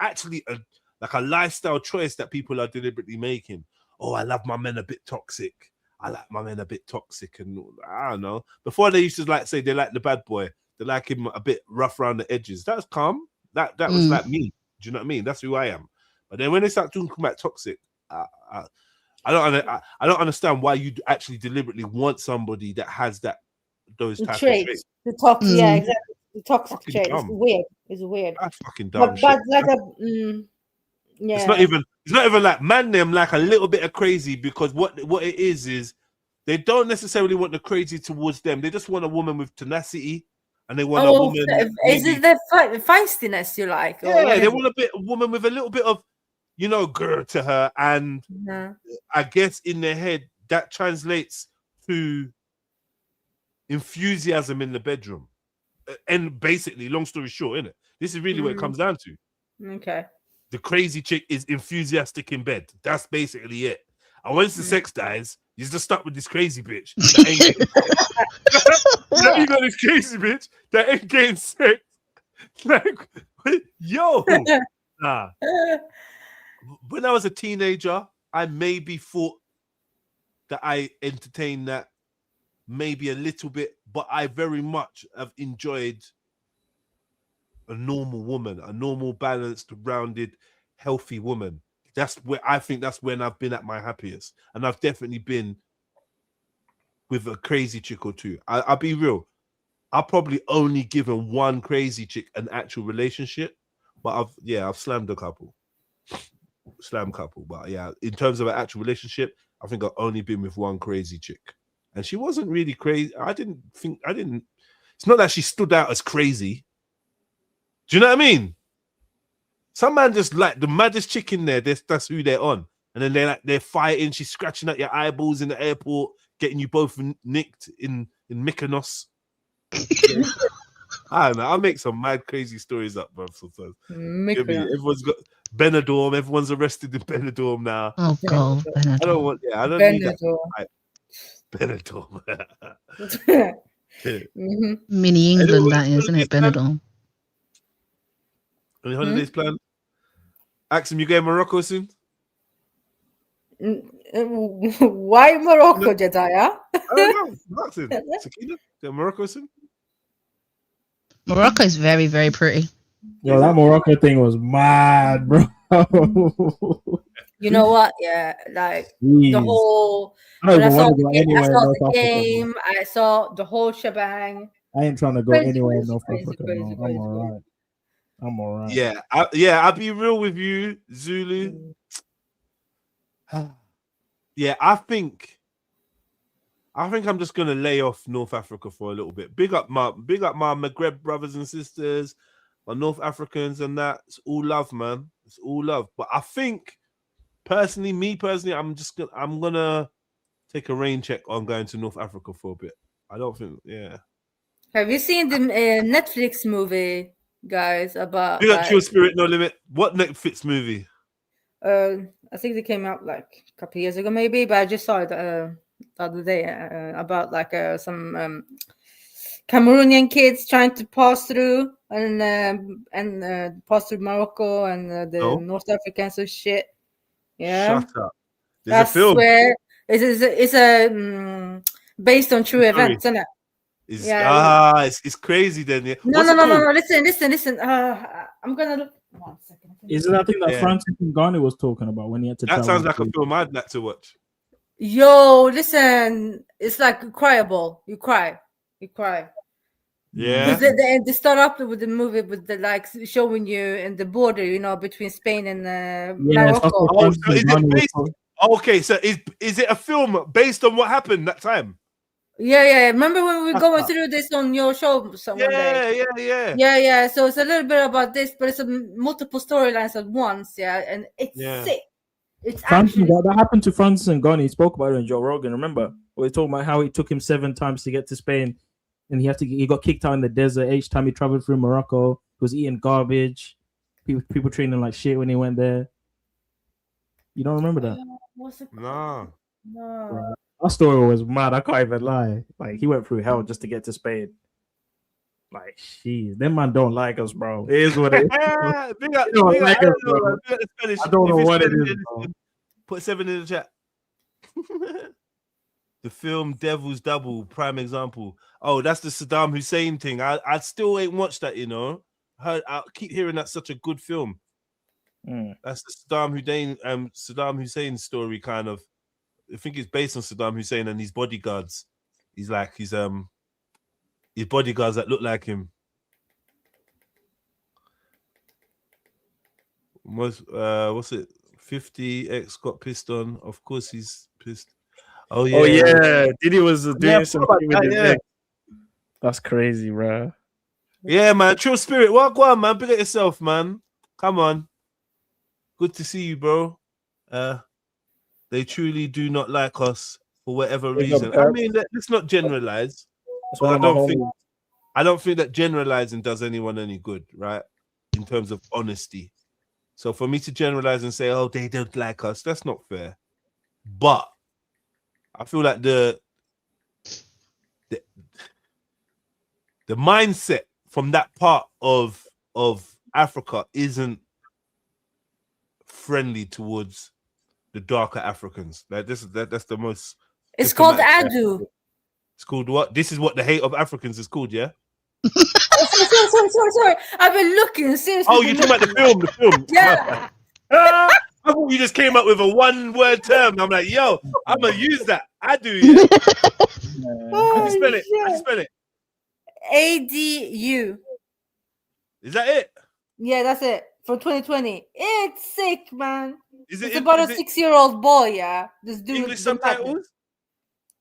actually a lifestyle choice that people are deliberately making. Oh, I love my men a bit toxic. I like my men a bit toxic, and I don't know. Before they used to say they like the bad boy. They like him a bit rough around the edges. That's calm. That was like me. Do you know what I mean? That's who I am. But then when they start talking about toxic, I don't understand why you actually deliberately want somebody that has those type of traits. The toxic, yeah, exactly. The toxic Fucking trait. dumb. It's weird. It's weird. That's fucking dumb. But shit. yeah. It's not even like man them like a little bit of crazy, because what it is they don't necessarily want the crazy towards them. They just want a woman with tenacity. And they want a woman. Is it the feistiness you like? Yeah, they want a woman with a little bit of, girl to her. And I guess in their head, that translates to enthusiasm in the bedroom. And basically, long story short, innit? This is really what it comes down to. Okay. The crazy chick is enthusiastic in bed. That's basically it. And once the sex dies, you're just stuck with this crazy bitch. Now you got this crazy bitch that ain't getting sex. Like, yo. Nah. When I was a teenager, I maybe thought that I entertained that maybe a little bit, but I very much have enjoyed a normal woman, a normal, balanced, rounded, healthy woman. That's when I've been at my happiest. And I've definitely been with a crazy chick or two. I'll be real. I've probably only given one crazy chick an actual relationship, but I've slammed a couple. But yeah, in terms of an actual relationship, I think I've only been with one crazy chick. And she wasn't really crazy. It's not that she stood out as crazy. Do you know what I mean? Some man just like the maddest chick in there. That's who they're on, and then they're fighting. She's scratching at your eyeballs in the airport, getting you both nicked in Mykonos. I don't know. I'll make some mad crazy stories up, bro. Sometimes everyone's got Benidorm. Everyone's arrested in Benidorm now. Oh god, Benidorm. I don't want. Yeah, I don't need that. Benidorm. Mini England, that is, isn't it, Benidorm? Any holidays planned? Axum, you going Morocco soon? Why Morocco, Jedediah? I don't know. Sakina, going Morocco soon? Morocco is very, very pretty. Yo, that Morocco thing was mad, bro. You know what? Yeah, like Jeez. the whole. I When I don't saw even want to go the anywhere in North the Africa, game, bro. I saw the whole shebang. I ain't trying to go Crazy, anywhere in crazy, North crazy, Africa. crazy, No. I'm all right. Yeah, I'll be real with you, Zulu. Yeah, I think I'm just gonna lay off North Africa for a little bit. Big up my Maghreb brothers and sisters, my North Africans, and that. It's all love, man. It's all love. But I think me personally, I'm gonna take a rain check on going to North Africa for a bit. I don't think, yeah. Have you seen the Netflix movie, guys? About Big up True Spirit, No Limit. What Netflix movie? I think they came out like a couple of years ago, maybe, but I just saw it the other day about like some Cameroonian kids trying to pass through and pass through Morocco and the North Africans and shit. Yeah, Shut up. There's a film. Swear, it's a based on true events, isn't it? It's crazy then. Yeah. No. Listen. I'm gonna look. 1 second. Isn't that thing that Francis Ngannou was talking about when he had to? That sounds like a film I'd like to watch. Yo, listen, it's like criable. You cry. Yeah. They start off with the movie with the like showing you in the border, you know, between Spain and Morocco. So is it based? Okay, so is it a film based on what happened that time? Yeah. Remember when we were going through this on your show? Yeah. So it's a little bit about this, but it's multiple storylines at once. Yeah, and it's sick. It's actually that happened to Francis Ngannou. He spoke about it on Joe Rogan. Remember, we were talking about how it took him 7 times to get to Spain, and he got kicked out in the desert each time he traveled through Morocco. He was eating garbage. People treating him like shit when he went there. You don't remember that? No. No. Our story was mad. I can't even lie. Like, he went through hell just to get to Spain. Like, jeez, them man don't like us, bro. It is what it is. I don't know what it is, bro. Put 7 in the chat. The film Devil's Double, prime example. Oh, that's the Saddam Hussein thing. I still ain't watched that, you know. I keep hearing that's such a good film. That's the Saddam Hussein story, kind of. I think it's based on Saddam Hussein and his bodyguards. He's like his bodyguards that look like him. What's it? 50X got pissed on. Of course he's pissed. Oh yeah. Diddy was doing something with his leg. That's crazy, bro. Yeah, man. True Spirit. Walk on, man. Big at yourself, man. Come on. Good to see you, bro. They truly do not like us for whatever reason. I mean, let's not generalize. But I don't think that generalizing does anyone any good, right? In terms of honesty. So for me to generalize and say, oh, they don't like us, that's not fair. But I feel like the mindset from that part of Africa isn't friendly towards the darker Africans. Like that's the most. It's called Adu. It's called what? This is what the hate of Africans is called, yeah? Sorry. I've been looking seriously. Oh, you're talking about the film. Yeah. I thought you just came up with a 1-word term. I'm like, yo, I'm gonna use that. I do, yeah. How do you spell it? ADU. Is that it? Yeah, that's it. For 2020. It's sick, man. It's about a 6-year-old boy, yeah. This dude. English subtitles?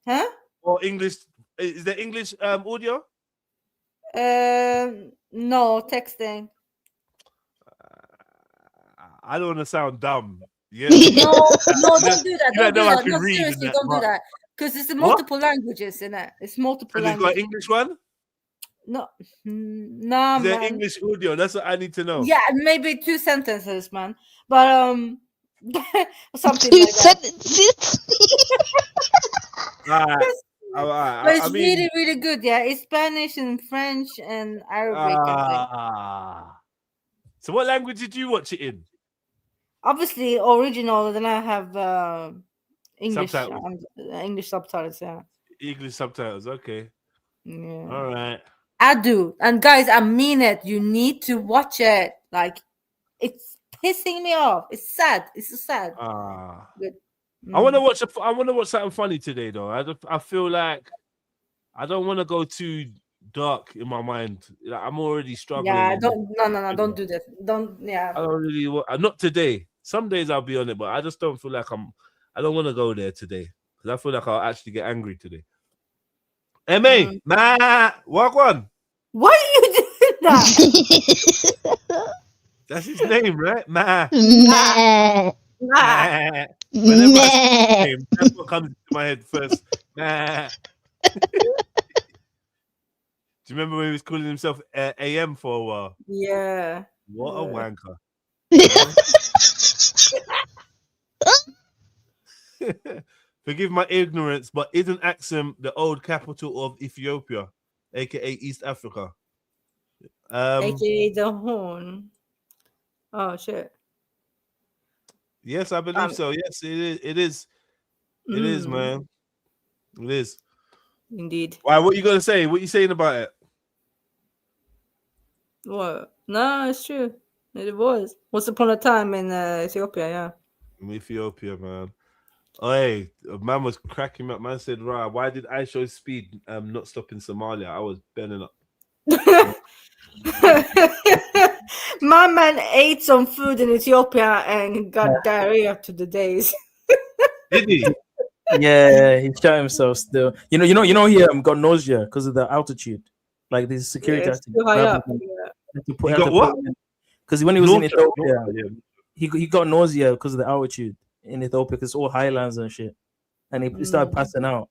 Huh? Or English? Is there English audio? No, texting. I don't want to sound dumb. Yeah. No, don't do that. Don't do that. No, seriously, don't do that. Because it's multiple languages in it. It's multiple languages. Got English one? No, Is there man. English audio? That's what I need to know. Yeah, maybe 2 sentences, man. But something 2 like that. sentences. But it's really, really good. Yeah, it's Spanish and French and Arabic. So what language did you watch it in? Obviously original. Then I have English subtitles. English subtitles. Yeah. English subtitles. Okay. Yeah. All right. I do, and guys, I mean it. You need to watch it. Like, it's pissing me off. It's sad. It's so sad. Good. I want to watch. I want to watch something funny today, though. I feel like I don't want to go too dark in my mind. Like, I'm already struggling. Yeah, don't do that. Don't. Yeah. I don't really. Not today. Some days I'll be on it, but I just don't feel like I don't want to go there today because I feel like I'll actually get angry today. Walk on. Why are you doing that? That's his name, right? Whenever I see his name, that's what comes into my head first. Nah. Do you remember when he was calling himself AM for a while? Yeah. What a wanker. Forgive my ignorance, but isn't Axum the old capital of Ethiopia, aka East Africa? AKA the Horn. Oh shit. Yes, I believe so. Yes, it is. It is. It is, man. It is. Indeed. Why? What are you gonna say? What are you saying about it? What? No, it's true. It was. Once upon a time in Ethiopia, yeah. In Ethiopia, man. Hey, a man was cracking up. Man said, "Right, why did I show speed not stop in Somalia? I was bending up." My man ate some food in Ethiopia and got diarrhea to the days. Did he? Yeah, he shot himself still. You know, he got nausea because of the altitude. Like the security Yeah, had to too high grab up. him Yeah. and to put- He had got to what? put him in- Because when he was in Nausea, Ethiopia, nausea, he got nausea because of the altitude in Ethiopia because it's all highlands and shit. And he started passing out.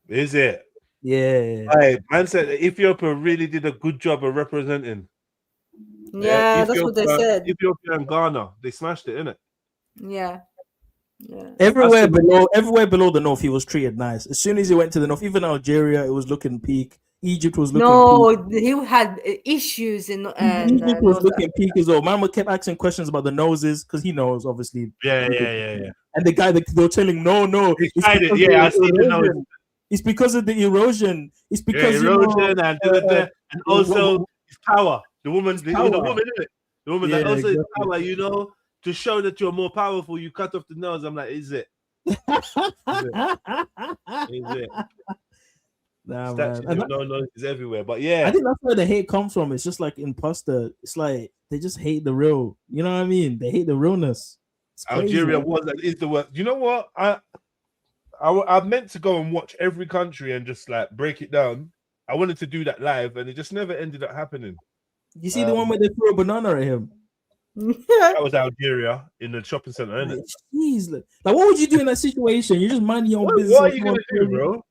Is it? Yeah. Hey, man said that Ethiopia really did a good job of representing. Yeah, that's what they said. Ethiopia and Ghana, they smashed it, innit? Yeah. Yeah. Everywhere below the north, he was treated nice. As soon as he went to the north, even Algeria, it was looking peak. Egypt was looking peak. No, he had issues in Egypt was looking peak as well. Man kept asking questions about the noses because he knows, obviously. Yeah. And the guy, they were telling, no. It's tried it, because yeah, of I see the nose. erosion. It's because of the erosion. It's because erosion and also his power. The woman, the power. woman, isn't it? The woman that Yeah, also his exactly. power, to show that you're more powerful, you cut off the nose. I'm like, is it? Is it? Nah, Statues man. of no noses everywhere. But yeah, I think that's where the hate comes from. It's just like imposter. It's like they just hate the real. You know what I mean? They hate the realness. It's crazy. Algeria was and is the worst. You know what? I meant to go and watch every country and just like break it down. I wanted to do that live, and it just never ended up happening. You see the one where they threw a banana at him? That was Algeria in the shopping center, isn't it? Jeez, like what would you do in that situation? You're just minding your own business. What are you gonna do, bro?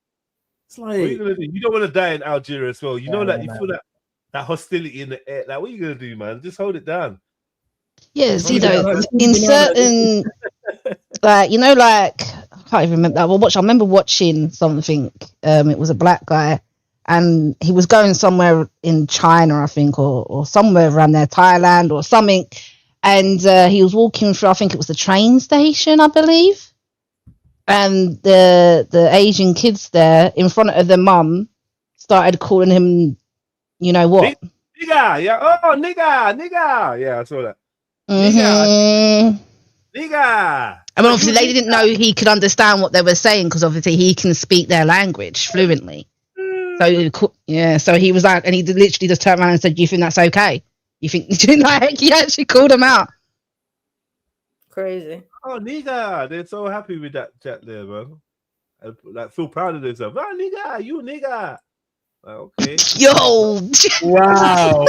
It's What are you like gonna do? You don't want to die in Algeria as well. You know that you man. feel that hostility in the air. Like, what are you gonna do, man? Just hold it down. Yeah, see though, in certain like I can't even remember that. I remember watching something. It was a black guy, and he was going somewhere in China, I think, or somewhere around there, Thailand or something. And he was walking through, I think it was the train station, I believe. And the Asian kids there in front of the mum started calling him, you know what? Nigga, yeah. Oh, nigga. Yeah, I saw that. Mhm. Nigga. I mean, obviously, they didn't know he could understand what they were saying because obviously he can speak their language fluently. So he was like, and he literally just turned around and said, "Do you think that's okay? You think?" Like he actually called him out. Crazy. Oh, nigga. They're so happy with that chat there, man. I, like, feel proud of themselves. Oh, nigga, you nigga. Like, okay. Yo. Wow.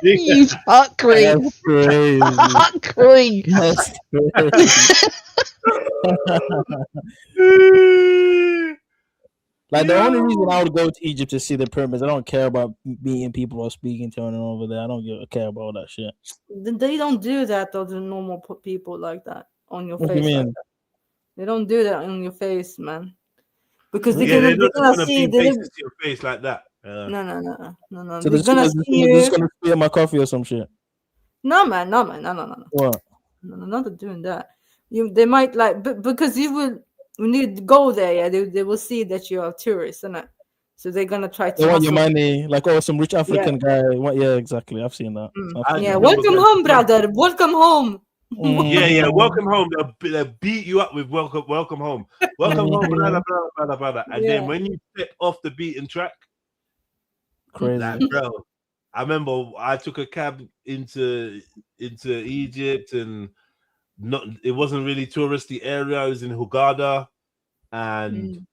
You fuckery. That's crazy. Fuckery. That's crazy. Like the only reason I would go to Egypt to see the pyramids, I don't care about meeting people or speaking to them over there. I don't care about all that shit. They don't do that though to normal people like that on your What face. do you like mean? that. They don't do that on your face, man. Because Yeah, they're they're not gonna just see. gonna be racist to your face like that. No. So They're gonna see you. just gonna steal my coffee or some shit. No, man. No. What? No, not doing that. They might like, because you will when you go there. Yeah, they will see that you're a tourist, isn't it? So they're gonna try to. They want your hustle. money, like some rich African guy. Yeah, exactly. I've seen that. Yeah, welcome home, brother. Welcome home. Yeah. Welcome home. They'll beat you up with welcome home. Welcome home, brother. And then when you step off the beaten track, crazy, like, bro. I remember I took a cab into Egypt, and it wasn't really touristy area. It was in Hurghada, and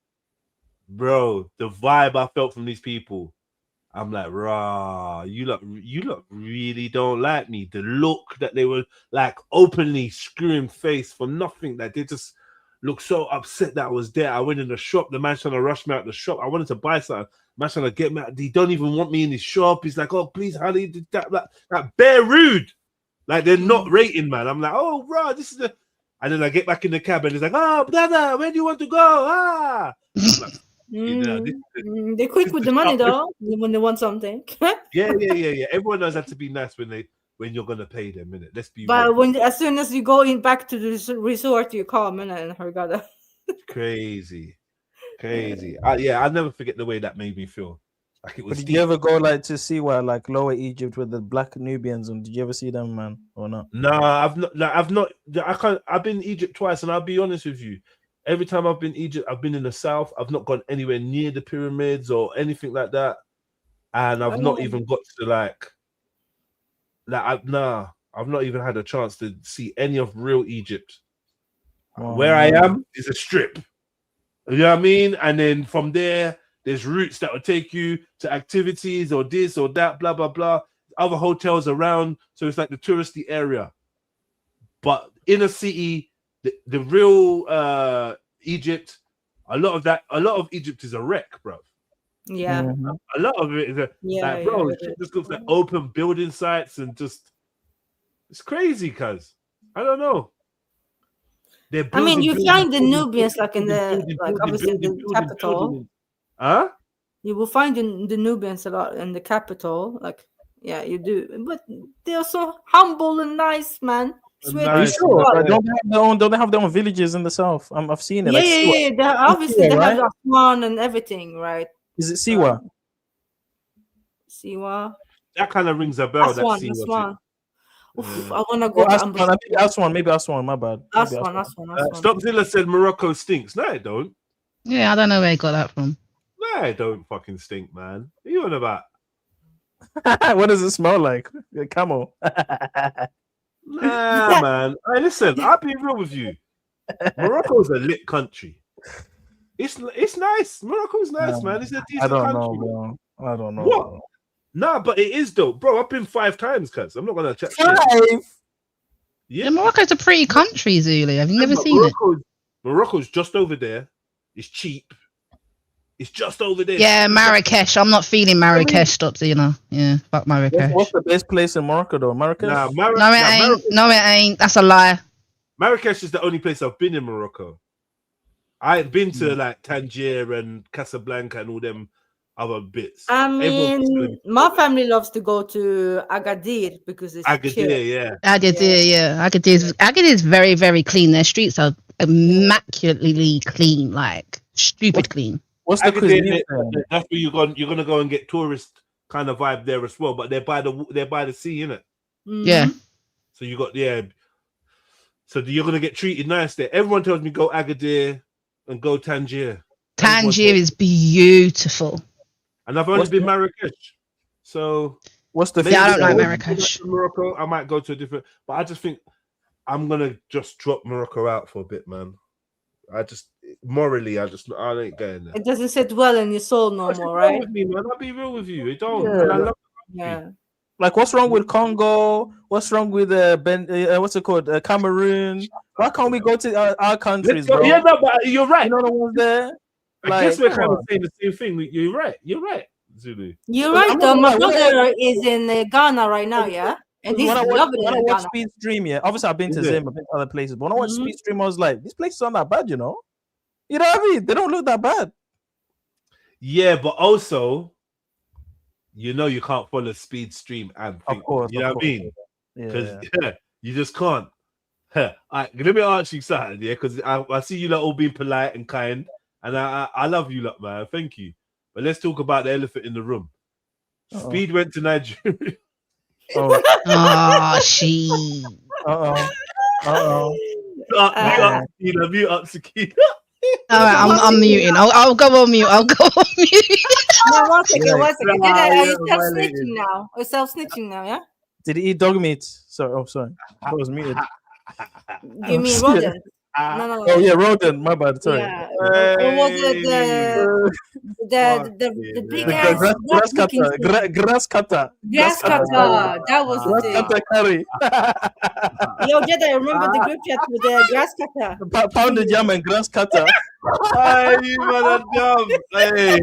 bro, the vibe I felt from these people, I'm like, rah, you lot really don't like me. The look that they were like openly screwing face for nothing, that they just looked so upset that I was there. I went in the shop, the man trying to rush me out the shop. I wanted to buy something. Man trying to get me out. He don't even want me in his shop. He's like, oh, please, how do you do that? Like bare rude. Like they're not rating, man. I'm like, oh, bro, this is the. And then I get back in the cab and he's like, oh, brother, where do you want to go? Ah. I'm like, they're quick with the money though when they want something. yeah. Everyone knows how to be nice when you're gonna pay them, innit? Let's be. But real. as soon as you go in back to the resort, you call them and her got crazy. I'll never forget the way that made me feel. Like it was. But did you ever go like to see where like Lower Egypt with the black Nubians, and did you ever see them, man, or not? No, I've not. I can't. I've been in Egypt twice, and I'll be honest with you. Every time I've been in Egypt, I've been in the south. I've not gone anywhere near the pyramids or anything like that, and I've not even got to I've not even had a chance to see any of real Egypt. Where I am is a strip. You know what I mean? And then from there, there's routes that will take you to activities or this or that, blah blah blah. Other hotels around, so it's like the touristy area. But in a city. The real Egypt, a lot of Egypt is a wreck, bro. Yeah, a lot of it is it just looks like open building sites and just it's crazy, cuz I don't know. I mean, you find the Nubians like in obviously in the capital. Huh? You will find the Nubians a lot in the capital, like you do, but they're so humble and nice, man. Are you sure? Don't they have their own villages in the south? I've seen it. Yeah. Obviously, they have Aswan and everything, right? Is it Siwa? Siwa. That kind of rings a bell. Aswan. I want to go to Aswan. Maybe Aswan. My bad. Aswan. Stockzilla said Morocco stinks. No, it don't. Yeah, I don't know where he got that from. No, it don't fucking stink, man. What are you on about? What does it smell like? A camel. Nah, man. Hey, listen, I'll be real with you. Morocco's a lit country. It's nice. Morocco's nice, man. It's a decent country. Bro. I don't know. What? Bro. Nah, but it is though, bro. I've been 5 times, cuz I'm not gonna check. 5? Yeah, Morocco's a pretty country, Zulu. Have you never seen it? Morocco's just over there. It's cheap. It's just over there. Yeah, Marrakesh. I'm not feeling Marrakesh. Stop, Yeah, fuck Marrakesh. What's the best place in Morocco, though? Marrakesh? No, it ain't. That's a lie. Marrakesh is the only place I've been in Morocco. I ain't been to like Tangier and Casablanca and all them other bits. I mean, my family loves to go to Agadir because it's Agadir, chill. Agadir is very, very clean. Their streets are immaculately clean, like stupid clean. What's the cuisine? That's where you're gonna go and get tourist kind of vibe there as well. But they're by the sea, innit? Yeah. So you got So you're gonna get treated nice there. Everyone tells me go Agadir and go Tangier. Tangier is beautiful. And I've only been Marrakesh. So what's the? I don't like Marrakesh. Morocco. I might go to a different. But I just think I'm gonna just drop Morocco out for a bit, man. I ain't going there. It doesn't sit well in your soul no more, right? With me, man. I'll be real with you. It don't. Yeah. And I love Yeah. Like, what's wrong with Congo? What's wrong with what's it called? Cameroon? Why can't we go to our countries, bro? Yeah, no, but you're right. You know the ones there. I guess we're kind of saying the same thing. You're right, Zulu. You're right, though. My brother is in Ghana right now, yeah? And he's loving it. When I watch Speed Stream, yeah. Obviously, I've been to Zim, I've been to other places, but when I watch Speed Stream, I was like, these places aren't that bad, you know? You know what I mean? They don't look that bad. Yeah, but also, you know, you can't follow Speed Stream and think, you know what I mean? Because you just can't. All right, let me ask you something, yeah? Because I see you lot all being polite and kind, and I love you lot, man. Thank you. But let's talk about the elephant in the room. Speed went to Nigeria. She. Mute up, Sakina. All right, I'm muting. I'll go on mute. No, one second. Self-snitching now. We're self-snitching now, yeah? Did he eat dog meat? Sorry, I was muted. You mean rodent? No. Oh yeah, Roden. My bad. Sorry. Yeah. Or was it the big ass grass looking cutter. Grass cutter. grass cutter? That was the Grass thing. cutter curry. Yo, Jedi, remember the group chat with the grass cutter? Pounded yam and grass cutter. Hey, you man are dumb. Hey.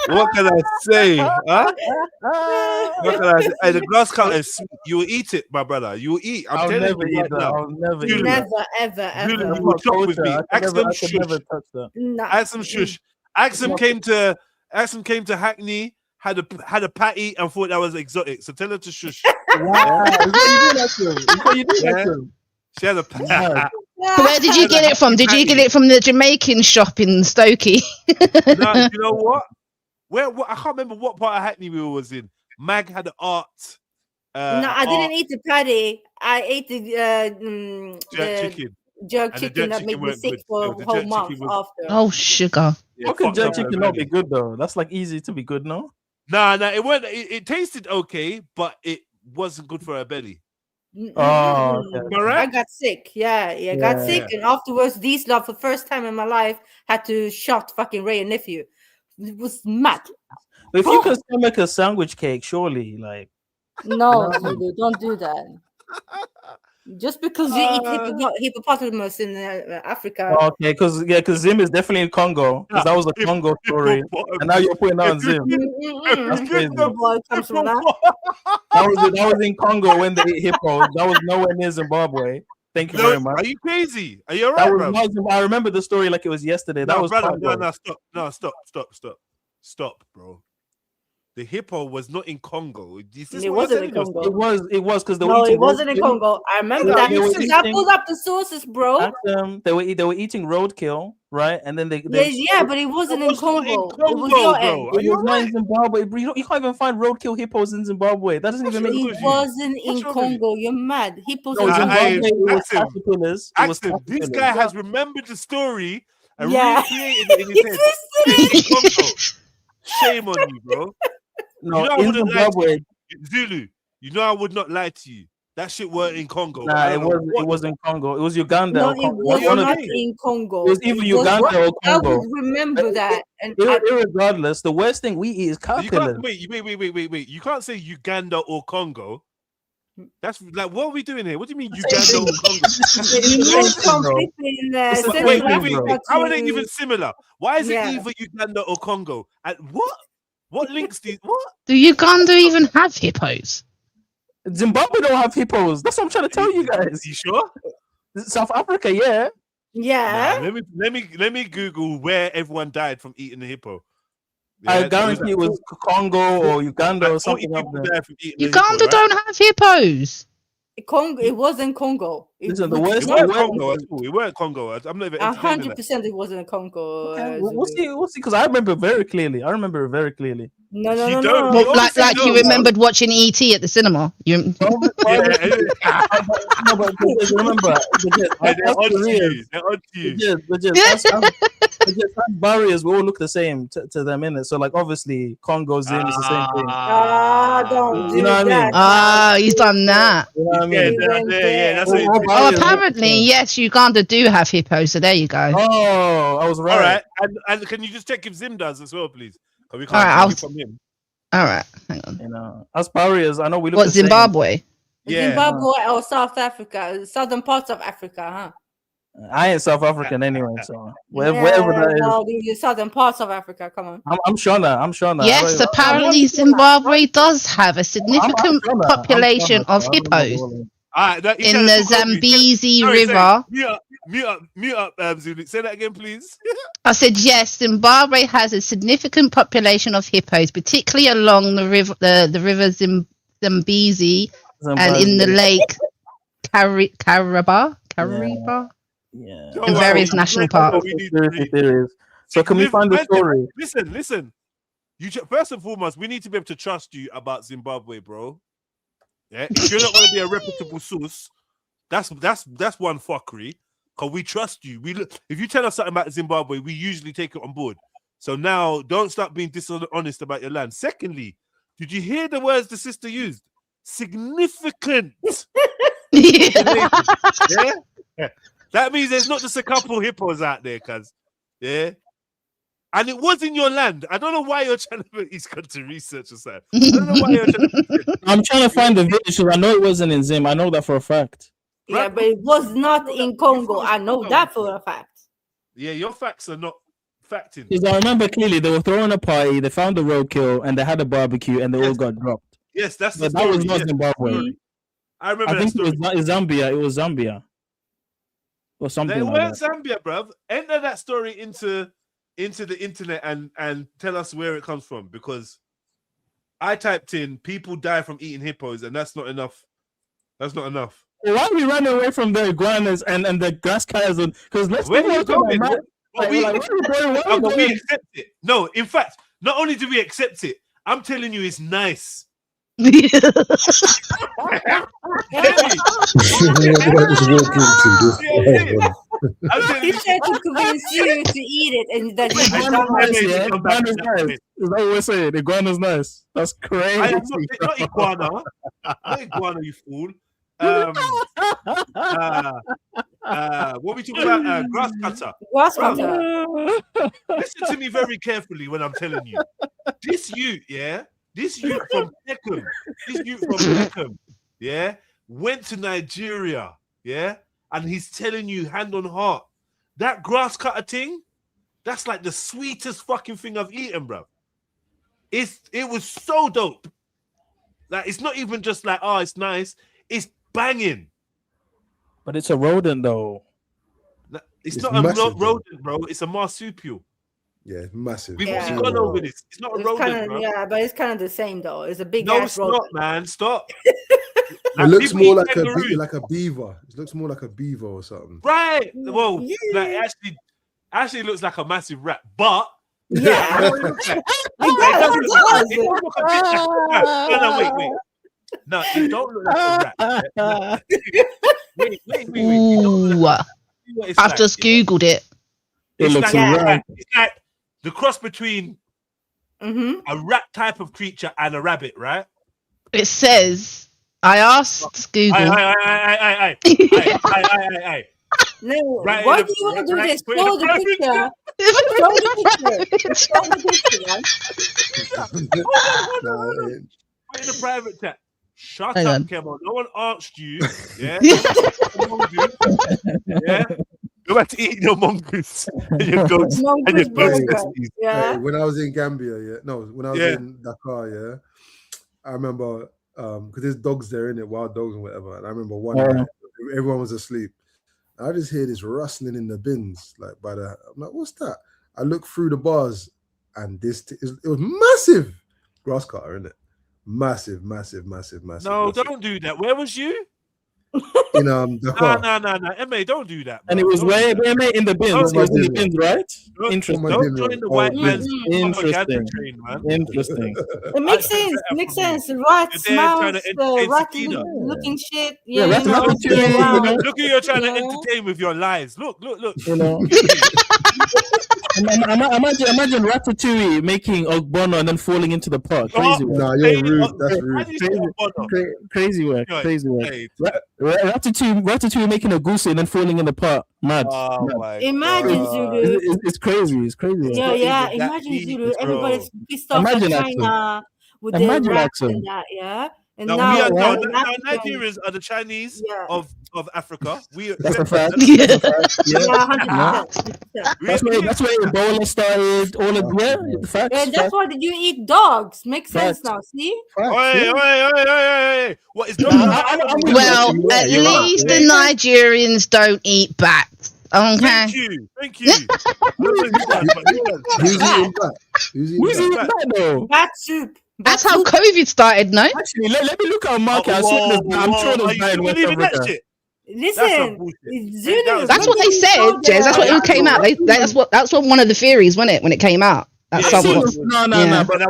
What can I say? Huh? What can I say? Hey, the grass cutter is sweet. You will eat it, my brother. You will eat. I'm I'll telling never you eat right that. now. I'll never eat Zulu, that. Never, Zulu, ever. you will chop with me. I could Axum never shush. touch that. No. Axum shush. Axum came to Hackney, had a patty, and thought that was exotic. So tell her to shush. Wow. Is that you do that to? She had a patty. Where did you get it from? Did you get it from the Jamaican shop in Stokey? No, you know what? I can't remember what part of Hackney we was in. Mag had an art. No, I didn't eat the patty. I ate the chicken. Jerk And the chicken jerk that chicken made me weren't sick good. for Yeah, a the whole jerk month chicken was- after. Oh, sugar. Yeah, How can fucked jerk up chicken my not be belly. good though? That's like easy to be good, no? Nah, it weren't. It tasted okay, but it wasn't good for her belly. Oh, okay. Am I right? I got sick. Yeah, got sick, Yeah. and afterwards, these love for the first time in my life had to shot fucking Ray and nephew. It was mad. If you can still make a sandwich cake, surely, like No, Zulu, don't do that. Just because you eat hippopotamus in Africa. okay, because Zim is definitely in Congo, because that was a Congo story, and now you're putting that on Zim. That's crazy. Boy comes from that. That was in Congo when they ate hippo. That was nowhere near Zimbabwe. Thank you very much. Are you crazy? Are you That alright, was bro? I remember the story like it was yesterday. That No, was brother, Congo. no, stop. No, stop, bro. The hippo was not in Congo. It wasn't in Congo. It was because No, it wasn't in Congo. I remember that because I pulled up the sources, bro. They were eating roadkill, right? And then they Yeah, but it wasn't in Congo. It was Congo, your bro. end. It was not in Zimbabwe. Bro. You can't even find roadkill hippos in Zimbabwe. That doesn't even make sense. It wasn't in Congo. You're mad. Hippos No, are Zimbabwe, it was Axum, caterpillars. It was Axum, this caterpillars. guy has remembered the story and Yeah. recreated it in his head. It's in Congo. Shame on you, bro. No, you know I in wouldn't lie to Zimbabwe. you. Zulu, you know I would not lie to you. That shit weren't in Congo. Nah, I it don't know wasn't. what- It was in Congo. It was Uganda. No, or it Congo. was One of not the- in Congo. It was either It was- Uganda or I Congo. would remember that. And Irregardless, the worst thing we eat is You caterpillars. can't wait. You can't say Uganda or Congo. That's like, what are we doing here? What do you mean Uganda or Congo? it moved from flipping Central Wait. Africa How are they to- even similar? Why is it Yeah. either Uganda or Congo? And what? What links these? What? Do Uganda even have hippos? Zimbabwe don't have hippos. That's what I'm trying to tell you guys. You sure? South Africa, yeah. Yeah. Nah, let me Google where everyone died from eating the hippo. I guarantee it was Congo or Uganda or something up there. Uganda don't have hippos. Congo. It wasn't Congo. Listen, the It worst. weren't Congo at all. It weren't Congo. I'm not even entertaining that. 100% it wasn't Congo. We'll see. Because I remember very clearly. No. Like you remembered watching ET at the cinema. You No, but remember, They're on to you. They're on to you. Us barriers, we all look the same to them, innit? So, like, obviously, Congo, Zim is the same thing. Don't You know what I mean? Ah, he's done that. You know what I mean? Yeah, that's what All it Oh, barriers- apparently, yes, Uganda do have hippos. So there you go. Oh, I was right. All right, and can you just check if Zim does as well, please? 'Cause we All right, can't I'll- take it from him. All right, hang on. You know, us barriers, I know we look What, the same. Zimbabwe? Yeah. Zimbabwe or South Africa, southern parts of Africa, huh? I ain't South African anyway, so wherever Yeah, that is. well, the southern parts of Africa. Come on. I'm Shona. Yes, apparently Zimbabwe does have a significant population of hippos in the Zambezi River. Mute up, Zulu. Say that again, please. I said yes. Zimbabwe has a significant population of hippos, particularly along the river, the river Zambezi, and in the lake Kariba. Yeah. In various national parks. Conspiracy theories. So can we find the story? Listen. First and foremost, we need to be able to trust you about Zimbabwe, bro. Yeah, if you're not going to be a reputable source, that's one fuckery. Cause we trust you. If you tell us something about Zimbabwe, we usually take it on board. So now, don't start being dishonest about your land. Secondly, did you hear the words the sister used? Significant. Yeah. That means there's not just a couple hippos out there, cuz. Yeah. And it was in your land. I don't know why you're trying to put East Country research or something. I don't know why you're trying to I'm trying to find the video. I know it wasn't in Zim. I know that for a fact. Yeah, but it was not in Congo. I know that for a fact. Yeah, your facts are not facting. Because I remember clearly they were throwing a party, they found the roadkill, and they had a barbecue, and they all got dropped. Yes, that's the But that was story, not yes. Zimbabwe. I remember I that think story. it was Zambia. It was Zambia. Or something They like weren't that. Zambia, bruv. Enter that story into the internet and tell us where it comes from, because I typed in people die from eating hippos, and that's not enough. That's not enough. Why are we running away from the iguanas and the grass cows? Because let's Where go are you going? man. But we accept it. No, in fact, not only do we accept it, I'm telling you, it's nice. He tried to convince you to eat it, and that Is that what we're saying? Iguana's nice. That's crazy. It's not iguana. Not iguana, you fool. What we talking about? Grass cutter. Grass cutter. Listen to me very carefully when I'm telling you. This youth, yeah, this youth from Peckham, yeah, went to Nigeria, yeah, and he's telling you, hand on heart, that grass cutter thing, that's like the sweetest fucking thing I've eaten, bro. It was so dope. Like, it's not even just like, oh, it's nice. It's banging. But it's a rodent, though. It's It's not a massive, rodent, bro. It's a marsupial. Yeah, massive. We've Yeah. gone over this. It's not a rodent, Kinda, bro. yeah, but it's kind of the same though. It's a big No, ass it's rodent. not, man. Stop. It looks people more eat like kangaroo. like a beaver. It looks more like a beaver or something. Right. Well, like, it actually looks like a massive rat, but Yeah. it doesn't look a bit like a rat. No, wait. No, it don't look like a rat. Wait. It don't Ooh, look like what it's I've like. just googled it. It looks right. It's like the cross between Mm-hmm. a rat type of creature and a rabbit, right? It says, I asked Google. Aye. No, Right, why in do you want to do right, this? put Show in the the picture. Show the picture. Show the picture, man. Put in a private chat. Shut Hang up, on. Kemo. No one asked you. Yeah. Yeah. Go back to eating your mongoose and your goats and your goats. testes. Yeah. When I was in Gambia, when I was Yeah. in Dakar, I remember because there's dogs there, in it, wild dogs and whatever. And I remember one Yeah. night, everyone was asleep. I just hear this rustling in the bins, like I'm like, what's that? I look through the bars, and it was massive grass cutter, isn't it? Massive. No, massive. don't do that. Where was you? In Dakar. No. MA, don't do that. And bro. it was Don't where do that. in the bins. Don't It was in the do bins, right? Don't- Interesting. Don't join the white man's propaganda Interesting. train, man. Interesting. It makes sense. Makes sense. Rats, You're there trying mouse, to entertain rat Sakina. looking shit. Yeah, Yeah, rats you know, looking play shit, you around. know. Look who you're trying to Yeah. entertain with your lies. Look. You know. Imagine Ratatouille making Ogbono and then falling into the pot. Crazy work. Nah, you're rude. That's rude. Crazy work. Yo, Crazy work. hey, Ratatouille making a goose and then falling in the pot. Mad. Oh Mad. my Imagine God. Zulu. It's crazy. It's crazy. work. Yeah, not yeah. even that Imagine deep, Zulu. bro. Everybody's pissed off at Imagine China with Imagine their rats accent. and that. Yeah. And No, now, we are now Nigerians are the Chinese Yeah. of Africa. We That's a fact. Yeah. Yeah, Yeah. 100%. That's where Ebola started. All of the facts. Yeah, that's why did you eat dogs? Makes sense Facts. now. See? Oi. What is Well, at least the Nigerians don't eat bats. Okay. Thank you. I don't know who does, but who does? Who's eating that? Who's eating Who's that? eating that though? Bat soup. That's how COVID started, no? Actually, let me look at a market. I'm sure Are there's you nine in West believing that Africa. shit? Listen, Zulu. That's what they said, Jez. That's what it came out. That's what one of the theories, wasn't it, when it came out? At some point. No. Yeah. But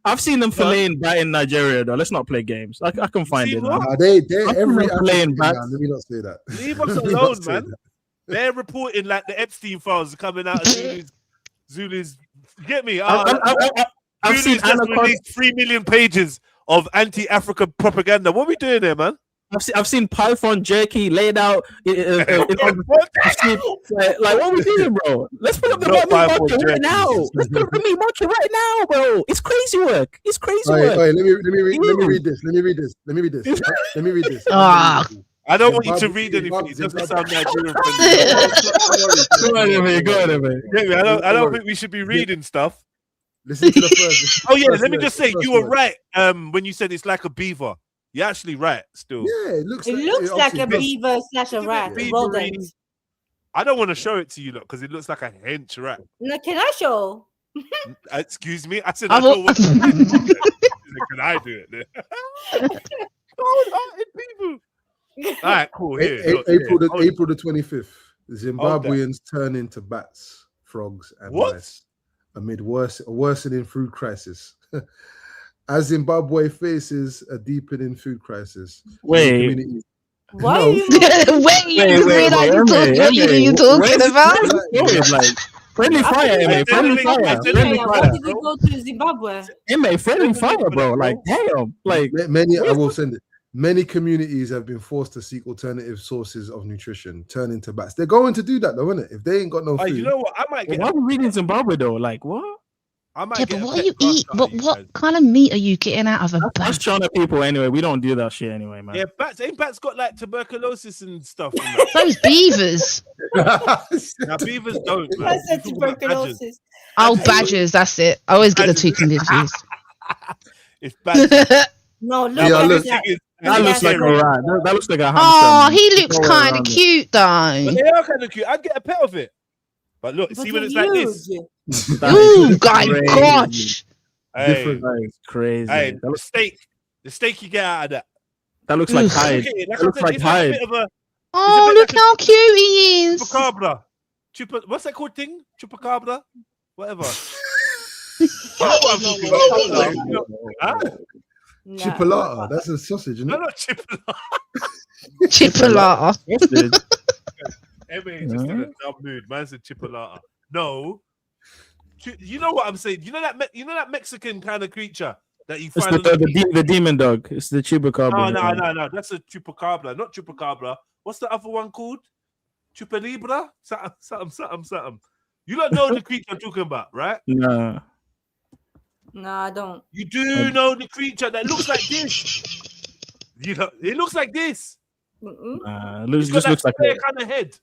I've seen them filleting bat in Nigeria though. Let's not play games. I can find it. what? Now. They're I'm every not playing African bats. now, let me not say that. Leave us Let me alone, not say man. that. They're reporting like the Epstein files are coming out of Zulu's. Get me? I've seen Zulu's just Anaconda. released 3 million pages of anti-African propaganda. What are we doing there, man? I've seen python jerky laid out. Like what are we doing, bro? Let's put up the meat market right now. Let's put up the meat market right now, bro. It's crazy work. It's crazy work. Let me read this. I don't want you to read anything. It doesn't sound Nigerian. Go on, man. I don't think we should be reading stuff. Listen to the first. Oh yeah, let me just say you were right. When you said it's like a beaver, you're actually right. Still, yeah, it looks like a beaver slash a rat. Rodent. I don't want to show it to you, look, because it looks like a hench rat. No, can I show? Excuse me, I said I don't want to. Can I do it? All right, cool. Here, April the 25th, Zimbabweans turn into bats, frogs, and mice amid worsening food crisis. As Zimbabwe faces a deepening food crisis. Wait. Why are you talking about? Friendly fire, MA. Friendly fire. Why did we go to Zimbabwe? MA, friendly fire, bro. Like, damn. Like, many, I will send it. Many communities have been forced to seek alternative sources of nutrition, turn into bats. They're going to do that, though, isn't it? If they ain't got no food. You know what? I might get. Why are we reading Zimbabwe though? Like, what? But what you eat? What kind of meat are you getting out of a bat? That's China people anyway. We don't do that shit anyway, man. Yeah, bats got like tuberculosis and stuff. Those beavers. Now, beavers don't. Man. I said tuberculosis. Oh, badgers. That's it. I always get the two confused. It's badgers. No, that looks like a rat. That looks like a hamster. Oh, he looks kind of cute though. But they are kind of cute. I'd get a pet of it. But look, see when it's like this. Ooh, gosh. Hey, that's crazy. Hey, the steak you get out of that. That looks like hide. That looks like hide. Oh, look how cute he is. Chupacabra. What's that called thing? Chupacabra? Whatever. Chipolata. That's a sausage, isn't it? No, not chipolata. Chipolata. Emma just in a dumb mood. Man said chipolata. No. You know what I'm saying? You know that Mexican kind of creature that you find. The demon dog. It's the chupacabra. No. That's a chupacabra, not chupacabra. What's the other one called? Chupalibra? Something. You don't know the creature I'm talking about, right? No. No, I don't. You do know the creature that looks like this. It looks like this. It just looks like a kind of head.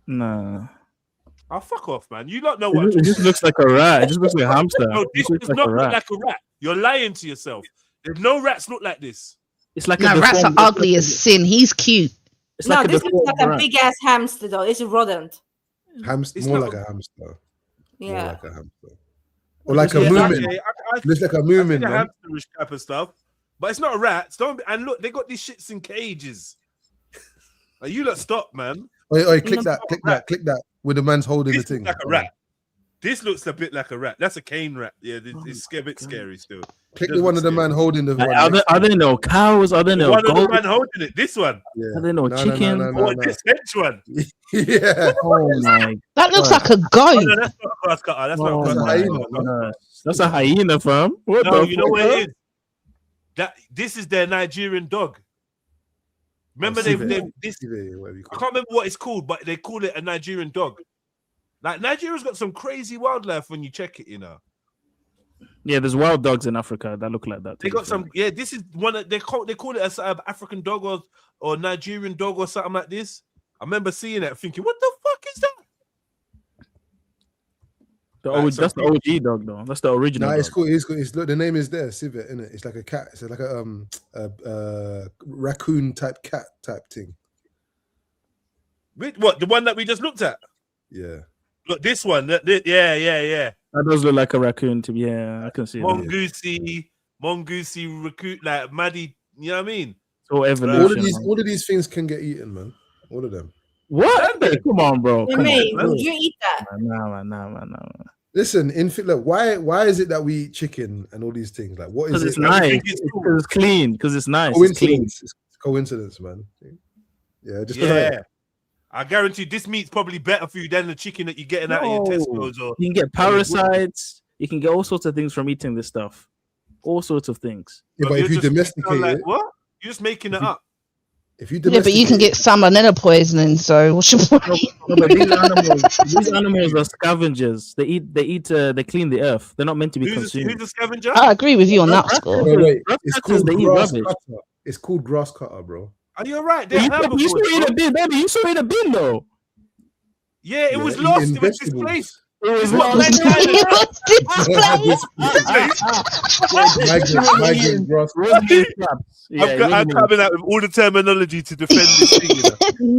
Nah. Oh, fuck off, man. You don't know what. It just looks like a rat. It just looks like a hamster. No, this does not look like a rat. You're lying to yourself. There's no rats look like this. It's like rats are ugly as sin. He's cute. This looks like a big ass hamster, though. It's a rodent. More like a hamster. Yeah. More like a hamster. Or like a moomin. Looks like a moomin, man. Hamsterish type of stuff. But it's not a rat. And look, they got these shits in cages. Like, you lot stop, man. Oi, click that. Where the man's holding the thing. Like a rat. This looks a bit like a rat. That's a cane rat. Yeah, it's a bit scary still. Click the one of the man holding the one. Are there no cows? Are there no one of the man holding it? This one. Yeah. Are there no chicken? No. This hench one. Yeah. Oh my. That looks like a goat. Oh, no, that's not a grass cutter. That's not a grass cutter. That's a hyena, fam. No, you know what it is? This is their Nigerian dog. Remember, I can't remember what it's called, but they call it a Nigerian dog. Like, Nigeria's got some crazy wildlife when you check it, you know. Yeah, there's wild dogs in Africa that look like that. They got some. Yeah, this is one that they call it a African dog or Nigerian dog or something like this. I remember seeing it, thinking, "What the fuck is that?" That's the OG dog, though. That's the original. Nah, it's cool. It's cool. Look, the name is there, Civet, isn't it? It's like a cat. It's like a raccoon type cat type thing. What, the one that we just looked at? Yeah. Look, this one. Yeah. That does look like a raccoon to me. Yeah, I can see it. Mongoosey raccoon, like Maddie. You know what I mean? So evolution. All of these things can get eaten, man. All of them. What? Come on, bro. Would you eat that? No. Listen, look, why is it that we eat chicken and all these things? Like, what is it? It's nice. Because it's clean. Because it's nice. Coincidence. It's coincidence, man. Yeah, I guarantee this meat's probably better for you than the chicken that you're getting out of your Tesco's. Or you can get parasites. You can get all sorts of things from eating this stuff. All sorts of things. Yeah, but if you domesticate it, what? You're just making it up. If you Yeah, but you can get salmonella poisoning. So what's your point? No, but these animals are scavengers. They clean the earth. They're not meant to be consumed. Who's a scavenger? I agree with you on that score. No, wait. Grass It's cutters, called they eat grass rubbish. cutter. It's called grass cutter, bro. Are you alright? You saw it in a bin, baby. You saw it in a bin, though. Yeah, it was eating lost. It was vegetables. displaced. It was What, lost. Migrant grass. I'm coming out with all the terminology to defend this thing. You know?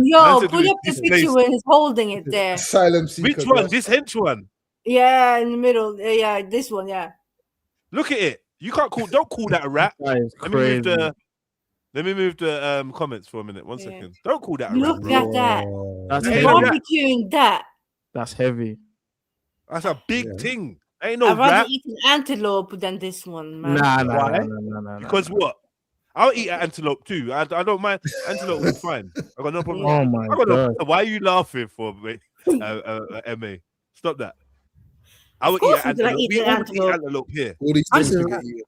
Yo, That's put up the picture when he's holding it there. Asylum seeker. Which one? This hench one? Yeah, in the middle. Yeah, this one. Yeah. Look at it. You can't call. Don't call that a rat. That is Let me move crazy. the comments for a minute. One second. Don't call that a rat. Look Bro. at that. That's They're heavy. barbecuing that. That's heavy. That's a big thing. Ain't no I'd rather rat. eat an antelope than this one, man. Nah. Because what? I'll eat an antelope too. I don't mind. Antelope is fine. I got no problem. Oh my I got no, God. why are you laughing for, mate? MA? Stop that. I would eat course an I'm gonna antelope. eat We an all would eat antelope. antelope here. All these things to get you.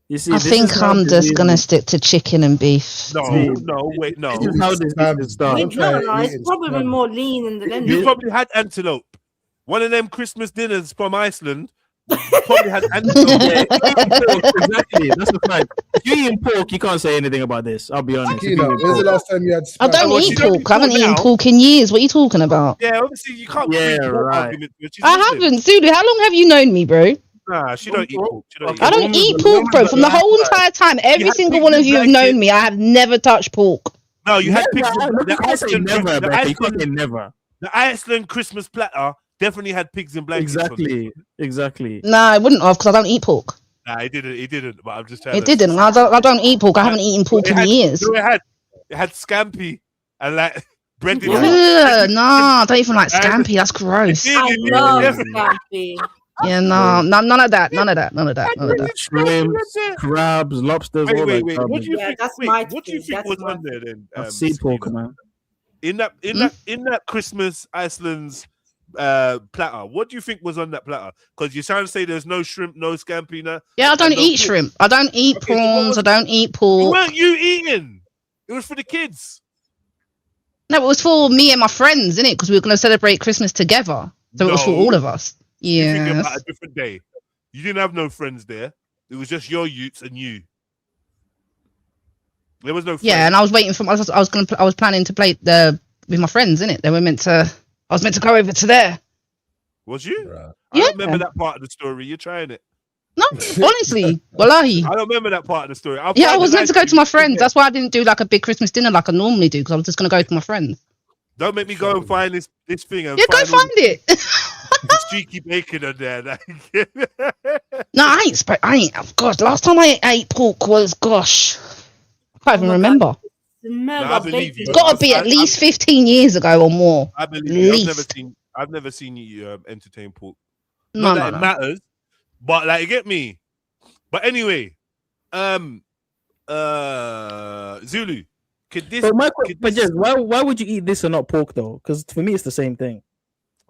You see, I this think is how I'm the just gonna disease- stick to chicken and beef. No, See, wait, no. This is how this is started. No, it's probably more lean in the You probably had antelope. One of them Christmas dinners from Iceland. You probably had antelope. Exactly, that's the fact. If you're eating pork, you can't say anything about this. I'll be honest. Kina, when's the last time you had I spam? don't eat pork. I haven't eaten pork in years. What are you talking about? Yeah, obviously you can't. Yeah, bring pork right. argument to it. She's I Muslim. haven't. Zulu, how long have you known me, bro? Nah, she don't eat pork. She don't eat I don't eat pork, bro. From the whole entire time, every had single pigs one of and you have blankets. known me. I have never touched pork. No, you had pigs. Never. The You can't say Iceland, never, the Becky. You can't Iceland, say never. the Iceland Christmas platter definitely had pigs and blankets. on it. Exactly. Nah, I wouldn't have because I don't eat pork. Nah, it didn't. It didn't. But I'm just telling. It didn't. I don't eat pork. I haven't eaten pork in years. You know, it had scampi and like breaded. Ugh, nah, I don't even like scampi. That's gross. I love scampi. Yeah, no, none of that. None of that. Shrimps, crabs, lobsters. all that Wait. What do you Yeah, think? that's wait, my what do you thing, think that's was my on there then? That's sea pork, Sakina? man. In that Christmas Iceland's platter, what do you think was on that platter? Because you're trying to say there's no shrimp, no scampi, no. Yeah, I don't no eat pork. shrimp. I don't eat Okay, so what prawns. was- I don't eat What pork. weren't you eating? It was for the kids. No, it was for me and my friends, innit? Because we were going to celebrate Christmas together. So it was for No. all of us. You're thinking about Yes. a different day. You didn't have no friends there. It was just your youths and you. There was no friends. Yeah, and I was waiting for. I was planning to play with my friends, innit? They were meant to. I was meant to go over to there. Was you? I Yeah. don't remember that part of the story. You're trying it. No, honestly, wallahi. I don't remember that part of the story. Yeah, I was meant to go to my friends. That's why I didn't do like a big Christmas dinner like I normally do because I was just gonna go to my friends. Don't make me go and find this thing. And Yeah, go all find it. the streaky bacon on there. No, I ain't. Oh, God, last time I ate pork was gosh, I can't even remember. I believe you. It's got to be at least 15 years ago or more. I believe you. Least. I've never seen you entertain pork. No, Not that no. it matters, but like you get me. But anyway, Zulu, could this? But yes, why would you eat this and not pork though? Because for me, it's the same thing.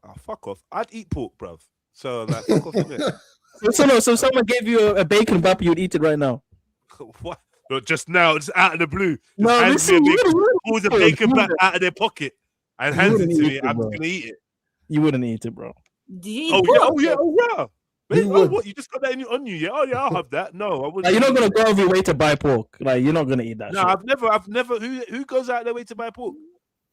Oh, fuck off! I'd eat pork, bruv. So like, fuck off from it. So someone gave you a bacon bap, you'd eat it right now. What? Look, just now, just out of the blue, just No, hands me listen, a you bacon, wouldn't pulls a eat it. bacon You back wouldn't. out of their pocket and You hands it wouldn't to eat me. it, I'm bro. just gonna eat it. You wouldn't eat it, bro. Do you eat Oh yeah, pork? oh yeah, oh yeah. Wait, oh, what? You just got that on you? Yeah, oh yeah, I'll have that. No, I wouldn't. Like, you're not eat gonna it. go out of your way to buy pork. Like you're not gonna eat that. No, shit. I've never. Who goes out their way to buy pork?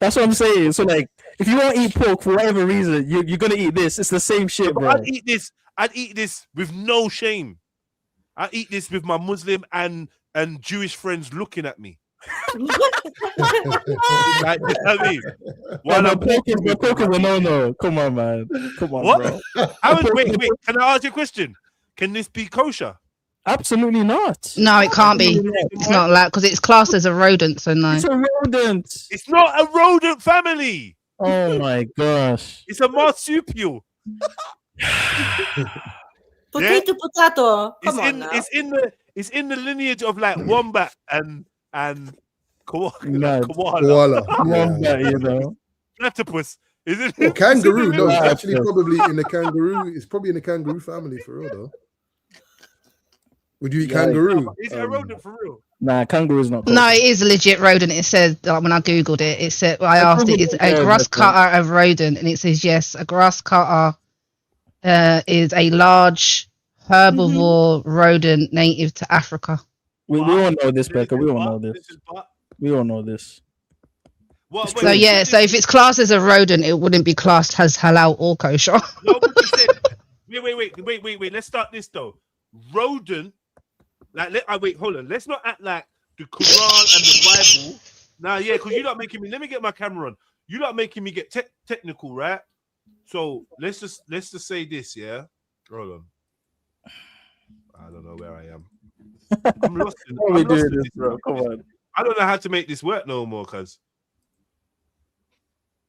That's what I'm saying. So like, if you won't eat pork for whatever reason, you're gonna eat this. It's the same shit, But bro. I'd eat this. I'd eat this with no shame. I eat this with my Muslim and Jewish friends looking at me. Like, you know what I mean? While No, I'm pork is a no. Come on, man. Come on, What? bro. Wait. Can I ask you a question? Can this be kosher? Absolutely not. No, it can't be. It's not allowed because it's classed as a rodent. So no. It's a rodent. It's not a rodent family. Oh my gosh. It's a marsupial. Potato. Come on now. It's in the lineage of like wombat and Mad. Koala. Wombat, you know. platypus. Is it? Well, kangaroo. No, it's Yeah. actually probably in the kangaroo. It's probably in the kangaroo family for real though. Would you eat Yeah. kangaroo? Is it a rodent for real? Nah, kangaroo is not. No, it is a legit rodent. It says, like, when I googled it, it said, I asked it, is a Yeah, grass that's cutter a rodent? And it says yes, a grass cutter is a large herbivore rodent native to Africa. We all know this, Becca. We all know this. We all know this. So yeah, so if it's classed as a rodent, it wouldn't be classed as halal or kosher. Wait. Let's start this though. Rodent, wait, hold on. Let's not act like the Quran and the Bible. Now, yeah, because you're not making me. Let me get my camera on. You're not making me get technical, right? So let's just say this, yeah. Hold on. I don't know where I am. I'm lost. How we doing this, bro? Come on. I don't know how to make this work no more, cuz.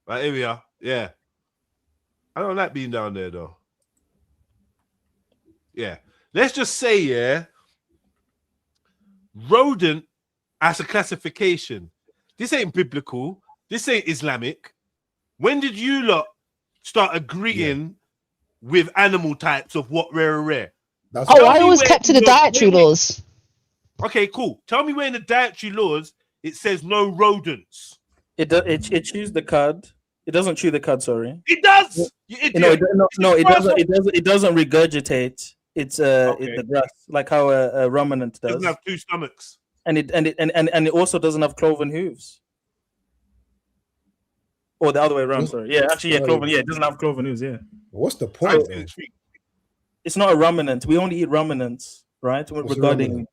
Right, here we are. Yeah. I don't like being down there though. Yeah. Let's just say, yeah, rodent as a classification. This ain't biblical. This ain't Islamic. When did you lot start agreeing with animal types of what rare? I always kept to the dietary laws. Okay, cool. Tell me where in the dietary laws it says no rodents. It chews the cud. It doesn't chew the cud. Sorry. It does. You idiot. It doesn't regurgitate. It's the grass, like how a ruminant does. It doesn't have two stomachs. And it also doesn't have cloven hooves. Or the other way around. Sorry. Yeah, actually, yeah, cloven. Yeah, it doesn't have cloven hooves. Yeah. What's the point? It's not a ruminant. We only eat ruminants, right? Regarding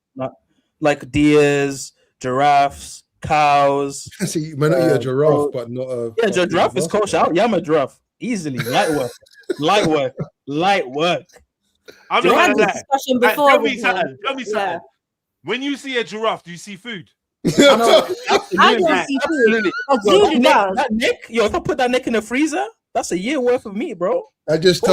like deers, giraffes, cows. So you might not eat a giraffe, but not a. Yeah, giraffe is kosher. Yeah, I'm a giraffe. Easily, light work. I'm not gonna lie. Tell me something. When you see a giraffe, do you see food? I don't see food. That neck, if I put that neck in the freezer, that's a year worth of meat, bro. That just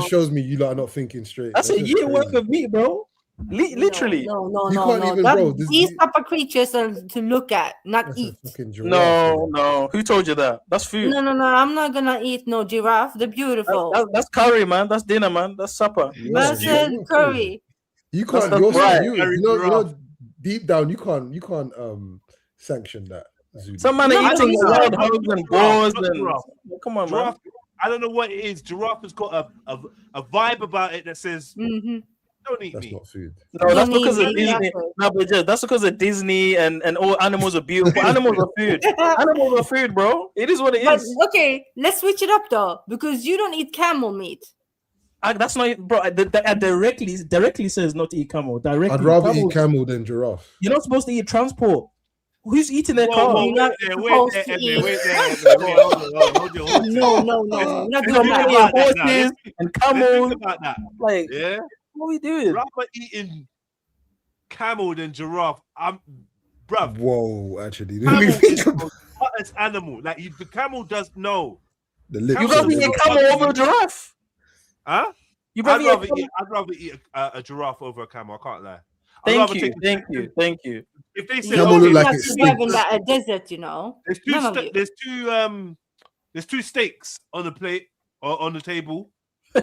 shows me you lot are not thinking straight. That's a year worth of meat, bro. Literally. No. These type of creatures are to look at, not eat. No. Who told you that? That's food. No. I'm not gonna eat no giraffe. They're beautiful. That's curry, man. That's dinner, man. That's supper. That's curry. You can't. You know, deep down, you can't sanction that. Some man are eating wild hogs and boars. Come on, man. I don't know what it is. Giraffe has got a vibe about it that says, "Don't eat me." Not food. No, that's because of Disney. No, but that's because of Disney and all animals are beautiful. Animals are food. Animals are food, bro. It is what it is. Okay, let's switch it up though, because you don't eat camel meat. That's not, bro. Directly says not to eat camel. Directly, I'd rather eat camel than giraffe. You're not supposed to eat transport. Who's eating their car? Wait there. No. Horses and camels. About that. Like, yeah. What are we doing? Rather eating camel than giraffe. Bruv. Whoa, actually. Camel is the hottest animal. Like, the camel does know. You rather eat a camel over a giraffe? Huh? I'd rather eat a giraffe over a camel. I can't lie. Thank you. If they say surviving that a desert, you know. There's two steaks on the plate or on the table.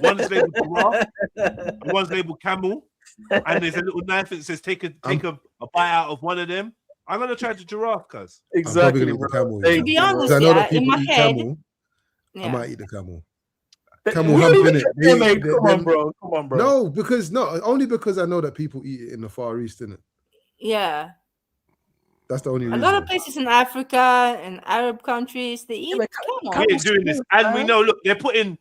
One's labeled giraffe, and one's labeled camel, and there's a little knife that says take a bite out of one of them. I'm gonna try the giraffe, cuz. Exactly. To be honest, I know that in people my eat head, camel. yeah. I might eat the camel. Camel hump in it. Come on, bro. No, only because I know that people eat it in the Far East, innit? Yeah. That's the only reason. A lot of places in Africa and Arab countries, they eat camel. We're doing this, and we know. Look, they're putting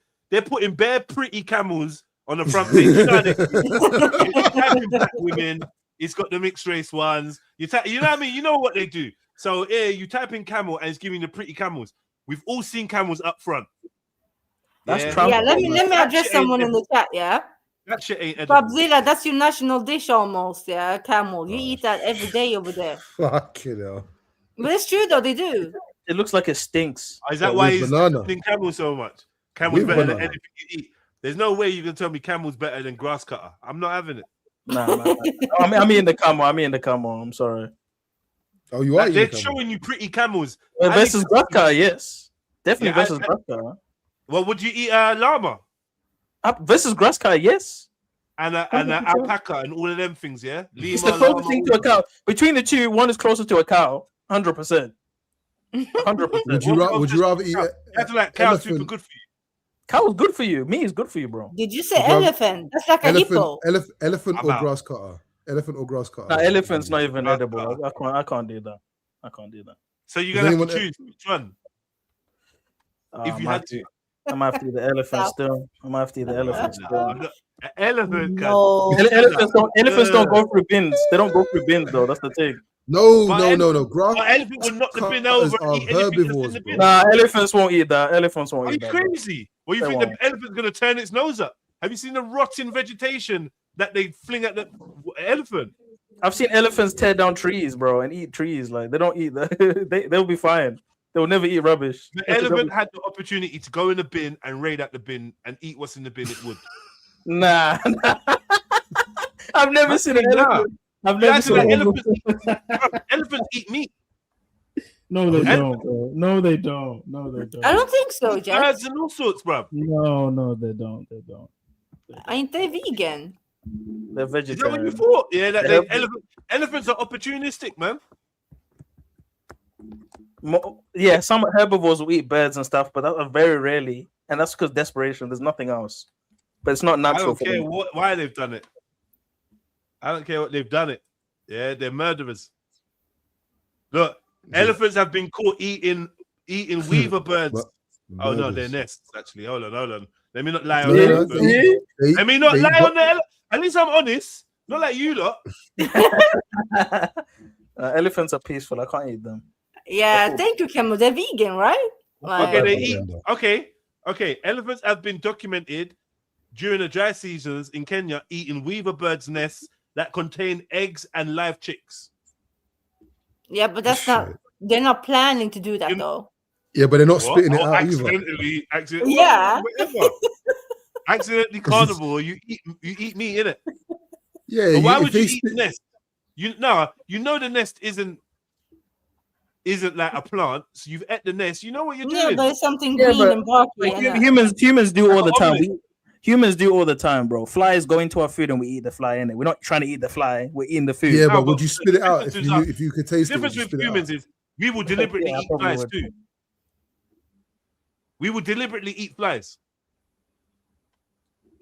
bare pretty camels on the front page. You know it's black women. It's got the mixed race ones. You know what I mean? You know what they do. So you type in camel, and it's giving the pretty camels. We've all seen camels up front. That's Let me address someone in the chat. Yeah. That shit ain't edible. Babzilla, that's your national dish almost. Yeah, camel. You eat that every day over there. Fucking hell. But it's true though. They do. It looks like it stinks. Is that why he's eating camel so much? Camel's better than anything you eat. There's no way you can tell me camel's better than grass cutter. I'm not having it. Nah. I'm eating the camel. I'm sorry. Oh, you are? They're showing you pretty camels. Versus grass cutter, yes. Definitely versus grass cutter. Well, would you eat llama? Versus grass cutter, yes. and an alpaca and all of them things, yeah? It's Lima, the closest llama, thing to a cow. Between the two, one is closer to a cow. 100%. 100%. Would you rather eat That's like cow's super elephant? good for you. Cow is good for you. Me is good for you, bro. Did you say Would you rather- elephant? That's like a hippo. Elephant or About. grass cutter? Elephant or grass cutter? Nah, elephant's not even edible. I can't do that. I can't do that. So you're Does gonna have anyone- to choose which one. If you I had to. might have to eat the elephant still. I might have to eat the elephant still. An elephant. No. Elephants don't go through bins. They don't go through bins though. That's the thing. No. An Grass elephant would knock the bin cutters over are and eat anything that's in herbivores, the bin. Nah, elephants won't eat that. Elephants won't Are you eat that. bro. crazy? Well, you They think won't. the elephant's gonna turn its nose up? Have you seen the rotting vegetation that they fling at the elephant? I've seen elephants tear down trees, bro, and eat trees. Like they don't eat that. They'll be fine. They'll never eat rubbish. The elephant had the opportunity to go in the bin and raid at the bin and eat what's in the bin. It would. Nah. I've never seen an elephant. I've never seen an elephant. Elephants eat meat. No, they Elephant- don't. Bro. No, they don't. No, they don't. I don't think so, Jack. Birds and all sorts, bro. No, they don't. They don't. Ain't they vegan? They're Is that what you vegetarian. thought? Yeah, that They're- elephants are opportunistic, man. Yeah, some herbivores will eat birds and stuff, but that very rarely, and that's because desperation. There's nothing else, but it's not I natural don't for care them. why they've done it. I don't care what they've done it. Yeah, they're murderers. Look, elephants have been caught eating weaver birds. Oh no, they're nests actually. Hold on. Let me not lie on No, the no, elephant. Let me not they- lie on the elephant. At least I'm honest. Not like you lot. Elephants are peaceful. I can't eat them. Yeah, thank you, Kemo. They're vegan, right? Okay, they Like- eat. Okay. Elephants have been documented during the dry seasons in Kenya eating weaver birds' nests that contain eggs and live chicks. Yeah, but that's not. They're not planning to do that though. Yeah, but they're not What? spitting it Oh, out either. accidentally, Yeah. whatever. Accidentally carnivore. You eat meat in it. Yeah, But why if would you they eat the nest? You know the nest isn't like a plant. So you've ate the nest. You know what you're Yeah, doing. there's something Yeah, green but and barky. like, and, humans do all the Like an time. omelette. Humans do all the time, bro. Flies go into our food and we eat the fly in it. We're not trying to eat the fly. We're eating the food. Yeah, No, but would but you spit it the out if difference you is if you could taste The it? Would difference you with spit it humans out? is we will deliberately Yeah, I eat probably flies would. too. We will deliberately eat flies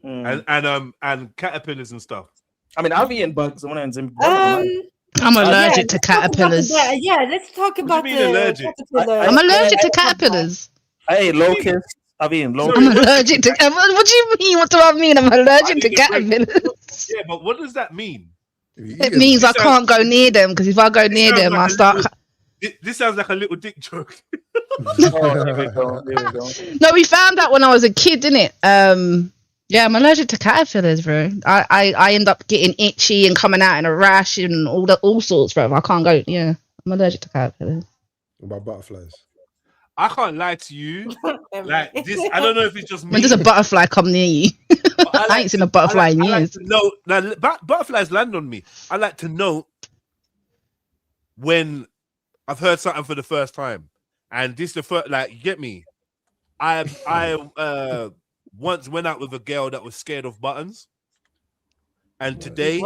and caterpillars and stuff. I mean, I've eaten bugs when I was in Zimbabwe. I'm allergic yeah, to let's talk about caterpillars. that. Yeah, let's talk about mean the allergic? caterpillar. I'm allergic to caterpillars. I ate locusts. I've eaten I'm locusts. allergic to. What do you mean? What do I mean? I'm allergic to caterpillars. Yeah, but what does that mean? It means I can't go near them because if I go near them, I start. This sounds like a little dick joke. Oh, here we go. No, we found out when I was a kid, didn't it? Yeah, I'm allergic to caterpillars, bro. I end up getting itchy and coming out in a rash and all sorts, bro. I can't go. Yeah, I'm allergic to caterpillars. What about butterflies? I can't lie to you. Like this, I don't know if it's just me. When does a butterfly come near you? I ain't seen a butterfly in years. No, butterflies land on me. I like to know when I've heard something for the first time, and this the first. Like, you get me? I once went out with a girl that was scared of buttons, and today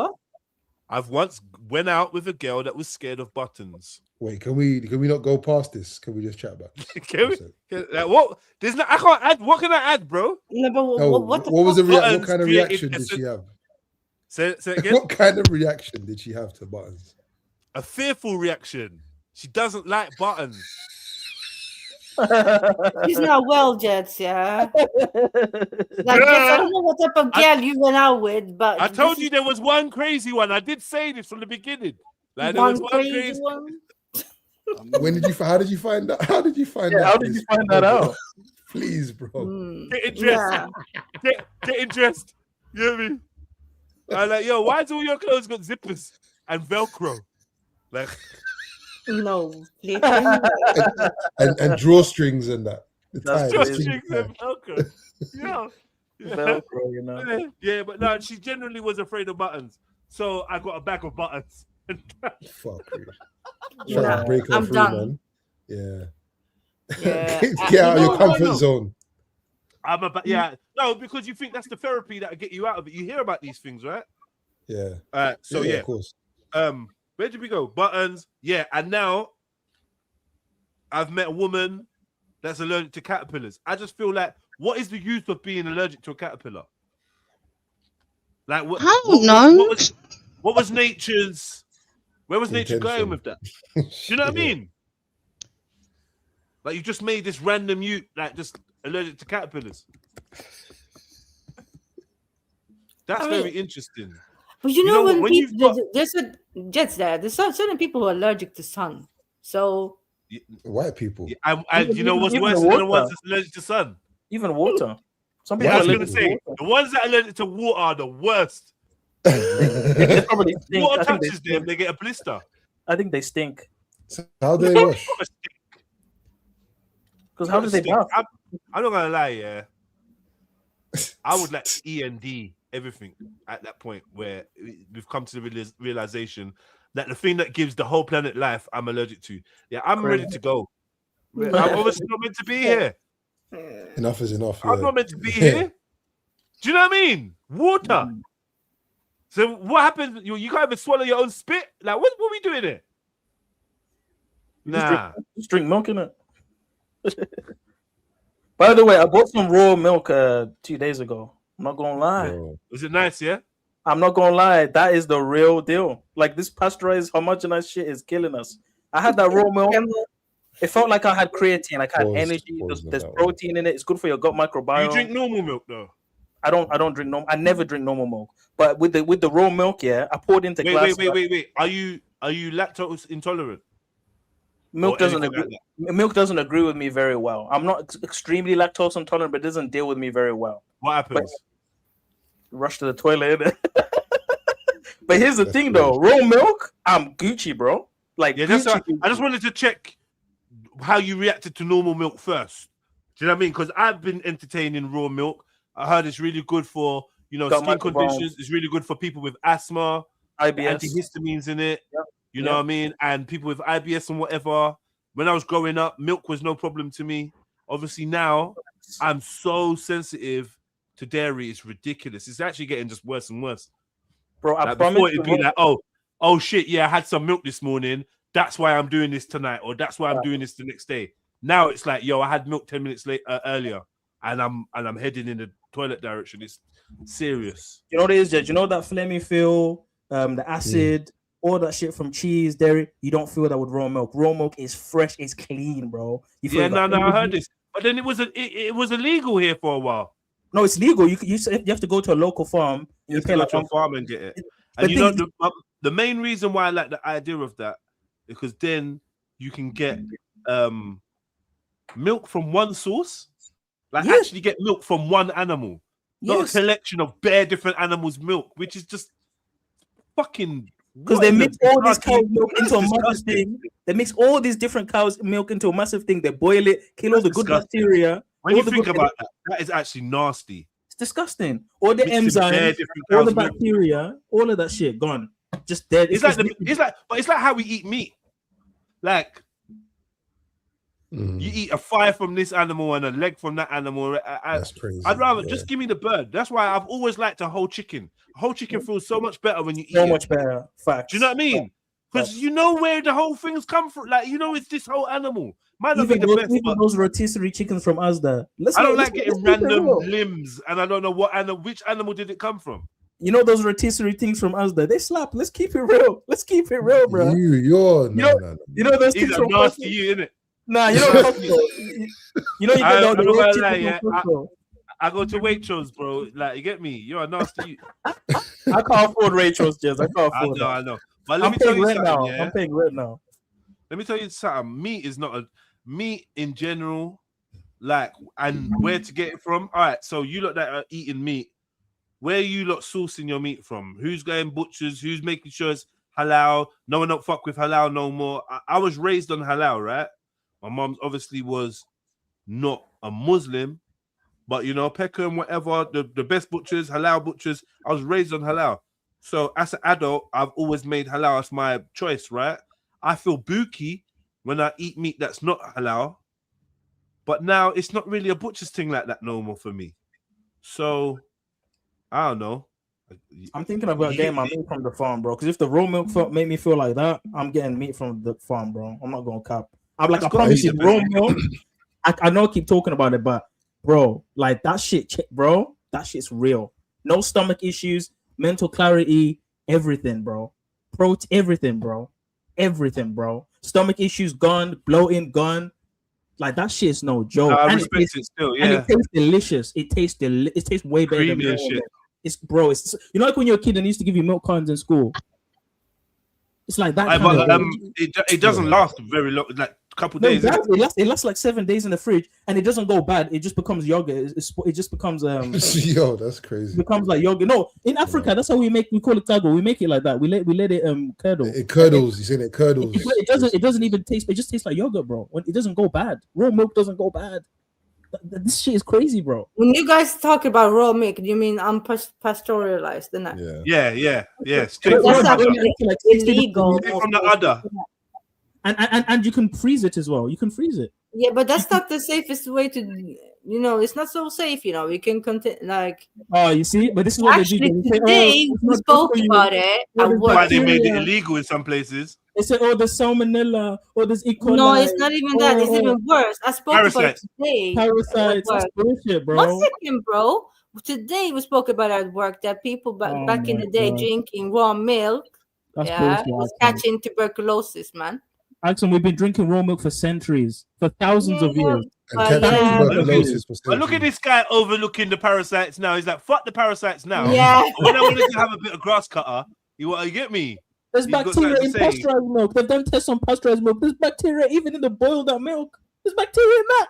I've once went out with a girl that was scared of buttons. Wait, can we not go past this? Can we just chat about it? Can we? Like, what? There's no. I can't add. What can I add, bro? No, but No, what was the what Buttons kind of created reaction did she have? Say it again. What kind of reaction did she have to buttons? A fearful reaction. She doesn't like buttons. He's not well, Jets. Yeah. Like, Jets, I don't know what type of girl you went out with, but I told you there was one crazy one. I did say this from the beginning. Like, there one was one crazy one. When did you? How did you find that? How did you find Yeah, that? how did you find that out? Please, bro. Getting dressed. Getting dressed. You know what I mean? I'm like, yo, why do all your clothes got zippers and Velcro? Like, No. and drawstrings and that. The tie, the drawstrings string and Velcro. Yeah. Velcro, you know. Yeah, but no, she genuinely was afraid of buttons. So I got a bag of buttons. Fuck you. Yeah, Trying to break her I'm free, done. man. Yeah. Yeah. Get out of your No, comfort no. zone. I'm about, yeah, no, because you think that's the therapy that'll get you out of it. You hear about these things, right? Yeah. So yeah, of course. Where did we go? Buttons, yeah, and now I've met a woman that's allergic to caterpillars. I just feel like, what is the use of being allergic to a caterpillar? Like, what was nature's? Where was nature going with that? Do you know what I mean? Like, you just made this random like just allergic to caterpillars. That's very interesting. But you know when you've got there's certain people who are allergic to sun. So white people. And you know what's worse than the ones that's allergic to sun? Even water. Some people I are was allergic gonna say the ones that are allergic to water are the worst. They probably stink. Water I think touches them, they get a blister. I think they stink. How do they wash? Because how do they bath? I'm not gonna lie, yeah. I would like END everything at that point where we've come to the realization that the thing that gives the whole planet life, I'm allergic to. Yeah, I'm ready to go. I'm obviously not meant to be here. Enough is enough. I'm not meant to be here. Do you know what I mean? Water. So what happens? You can't even swallow your own spit. Like, what we doing here? Nah. Just drink milk in it. By the way, I bought some raw milk 2 days ago. I'm not gonna lie. Was it nice? Yeah. I'm not gonna lie. That is the real deal. Like, this pasteurized homogenized shit is killing us. I had that raw milk. It felt like I had creatine. Like, I had energy. There's protein in it. It's good for your gut microbiome. You drink normal milk though. I don't drink normal. I never drink normal milk. But with the raw milk, yeah, I poured into glass. Wait. Are you lactose intolerant? Milk doesn't agree. Milk doesn't agree with me very well. I'm not extremely lactose intolerant, but it doesn't deal with me very well. What happens? Rush to the toilet. But here's the thing, though. Raw milk, I'm Gucci, bro. Like, yeah, I just wanted to check how you reacted to normal milk first. Do you know what I mean? Because I've been entertaining raw milk. I heard it's really good for, skin conditions. It's really good for people with asthma, IBS, antihistamines in it. Yep. You know what I mean? And people with IBS and whatever. When I was growing up, milk was no problem to me. Obviously now, I'm so sensitive to dairy. It's ridiculous. It's actually getting just worse and worse. Bro, I before promise it'd be like, oh shit, yeah, I had some milk this morning. That's why I'm doing this tonight, or that's why I'm doing this the next day. Now it's like, yo, I had milk 10 minutes earlier, and I'm heading in the toilet direction. It's serious. You know what it is, Judge? You know that phlegmy feel, the acid, all that shit from cheese, dairy. You don't feel that with raw milk. Raw milk is fresh, it's clean, bro. You feel I heard this, but then it was illegal here for a while. No, it's legal. You have to go to a local farm. You pay like a farm and get it. And you know the main reason why I like the idea of that, because then you can get milk from one source, actually get milk from one animal, not a collection of bare different animals' milk, which is just fucking. Because they mix all this cow milk into a massive thing. They mix all these different cows' milk into a massive thing. They boil it, kill all the good bacteria. When you think about that, that is actually nasty. It's disgusting. All the enzymes, all the bacteria, all of that shit gone. Just dead. It's like how we eat meat. Like you eat a thigh from this animal and a leg from that animal. That's crazy. I'd rather just give me the bird. That's why I've always liked a whole chicken. A whole chicken feels so much better when you eat it. So much better. Facts. Do you know what I mean? Because you know where the whole thing's come from. Like, it's this whole animal. Might not be the best, but those rotisserie chickens from Asda. I don't like getting random limbs, and I don't know which animal did it come from. You know those rotisserie things from Asda? They slap. Let's keep it real. Let's keep it real, bro. You know those things from nasty, you innit? Nah, you know you get the I go to Waitrose, bro. Like, you get me? You're a nasty. I can't afford Waitrose, Jez. I can't afford. I know. But let me tell you something. Now. Yeah? I'm paying rent now. Let me tell you something. Meat is not meat in general, like, and where to get it from. All right, so you lot that are eating meat, where you lot sourcing your meat from? Who's going butchers? Who's making sure it's halal? No one don't fuck with halal no more. I was raised on halal, right? My mom obviously was not a Muslim, but Peckham, whatever, the best butchers, halal butchers. I was raised on halal. So as an adult, I've always made halal as my choice, right? I feel booky when I eat meat that's not halal. But now it's not really a butcher's thing like that no more for me. So I don't know. I'm thinking about getting my meat from the farm, bro. Because if the raw milk made me feel like that, I'm getting meat from the farm, bro. I'm not gonna cap. I'm like, I promise you, raw milk. I know I keep talking about it, but bro, like that shit, bro, that shit's real. No stomach issues, mental clarity, everything, bro. Everything, bro. Everything, bro. Stomach issues gone, bloating gone. Like that shit is no joke. I And respect it still, yeah. And it tastes delicious. It tastes way better than Creamy and milk. shit. It's you know, like when you're a kid and they used to give you milk cartons in school. It's like that. But it doesn't last very long, like a couple days. It lasts like 7 days in the fridge, and it doesn't go bad. It just becomes yogurt. It just becomes Yo, that's crazy. It becomes like yogurt. No, in Africa, that's how we call it tago. We make it like that. We let it curdle. It curdles. You said it curdles. It doesn't even taste. It just tastes like yogurt, bro. It doesn't go bad. Raw milk doesn't go bad. This shit is crazy, bro. When you guys talk about raw milk, you mean unpasteurized, isn't it? Yeah. Straight That's from like illegal. from the udder. And you can freeze it as well. You can freeze it. Yeah, but that's not the safest way to. It's not so safe. We can like. Oh, you see, but this is what actually they do. They say, today we spoke about it at work. Why they made it illegal in some places. They say, "Oh, there's salmonella, or there's E. coli." No, it's not even that. It's even worse. I spoke about it Parasites. today. Parasites. That's bullshit, bro. 1 second, bro. Today we spoke about at work that people back in the day drinking raw milk, That's was bullshit. catching tuberculosis, man. Axel, we've been drinking raw milk for centuries, for thousands of years. But look at this guy overlooking the parasites now. He's like, fuck the parasites now. Yeah. When I wanted to have a bit of grass cutter, you get me? There's He's got bacteria something in to say. pasteurized milk. They've done tests on pasteurized milk. There's bacteria even in the boiled up milk. There's bacteria in that.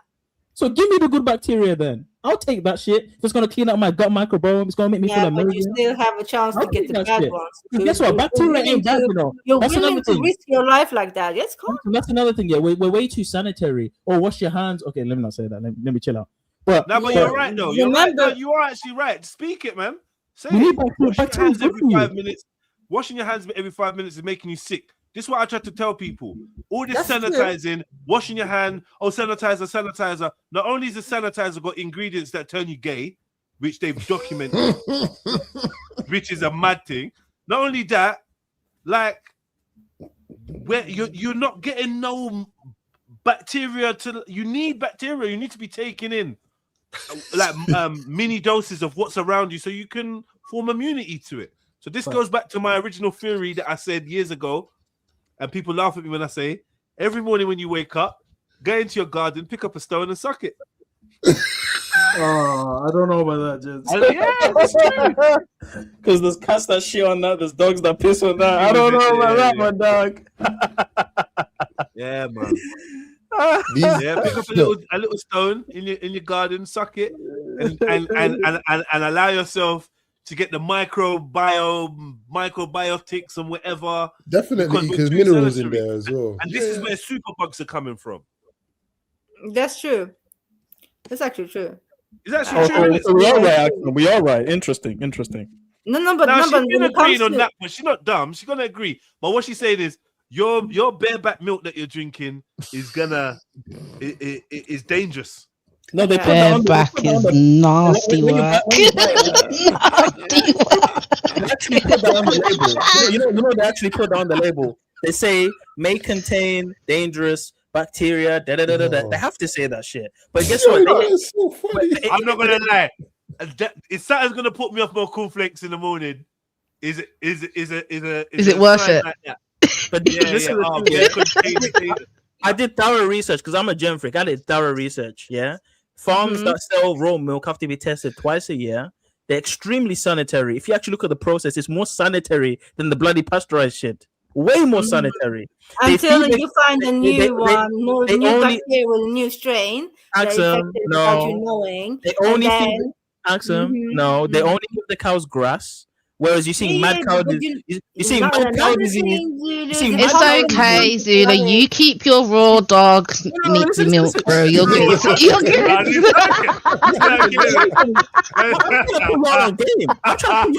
So give me the good bacteria then. I'll take that shit. If it's gonna clean up my gut microbiome, it's gonna make me feel But amazing. you still have a chance to I'll get take the that bad shit. ones. Because guess what? Bacteria ain't bad, you know. You're That's willing another to thing. risk your life like that. Yes, come on. That's another thing. Yeah, we're way too sanitary. Or wash your hands. Okay, let me not say that. Let me chill out. But You're right though. You're right. No, you are actually right. Speak it, man. Say We need it. bacteria. Wash your Bacteria hands is good every for you. 5 minutes. Washing your hands every 5 minutes is making you sick. This is what I try to tell people. All this That's true. sanitizing, washing your hand, sanitizer. Not only is the sanitizer got ingredients that turn you gay, which they've documented, which is a mad thing. Not only that, like, where you're not getting no bacteria you need bacteria. You need to be taking in like mini doses of what's around you so you can form immunity to it. So this goes back to my original theory that I said years ago, and people laugh at me when I say, every morning when you wake up, go into your garden, pick up a stone and suck it. Oh, I don't know about that, Jens. Because there's cats that shit on that, there's dogs that piss on that. I don't know about that, my dog. Yeah, man. Yeah, pick up a little stone in your garden, suck it, and allow yourself to get the microbiotics and whatever. Definitely, because minerals in there as well. And this is where superbugs are coming from. That's true. That's actually true. It's actually true. So we are right, Axel. We are right. Interesting. No, but now, no, but she's when gonna it comes agree on to that, but she's not dumb. She's gonna agree. But what she's saying is, your bareback milk that you're drinking is is dangerous. No, they put that on Bareback is nasty when you work. They actually put that on the label. You know, they actually put that on the label. They say may contain dangerous bacteria. They have to say that shit. But guess what? It's so funny. I'm not gonna lie. If something's gonna put me off more cornflakes in the morning, is it worth it? Like that? But Yeah. I did thorough research because I'm a gem freak. I did thorough research. Yeah, farms that sell raw milk have to be tested twice a year. They're extremely sanitary. If you actually look at the process, it's more sanitary than the bloody pasteurized shit. Way more sanitary. Until you find a new one, new bacteria with a new strain. Axel, no. You knowing. They only feed Axel, no. They only give the cows grass. Whereas you see mad cow disease. You see mad cow disease. It's okay, Zula. You keep your raw dog milk, bro. You're good. You're good. I'm trying to put y'all on game. I'm trying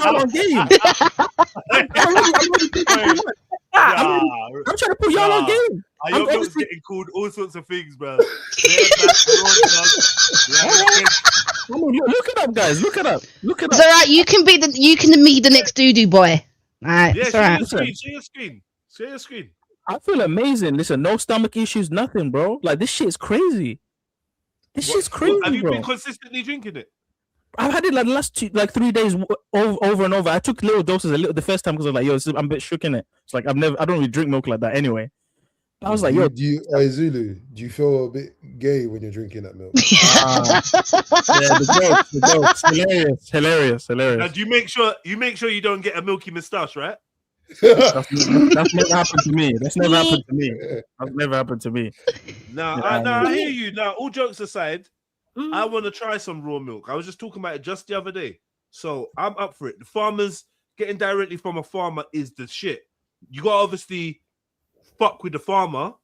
to put y'all on game. Your milk's obviously. getting called all sorts of things, bro. I mean, look it up, guys. Look it up. Look it It's up. all right. You can be the next doo-doo boy. All right, Yeah, it's all right. share your screen. Share your screen. I feel amazing. Listen, no stomach issues, nothing, bro. Like this shit is crazy. This shit's crazy, Have you bro. been consistently drinking it? I've had it like the last 3 days over and over. I took little doses the first time because I was like, yo, I'm a bit shook in it. It's like I don't really drink milk like that anyway. But I was like, yo, Zulu, do you feel a bit gay when you're drinking that milk? the jokes, hilarious. Now, do you make sure you don't get a milky moustache, right? That's never happened to me. That's never happened to me. Now, I hear you. Now, all jokes aside, I want to try some raw milk. I was just talking about it just the other day, so I'm up for it. The farmers getting directly from a farmer is the shit. You got to obviously fuck with the farmer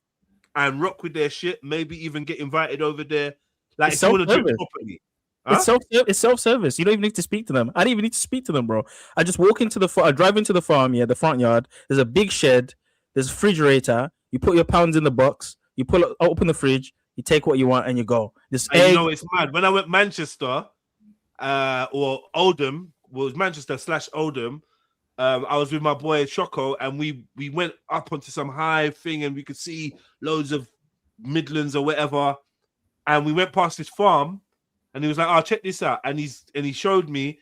and rock with their shit. Maybe even get invited over there. Like It's if you want to drink self-service. properly. Huh? It's self-service. You don't even need to speak to them. I didn't even need to speak to them, bro. I just walk into I drive into the farm, the front yard. There's a big shed. There's a refrigerator. You put your pounds in the box. You open the fridge. You take what you want and you go. This And egg. you know it's mad. When I went Manchester, or Oldham, was Manchester / Oldham. I was with my boy Choco, and we went up onto some high thing, and we could see loads of Midlands or whatever. And we went past this farm, and he was like, "Oh, check this out!" And he showed me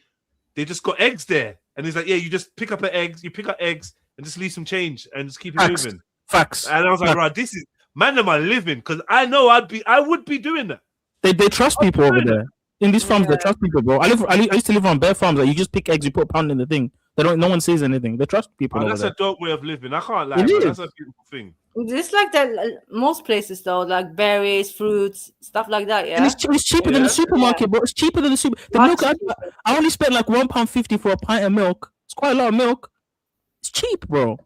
they just got eggs there, and he's like, "Yeah, you just pick up eggs, and just leave some change, and just keep it moving." Facts. And I was like, Facts. "Right, this is man, am I living?" Because I know I would be doing that. They trust people over there. In these farms, they trust people, bro. I used to live on bare farms. Like you just pick eggs, you put a pound in the thing. No one says anything. They trust people Oh, over that's there. a dope way of living. I can't lie, It man. is. That's a beautiful thing. It's like that most places though, like berries, fruits, stuff like that. Yeah, And it's cheaper than the supermarket, bro. It's cheaper than the super. The milk. I only spent like £1.50 for a pint of milk. It's quite a lot of milk. It's cheap, bro.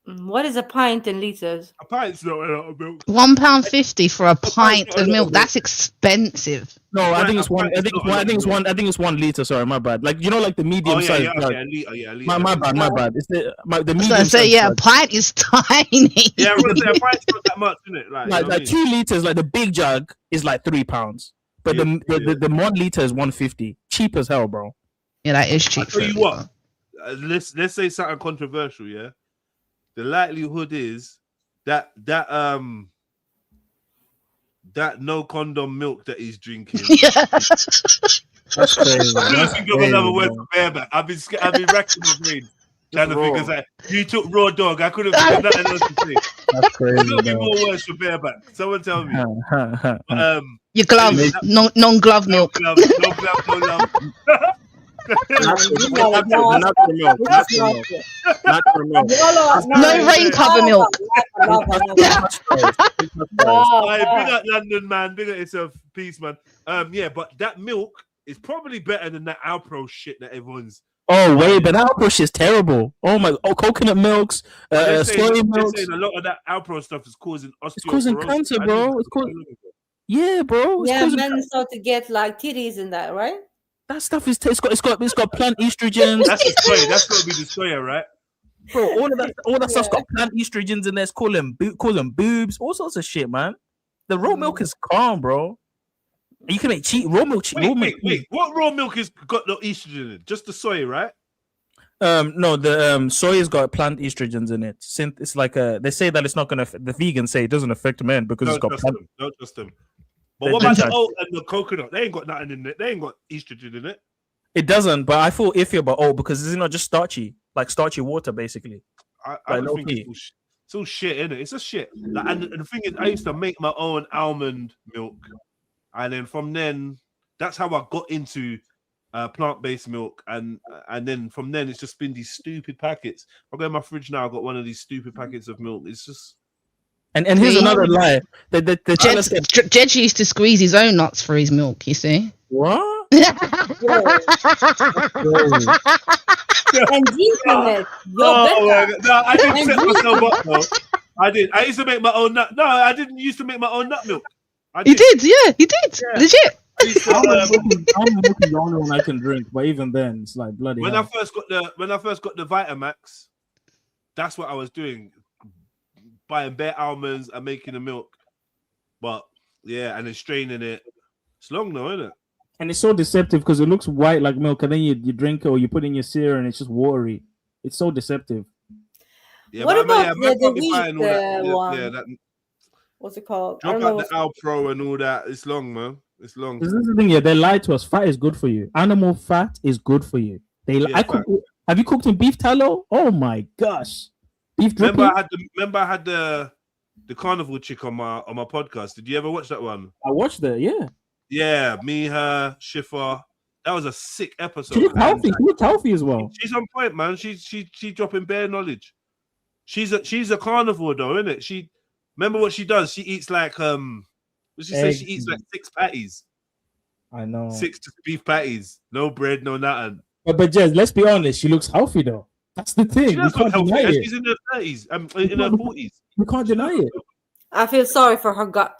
What is a pint in liters? A pint's not a lot of milk. £1.50 for a pint of milk. That's expensive. No, I think it's one. I think it's 1 liter. Sorry, my bad. Like like the medium Oh, yeah, size. yeah, jug. okay, a liter. My bad. It's the So medium. I say, size yeah, a jug. pint is tiny. Yeah, I was gonna say a pint's not that much, isn't it? Like, you know what I like mean? 2 liters, like the big jug is like £3, but the 1 liter is 150. Cheap as hell, bro. Yeah, that is cheap. I'll tell you what. Let's say something controversial. Yeah, the likelihood is that no condom milk that he's drinking. That's crazy. I don't think of crazy, another word bro. for bareback. I've been racking my brain trying to think. Like, you took raw dog. I couldn't think of nothing else to say. That's crazy. There's got to be bro. more words for bareback. Someone tell me. Your glove, non-glove milk. No glove, no love. No rain cover milk. Big up London, man. Big up yourself. Peace, man. Yeah, but that milk is probably better than that Alpro shit that everyone's. Oh wait, but that push is terrible. Oh my! Oh, coconut milks, They're soy saying milks. a lot of that Alpro stuff is causing osteoporosis. It's causing cancer, bro. It's causing. Yeah, bro. It's Yeah, causing men start to get like titties in that, right? that stuff is. It's got plant estrogens. That's the soy. That's got to be the soya, right? Bro, all that stuff's got plant estrogens in there. It's calling boobs, all sorts of shit, man. The raw milk is calm, bro. You can make cheap raw milk. Wait. What raw milk has got no estrogen in it? Just the soy, right? No, the soy has got plant estrogens in it. It's like they say that it's not gonna. The vegans say it doesn't affect men because it's got plant. Don't trust them. But what about the oat and the coconut? They ain't got nothing in it. They ain't got estrogen in it. It doesn't, but I feel iffy about oat because it's not just starchy, like starchy water, basically. I Like, don't think low-key. it's all shit, innit? It's just shit. Like, and the thing is, I used to make my own almond milk, and then from then, that's how I got into plant-based milk, and then from then, it's just been these stupid packets. I go in my fridge now. I got one of these stupid packets of milk. It's just. And here's another lie. The tell us that- Jed used to squeeze his own nuts for his milk. You see. What? And drinking it. Oh my God. No, I didn't set myself up though. I did. I used to make my own nut. No, I didn't used to make my own nut milk. He did, yeah, he did. Yeah. Legit. I used to, Almond milk is the only one I can drink, but even then, it's like bloody. when hell. I first got the Vitamax, that's what I was doing. buying bare almonds and making the milk. But yeah, and then straining it. It's long though, isn't it? And it's so deceptive because it looks white like milk, and then you drink it or you put in your cereal and it's just watery. It's so deceptive. Yeah, What about man, the be wheat buying all that. one? Yeah, that What's it called? I drop don't know. out the Alpro and all that. It's long, man. It's long. This is the thing, yeah. They lied to us. Fat is good for you. Animal fat is good for you. Have you cooked in beef tallow? Oh my gosh, beef dripping. Remember I had the carnival chick on my podcast. Did you ever watch that one? I watched it. Yeah. Yeah, me, her, Shifa. That was a sick episode. She looked healthy. She looked healthy as well. She's on point, man. She dropping bare knowledge. She's a carnivore though, isn't it? She remember what she does. She eats like what she say? She eats like 6 patties. I know. 6 beef patties. No bread, no nothing. But Jez, let's be honest. She looks healthy though. That's the thing. She does You look can't healthy. deny it. She's in her 30s. In her 40s. You can't deny it. I feel sorry for her gut.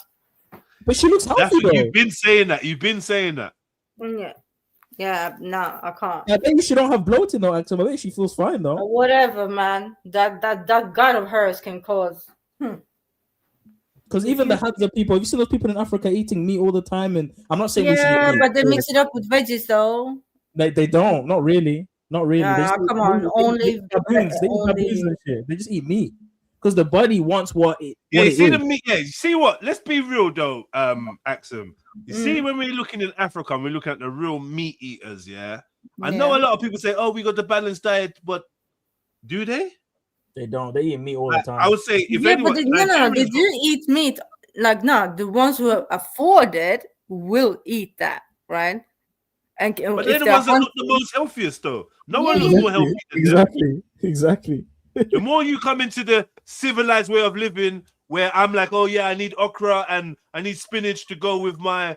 But she looks healthy though. You've been saying that. You've been saying that. Yeah. Yeah, no, I can't. I think she don't have bloating though, Axel. I think she feels fine though. Whatever, man. That gut of hers can cause. Because even the heads of people, you see those people in Africa eating meat all the time, and I'm not saying we should Yeah, eat but they meat. mix it up with veggies though. They don't, not really. Yeah, come on, only eat baboons and shit. They just eat meat because the body wants what it. Yeah, what you it see is. the meat. Yeah, you see what? Let's be real though, Axum. You see when we're looking in Africa, and we're looking at the real meat eaters. Yeah, I know a lot of people say, "Oh, we got the balanced diet," but do they? They don't. They eat meat all the time. I would say if Yeah, anyone, but they do eat meat. Like no, the ones who afford it will eat that, right? And but they're the ones that look the most healthiest though. No one looks more healthy than them. Exactly. The more you come into the civilized way of living, where I'm like, oh yeah, I need okra and I need spinach to go with my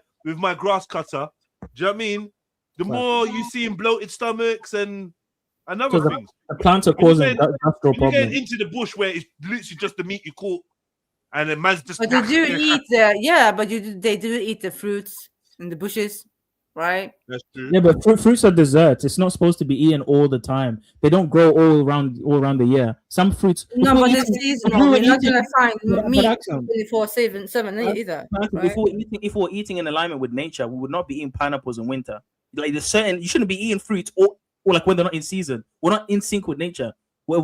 grass cutter. Do you know what I mean? The more you see in bloated stomachs and other So things. the plants are When causing you gastro get problems. into the bush where it's literally just the meat you caught, and then man's just. But they do eat they do eat the fruits in the bushes, right? That's true. Yeah, but fruits are desserts. It's not supposed to be eaten all the time. They don't grow all around the year. Some fruits. No, but it's seasonal. We're not gonna find meat Axel, 24/7 either. If we're eating in alignment with nature, we would not be eating pineapples in winter. Like there's certain you shouldn't be eating fruits or like when they're not in season. We're not in sync with nature. We're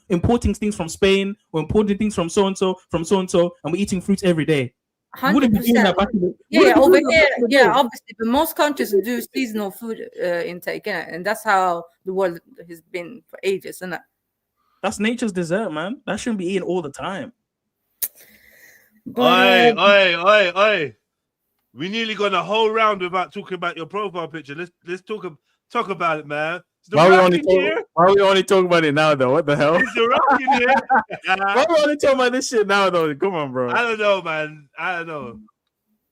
importing things from Spain, we're importing things from so and so, and we're eating fruits every day. We wouldn't be doing that back in the- we Yeah, wouldn't be over doing that here, back in the yeah, day. obviously, but most countries do seasonal food intake, and that's how the world has been for ages, isn't it? That's nature's dessert, man. That shouldn't be eaten all the time. Oi. We nearly gone a whole round without talking about your profile picture. Let's talk about it, man. Is the Why rock we in here? only talking about it now, though? What the hell? Is the rock in here? Why we only talking about this shit now, though? Come on, bro. I don't know, man. I don't know.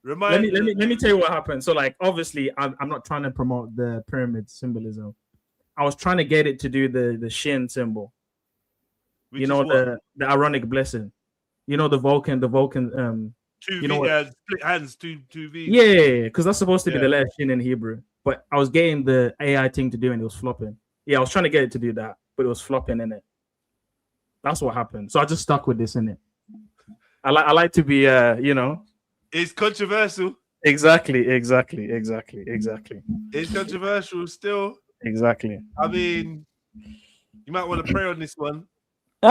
Let me tell you what happened. So, like, obviously, I'm not trying to promote the pyramid symbolism. I was trying to get it to do the shin symbol. Which you know, is the Aaronic blessing. You know, the Vulcan. Two you know V, what? split hands, two V. Yeah, because that's supposed to be Yeah. the letter shin in Hebrew. But I was getting the AI thing to do, and it was flopping. Yeah, I was trying to get it to do that, but it was flopping in it. That's what happened. So I just stuck with this in it. I like to be, It's controversial. Exactly. It's controversial still. Exactly. I mean, you might want to pray on this one. You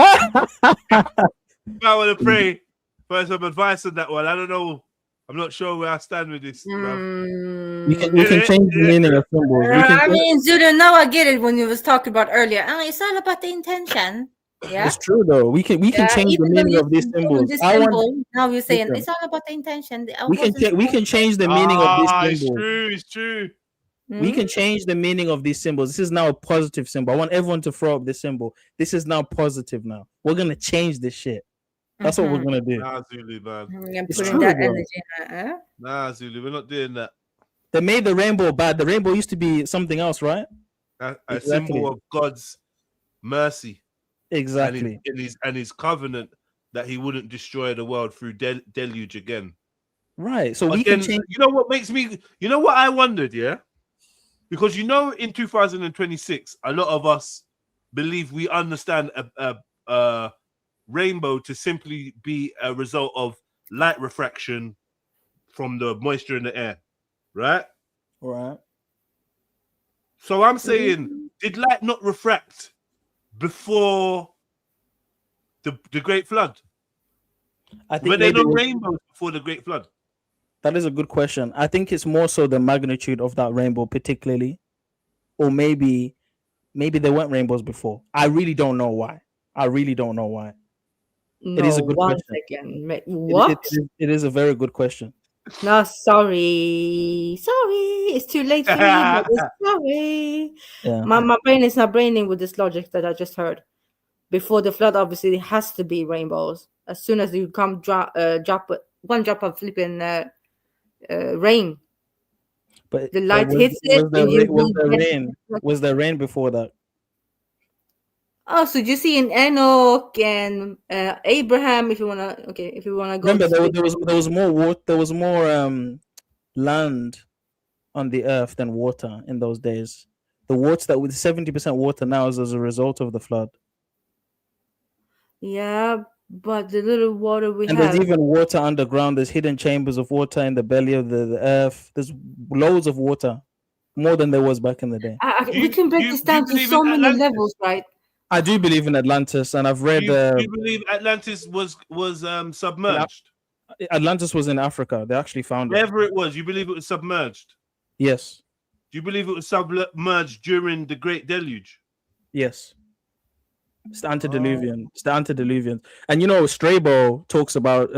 might want to pray for some advice on that one. I don't know. I'm not sure where I stand with this. We can change the meaning of symbols. I mean, Zulu, now I get it when you was talking about earlier. Oh, it's all about the intention. Yeah, It's true though. We can change the even though meaning you of these do symbols. this I want- symbol, now you're saying Listen. it's all about the intention. we can change the meaning of these symbols. It's true. We can change the meaning of these symbols. This is now a positive symbol. I want everyone to throw up this symbol. This is now positive now. We're gonna change this shit. That's what we're gonna do. Nah, Zulu, man. I'm It's putting true, that bro. energy in it. Huh? Nah, Zulu, we're not doing that. They made the rainbow bad. The rainbow used to be something else, right? A Exactly. symbol of God's mercy. Exactly. And his covenant that he wouldn't destroy the world through deluge again. Right. So But we can then, change. you know what makes me, you know what I wondered, yeah? Because you know, in 2026, a lot of us believe we understand rainbow to simply be a result of light refraction from the moisture in the air, right? Right. So I'm saying, did light not refract before the Great Flood? I think Were there no maybe- rainbows before the Great Flood? That is a good question. I think it's more so the magnitude of that rainbow, particularly, or maybe there weren't rainbows before. I really don't know why. It is a good one question. second. It- What? it is a very good question. No, sorry. It's too late for me. But sorry. Yeah. My brain is not braining with this logic that I just heard. Before the flood, obviously, it has to be rainbows. As soon as you come drop one drop of flipping rain, But the light was- hits it. Was there, and you ra- was will there get- rain? Was there rain before that? Oh, so you see in Enoch and Abraham, if you wanna go. Remember, to there was more water. There was more land on the earth than water in those days. The water that with 70% water now is as a result of the flood. Yeah, but the little water we And have. there's even water underground. There's hidden chambers of water in the belly of the earth. There's loads of water, more than there was back in the day. We can break this down to so many levels, right? I do believe in Atlantis, and I've read. Do you believe Atlantis was submerged? Atlantis was in Africa. They actually found it. Wherever it was, you believe it was submerged? Yes. Do you believe it was submerged during the Great Deluge? Yes. It's the antediluvian. It's the antediluvian. And you know, Strabo talks about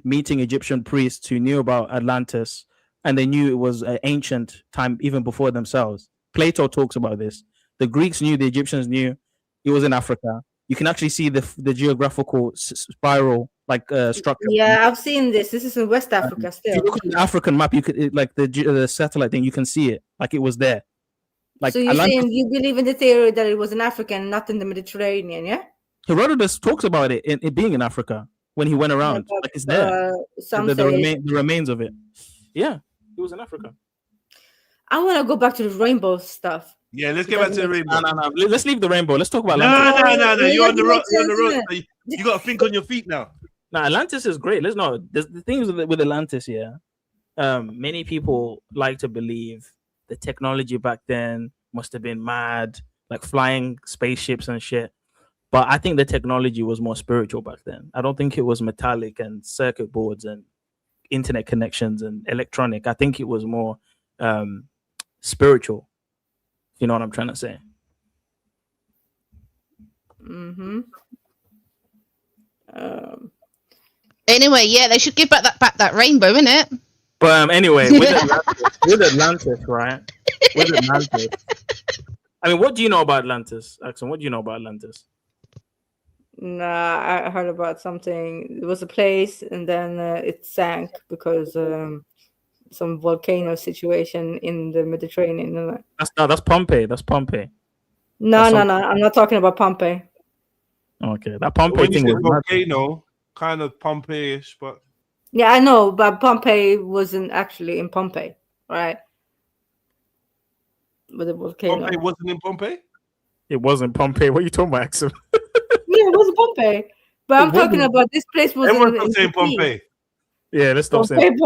meeting Egyptian priests who knew about Atlantis, and they knew it was an ancient time even before themselves. Plato talks about this. The Greeks knew, the Egyptians knew. It was in Africa. You can actually see the geographical spiral structure. Yeah, I've seen this. This is in West Africa If still. you look at the African map, you could the satellite thing. You can see it like it was there. Like So you're Atlantis, saying you believe in the theory that it was in Africa and not in the Mediterranean, yeah? Herodotus talks about it being in Africa when he went around. but, Like it's there. some the say- remains of it. Yeah, it was in Africa. I want to go back to the rainbow stuff. Yeah, let's get back to the rainbow. No. Let's leave the rainbow. Let's talk about No, Atlantis. no. You're on the road. makes You're on the sense, road. innit? You got to think on your feet now. Now, Atlantis is great. Let's know the things with Atlantis. Yeah, many people like to believe the technology back then must have been mad, like flying spaceships and shit. But I think the technology was more spiritual back then. I don't think it was metallic and circuit boards and internet connections and electronic. I think it was more spiritual. You know what I'm trying to say? Mm-hmm. Anyway, yeah, they should give back that rainbow, innit? But anyway, with Atlantis, right? With Atlantis. I mean, what do you know about Atlantis, Axon? What do you know about Atlantis? Nah, I heard about something. It was a place, and then it sank because some volcano situation in the Mediterranean. That's Pompeii. That's Pompeii. No, That's no, some- no. I'm not talking about Pompeii. Okay, that Pompeii When you thing say was mad. volcano, kind of Pompeii-ish, but Yeah, I know, but Pompeii wasn't actually in Pompeii, right? With the volcano. Pompeii wasn't in Pompeii. It wasn't Pompeii. What are you talking about, Axel? Yeah, it was Pompeii. But I'm It talking wasn't. about this place was Everyone in stop saying the sea. Pompeii. Yeah, let's stop Pompeii, saying.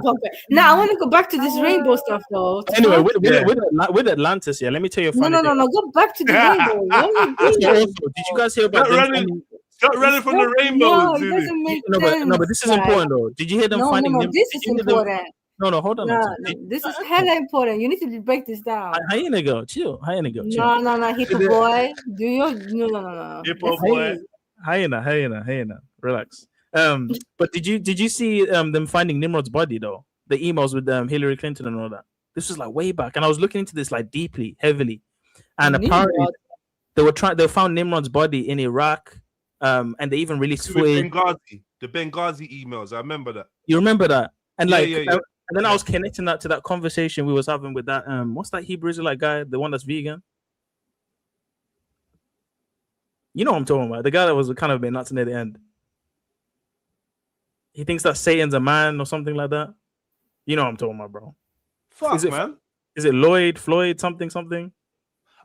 Pompeii. Now I want to go back to this rainbow stuff though. Anyway, with Atlantis, yeah, let me tell you a no, funny no, no, thing. no. Go back to the rainbow. What are you Also, doing? did you guys hear about them finding- Stop running from the rainbow, No, it Zulu. doesn't make No, but this is sense, important though. Did you hear them No, finding no, no. them? This did is you hear them- important. No, hold on. No, Axel. no, this is hella important. You need to break this down. Hyena girl, chill. Hyena girl, chill. No, no, no, hippo boy. Do you? No, no, no, no. Hippo Let's boy. see. Hyena. Relax. But did you see them finding Nimrod's body though? The emails with Hillary Clinton and all that. This was like way back, and I was looking into this like deeply, heavily, and apparently Nimrod. they found Nimrod's body in Iraq, and they even released footage. The Benghazi emails. I remember that. You remember that? And Yeah, like, yeah, yeah. and then I was connecting that to that conversation we was having with that what's that Hebrew Israelite guy, the one that's vegan? You know what I'm talking about? The guy that was kind of a bit nuts near the end. He thinks that Satan's a man or something like that. You know what I'm talking about, bro. Fuck, Is it, man. Is it Floyd, something?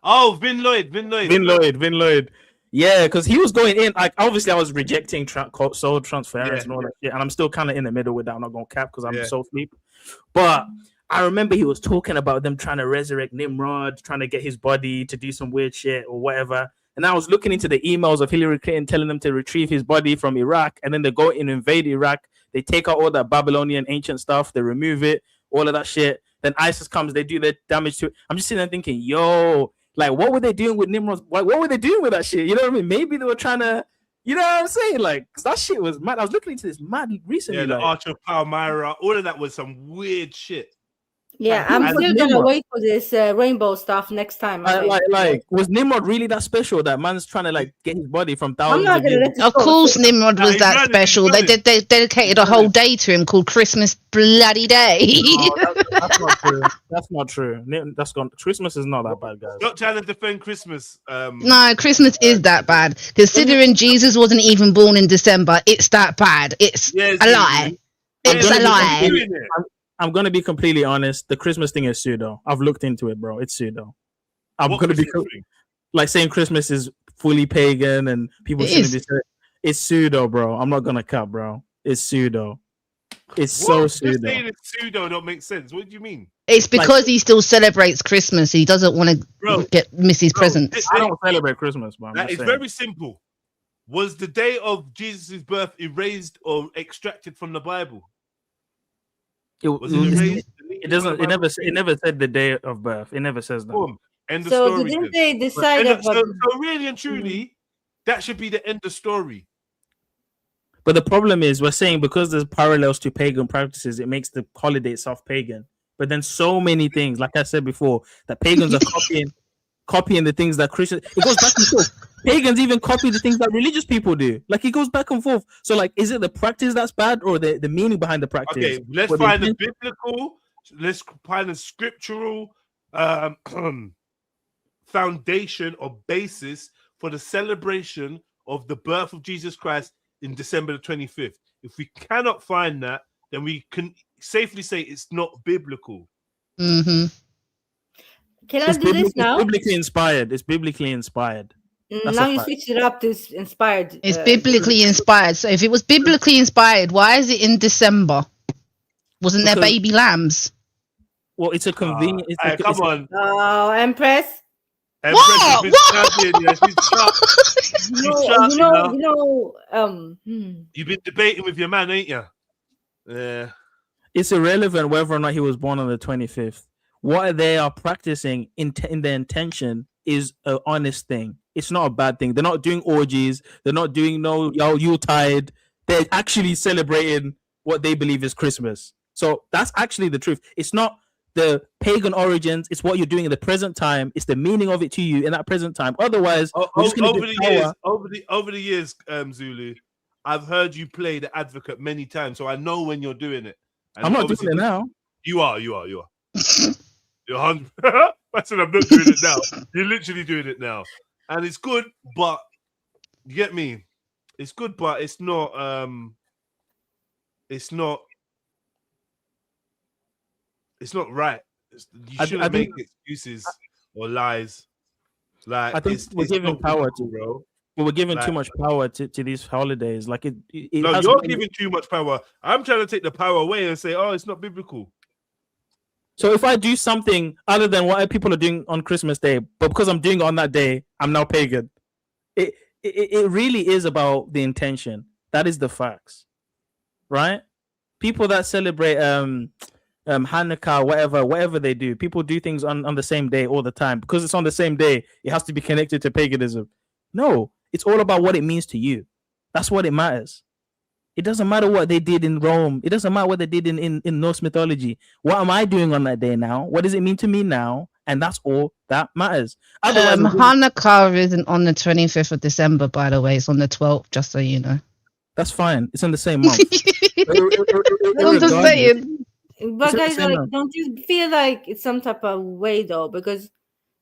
Oh, Vin Lloyd. Vin Lloyd. Yeah, because he was going in. Like, obviously, I was rejecting soul transference and all that shit, and I'm still kind of in the middle with that. I'm not gonna cap because I'm so sleep. But I remember he was talking about them trying to resurrect Nimrod, trying to get his body to do some weird shit or whatever. And I was looking into the emails of Hillary Clinton telling them to retrieve his body from Iraq, and then they go and invade Iraq. They take out all that Babylonian ancient stuff, they remove it, all of that shit. Then ISIS comes, they do the damage to it. I'm just sitting there thinking, yo, like, what were they doing with Nimrod? What were they doing with that shit? You know what I mean? Maybe they were trying to, you know what I'm saying? Like, 'cause that shit was mad. I was looking into this mad recently. Yeah, the like, Arch of Palmyra, all of that was some weird shit. Yeah, I'm still gonna wait for this rainbow stuff next time. I think. Like, was Nimrod really that special? That man's trying to like get his body from thousands not of gonna years. let Of course, Nimrod was that special. They dedicated a whole day to him called Christmas Bloody Day. That's not true. That's not true. That's gone. Christmas is not that bad, guys. Not trying to defend Christmas. No, Christmas is that bad. Considering Jesus wasn't even born in December, it's that bad. It's a lie. It's a lie. I'm gonna be completely honest. The Christmas thing is pseudo. I've looked into it, bro. It's pseudo. I'm gonna be like saying Christmas is fully pagan and people shouldn't be. It's pseudo, bro. I'm not gonna cut, bro. It's pseudo. It's so pseudo. Just saying it's pseudo don't make sense. What do you mean? It's because he still celebrates Christmas. He doesn't want to miss his presents. I don't celebrate Christmas, bro. It's very simple. Was the day of Jesus' birth erased or extracted from the Bible? It doesn't. It never said the day of birth. It never says that. Boom. End of So story. didn't they decide about? So really and truly, that should be the end of story. But the problem is, we're saying because there's parallels to pagan practices, it makes the holiday itself pagan. But then so many things, like I said before, that pagans are copying the things that Christians. It goes back and forth. Pagans even copy the things that religious people do. Like, it goes back and forth. So, like, is it the practice that's bad or the meaning behind the practice? Okay, let's find the biblical. Let's find a scriptural foundation or basis for the celebration of the birth of Jesus Christ in December the 25th. If we cannot find that, then we can safely say it's not biblical. Mm-hmm. Can I do this now? It's biblically inspired. It's biblically inspired. Now you switch it up to inspired. It's biblically inspired. So if it was biblically inspired, why is it in December? Wasn't there baby lambs? Well, it's a convenient. Come on. Oh, Empress. What? You've been debating with your man, ain't you? Yeah. It's irrelevant whether or not he was born on the 25th. What they are practicing in their intention is an honest thing. It's not a bad thing. They're not doing orgies. They're not doing Yuletide. They're actually celebrating what they believe is Christmas. So that's actually the truth. It's not the pagan origins. It's what you're doing in the present time. It's the meaning of it to you in that present time. Otherwise, over the years, Zulu, I've heard you play the advocate many times, so I know when you're doing it. And I'm not doing it now. You are. You're 100. I said I'm not doing it now. You're literally doing it now, and it's good, but you get me. It's good, but it's not. It's not right. You shouldn't make excuses or lies. Like, I think we're giving power to, bro. We're giving too much power to these holidays. Like no, you're giving too much power. I'm trying to take the power away and say, oh, it's not biblical. So if I do something other than what people are doing on Christmas Day, but because I'm doing it on that day, I'm now pagan. It really is about the intention. That is the facts, right? People that celebrate Hanukkah, whatever they do, people do things on the same day all the time because it's on the same day. It has to be connected to paganism. No, it's all about what it means to you. That's what it matters. It doesn't matter what they did in Rome. It doesn't matter what they did in Norse mythology. What am I doing on that day now? What does it mean to me now? And that's all that matters. Hanukkah isn't on the 25th of December, by the way. It's on the 12th, just so you know. That's fine. It's in the same month. I'm just saying. But guys, don't you feel like it's some type of way though? Because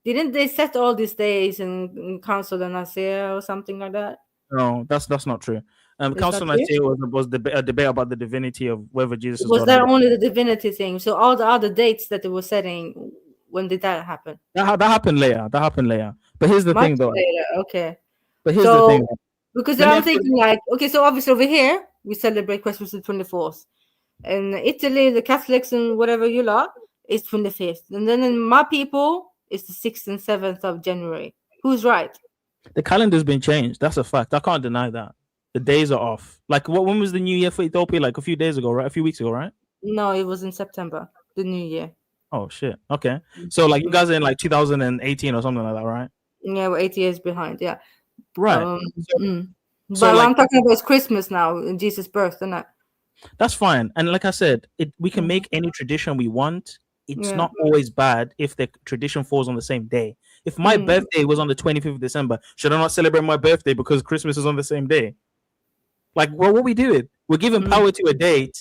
didn't they set all these days in Council of Nicaea or something like that? No, that's not true. Council of Nicaea was a debate about the divinity of whether Jesus was that only the divinity thing. So all the other dates that they were setting, when did that happen? That happened later. But here's the thing, though. Later. Okay. But here's the thing. Because Let me I'm ask you- thinking like, okay, so obviously over here we celebrate Christmas the 24th. In Italy, the Catholics and whatever you lot, it's 25th. And then in my people, it's the 6th and 7th of January. Who's right? The calendar's been changed. That's a fact. I can't deny that. The days are off. Like, when was the New Year for Ethiopia? Like a few days ago, right? A few weeks ago, right? No, it was in September, the New Year. Oh shit. Okay. So like you guys are in like 2018 or something like that, right? Yeah, we're 8 years behind. Yeah. Right. But so, what like- I'm talking about is Christmas now, and Jesus' birth, isn't it? That's fine. And like I said, we can make any tradition we want. It's Yeah. not always bad if the tradition falls on the same day. If my birthday was on the 25th of December, should I not celebrate my birthday because Christmas is on the same day? Like, well, what we doing? We're giving power to a date.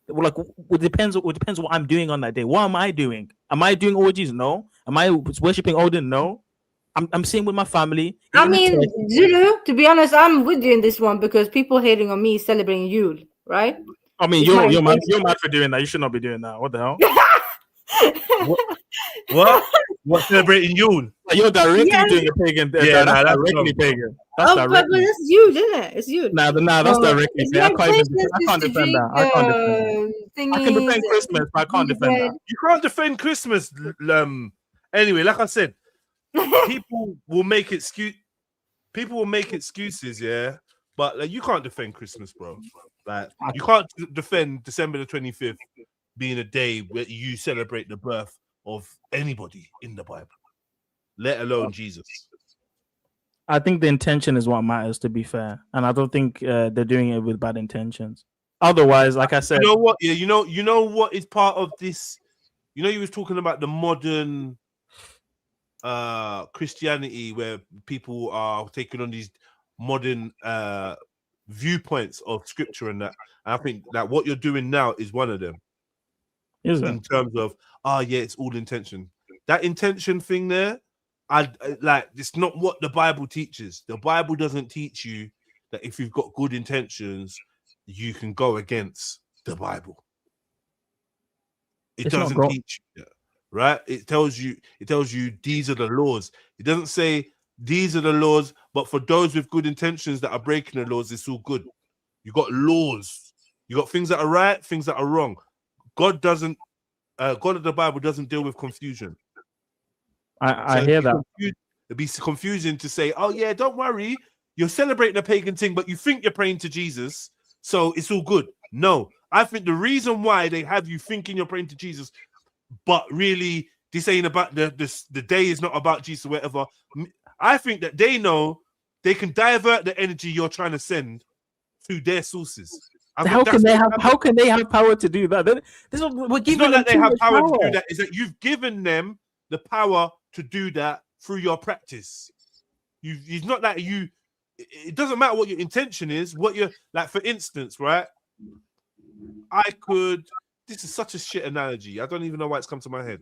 We're like, it depends what I'm doing on that day. What am I doing? Am I doing orgies? No. Am I worshiping Odin? No. I'm sitting with my family. I eating mean, turkey. Zulu, to be honest, I'm with you in this one because people hating on me celebrating Yule, right? I mean, It's my you're mad. intention. You're mad for doing that. You should not be doing that. What the hell? What? What celebrating Yule? Like, you're directly Yeah. doing a pagan. Yeah, that's that's directly wrong. pagan. That's Oh, but directly. that's Yule, isn't it? It's Yule. Nah, that's directly. It's I my can't even. Christmas I can't is to defend that. drink, I can't defend that. I can defend thingies, Christmas, but I can't defend bread. that. You can't defend Christmas. Anyway, like I said, people will make excuses, yeah. But like, you can't defend Christmas, bro. Like, you can't defend December the 25th being a day where you celebrate the birth of anybody in the Bible, let alone Jesus. I think the intention is what matters, to be fair, and I don't think they're doing it with bad intentions. Otherwise, like I said, You know what? Yeah, you know what is part of this. You know, you was talking about the modern Christianity where people are taking on these modern viewpoints of scripture and that. And I think that what you're doing now is one of them. Is in terms of yeah, it's all intention. That intention thing there, I like. It's not what the Bible teaches. The Bible doesn't teach you that if you've got good intentions, you can go against the Bible. It It's not doesn't go- teach you that, right? It tells you these are the laws. It doesn't say these are the laws, but for those with good intentions that are breaking the laws, it's all good. You got laws. You got things that are right, things that are wrong. God doesn't. God of the Bible doesn't deal with confusion. I hear that. It'd be confusing to say, "Oh yeah, don't worry, you're celebrating a pagan thing, but you think you're praying to Jesus, so it's all good." No, I think the reason why they have you thinking you're praying to Jesus, but really this ain't about the day is not about Jesus or whatever. I think that they know they can divert the energy you're trying to send to their sources. How can they have power to do that? This is what we're It's giving not that them they have too much power to do that. Is that you've given them the power to do that through your practice. It's not that you. It doesn't matter what your intention is. What you're like, for instance, right? I could. This is such a shit analogy. I don't even know why it's come to my head.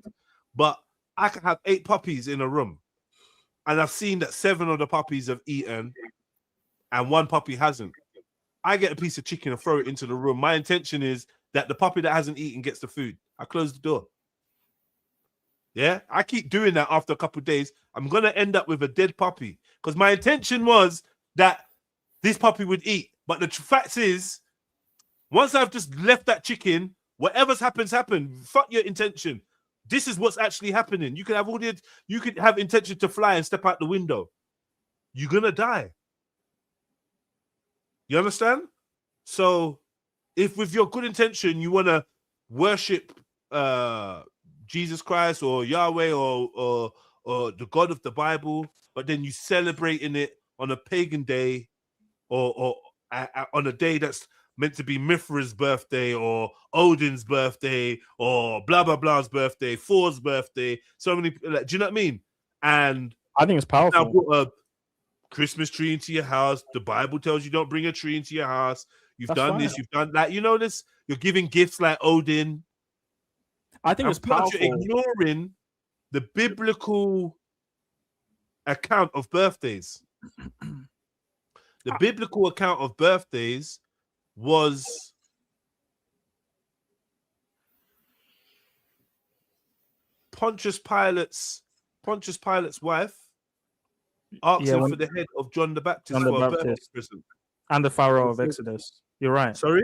But I could have 8 puppies in a room, and I've seen that 7 of the puppies have eaten, and 1 puppy hasn't. I get a piece of chicken and throw it into the room. My intention is that the puppy that hasn't eaten gets the food. I close the door. Yeah, I keep doing that. After a couple of days, I'm gonna end up with a dead puppy because my intention was that this puppy would eat. But the fact is, once I've just left that chicken, whatever's happens. Fuck your intention. This is what's actually happening. You could have you could have intention to fly and step out the window. You're gonna die. You understand? So, if with your good intention you want to worship Jesus Christ or Yahweh or the God of the Bible, but then you celebrating it on a pagan day or on a day that's meant to be Mithra's birthday or Odin's birthday or blah blah blah's birthday, Thor's birthday, so many. Like, do you know what I mean? And I think it's powerful. Now put a Christmas tree into your house. The Bible tells you don't bring a tree into your house. You've That's done fine. this. You've done that. You know this. You're giving gifts like Odin. I think it's Plus powerful. You're ignoring the biblical account of birthdays. The biblical account of birthdays was Pontius Pilate's wife asking when- for the head of John the Baptist John the for a birth Baptist. prison. And the Pharaoh of Exodus. You're right. Sorry?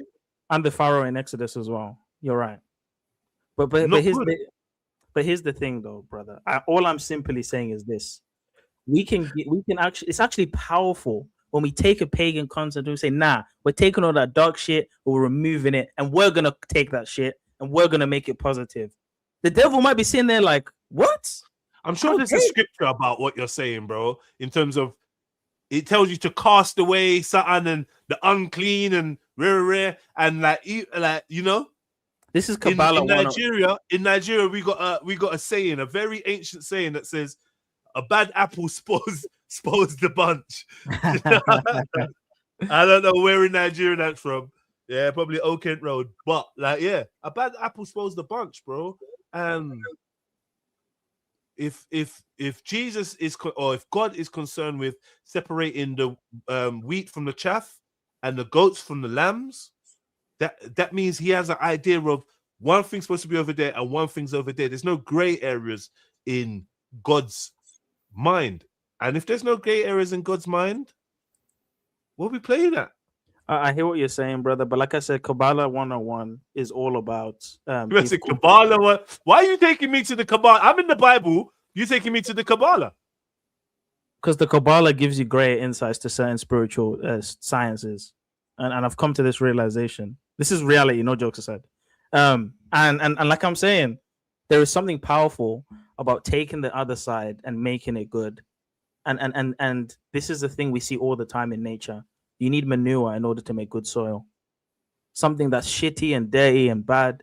And the Pharaoh in Exodus as well. You're right. But Not here's good. here's the thing though, brother. All I'm simply saying is this. We can actually, it's actually powerful when we take a pagan concept and we say, nah, we're taking all that dark shit, or we're removing it, and we're gonna take that shit and we're gonna make it positive. The devil might be sitting there like, what? I'm sure there's a scripture about what you're saying, bro, in terms of it tells you to cast away something and the unclean and rare and like you know. This is Kabbalah. In Nigeria, we got a saying, a very ancient saying that says, "A bad apple spoils the bunch." I don't know where in Nigeria that's from. Yeah, probably Oak Kent Road. But like, yeah, a bad apple spoils the bunch, bro. If Jesus is or if God is concerned with separating the wheat from the chaff and the goats from the lambs, that means he has an idea of one thing's supposed to be over there and one thing's over there. There's no gray areas in God's mind. And if there's no gray areas in God's mind, what are we playing at? I hear what you're saying, brother. But like I said, Kabbalah 101 is all about It's a Kabbalah. Why are you taking me to the Kabbalah? I'm in the Bible. You're taking me to the Kabbalah. Because the Kabbalah gives you great insights to certain spiritual sciences. And I've come to this realization. This is reality, no jokes aside. And like I'm saying, there is something powerful about taking the other side and making it good. And this is the thing we see all the time in nature. You need manure in order to make good soil. Something that's shitty and dirty and bad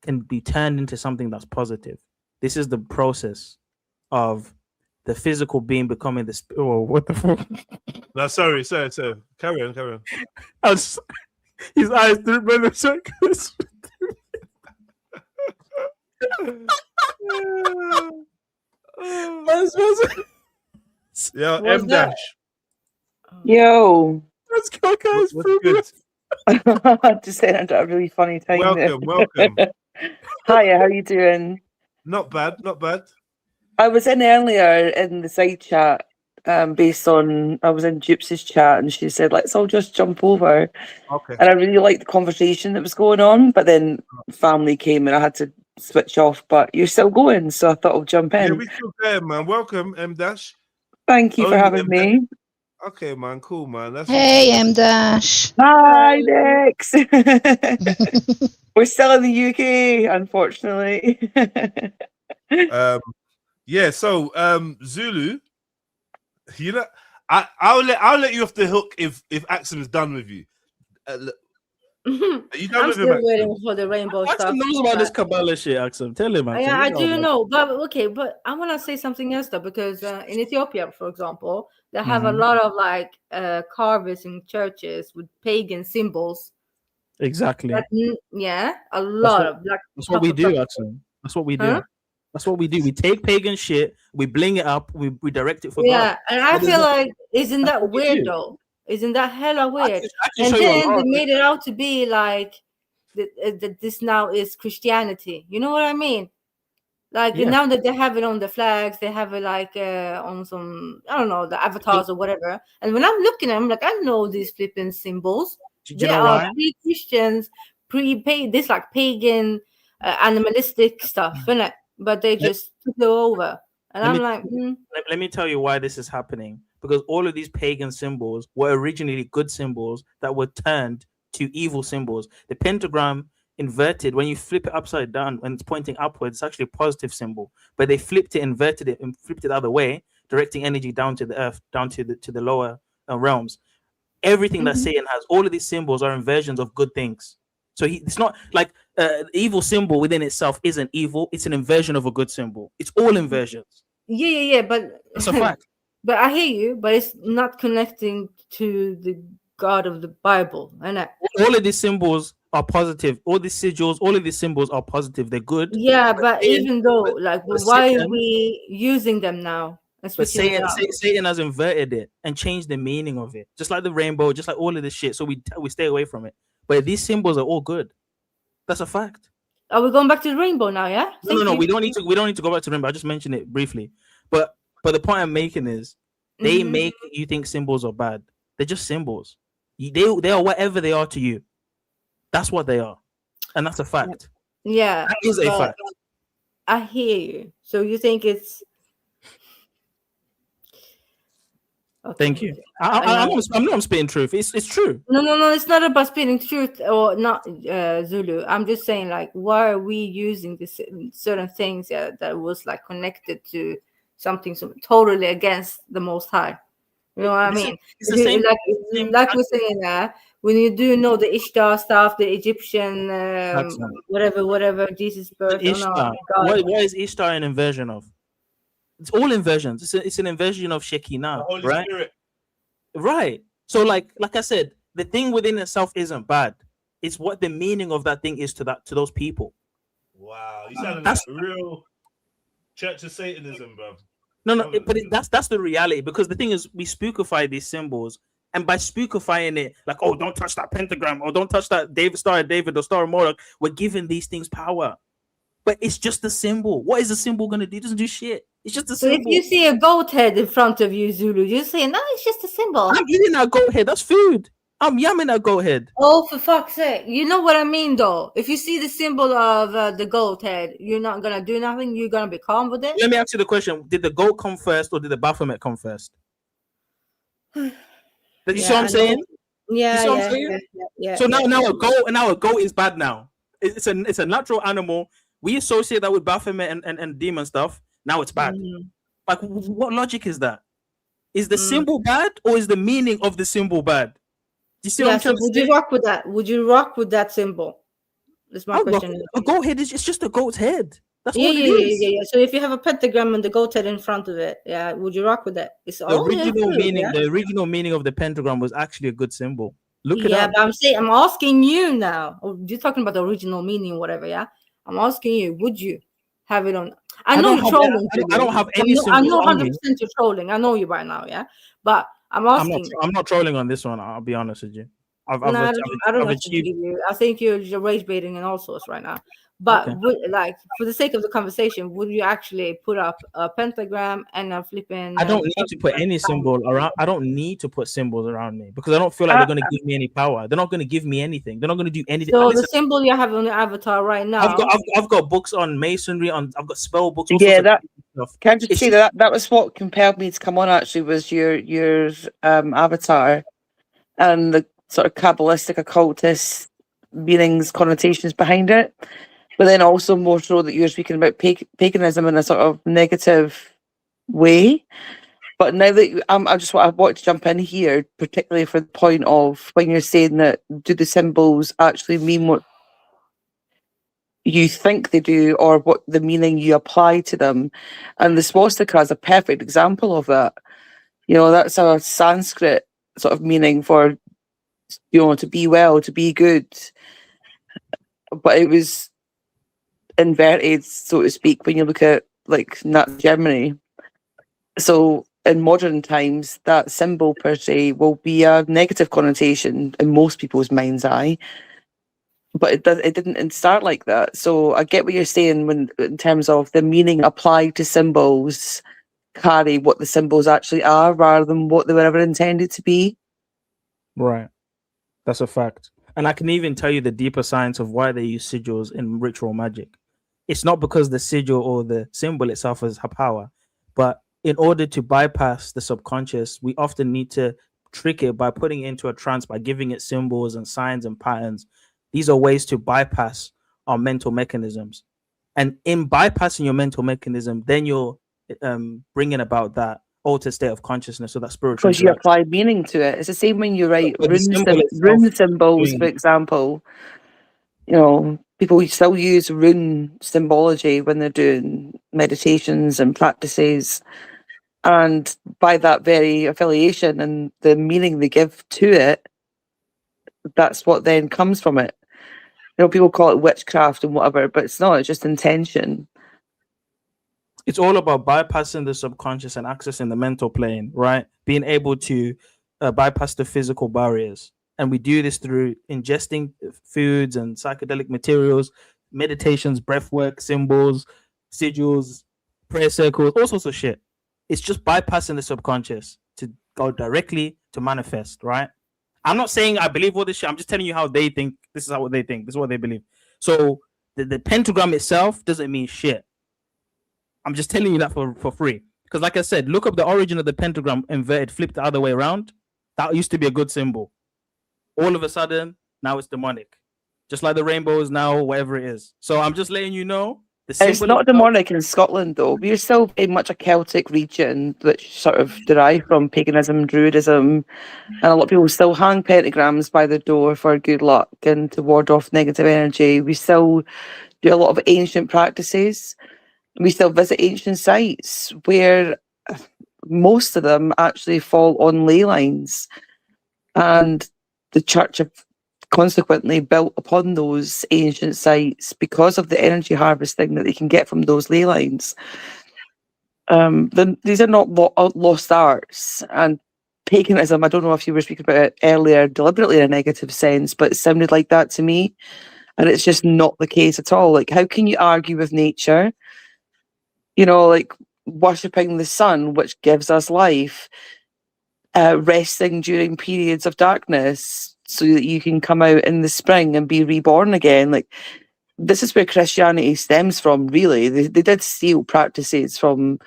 can be turned into something that's positive. This is the process of the physical being becoming the spirit. Oh, what the fuck? No, sorry. Carry on. His eyes through brother circles. Yo, M Dash. Yo. Let's go, guys. What's Just saying, I had a really funny time. Welcome. Hiya, how you doing? Not bad. I was in earlier in the side chat, based on I was in Jupes' chat, and she said, "Let's all just jump over." Okay. And I really liked the conversation that was going on, but then family came and I had to switch off. But you're still going, so I thought I'll jump in. Yeah, we still there, man. Welcome, M Dash. Thank you for having me. Okay, man. Cool, man. That's Hey, M Dash. Hi, Dex. We're still in the UK, unfortunately. Yeah. So, Zulu, you know, I'll let you off the hook if Axel is done with you. Are you done I'm with him, still Axel? waiting for the rainbow stuff. Axel knows about this Kabbalah shit, Axel. Tell him, Axel. Yeah, I You do about know, but okay, but I want to say something else though, because in Ethiopia, for example, they have a Mhm. lot of like carvers in churches with pagan symbols. it. Exactly. Yeah, a lot of like. That's what we do, proper- Axel. That's what we do. Huh? That's what we do. We take pagan shit, we bling it up, we direct it for Yeah, God. and I That is feel what- like isn't that's that what we weird do. though? Isn't that hella weird? can And show you a then lot they of made it out to be like that this now is Christianity. You know what I mean? Like Yeah. now that they have it on the flags, they have it like on some, I don't know, the avatars or whatever. And when I'm looking at them, like, I know these flipping symbols. Do you They know are why? pre-Christians, this like pagan, animalistic stuff, innit? But they just took it over. And Let I'm me- like, Let me tell you why this is happening. Because all of these pagan symbols were originally good symbols that were turned to evil symbols. The pentagram inverted, when you flip it upside down, when it's pointing upwards, it's actually a positive symbol. But they flipped it, inverted it, and flipped it the other way, directing energy down to the earth, down to the lower realms. Everything that Mhm. Satan has, all of these symbols are inversions of good things. So it's not like evil symbol within itself isn't evil. It's an inversion of a good symbol. It's all inversions. yeah, but That's a fact. But I hear you, but it's not connecting to the God of the Bible, and All of these symbols are positive. All these sigils, all of these symbols are positive. They're good. yeah, but even though, like, but why are Satan- we using them now? And But switching it Satan, up? Satan has inverted it and changed the meaning of it, just like the rainbow, just like all of this shit. So we stay away from it. But these symbols are all good. That's a fact. Are we going back to the rainbow now? Yeah. No. We don't need to go back to rainbow. I just mentioned it briefly. But the point I'm making is They Mhm. make you think symbols are bad. They're just symbols. They are whatever they are to you. That's what they are, and that's a fact. Yeah, That is a but fact. I hear you. So you think it's Thank okay? you. I know. I'm not spitting truth. It's true. No. It's not about speaking truth or not, Zulu. I'm just saying, like, why are we using this certain things that was like connected to something totally against the Most High? You know what I This is- mean? it's the same- Like we're saying that when you do know the Ishtar stuff, the Egyptian That's not- whatever Jesus birth. Oh, no, Ishtar. God. What is Ishtar an inversion of? It's all inversions. It's an inversion of Shekinah, Holy right? Spirit. Right. So like I said, the thing within itself isn't bad. It's what the meaning of that thing is to those people. Wow, you sounded like That's- real Church of Satanism, bro. No, that's the reality, because the thing is, we spookify these symbols, and by spookifying it, like, oh, don't touch that pentagram, or don't touch that Star of David or Star of Mordok, we're giving these things power. But it's just a symbol. What is a symbol gonna do? It doesn't do shit. It's just a So symbol. if you see a goat head in front of you, Zulu, you say, no, it's just a symbol. I'm eating that goat head. That's food. I'm yamming that goat head. Oh, for fuck's sake. You know what I mean, though? If you see the symbol of the goat head, you're not going to do nothing. You're going to be calm with it. Let me ask you the question: did the goat come first, or did the Baphomet come first? You see what I'm saying? Yeah, You see what I'm yeah, saying? yeah. So now a goat is bad now. It's a natural animal. We associate that with Baphomet and demon stuff. Now it's bad. Mm-hmm. Like, what logic is that? Is the symbol bad, or is the meaning of the symbol bad? Do you see what Yeah, I'm so trying to would say? you rock with that? Would you rock with that symbol? That's my I'll rock question. it. A goat head is just a goat's head. That's Yeah, all it yeah, is. yeah. So if you have a pentagram and the goat head in front of it, yeah, would you rock with that? It's The all original food, meaning, yeah? the original meaning of the pentagram was actually a good symbol. Look it Yeah, up. but I'm asking you now. You're talking about the original meaning, whatever. Yeah, I'm asking you. Would you have it on? I know don't you're have- trolling. I don't have any I know symbols on me. 100% you're trolling. I know you by now. Yeah, but I'm I'm not. asking. I'm not trolling on this one. I'll be honest with you. I've No, I don't I've actually achieved. believe you. I think you're rage baiting and all sorts right now. But Okay. like, for the sake of the conversation, would you actually put up a pentagram and a flipping? I don't need to put any symbol around. I don't need to put symbols around me, because I don't feel like they're going to give me any power. They're not going to give me anything. They're not going to do anything. So Listen, the symbol you have on your avatar right now. I've got books on masonry. I've got spell books. all Yeah, sorts of that stuff. can I just say that was what compelled me to come on. Actually, was your avatar and the sort of Kabbalistic occultist meanings, connotations behind it, but then also more so that you're speaking about paganism in a sort of negative way. But now that I want to jump in here, particularly for the point of when you're saying that, do the symbols actually mean what you think they do, or what the meaning you apply to them? And the swastika is a perfect example of that. You know, that's a Sanskrit sort of meaning for, you know, to be well, to be good. But it was inverted, so to speak, when you look at like Nazi Germany. So in modern times, that symbol per se will be a negative connotation in most people's mind's eye. But it didn't start like that. So I get what you're saying when, in terms of the meaning applied to symbols, carry what the symbols actually are rather than what they were ever intended to be. Right. That's a fact. And I can even tell you the deeper science of why they use sigils in ritual magic. It's not because the sigil or the symbol itself has power, but in order to bypass the subconscious, we often need to trick it by putting it into a trance, by giving it symbols and signs and patterns. These are ways to bypass our mental mechanisms. And in bypassing your mental mechanism, then you're bringing about that altered state of consciousness, or that spiritual Because you interaction. apply meaning to it. It's the same when you write But the symbol rune itself symbols, doing- for example. You know, people still use rune symbology when they're doing meditations and practices. And by that very affiliation and the meaning they give to it, that's what then comes from it. You know, people call it witchcraft and whatever, but it's not, it's just intention. It's all about bypassing the subconscious and accessing the mental plane, right? Being able to bypass the physical barriers. And we do this through ingesting foods and psychedelic materials, meditations, breath work, symbols, sigils, prayer circles, all sorts of shit. it's just bypassing the subconscious to go directly to manifest, right? I'm not saying I believe all this shit. I'm just telling you how they think. This is how they think. This is what they believe. So the pentagram itself doesn't mean shit. I'm just telling you that for free. Because like I said, look up the origin of the pentagram inverted, flipped the other way around. That used to be a good symbol. All of a sudden, now it's demonic. Just like the rainbow is now, whatever it is. So I'm just letting you know. It's not demonic in Scotland, though. We're still very much a Celtic region, which sort of derived from paganism, Druidism, and a lot of people still hang pentagrams by the door for good luck and to ward off negative energy. We still do a lot of ancient practices. We still visit ancient sites where most of them actually fall on ley lines, and the church have consequently built upon those ancient sites because of the energy harvesting that they can get from those ley lines. These are not lost arts, and paganism, I don't know if you were speaking about it earlier deliberately in a negative sense, but it sounded like that to me, and it's just not the case at all. Like, how can you argue with nature? You know, like worshipping the sun, which gives us life, resting during periods of darkness so that you can come out in the spring and be reborn again. Like, this is where Christianity stems from, really. They did steal practices from,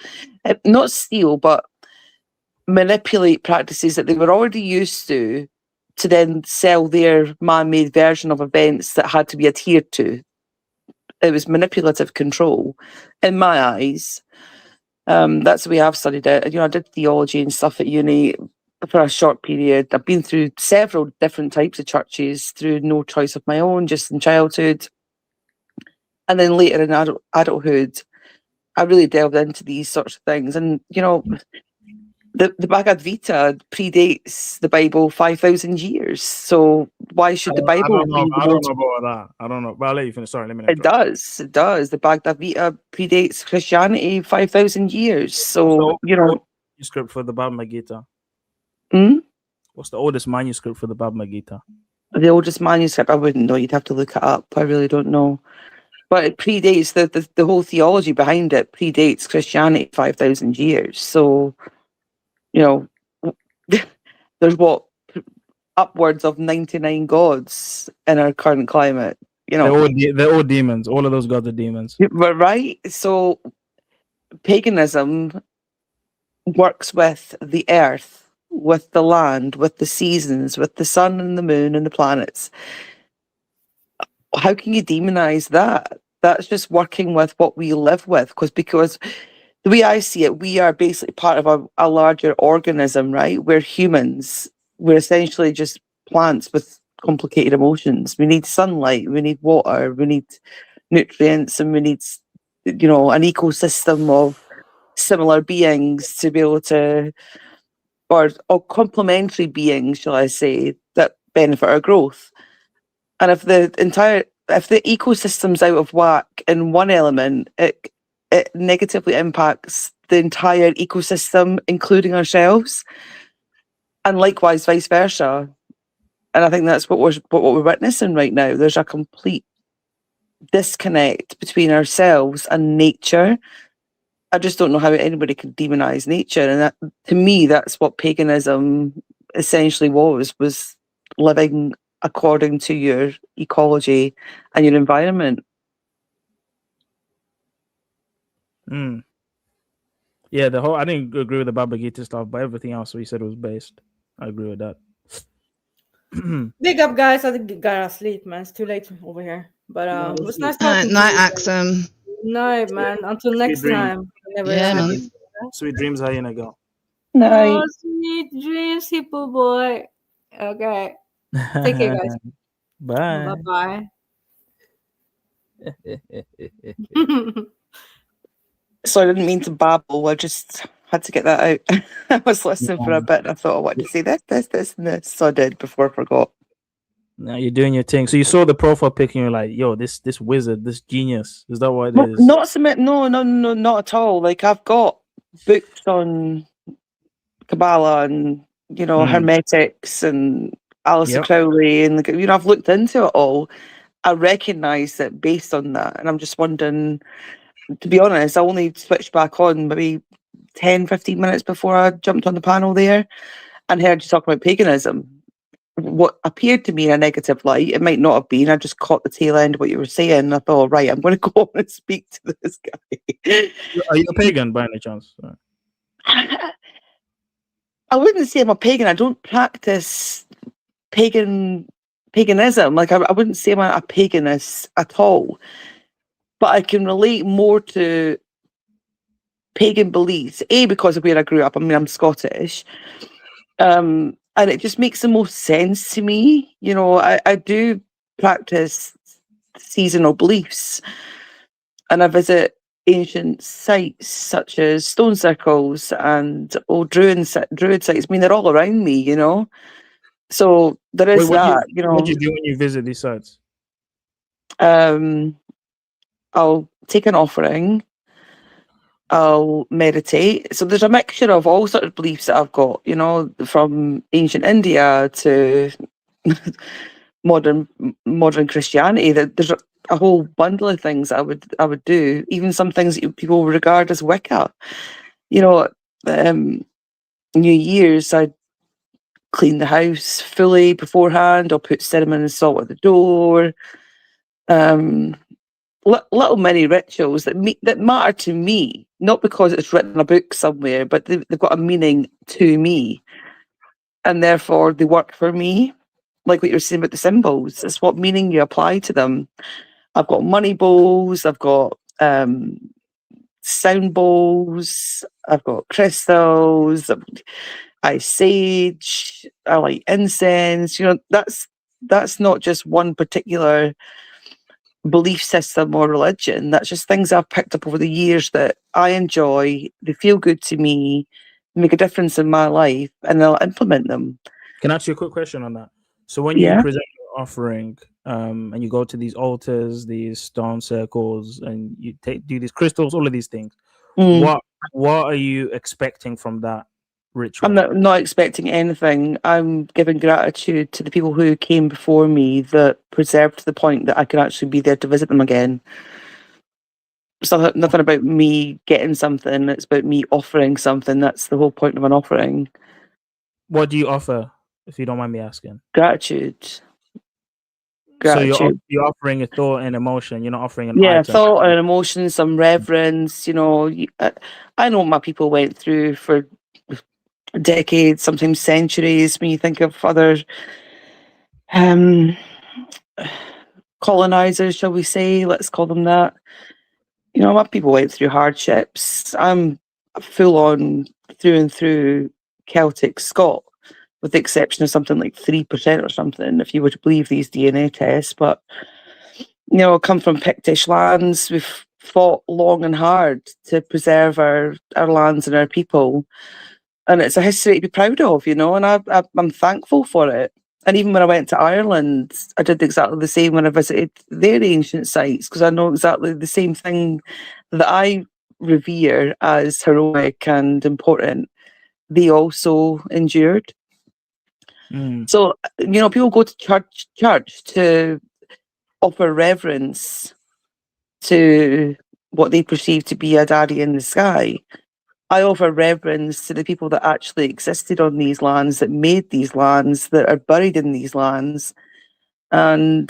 not steal, but manipulate practices that they were already used to then sell their man-made version of events that had to be adhered to. It was manipulative control, in my eyes. That's the way I've studied it. You know, I did theology and stuff at uni for a short period. I've been through several different types of churches through no choice of my own, just in childhood. And then later in adulthood, I really delved into these sorts of things. And, you know, the Bhagavad Gita predates the Bible 5,000 years. So why should the Bible I don't know about that. I don't know. But I'll let you finish. Sorry, let me know. It does. The Bhagavad Gita predates Christianity 5,000 years. So, you know. Manuscript for the Bhagavad Gita. What's the oldest manuscript for the Bhagavad Gita? The oldest manuscript? I wouldn't know. You'd have to look it up. I really don't know. But it predates, the whole theology behind it predates Christianity 5,000 years. So, you know, there's upwards of 99 gods in our current climate. You know, they're all demons. All of those gods are demons. Right? So paganism works with the earth, with the land, with the seasons, with the sun and the moon and the planets. How can you demonize that? That's just working with what we live with, because the way I see it, we are basically part of a larger organism, right? We're humans. We're essentially just plants with complicated emotions. We need sunlight, we need water, we need nutrients, and we need, you know, an ecosystem of similar beings to be able to, or complementary beings, shall I say, that benefit our growth. And if the ecosystem's out of whack in one element, it negatively impacts the entire ecosystem, including ourselves, and likewise vice versa. And I think that's what we're witnessing right now. There's a complete disconnect between ourselves and nature. I just don't know how anybody can demonize nature, and that, to me, that's what paganism essentially was living according to your ecology and your environment. Yeah, I didn't agree with the Bhagavad Gita stuff, but everything else we said was based. I agree with that. Big up, guys. I think you gotta sleep, man. It's too late over here. But it was nice talking to Night, you. Axum. Night, man. Until next time. Yeah, man. Sweet dreams, hyena girl. Oh, sweet dreams, hippo boy. Okay. Take care, guys. Bye. Bye. So I didn't mean to babble. I just had to get that out. I was listening for a bit and I thought I wanted to say this, and this. So I did before I forgot. Now you're doing your thing. So you saw the profile pic and you're like, yo, this wizard, this genius. Is that what it is? No, not at all. Like, I've got books on Kabbalah and, you know, Hermetics and Alistair Crowley, and, you know, I've looked into it all. I recognise it based on that. And I'm just wondering, to be honest, I only switched back on maybe 10, 15 minutes before I jumped on the panel there and heard you talk about paganism. What appeared to me in a negative light, it might not have been. I just caught the tail end of what you were saying. And I thought, right, I'm going to go on and speak to this guy. Are you a pagan by any chance? I wouldn't say I'm a pagan. I don't practice paganism. Like I wouldn't say I'm a paganist at all. But I can relate more to pagan beliefs. Because of where I grew up. I mean, I'm Scottish. And it just makes the most sense to me. You know, I do practice seasonal beliefs. And I visit ancient sites such as stone circles and old druid sites. I mean, they're all around me, you know. So there is that, you know. What do you do when you visit these sites? I'll take an offering. I'll meditate. So there's a mixture of all sorts of beliefs that I've got, you know, from ancient India to modern Christianity. There's a whole bundle of things I would do, even some things that people regard as Wicca. You know, New Year's, I'd clean the house fully beforehand. I'll put cinnamon and salt at the door. Little mini rituals that matter to me, not because it's written in a book somewhere, but they've got a meaning to me, and therefore they work for me. Like what you're saying about the symbols, it's what meaning you apply to them. I've got money bowls, I've got sound bowls, I've got crystals, I sage, I like incense. You know, that's not just one particular belief system or religion. That's just things I've picked up over the years that I enjoy. They feel good to me, make a difference in my life, and I'll implement them. Can I ask you a quick question on that? So when you present your offering, and you go to these altars, these stone circles, and you do these crystals, all of these things, what are you expecting from that ritual? I'm not expecting anything. I'm giving gratitude to the people who came before me that preserved to the point that I can actually be there to visit them again. It's nothing about me getting something. It's about me offering something. That's the whole point of an offering. What do you offer, if you don't mind me asking? Gratitude. So you're offering a thought and emotion. You're not offering an item. Thought and emotion, some reverence. You know, I know what my people went through for decades, sometimes centuries. When you think of other colonizers, shall we say, let's call them that. You know, my people went through hardships. I'm full on through and through Celtic Scot, with the exception of something like 3% or something, if you were to believe these DNA tests. But, you know, I come from Pictish lands. We've fought long and hard to preserve our lands and our people. And it's a history to be proud of, you know, and I'm thankful for it. And even when I went to Ireland, I did exactly the same when I visited their ancient sites, because I know exactly the same thing that I revere as heroic and important. They also endured. So, you know, people go to church to offer reverence to what they perceive to be a daddy in the sky. I offer reverence to the people that actually existed on these lands, that made these lands, that are buried in these lands. And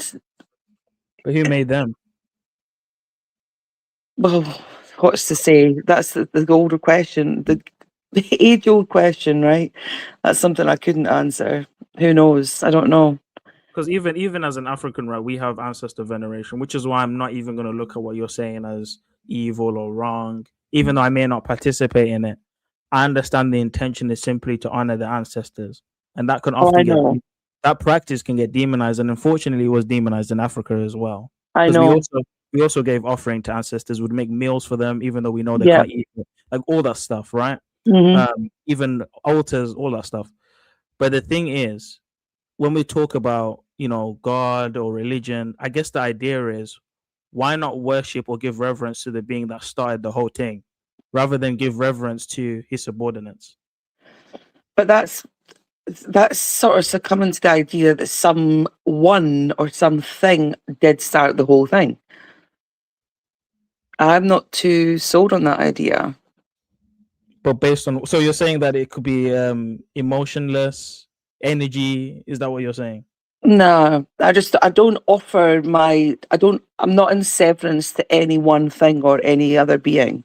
but who made them? Well, what's to say? That's the older question, the age-old question, right? That's something I couldn't answer. Who knows? I don't know. Because even as an African, right, we have ancestor veneration, which is why I'm not even going to look at what you're saying as evil or wrong. Even though I may not participate in it, I understand the intention is simply to honor the ancestors, and that can often that practice can get demonized, and unfortunately, it was demonized in Africa as well. I know. We also gave offering to ancestors. Would make meals for them, even though we know they can't eat it. Like all that stuff, right? Even altars, all that stuff. But the thing is, when we talk about, you know, God or religion, I guess the idea is, why not worship or give reverence to the being that started the whole thing, rather than give reverence to his subordinates? But that's sort of succumbing to the idea that someone or something did start the whole thing. I'm not too sold on that idea. But based on, so you're saying that it could be emotionless energy? Is that what you're saying? No, I don't offer I'm not in severance to any one thing or any other being.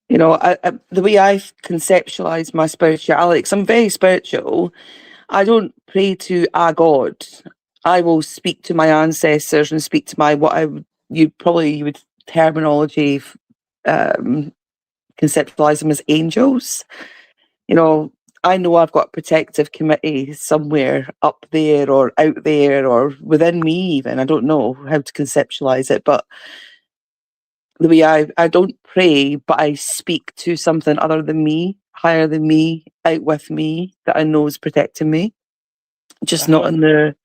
You know, the way I conceptualize my spirituality, 'cause I'm very spiritual, I don't pray to a god. I will speak to my ancestors and speak to my, you would terminology, conceptualize them as angels. You know I've got a protective committee somewhere up there or out there or within me even. I don't know how to conceptualize it, but the way I don't pray, but I speak to something other than me, higher than me, out with me, that I know is protecting me. Just not in the...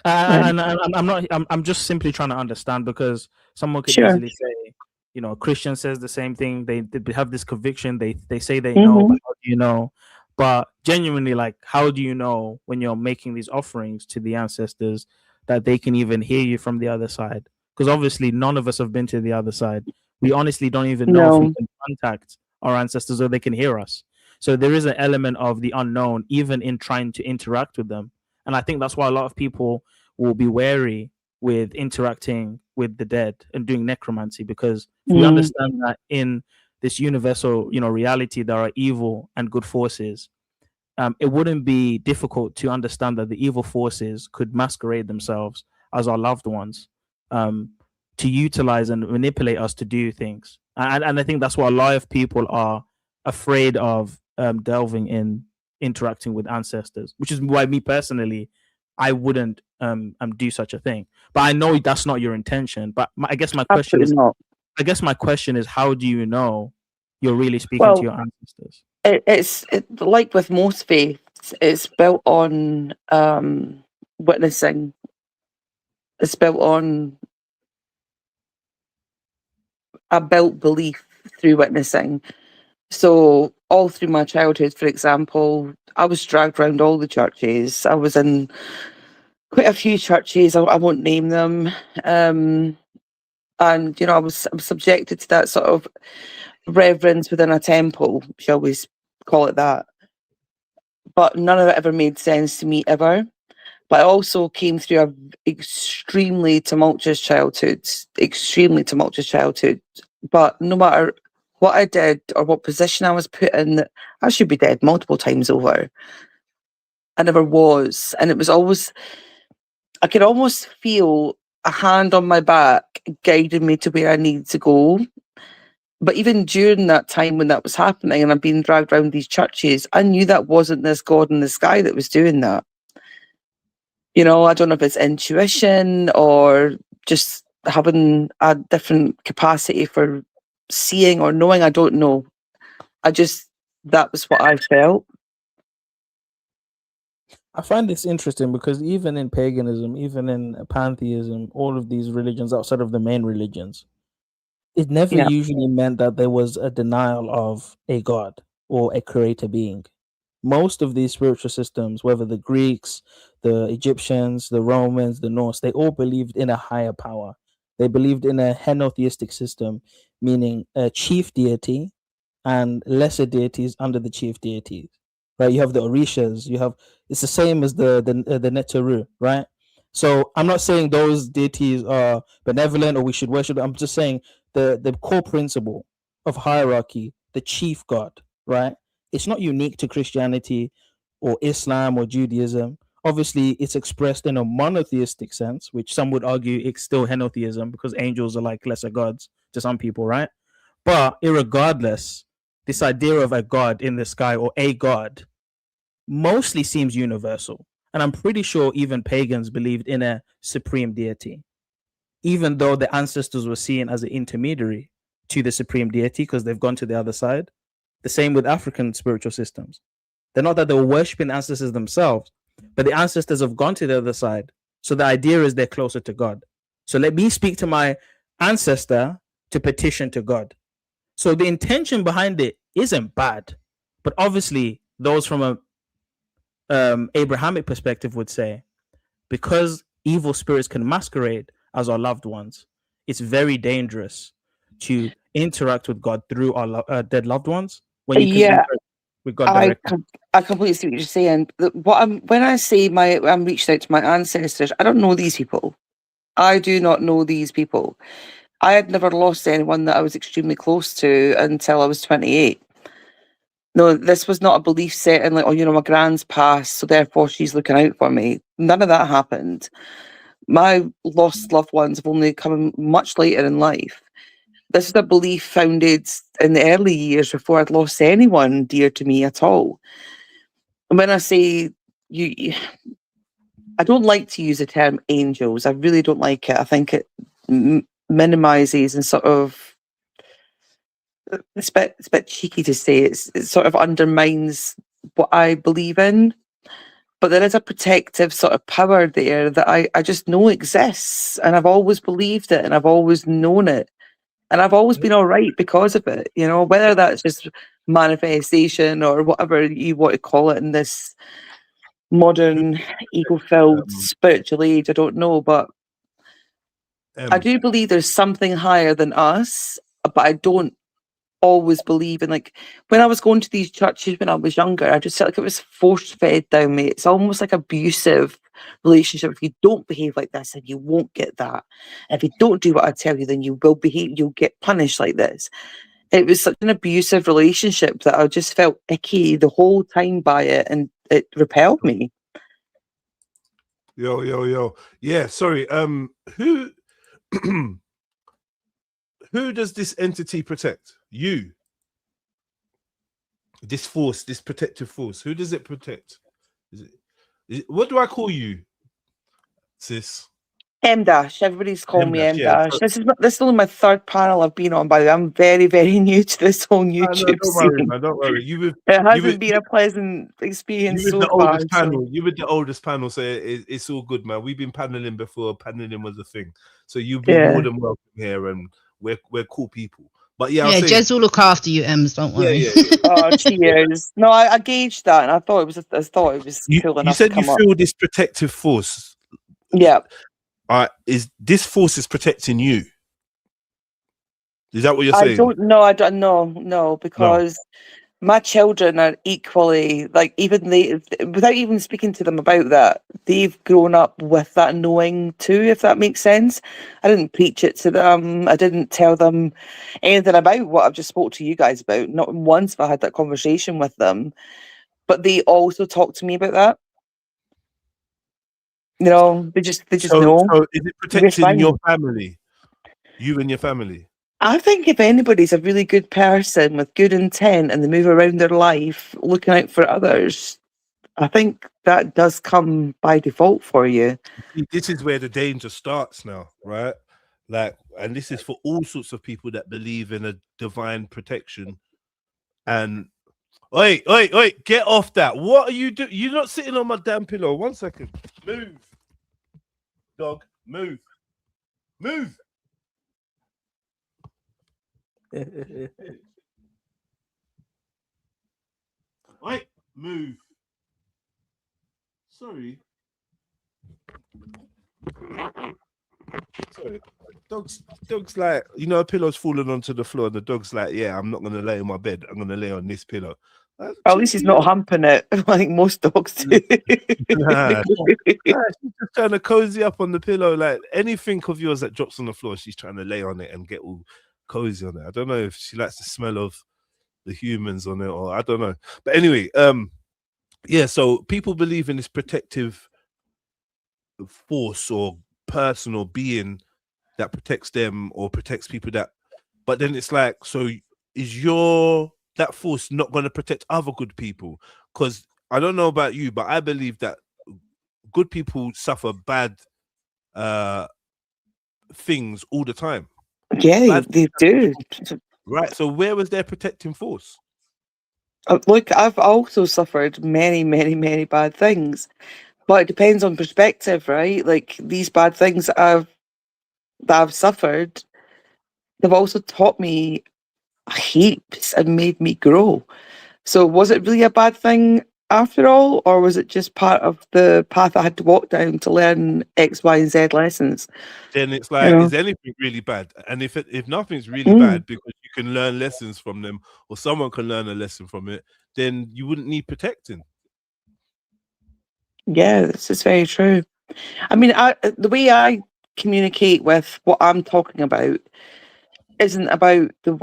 I'm just simply trying to understand, because someone could Sure. easily say, you know, a Christian says the same thing. They have this conviction. They say they know, but how do you know? But genuinely, like, how do you know when you're making these offerings to the ancestors that they can even hear you from the other side? Because obviously none of us have been to the other side. We honestly don't even know if we can contact our ancestors or they can hear us. So there is an element of the unknown, even in trying to interact with them. And I think that's why a lot of people will be wary with interacting with the dead and doing necromancy, because we understand that in this universal, you know, reality, there are evil and good forces. It wouldn't be difficult to understand that the evil forces could masquerade themselves as our loved ones, to utilize and manipulate us to do things. And I think that's why a lot of people are afraid of delving in interacting with ancestors, which is why me personally, I wouldn't do such a thing. But I know that's not your intention. But I guess my question is, how do you know you're really speaking to your ancestors? It's like with most faiths, it's built on witnessing. It's built on a built belief through witnessing. So all through my childhood, for example, I was dragged around all the churches. I was in quite a few churches. I won't name them. And, you know, I was subjected to that sort of reverence within a temple, shall we call it that. But none of it ever made sense to me, ever. But I also came through an extremely tumultuous childhood. But no matter what I did or what position I was put in, I should be dead multiple times over. I never was. And it was always, I could almost feel a hand on my back guiding me to where I needed to go. But even during that time when that was happening and I'm being dragged around these churches, I knew that wasn't this God in the sky that was doing that. You know, I don't know if it's intuition or just having a different capacity for seeing or knowing. I don't know. That was what I felt. I find this interesting because even in paganism, even in pantheism, all of these religions outside of the main religions, it never usually meant that there was a denial of a god or a creator being. Most of these spiritual systems, whether the Greeks, the Egyptians, the Romans, the Norse, they all believed in a higher power. They believed in a henotheistic system, meaning a chief deity and lesser deities under the chief deities. Right? You have the Orishas. It's the same as the Neteru, right? So I'm not saying those deities are benevolent or we should worship them. I'm just saying the core principle of hierarchy, the chief god, right? It's not unique to Christianity or Islam or Judaism. Obviously, it's expressed in a monotheistic sense, which some would argue it's still henotheism because angels are like lesser gods to some people, right? But irregardless, this idea of a god in the sky or a god mostly seems universal. And I'm pretty sure even pagans believed in a supreme deity, even though the ancestors were seen as an intermediary to the supreme deity because they've gone to the other side. The same with African spiritual systems. They're not that they were worshipping ancestors themselves, but the ancestors have gone to the other side. So the idea is they're closer to God. So let me speak to my ancestor to petition to God. So the intention behind it isn't bad, but obviously those from a Abrahamic perspective would say, because evil spirits can masquerade as our loved ones, it's very dangerous to interact with God through our dead loved ones. When you can Yeah, interact with God directly. I completely see what you're saying. When I say I'm reaching out to my ancestors, I don't know these people. I do not know these people. I had never lost anyone that I was extremely close to until I was 28. No, this was not a belief setting like, oh, you know, my grand's passed, so therefore she's looking out for me. None of that happened. My lost loved ones have only come much later in life. This is a belief founded in the early years before I'd lost anyone dear to me at all. And when I say I don't like to use the term angels. I really don't like it. I think it minimizes and sort of, it's a bit cheeky to say, it sort of undermines what I believe in. But there is a protective sort of power there that I just know exists. And I've always believed it and I've always known it. And I've always been all right because of it, you know, whether that's just manifestation or whatever you want to call it in this modern ego-filled spiritual age, I don't know, but I do believe there's something higher than us, but I don't always believe in, like, when I was going to these churches when I was younger, I just felt like it was force-fed down me. It's almost like abusive relationship. If you don't behave like this, then you won't get that. If you don't do what I tell you, then you will behave, you'll get punished like this. It was such an abusive relationship that I just felt icky the whole time by it, and it repelled me. Yo. Yeah, sorry. Who who does this entity protect? You. This force, this protective force. Who does it protect? What do I call you, sis? M-Dash. Everybody's calling me M-Dash, yeah. M-Dash. This is only my third panel I've been on, by the way. I'm very, very new to this whole YouTube don't worry, scene. man. Don't worry. It hasn't been a pleasant experience You were so the far. oldest panel. You were the oldest panel, so it's all good, man. We've been paneling before. Paneling was a thing, so you've been more than welcome here, and we're cool people. But yeah, Jez will look after you, Ems. Don't worry. Yeah. Oh, cheers. No, I gauged that, and I thought it was cool enough. You said to you come feel up. this protective force. Yeah. Is this force is protecting you? Is that what you're saying? I don't know, because my children are equally, like, even they, without even speaking to them about that, they've grown up with that knowing too, if that makes sense. I didn't preach it to them. I didn't tell them anything about what I've just spoke to you guys about. Not once have I had that conversation with them, but they also talk to me about that. You know, they just know. So is it protecting your family? You and your family? I think if anybody's a really good person with good intent and they move around their life looking out for others, I think that does come by default for you. This is where the danger starts now, right? Like, and this is for all sorts of people that believe in a divine protection. And wait, get off that. What are you doing? You're not sitting on my damn pillow. 1 second. Move. Dog, move. Wait, move. Sorry. Dog's like, you know, a pillow's falling onto the floor, and the dog's like, yeah, I'm not gonna lay in my bed. I'm gonna lay on this pillow. At least he's not humping it like most dogs do. Nah, she's just trying to cozy up on the pillow. Like anything of yours that drops on the floor, she's trying to lay on it and get all cozy on it. I don't know if she likes the smell of the humans on it, or I don't know. But anyway, yeah. So people believe in this protective force or person or being that protects them or protects people that. But then it's like, so is that force not going to protect other good people? Because I don't know about you, but I believe that good people suffer bad things all the time. Yeah, they do. Right. So where was their protecting force? Look, I've also suffered many, many, many bad things, but it depends on perspective, right? Like these bad things that I've suffered, they've also taught me heaps and made me grow. So was it really a bad thing? after all, or was it just part of the path I had to walk down to learn X, Y, and Z lessons? Then it's You like, know? is anything really bad? And if nothing's really Mm. bad because you can learn lessons from them, or someone can learn a lesson from it, then you wouldn't need protecting. Yeah, this is very true. I mean, the way I communicate with what I'm talking about isn't about the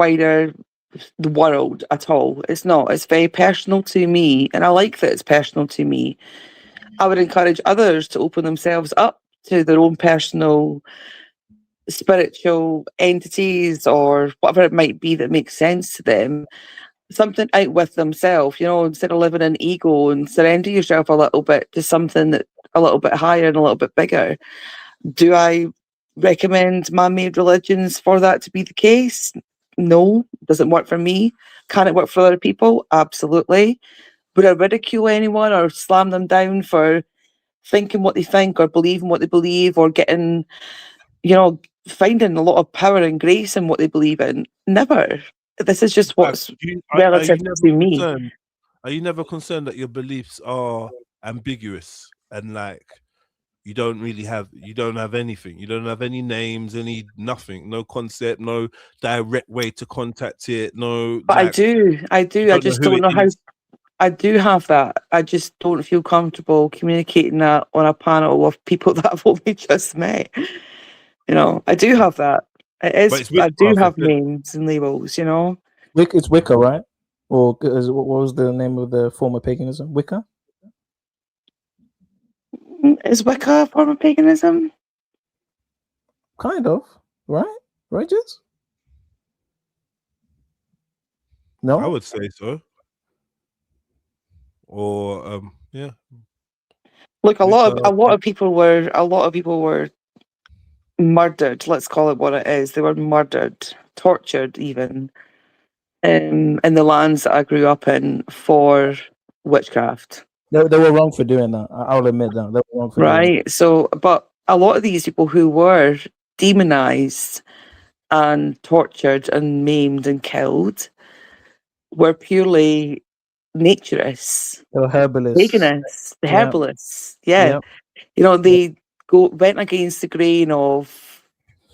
world at all. It's not. It's very personal to me, and I like that it's personal to me. I would encourage others to open themselves up to their own personal spiritual entities or whatever it might be that makes sense to them. Something out with themselves, you know, instead of living in ego, and surrender yourself a little bit to something that a little bit higher and a little bit bigger. Do I recommend man-made religions for that to be the case? No, it doesn't work for me. Can it work for other people? Absolutely. Would I ridicule anyone or slam them down for thinking what they think or believing what they believe or getting, you know, finding a lot of power and grace in what they believe in? Never. This is just what's relative to me. Are you never concerned that your beliefs are ambiguous and like you don't have anything, you don't have any names, nothing, no concept, no direct way to contact it, no? But I do. I just don't know how. I do have that. I just don't feel comfortable communicating that on a panel of people that I've only just met. You know, I do have that. It is. I do have names and labels. You know. It's Wicca, right? Or what was the name of the form of paganism? Wicca. Is Wicca a form of paganism? Kind of, right? Right, Jess? No, I would say so. Or yeah. Look, a lot of people were murdered. Let's call it what it is. They were murdered, tortured, even in the lands that I grew up in for witchcraft. They were wrong for doing that. I'll admit that they were wrong for doing Right. So, but a lot of these people who were demonized and tortured and maimed and killed were purely naturists. They were herbalists. Paganists, the Yeah. herbalists. Yeah. Yeah. You know, they went against the grain of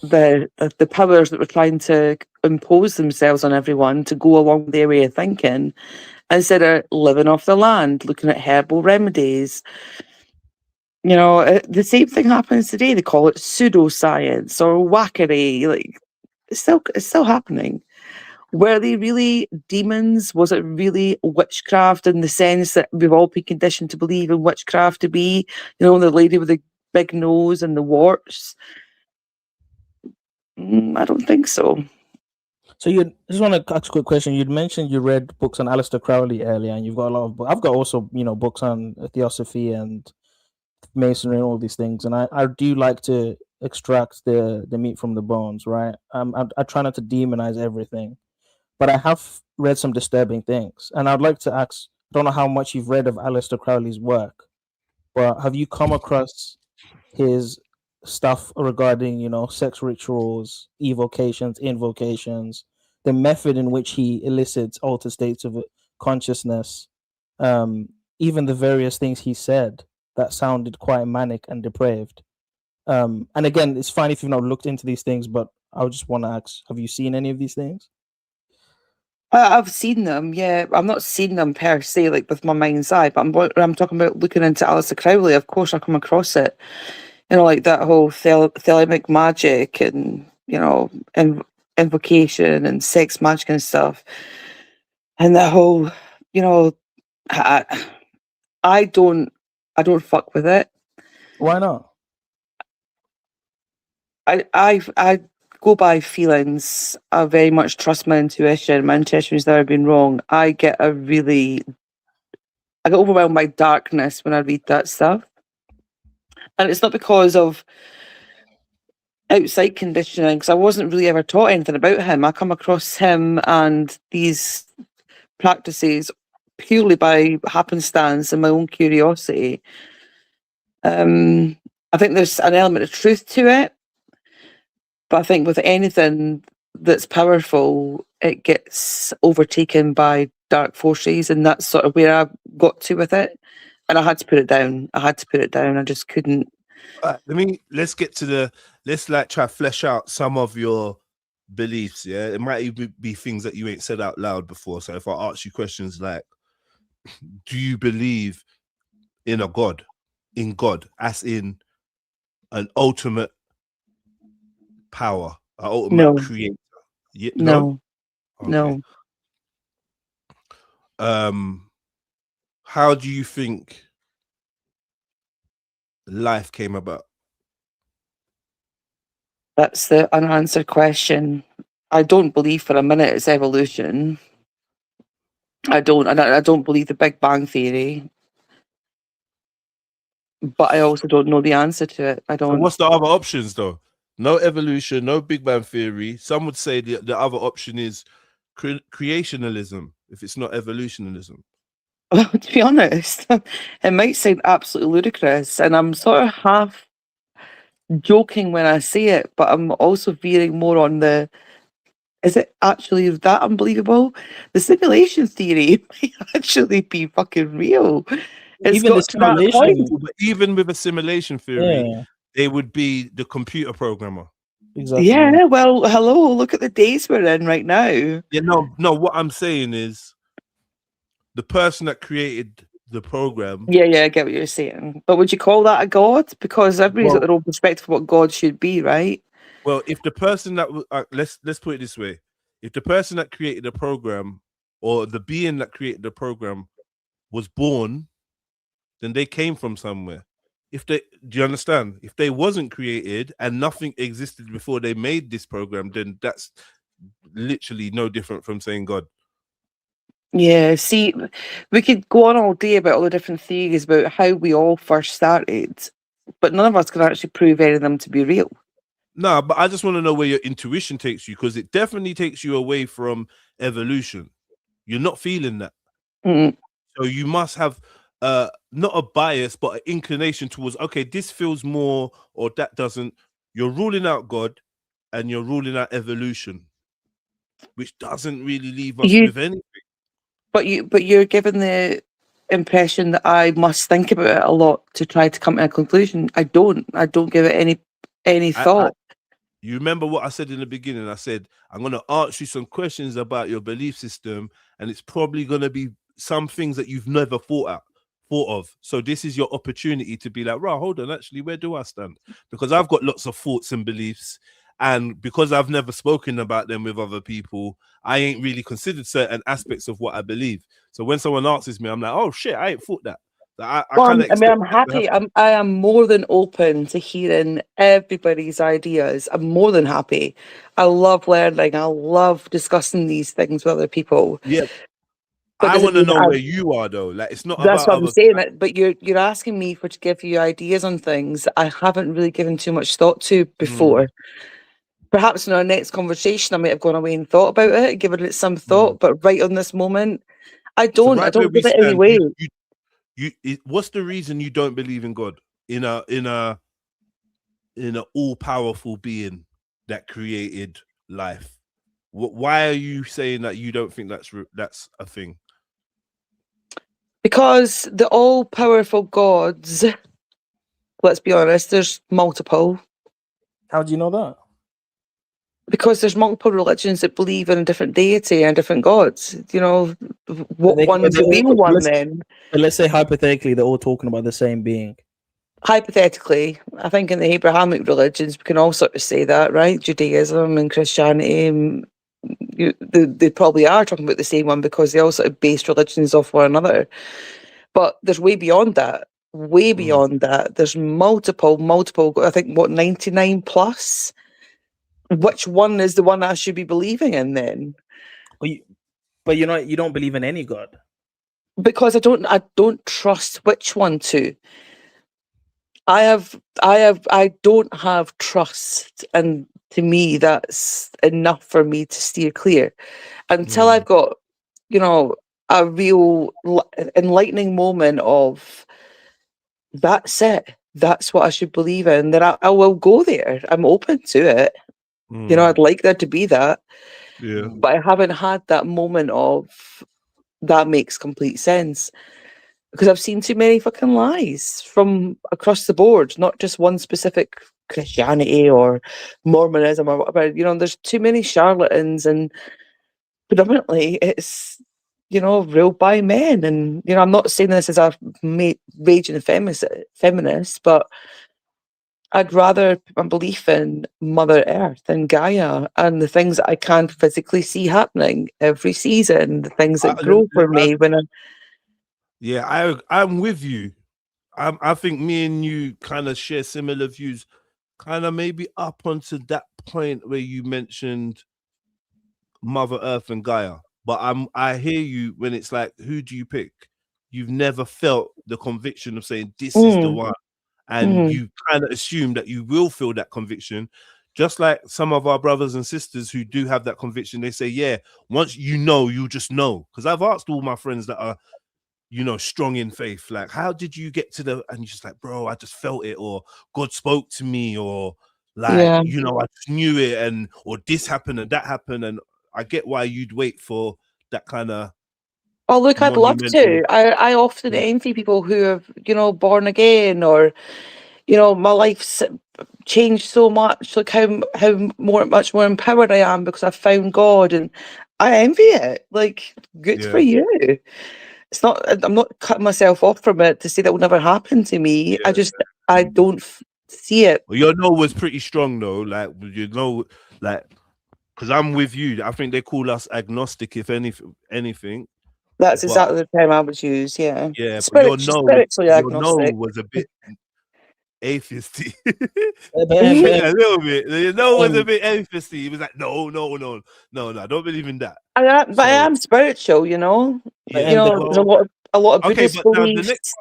the powers that were trying to impose themselves on everyone to go along with their way of thinking, instead of living off the land, looking at herbal remedies. You know, the same thing happens today. They call it pseudoscience or wackery. Like, it's still happening. Were they really demons? Was it really witchcraft in the sense that we've all been conditioned to believe in witchcraft to be, you know, the lady with the big nose and the warts? I don't think so. So I just want to ask a quick question. You'd mentioned you read books on Aleister Crowley earlier, and you've got a lot of books. I've got also, books on Theosophy and Masonry and all these things, and I do like to extract the meat from the bones, right? I try not to demonize everything, but I have read some disturbing things, and I'd like to ask. I don't know how much you've read of Aleister Crowley's work, but have you come across his stuff regarding, sex rituals, evocations, invocations, the method in which he elicits altered states of consciousness, even the various things he said that sounded quite manic and depraved. And again, it's fine if you've not looked into these things, but I just want to ask, have you seen any of these things? I've seen them, yeah. I'm not seeing them per se, like with my mind's eye, but I'm talking about looking into Aleister Crowley. Of course, I come across it. Like that whole thelemic magic and, invocation and sex magic and stuff. And that whole, I don't fuck with it. Why not? I go by feelings. I very much trust my intuition. My intuition has never been wrong. I get overwhelmed by darkness when I read that stuff. And it's not because of outside conditioning, because I wasn't really ever taught anything about him. I come across him and these practices purely by happenstance and my own curiosity. I think there's an element of truth to it, but I think with anything that's powerful, it gets overtaken by dark forces, and that's sort of where I got to with it. And I had to put it down. I just couldn't. Let's get to let's like try to flesh out some of your beliefs. Yeah, it might even be things that you ain't said out loud before. So if I ask you questions like, do you believe in a God, as in an ultimate power, an ultimate creator? Yeah, no. How do you think life came about? That's the unanswered question. I don't believe for a minute it's evolution. I don't believe the Big Bang Theory. But I also don't know the answer to it. I don't. So what's the other options though? No evolution, no Big Bang Theory. Some would say the other option is creationalism, if it's not evolutionism. Well, to be honest, it might sound absolutely ludicrous, and I'm sort of half joking when I say it, but I'm also veering more on the, is it actually that unbelievable? The simulation theory might actually be fucking real. Even with a simulation theory, they would be the computer programmer. Exactly. Yeah, well, hello, look at the days we're in right now. Yeah, no, what I'm saying is the person that created the program. Yeah, I get what you're saying. But would you call that a god? Because everybody's got their own perspective of what God should be, right? Well, if the person that let's put it this way, if the person that created the program or the being that created the program was born, then they came from somewhere. Do you understand? If they wasn't created and nothing existed before they made this program, then that's literally no different from saying God. Yeah, see, we could go on all day about all the different theories about how we all first started, but none of us can actually prove any of them to be real. No, but I just want to know where your intuition takes you, because it definitely takes you away from evolution. You're not feeling that. So you must have not a bias, but an inclination towards, okay, this feels more or that doesn't. You're ruling out God and you're ruling out evolution, which doesn't really leave us with anything. But you're given the impression that I must think about it a lot to try to come to a conclusion. I don't give it any thought. You remember what I said in the beginning? I said, I'm going to ask you some questions about your belief system, and it's probably going to be some things that you've never thought of. So this is your opportunity to be like, right, hold on, actually, where do I stand? Because I've got lots of thoughts and beliefs, and because I've never spoken about them with other people, I ain't really considered certain aspects of what I believe. So when someone asks me, I'm like, oh shit, I ain't thought that. I'm happy. I am more than open to hearing everybody's ideas. I'm more than happy. I love learning. I love discussing these things with other people. Yeah. I want to know where you are though. Like, it's not. That's what I'm saying. But you're asking me to give you ideas on things I haven't really given too much thought to before. Perhaps in our next conversation, I might have gone away and thought about it, given it some thought. But right on this moment, I don't give it any weight. What's the reason you don't believe in God, in a all-powerful being that created life? Why are you saying that you don't think that's a thing? Because the all-powerful gods, let's be honest, there's multiple. How do you know that? Because there's multiple religions that believe in a different deity and different gods. You know, what one's the real one then? Let's say hypothetically they're all talking about the same being. Hypothetically, I think in the Abrahamic religions we can all sort of say that, right? Judaism and Christianity, they probably are talking about the same one because they all sort of base religions off one another. But there's way beyond that. Way beyond that. There's multiple. I think 99 plus. Which one is the one I should be believing in then? But you don't believe in any God. Because I don't trust which one to. I don't have trust, and to me that's enough for me to steer clear. Until I've got, a real enlightening moment of that's it. That's what I should believe in. Then I will go there. I'm open to it. I'd like there to be that. Yeah. But I haven't had that moment of that makes complete sense. Because I've seen too many fucking lies from across the board, not just one specific Christianity or Mormonism or whatever. You know, there's too many charlatans, and predominantly it's, you know, ruled by men. And, you know, I'm not saying this as a raging feminist, but I'd rather put my belief in Mother Earth and Gaia and the things that I can physically see happening every season, the things that grow for me when I'm... Yeah, I'm with you. I think me and you kind of share similar views, kind of maybe up onto that point where you mentioned Mother Earth and Gaia. But I hear you when it's like, who do you pick? You've never felt the conviction of saying this is the one, and you kind of assume that you will feel that conviction. Just like some of our brothers and sisters who do have that conviction, they say, yeah, once you know, you just know. Because I've asked all my friends that are, you know, strong in faith, like, how did you get to the, and you're just like, bro, I just felt it, or God spoke to me, or like, you know, I just knew it, and or this happened and that happened. And I get why you'd wait for that kind of... Oh, look, I'd love to. I often envy people who have, you know, born again, or, you know, my life's changed so much. Look how much more empowered I am because I've found God, and I envy it. Like, good for you. It's not, I'm not cutting myself off from it to say that will never happen to me. I don't see it. Well, your no was pretty strong though. Like, you know, like, because I'm with you. I think they call us agnostic, if anything. That's exactly the term I would use. Yeah. Yeah. Spiritually agnostic. No was a bit atheisty. Yeah, a little bit. Your no was a bit atheisty. He was like, no, I don't believe in that. But I am spiritual, you know. Yeah, you know, there's a lot of Buddhist beliefs.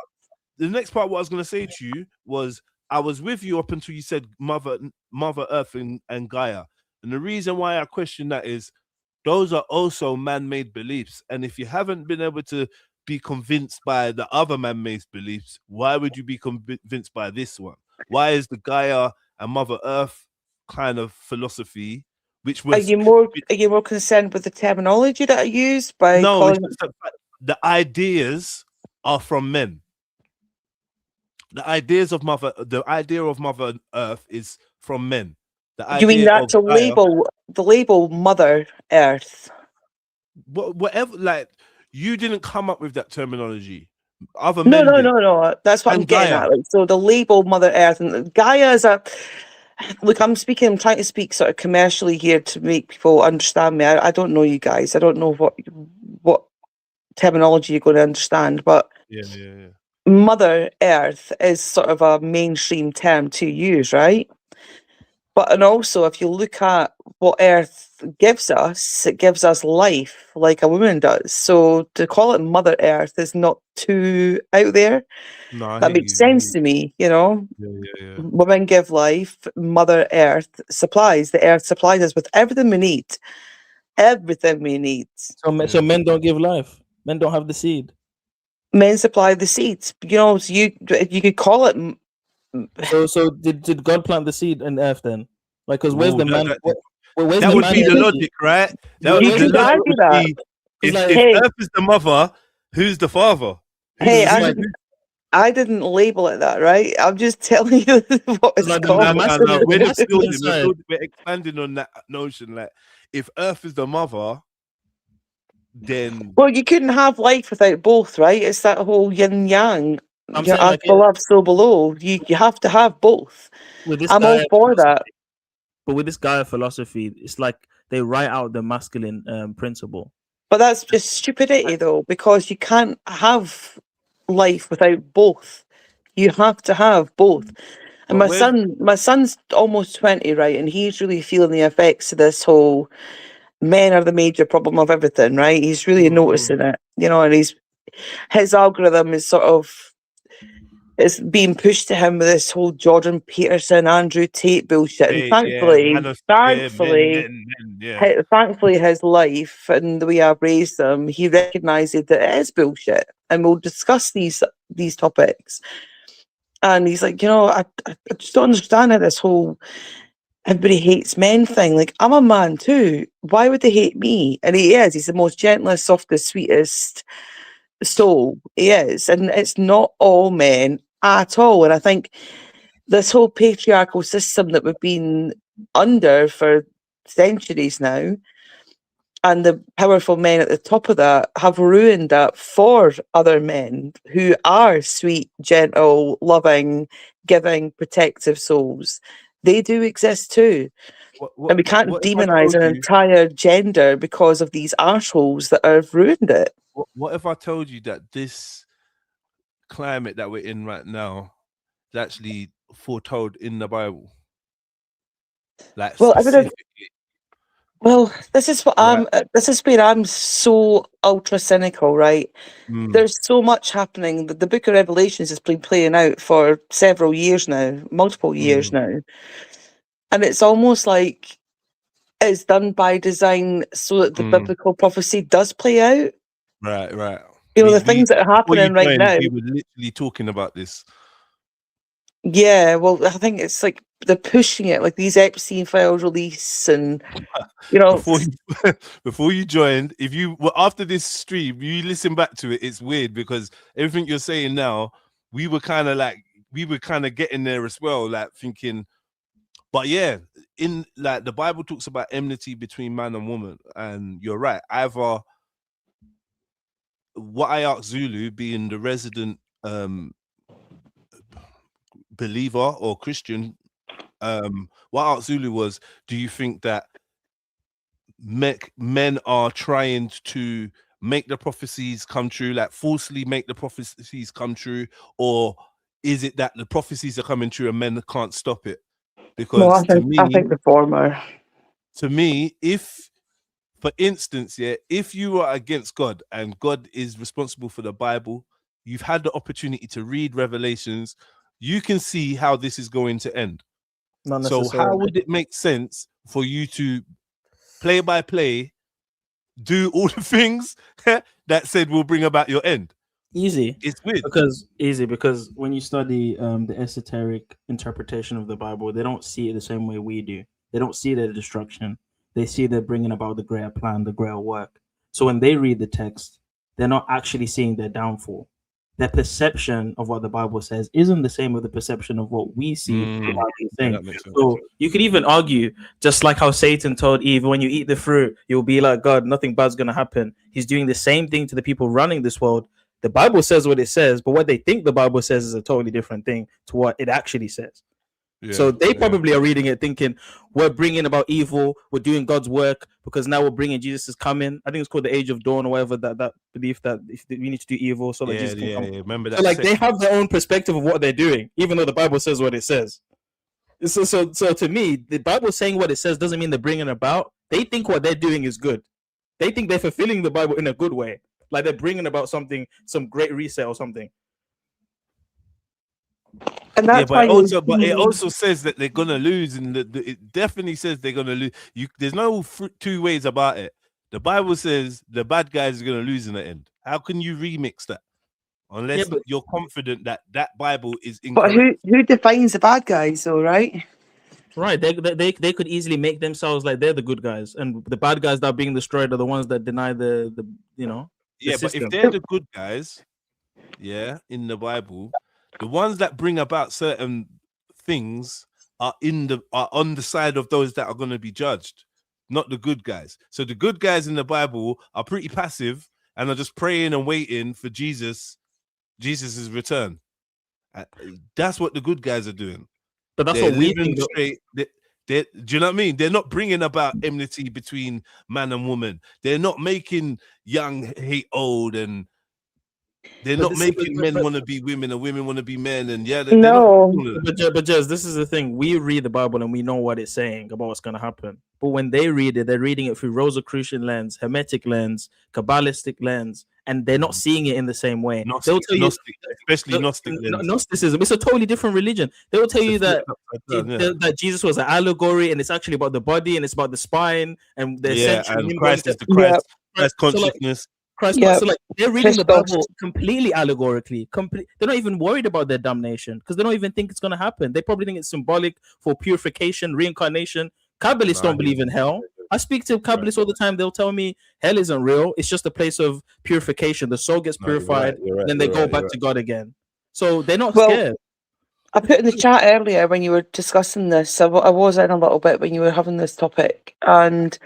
The next part, what I was going to say to you was, I was with you up until you said Mother Earth and Gaia. And the reason why I question that is those are also man-made beliefs. And if you haven't been able to be convinced by the other man-made beliefs, why would you be convinced by this one? Why is the Gaia and Mother Earth kind of philosophy, which was... Are you more concerned with the terminology that I use? No, the ideas are from men. The idea of Mother Earth is from men. You mean the actual label Mother Earth? Whatever, like, you didn't come up with that terminology. No. That's what I'm getting at. Like, so the label Mother Earth and Gaia is a... Look, I'm trying to speak sort of commercially here to make people understand me. I don't know you guys. I don't know what terminology you're going to understand, but Mother Earth is sort of a mainstream term to use, right? But and also, if you look at what Earth gives us, it gives us life like a woman does. So to call it Mother Earth is not too out there. No, that makes sense to me, you know. Women give life, Mother Earth supplies. The Earth supplies us with everything we need. Everything we need. So men don't give life. Men don't have the seed. Men supply the seeds. You know, so you could call it. So did God plant the seed in Earth then? Like, because where's the man? Where's that the would man be the logic, right? That would be the logic. If Earth is the mother, who's the father? I didn't label it that, right? I'm just telling you what it's called. No, we're expanding on that notion. Like, if Earth is the mother, then... Well, you couldn't have life without both, right? It's that whole yin yang. As below, so below. You have to have both. I'm all for that. But with this Gaia philosophy, it's like they write out the masculine principle. But that's just stupidity, though, because you can't have life without both. You have to have both. And my son's almost 20, right? And he's really feeling the effects of this whole men are the major problem of everything, right? He's really noticing it, you know, and his algorithm is sort of, it's being pushed to him with this whole Jordan Peterson, Andrew Tate bullshit. And thankfully, his life and the way I've raised him, he recognises that it is bullshit, and we'll discuss these topics. And he's like, you know, I just don't understand how this whole everybody hates men thing. Like, I'm a man too. Why would they hate me? And he's the most gentlest, softest, sweetest soul. He is. And it's not all men at all. And I think this whole patriarchal system that we've been under for centuries now, and the powerful men at the top of that have ruined that for other men who are sweet, gentle, loving, giving, protective souls. They do exist too. And we can't demonize an entire gender because of these arseholes that have ruined it. What if I told you that this climate that we're in right now is actually foretold in the Bible? Like, well, this is what this is where I'm so ultra cynical, right? There's so much happening. The book of Revelations has been playing out for several years now, multiple years now. And it's almost like it's done by design so that the biblical prophecy does play out. Right. You know, the things that are happening right now. We were literally talking about this. Yeah, well, I think it's like they're pushing it, like these Epstein files release, and you know. Before you joined, if you after this stream, you listen back to it. It's weird because everything you're saying now, we were kind of getting there as well, like thinking. But yeah, in like the Bible talks about enmity between man and woman, and you're right. Either what I asked Zulu, being the resident believer or Christian, what I asked Zulu was, do you think that men are trying to make the prophecies come true, like falsely make the prophecies come true, or is it that the prophecies are coming true and men can't stop it? Because I think the former. To me, if, for instance, if you are against God and God is responsible for the Bible, you've had the opportunity to read Revelations, you can see how this is going to end. So how would it make sense for you to play by play do all the things that said will bring about your end? Easy. It's weird because when you study the esoteric interpretation of the Bible, they don't see it the same way we do. They don't see the destruction. They see they're bringing about the greater plan, the greater work. So when they read the text, they're not actually seeing their downfall. Their perception of what the Bible says isn't the same with the perception of what we see the Bible saying. So you could even argue, just like how Satan told Eve, when you eat the fruit, you'll be like God, nothing bad's going to happen. He's doing the same thing to the people running this world. The Bible says what it says, but what they think the Bible says is a totally different thing to what it actually says. So they probably are reading it thinking, we're bringing about evil, we're doing God's work because now we're bringing Jesus is coming. I think it's called the Age of Dawn or whatever, that belief that if we need to do evil so that Jesus can come. Remember that. So like they have their own perspective of what they're doing, even though the Bible says what it says. So to me, the Bible saying what it says doesn't mean they're bringing about. They think what they're doing is good. They think they're fulfilling the Bible in a good way. Like they're bringing about something, some great reset or something. And that's but it also says that they're gonna lose, and it definitely says they're gonna lose. There's no two ways about it. The Bible says the bad guys are gonna lose in the end. How can you remix that unless you're confident that that Bible is incorrect? But who defines the bad guys, though, right? Right, they could easily make themselves like they're the good guys, and the bad guys that are being destroyed are the ones that deny the but if they're the good guys, in the Bible, the ones that bring about certain things are on the side of those that are going to be judged, not the good guys. So the good guys in the Bible are pretty passive and are just praying and waiting for Jesus's return. That's what the good guys are doing. But that's They're what we living think. straight. Do you know what I mean? They're not bringing about enmity between man and woman. They're not making young hate old, and they're not making men want to be women and women want to be men. And But Jez, this is the thing. We read the Bible and we know what it's saying about what's going to happen. But when they read it, they're reading it through Rosicrucian lens, Hermetic lens, Kabbalistic lens, and they're not seeing it in the same way. They'll tell you, especially Gnostic lens. Gnosticism. It's a totally different religion. They will tell you that that Jesus was an allegory, and it's actually about the body, and it's about the spine, and the and Christ is the Christ consciousness. Christ. Yeah. So like they're reading the Bible Christos. completely allegorically. They're not even worried about their damnation because they don't even think it's going to happen. They probably think it's symbolic for purification, reincarnation. Kabbalists don't believe in hell. I speak to Kabbalists all the time. They'll tell me hell isn't real. It's just a place of purification. The soul gets purified, then they go back to God again. So they're not scared. I put in the chat earlier when you were discussing this, I was in a little bit when you were having this topic. And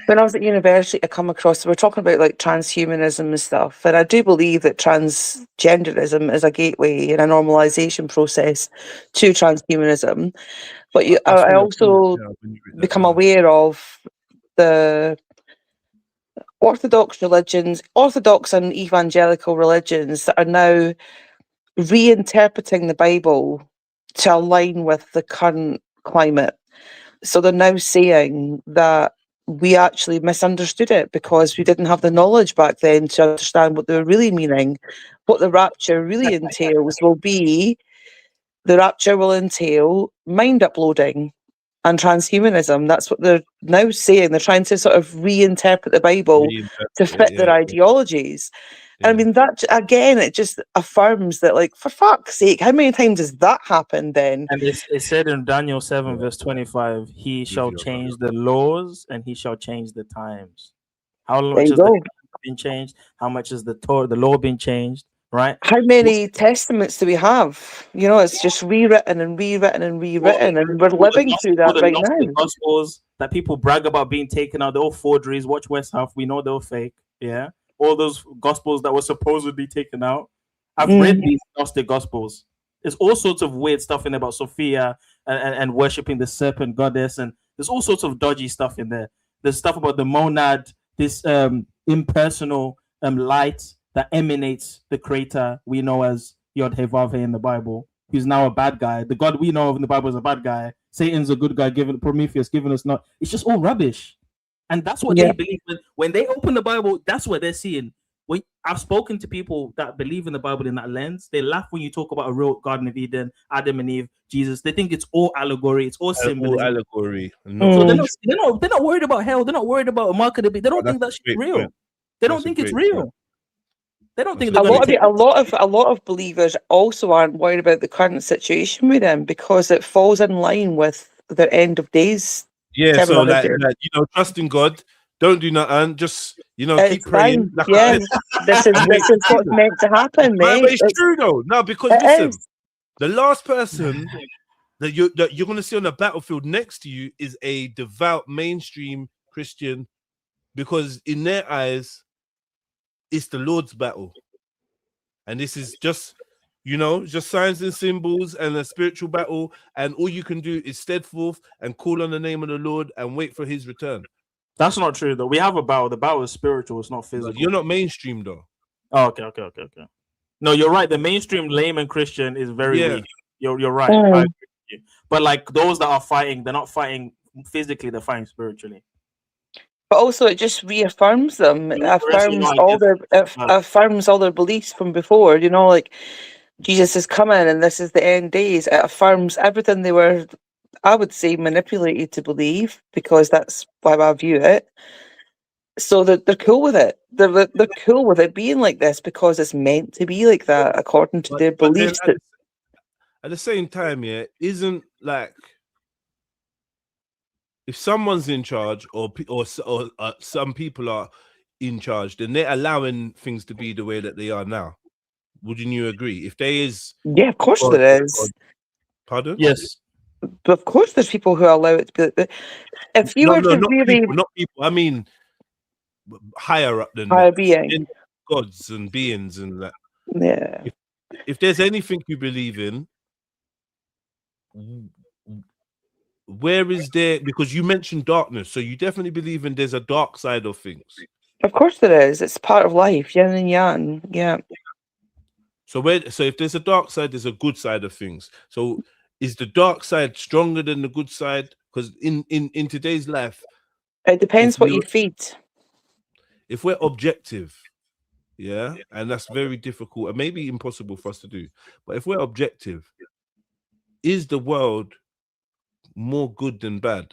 when I was at university, I come across, we're talking about like transhumanism and stuff. And I do believe that transgenderism is a gateway and a normalization process to transhumanism. But I also become aware of the Orthodox and evangelical religions that are now reinterpreting the Bible to align with the current climate. So they're now saying that we actually misunderstood it because we didn't have the knowledge back then to understand what they were really meaning. What the rapture really entails will be the rapture will entail mind uploading and transhumanism. That's what they're now saying. They're trying to sort of reinterpret the Bible to fit their ideologies. And I mean, that again, it just affirms that, like, for fuck's sake, how many times has that happened then? And it said in Daniel 7, verse 25, he shall change the laws and he shall change the times. How much has the time been changed? How much is the law been changed? Right? How many testaments do we have? You know, it's just rewritten and rewritten and rewritten, and we're living through that right now. The Gospels that people brag about being taken out, they're all forgeries. Watch West Half, we know they're fake. Yeah. All those Gospels that were supposedly taken out. I've read these Gnostic Gospels. There's all sorts of weird stuff in there about Sophia and worshipping the serpent goddess, and there's all sorts of dodgy stuff in there. There's stuff about the monad, this impersonal light that emanates the creator we know as Yod-Heh-Vav-Heh in the Bible, who's now a bad guy. The God we know of in the Bible is a bad guy. Satan's a good guy, giving Prometheus, giving us not. It's just all rubbish. And that's what they believe. When they open the Bible, that's what they're seeing. I've spoken to people that believe in the Bible in that lens. They laugh when you talk about a real Garden of Eden, Adam and Eve, Jesus. They think it's all allegory. It's all symbolism. All allegory. So they're not worried about hell. They're not worried about a mark of the beast. They don't think that's real. They don't think it's real. They don't think a lot of believers also aren't worried about the current situation with them because it falls in line with their end of days. Yeah, so like, you know, trust in God, don't do nothing, just keep praying. Yeah, this is what's meant to happen, mate. But it's true though. No, because listen, the last person that you're going to see on the battlefield next to you is a devout mainstream Christian, because in their eyes, it's the Lord's battle, and this is just signs and symbols and a spiritual battle, and all you can do is steadfast and call on the name of the Lord and wait for his return. That's not true though. We have a battle. The battle is spiritual, it's not physical. You're not mainstream though. Oh, okay. No, you're right. The mainstream layman Christian is very weak. You're right. I agree with you. But like those that are fighting, they're not fighting physically, they're fighting spiritually. But also, it just reaffirms them. It affirms all their beliefs from before. You know, like Jesus is coming, and this is the end days. It affirms everything they were, I would say, manipulated to believe, because that's how I view it. So they're cool with it. They're cool with it being like this because it's meant to be like that according to their beliefs. At the same time, isn't like, if someone's in charge or some people are in charge, then they're allowing things to be the way that they are now. Wouldn't you agree? If there is, of course there is. Pardon? Yes, but of course there's people who allow it to be like that. If you were to really, not people. I mean, higher up than being, gods and beings and that. Yeah. If there's anything you believe in, where is there? Because you mentioned darkness, so you definitely believe in there's a dark side of things. Of course there is. It's part of life, yin and yang. Yeah. So if there's a dark side, there's a good side of things. So is the dark side stronger than the good side? Because in today's life, it depends what you feed. If we're objective, and that's very difficult and maybe impossible for us to do. But if we're objective, is the world more good than bad?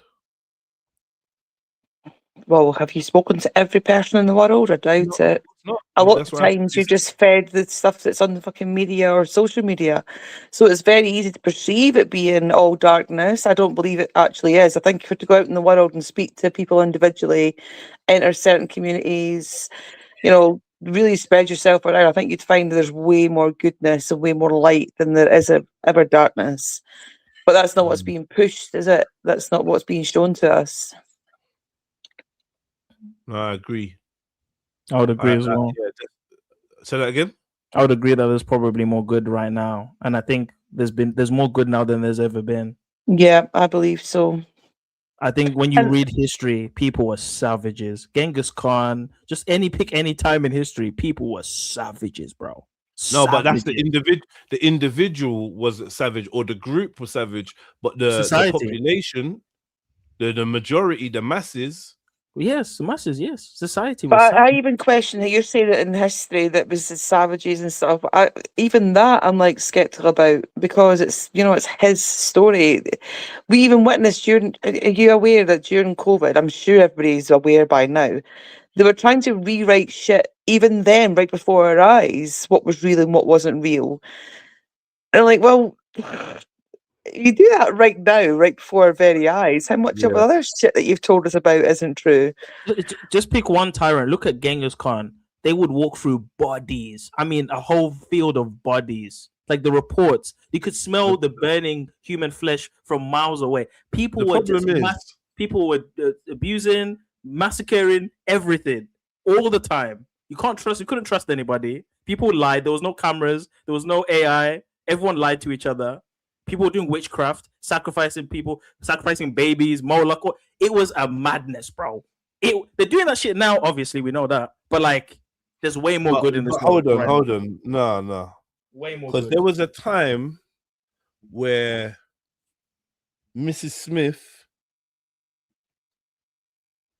Well, have you spoken to every person in the world? I doubt it. A lot That's of why times you're just fed the stuff that's on the fucking media or social media. So it's very easy to perceive it being all darkness. I don't believe it actually is. I think you have to go out in the world and speak to people individually, enter certain communities, you know, really spread yourself around. I think you'd find there's way more goodness and way more light than there is ever darkness. But that's not what's being pushed, is it? That's not what's being shown to us. No, I agree. I would agree as well. Say that again. I would agree that there's probably more good right now, and I think there's more good now than there's ever been. Yeah, I believe so. I think when you read history, people were savages. Genghis Khan, just pick any time in history, people were savages, bro. No, but that's the Savages. individual. The individual was savage, or the group was savage, but the Society. population, the majority, the masses. Yes, the masses. Yes, society was. But I savage. even question that you're saying that in history that was the savages and stuff. Even that I'm like skeptical about, because it's, you know, it's his story. We even witnessed during. Are you aware that during COVID? I'm sure everybody's aware by now. They were trying to rewrite shit even then, right before our eyes, what was real and what wasn't real. And I'm like, well, you do that right now, right before our very eyes. How much of Yeah. other shit that you've told us about isn't true? Just pick one tyrant. Look at Genghis Khan. They would walk through bodies. I mean, a whole field of bodies. Like the reports, you could smell the burning human flesh from miles away. People The were just problem is- people were abusing, massacring everything all the time. You couldn't trust anybody. People lied. There was no cameras. There was no AI. Everyone lied to each other. People were doing witchcraft, sacrificing people, sacrificing babies, Moloch. It was a madness, bro. They're doing that shit now. Obviously, we know that. But like, there's way more good in this. Hold world on, right hold now. on. No. Way more Because good. there was a time where Mrs. Smith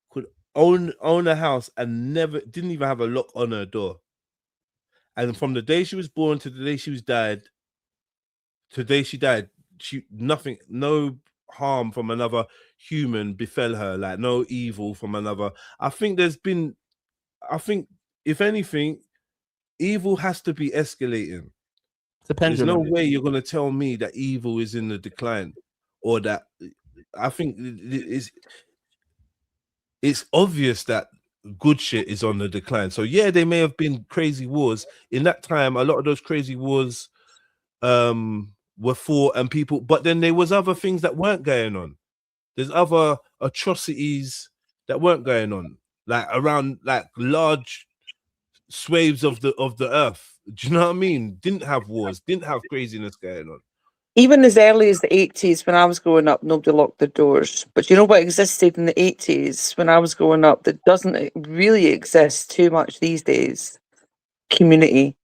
could own a house and didn't even have a lock on her door. And from the day she was born to the day she died, no harm from another human befell her, like no evil from another. I think if anything, evil has to be escalating. There's no way you're going to tell me that evil is in the decline, or that I think it's obvious that good shit is on the decline. So yeah, there may have been crazy wars in that time. A lot of those crazy wars were fought and people, but then there was other things that weren't going on. There's other atrocities that weren't going on, like around like large swathes of the earth. Do you know what I mean? Didn't have wars, didn't have craziness going on. Even as early as the 80s, when I was growing up, nobody locked their doors. But you know what existed in the 80s when I was growing up that doesn't really exist too much these days? Community.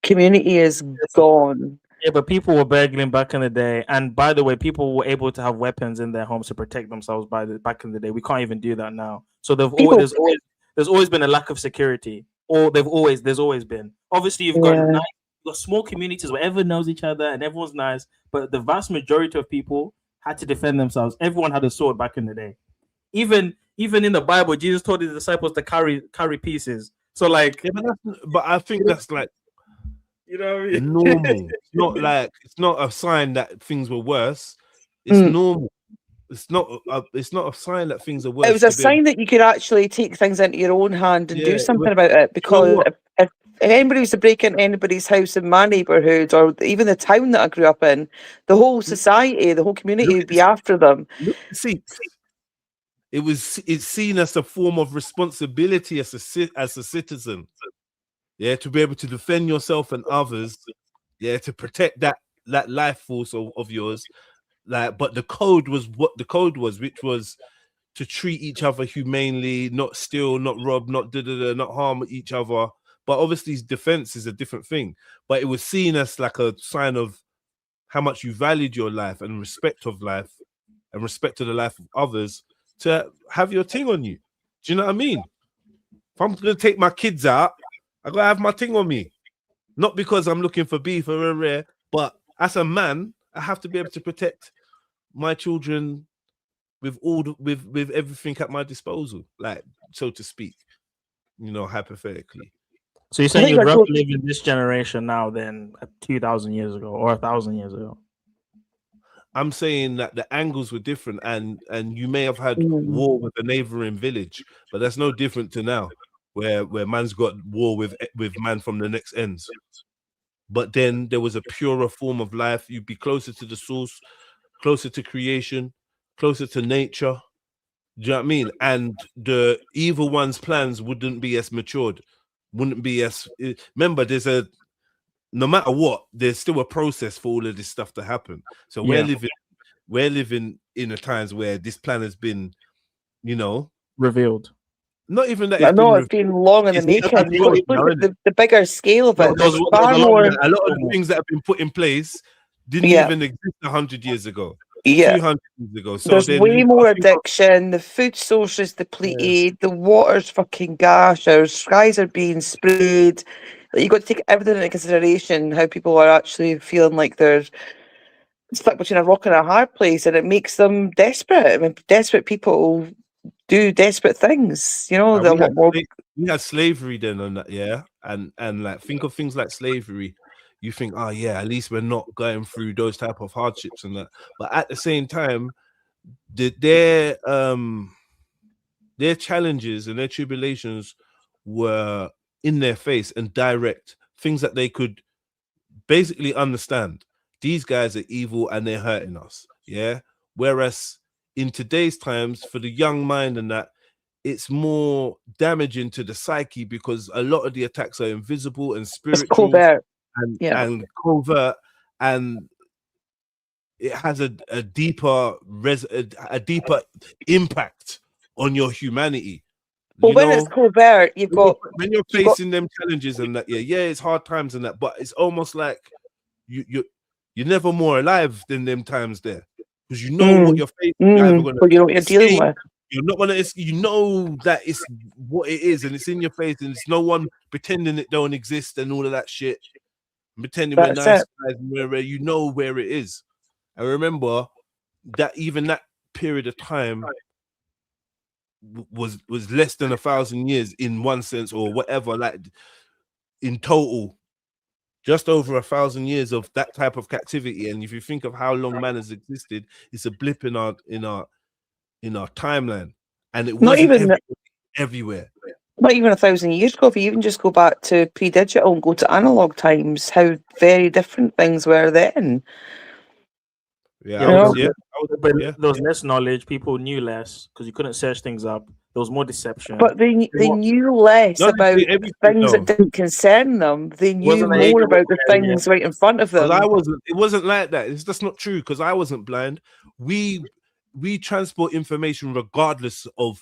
Community is gone. Yeah, but people were burgling back in the day, and by the way, people were able to have weapons in their homes to protect themselves back in the day. We can't even do that now. So there's always been a lack of security, or there's always been. Obviously, you've got small communities where everyone knows each other and everyone's nice, but the vast majority of people had to defend themselves. Everyone had a sword back in the day. Even in the Bible, Jesus told his disciples to carry pieces. So like, but I think that's like, you know what I mean? normal. It's not a sign that things were worse. It's normal. It's not a sign that things are worse. It was a sign that you could actually take things into your own hand and Yeah, do it something was- about it. Because You know what? if anybody was to break into anybody's house in my neighbourhood or even the town that I grew up in, the whole society, the whole community would be after them. See, it's seen as a form of responsibility as a citizen. Yeah, to be able to defend yourself and others. Yeah, to protect that life force of yours. Like, but the code was what the code was, which was to treat each other humanely, not steal, not rob, not not harm each other. But obviously, defense is a different thing. But it was seen as like a sign of how much you valued your life and respect of life and respect to the life of others to have your thing on you. Do you know what I mean? If I'm gonna take my kids out, I gotta have my thing on me. Not because I'm looking for beef or rare, but as a man, I have to be able to protect my children with with everything at my disposal, like so to speak. you know, hypothetically. So you're saying you'd rather live in this generation now than 2,000 years ago or 1,000 years ago? I'm saying that the angles were different, and you may have had war with a neighboring village, but that's no different to now, where man's got war with man from the next ends. But then there was a purer form of life. You'd be closer to the source, closer to creation, closer to nature. Do you know what I mean? And the evil one's plans wouldn't be as matured, wouldn't be as. Remember, no matter what, there's still a process for all of this stuff to happen. So we're living in the times where this plan has been, you know, revealed. Not even that. It's been long in the making. Look at the bigger scale of it. A lot of the things that have been put in place didn't even exist 100 years ago. 200 years ago. So there's way more addiction. The food source is depleted. The water's fucking gash. Our skies are being sprayed. You got to take everything into consideration. How people are actually feeling like they're stuck between a rock and a hard place, and it makes them desperate. I mean, desperate people do desperate things. You know, we had slavery then on that, and like think of things like slavery. You think, oh yeah, at least we're not going through those type of hardships and that. But at the same time, their challenges and their tribulations were in their face and direct, things that they could basically understand. These guys are evil and they're hurting us. Yeah. Whereas in today's times, for the young mind and that, it's more damaging to the psyche because a lot of the attacks are invisible and spiritual. And covert, and it has a deeper impact on your humanity. Well, when it's covert, you've got when you're facing them challenges and that, it's hard times and that, but it's almost like you're never more alive than them times there because you know what you're facing. But you know what you're dealing with. You're not gonna. You know that it's what it is, and it's in your face, and it's no one pretending it don't exist and all of that shit. Pretending we're nice guys, where you know where it is. I remember that even that period of time was less than 1,000 years in one sense or whatever. Like in total, just over 1,000 years of that type of captivity. And if you think of how long man has existed, it's a blip in our timeline, and it wasn't everywhere. Not even 1,000 years ago. If you even just go back to pre-digital and go to analog times, how very different things were then. But there was less knowledge. People knew less because you couldn't search things up. There was more deception. But they knew less about things that didn't concern them. They knew more about the things right in front of them. It wasn't like that. It's just not true because I wasn't blind. We transport information regardless of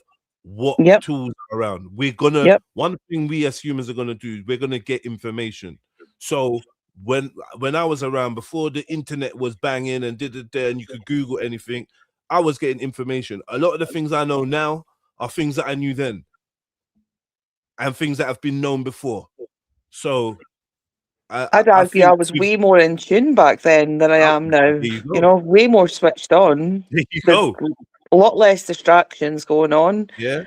what tools are around. We're gonna one thing we as humans are gonna do, we're gonna get information. So when I was around before the internet was banging and and you could Google anything, I was getting information. A lot of the things I know now are things that I knew then and things that have been known before. So I'd argue I was way more in tune back then than I am now. You know, way more switched on. There you go. A lot less distractions going on. Yeah,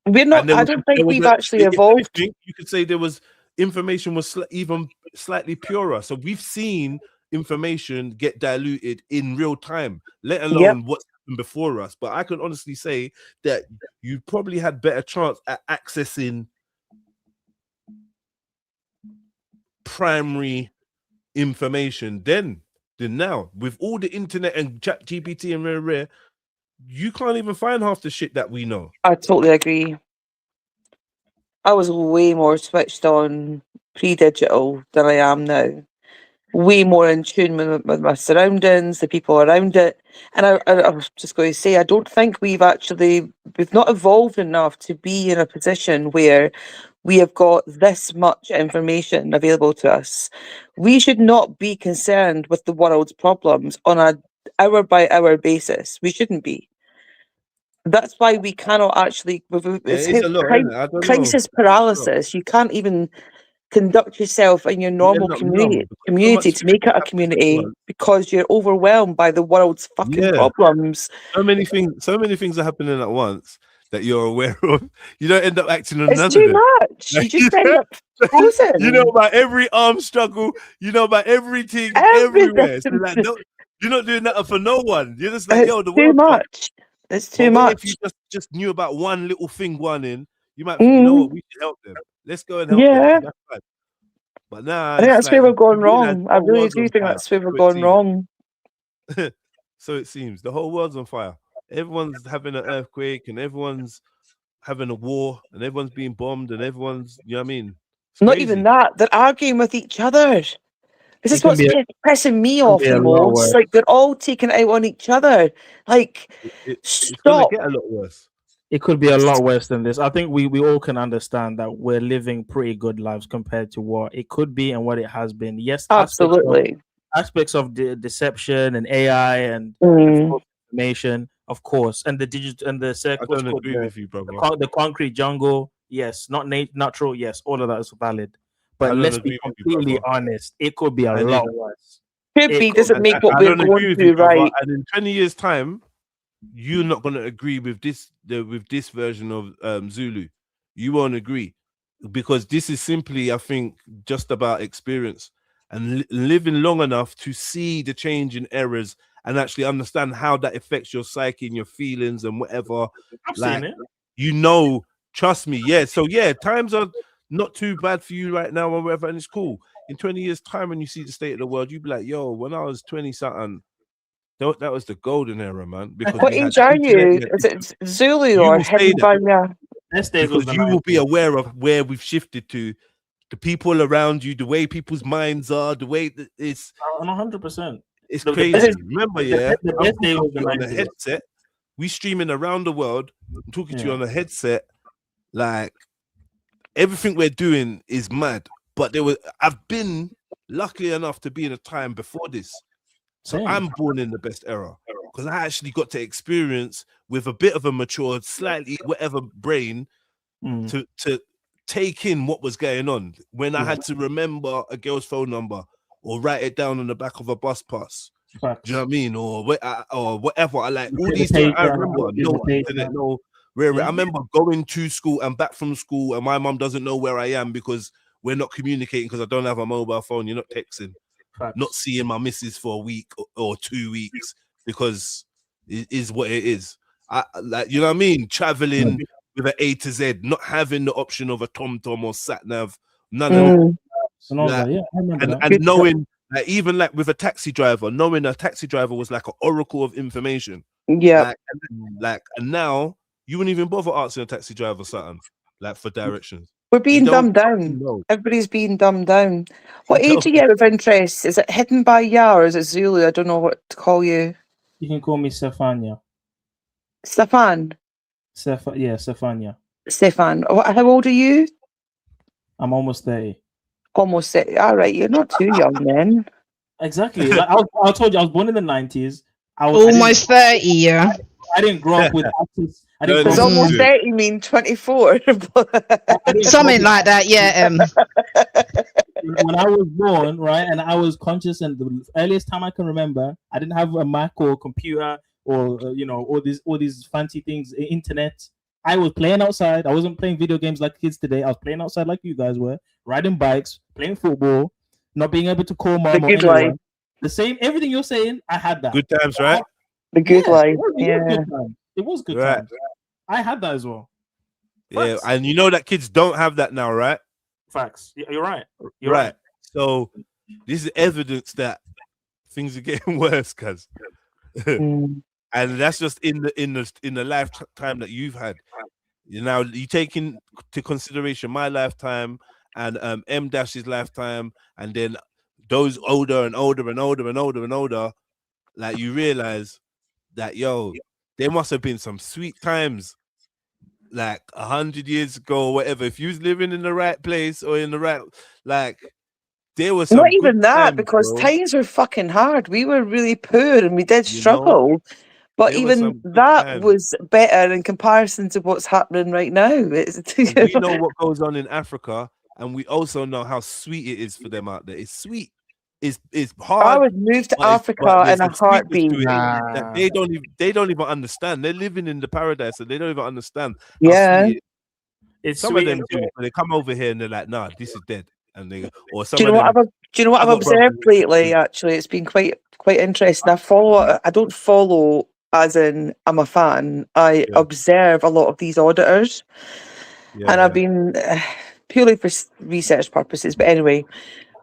we're not. I don't think we've actually evolved. You could say there was information was even slightly purer. So we've seen information get diluted in real time, let alone what's happened before us. But I can honestly say that you probably had better chance at accessing primary information then than now. With all the internet and ChatGPT and rare. You can't even find half the shit that we know. I totally agree. I was way more switched on pre-digital than I am now. Way more in tune with my surroundings, the people around it. And I was just going to say, I don't think we've not evolved enough to be in a position where we have got this much information available to us. We should not be concerned with the world's problems on an hour-by-hour basis. We shouldn't be. That's why we cannot actually. Crisis paralysis. You can't even conduct yourself in your normal community to make it a community because you're overwhelmed by the world's fucking problems. So many things are happening at once that you're aware of. You don't end up acting on It's none too of them. much. You just end up frozen. You know about every arm struggle. You know about everything everywhere. So like, you're not doing that for no one. You're just like, It's yo, the too world's up. much. It's too But what much. if you just knew about one little thing going in, you might think, you know what, we should help them. Let's go and help Yeah. them. That's fine. But nah, I think it's that's like, where we're going you realize wrong. the I whole really world's do on think fire. that's where we're So it going seems. wrong. So it seems the whole world's on fire. Everyone's having an earthquake and everyone's having a war and everyone's being bombed and everyone's, you know what I mean? It's Not crazy. even that. They're arguing with each other. This It is can what's be a- pissing me can off be the a lot most. worse. Like they're all taking it out on each other. Like, It's gonna stop. get a lot worse. It could be a lot worse than this. I think we all can understand that we're living pretty good lives compared to what it could be and what it has been. Yes, Absolutely. aspects of the deception and AI and false information, of course, and the digital and the I circles. don't agree with you, brother. The concrete jungle, yes, not true, yes, all of that is valid. I But don't let's be agree with you, completely brother. honest, it could be a And lot it- worse. Could be, doesn't And make what I we're don't agree going with through you, brother. right. And in 20 years' time, you're not gonna agree with this version of Zulu. You won't agree because this is simply, I think, just about experience and living long enough to see the change in errors and actually understand how that affects your psyche and your feelings and whatever. I've Like, seen it. you know, trust me, yeah. So yeah, times are not too bad for you right now or whatever, and it's cool. In 20 years' time, when you see the state of the world, you'd be like, yo, when I was 20 something, that was the golden era, man. Because What we had age are internet, you? we had Is it Zulu You or will stay Hidden there. Banya? because you will be aware of where we've shifted to, the people around you, the way people's minds are, the way that it's 100%. it's The crazy. best- Remember, the yeah, best- the I'm best day talking was to you the on a 90s. headset. We streaming around the world. I'm talking to you Yeah. on a headset. Like everything we're doing is mad. But I've been lucky enough to be in a time before this. So Same. I'm born in the best era because I actually got to experience with a bit of a matured, slightly whatever brain to take in what was going on when I had to remember a girl's phone number or write it down on the back of a bus pass. Facts. Do you know what I mean? Or whatever. I like all The these things. I paper, remember the no paper. internet, no where Yeah. I remember going to school and back from school, and my mum doesn't know where I am because we're not communicating because I don't have a mobile phone. You're not texting, Facts. not seeing my missus for a week or 2 weeks because it is what it is. I like, you know what I mean? Traveling with an A to Z, not having the option of a TomTom or sat nav, none of that. And all Like, that, yeah, I remember and, that. and knowing like even like with a taxi driver, knowing a taxi driver was like an oracle of information. Yeah. And now you wouldn't even bother asking a taxi driver something like for directions. We're being You don't dumbed down. know. Everybody's being dumbed down. What You age are you out of interest? Is it Hidden by Ya or is it Zulu? I don't know what to call you. You can call me Stefania. Stefan? Stefania. Stefan. How old are you? I'm almost 30. Almost 30. All right, you're not too young then. Exactly. Like, I told you, I was born in the 90s. Almost 30, yeah. I didn't grow up with access. I didn't Does grow up almost with- 30 mean 24? Something like that, yeah. When I was born, right, and I was conscious, and the earliest time I can remember, I didn't have a Mac or computer or all these fancy things, internet. I was playing outside. I wasn't playing video games like kids today. I was playing outside like you guys were, riding bikes, playing football, not being able to call mom The or good anyone. life. The same, everything you're saying, I had that. Good times, right? The good life. It was good Right. times. I had that as well. Yeah, and you know that kids don't have that now, right? Facts. You're right. You're Right. So this is evidence that things are getting worse, cuz. And that's just in the lifetime that you've had. You take into consideration my lifetime and M-Dash's lifetime, and then those older and older and older and older and older, like you realize that there must have been some sweet times like 100 years ago or whatever. If you was living in the right place or in the right, like there was some Not even good that, times, because bro. times were fucking hard. We were really poor and we did You know, struggle. But there were some even good that times. was better in comparison to what's happening right now. It's, We know what goes on in Africa, and we also know how sweet it is for them out there. It's sweet. is hard. I would move to but it's- Africa but there's in a a sweetness heartbeat. to it that they don't even understand. They're living in the paradise and they don't even understand. how Yeah. sweet it is. It's Some sweet of them and do, but they come over here and they're like, "Nah, this is dead," and they or some Do you know of what them. Do you know what I've I've got brothers observed lately? Actually, it's been quite interesting. I don't follow as in I'm a fan. I observe a lot of these auditors, and I've been purely for research purposes. But anyway,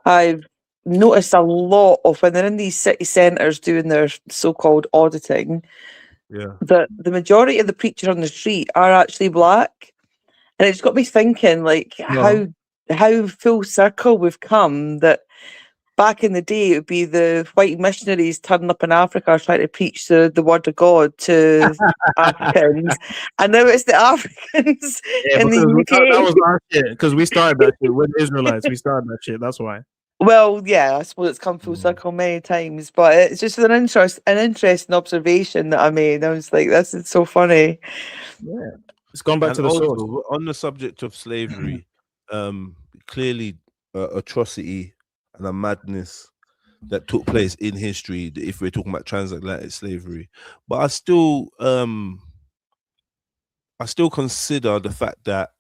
I've noticed a lot of when they're in these city centres doing their so-called auditing, Yeah. that the majority of the preachers on the street are actually black, and it's got me thinking, like how full circle we've come. That back in the day, it would be the white missionaries turning up in Africa trying to preach the word of God to Africans, and now it's the Africans in the UK. That was our shit because we started that shit with Israelites. We started that shit. That's why. Well, yeah, I suppose it's come full circle many times, but it's just an interesting observation that I made. I was like, "This is so funny." Yeah, it's gone back And to the also, source. on the subject of slavery, clearly atrocity and a madness that took place in history. If we're talking about transatlantic slavery, but I still consider the fact that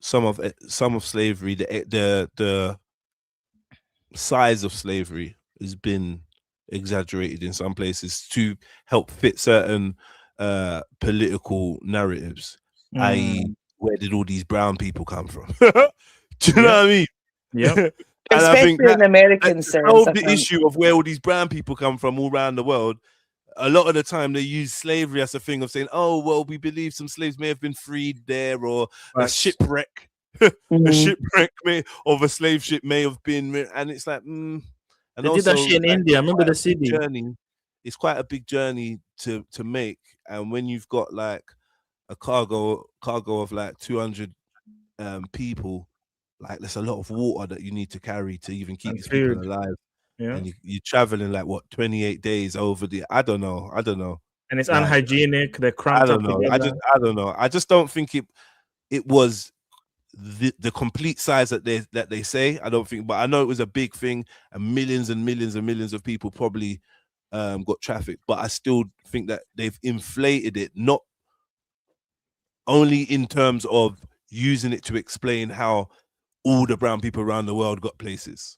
some of slavery, the size of slavery has been exaggerated in some places to help fit certain political narratives, i.e., where did all these brown people come from? Do you know what I mean? Yeah. And I think Especially in American sense. solve I the think. issue of where all these brown people come from all around the world. A lot of the time they use slavery as a thing of saying, "Oh, well, we believe some slaves may have been freed there, or a shipwreck, a shipwreck of a slave ship may have been," and it's like, And They did that shit in India. I remember the city. journey. It's quite a big journey to make, and when you've got like a cargo of like 200 people, like there's a lot of water that you need to carry to even keep these people alive. Yeah. And you're traveling like what 28 days over the I don't know. And it's Like, unhygienic. They're I cramped don't up know. together. I don't know. I just don't think it was the complete size that they say. I don't think, but I know it was a big thing, and millions and millions and millions of people probably got trafficked. But I still think that they've inflated it, not only in terms of using it to explain how all the brown people around the world got places,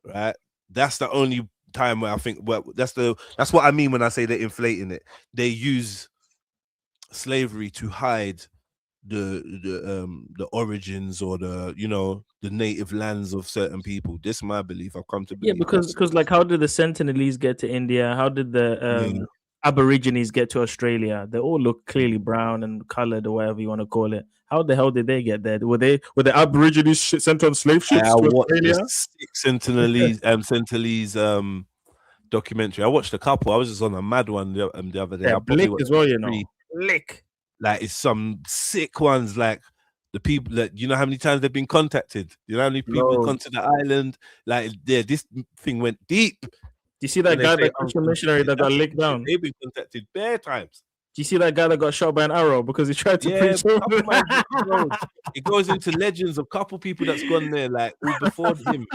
right? That's the only time where I think, well, that's what I mean when I say they're inflating it. They use slavery to hide the origins or the native lands of certain people. This is my belief. I've come to Yeah, believe. because like, how did the Sentinelese get to India? How did the Aborigines get to Australia? They all look clearly brown and colored or whatever you want to call it. How the hell did they get there? Were the Aborigines sent on slave ships I to watched Australia? the Sentinelese documentary. I watched a couple. I was just on a mad one the other day. Yeah, I probably Blick watched as well, you know. 3. Blick. Like, it's some sick ones, like the people that, you know how many times they've been contacted, you know how many people have gone to the island, like, yeah, this thing went deep. Do you see that guy, that Christian missionary that got licked down? They've been contacted bare times. Do you see that guy that got shot by an arrow because he tried to preach? It goes into legends of couple people that's gone there, like, all before him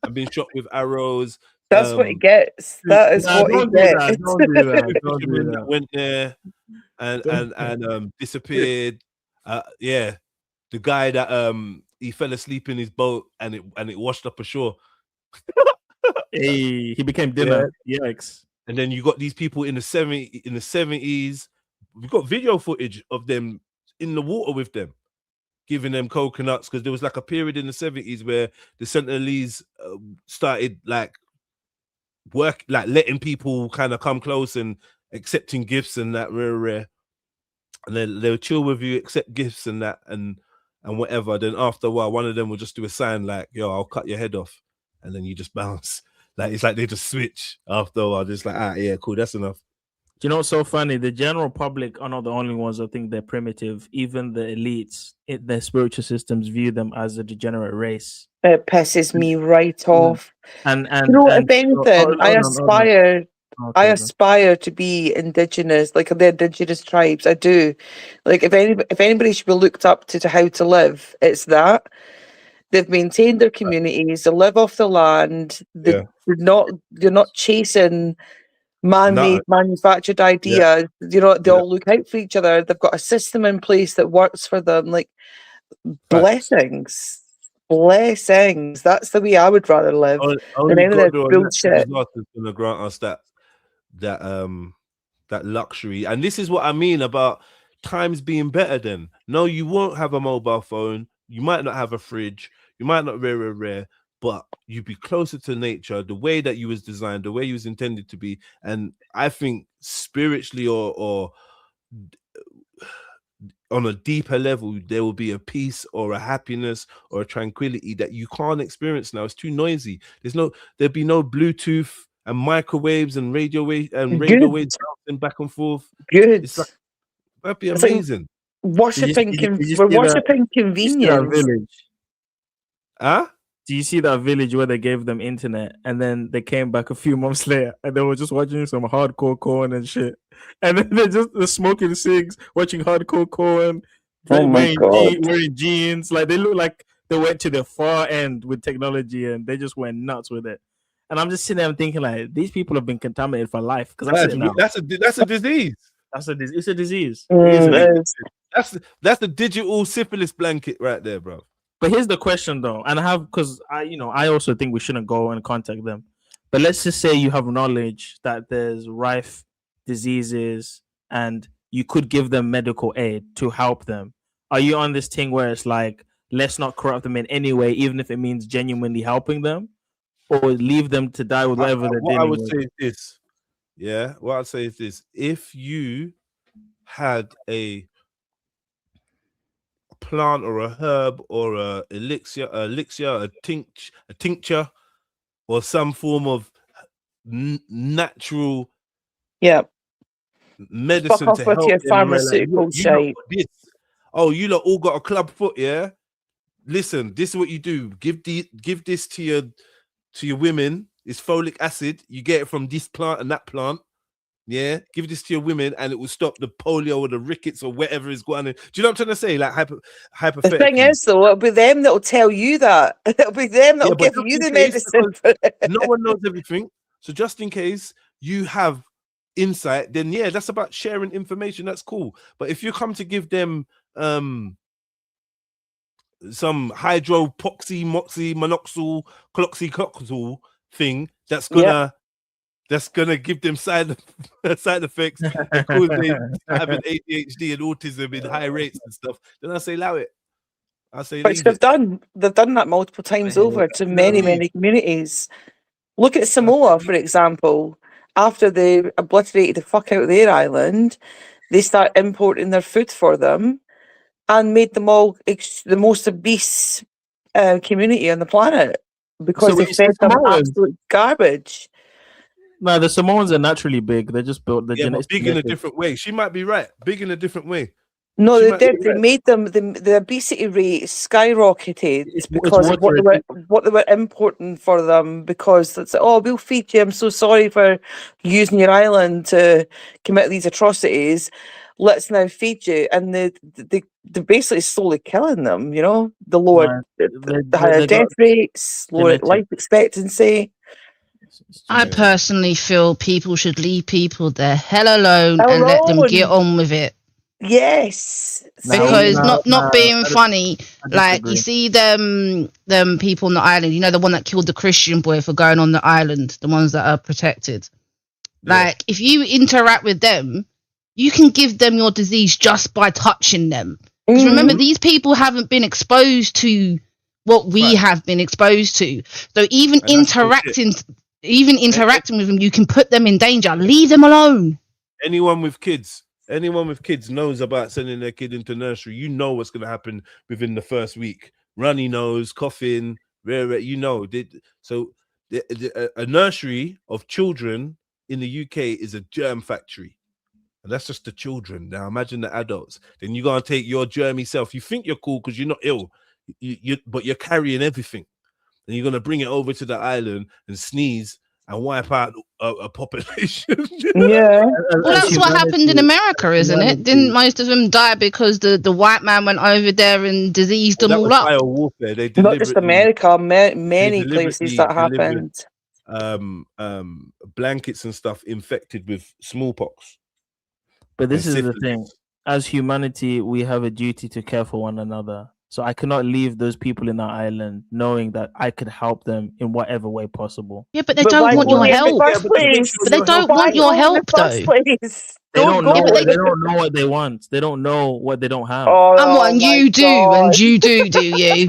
and been shot with arrows. That's what he gets. That is what he gets. Don't do that. Don't do Fishermen that. that went there and disappeared. Yeah, the guy that he fell asleep in his boat and it washed up ashore. Hey, he became dinner. Yikes! And then you got these people in the 70s. We've got video footage of them in the water with them, giving them coconuts, because there was like a period in the 70s where the Sentinelese started like letting people kind of come close and accepting gifts and that rare. And then they'll chill with you, accept gifts and that and whatever. Then after a while, one of them will just do a sign like, "Yo, I'll cut your head off," and then you just bounce. Like, it's like they just switch after a while, just like, yeah, cool, that's enough. Do you know what's so funny? The general public are not the only ones that think they're primitive. Even the elites, their spiritual systems view them as a degenerate race. It pisses me right off. And you know, if anything, I aspire to be indigenous, like the indigenous tribes. I do. Like, if anybody should be looked up to how to live, it's that. They've maintained their communities. They live off the land. They're not chasing man-made, manufactured ideas. You know, they all look out for each other. They've got a system in place that works for them. Like, blessings. That's the way I would rather live than any of that bullshit. God is going to grant us that luxury, and this is what I mean about times being better. Then no, you won't have a mobile phone. You might not have a fridge. You might not rare, but you'd be closer to nature, the way that you was designed, the way you was intended to be. And I think spiritually or on a deeper level, there will be a peace or a happiness or a tranquility that you can't experience now. It's too noisy. There'd be no Bluetooth and microwaves and radio waves bouncing back and forth. It's like, that'd be amazing. Worshipping convenience. Huh? Do you see that village where they gave them internet and then they came back a few months later and they were just watching some hardcore corn and shit? And then they're smoking cigs, watching hardcore corn, wearing jeans. Like, they look like they went to the far end with technology and they just went nuts with it. And I'm just sitting there thinking, like, these people have been contaminated for life. Because that's a disease. It's a disease. That's the digital syphilis blanket right there, bro. But here's the question, though, and I also think we shouldn't go and contact them. But let's just say you have knowledge that there's rife diseases and you could give them medical aid to help them. Are you on this thing where it's like, let's not corrupt them in any way, even if it means genuinely helping them, or leave them to die with whatever they're dealing with? What I'd say is this: if you had a plant or a herb or a elixir, a tincture, or some form of natural medicine Fuck to off with help your them, pharmaceutical shit. You lot all got a club foot, yeah? Listen, this is what you do. Give this to your women. It's folic acid. You get it from this plant and that plant. Yeah, give this to your women, and it will stop the polio or the rickets or whatever is going on. Do you know what I'm trying to say? Like, hypothetically. The thing is, though, it'll be them that'll tell you that. It'll be them that'll give you the medicine. No one knows everything, so just in case you have insight, then that's about sharing information. That's cool. But if you come to give them some hydropoxy, monoxyl, cloxycloxal thing that's gonna give them side effects because they having ADHD and autism in high rates and stuff, then I say allow it. Which they've done that multiple times over to many communities. Look at Samoa, for example. After they obliterated the fuck out of their island, they start importing their food for them and made them all the most obese community on the planet because they fed them absolute garbage. No, the Samoans are naturally big. They just built the genetics. Big in a different way. She might be right. Big in a different way. No, they did. They made them the obesity rate skyrocketed because of what they were importing for them. Because it's we'll feed you. I'm so sorry for using your island to commit these atrocities. Let's now feed you, and they're basically slowly killing them. You know, the lower, the higher death rates, lower life expectancy. I personally feel people should leave people the hell alone and let them get on with it. Yes, because not being funny, like you see them people on the island. You know, the one that killed the Christian boy for going on the island, the ones that are protected. Like, if you interact with them, you can give them your disease just by touching them. Because remember, these people haven't been exposed to what we have been exposed to. So even interacting with them, you can put them in danger. Leave them alone. Anyone with kids knows about sending their kid into nursery. You know what's going to happen within the first week. Runny nose, coughing, you know. So a nursery of children in the UK is a germ factory. And that's just the children. Now imagine the adults. Then you're going to take your germy self. You think you're cool because you're not ill, but you're carrying everything. And you're going to bring it over to the island and sneeze and wipe out a population. Yeah. Well, that's what happened in America, isn't it? Didn't most of them die because the white man went over there and diseased them That all was up? biowarfare. They Not just deliberately, America, they many places that deliberately happened. blankets and stuff infected with smallpox. But this and is the syphilis. thing. As humanity, we have a duty to care for one another. So I cannot leave those people in our island knowing that I could help them in whatever way possible. Yeah, but they But don't why want your go in the help. first place? But they don't Why want your go in the help, first though. place? They don't go. know. They don't know what they want. They don't know what they don't have. Oh, And what? And my you do, God. and you do you?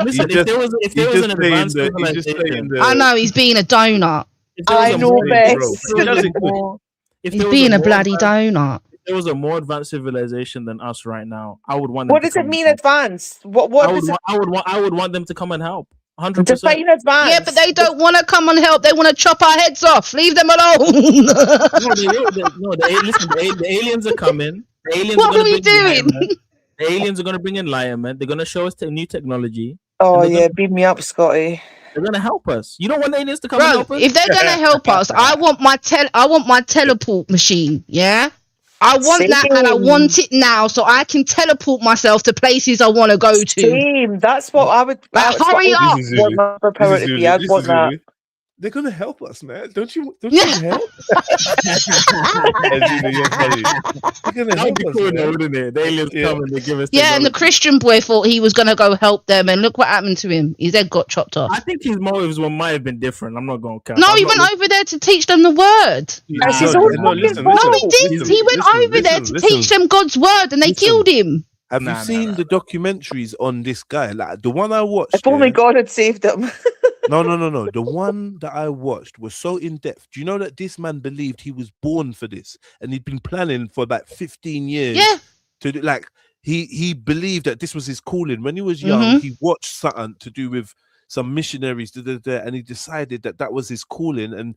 Listen, if there was an advanced civilization, I know he's being a donut. if there was I a know more- best. if there was a more- if He's there was being a more bloody advanced- donut. If there was a more advanced civilization than us right now, I would want them What to does it come mean and help. advanced? What I does would want them to come and help. 100%. define advanced? Yeah, but they don't want to come and help. They want to chop our heads off. Leave them alone. No, they will. Listen, the aliens are coming. The aliens What are are we going to bring doing? enlightenment. The aliens are going to bring enlightenment. They're going to show us new technology. Oh and they're yeah, beat me up, Scotty. They're going to help us. You don't want aliens to come and Bro, help us? if they're gonna help us, I want my teleport machine. Yeah, I want that, and I want it now, so I can teleport myself to places I want to go to. Same. That's what I would. Like, that's what hurry I up! would want my superpower to be. I'd want that. They're gonna help us, man. Don't you want help? Zulu, you're funny. They're gonna That would help be us, cool, man. though, wouldn't it? The aliens come and they give us. Yeah, and the technology. Christian boy thought he was gonna go help them, and look what happened to him. His head got chopped off. I think his motives might have been different. I'm not going to. No, he went over there to teach them the word. That's No, he did. He went over there to teach them God's word, and they killed him. Have you seen the documentaries on this guy? Like the one I watched. If only God had saved him. No. The one that I watched was so in depth. Do you know that this man believed he was born for this, and he'd been planning for about 15 years? Yeah. To do, like he believed that this was his calling. When he was young, he watched something to do with some missionaries, and he decided that was his calling. And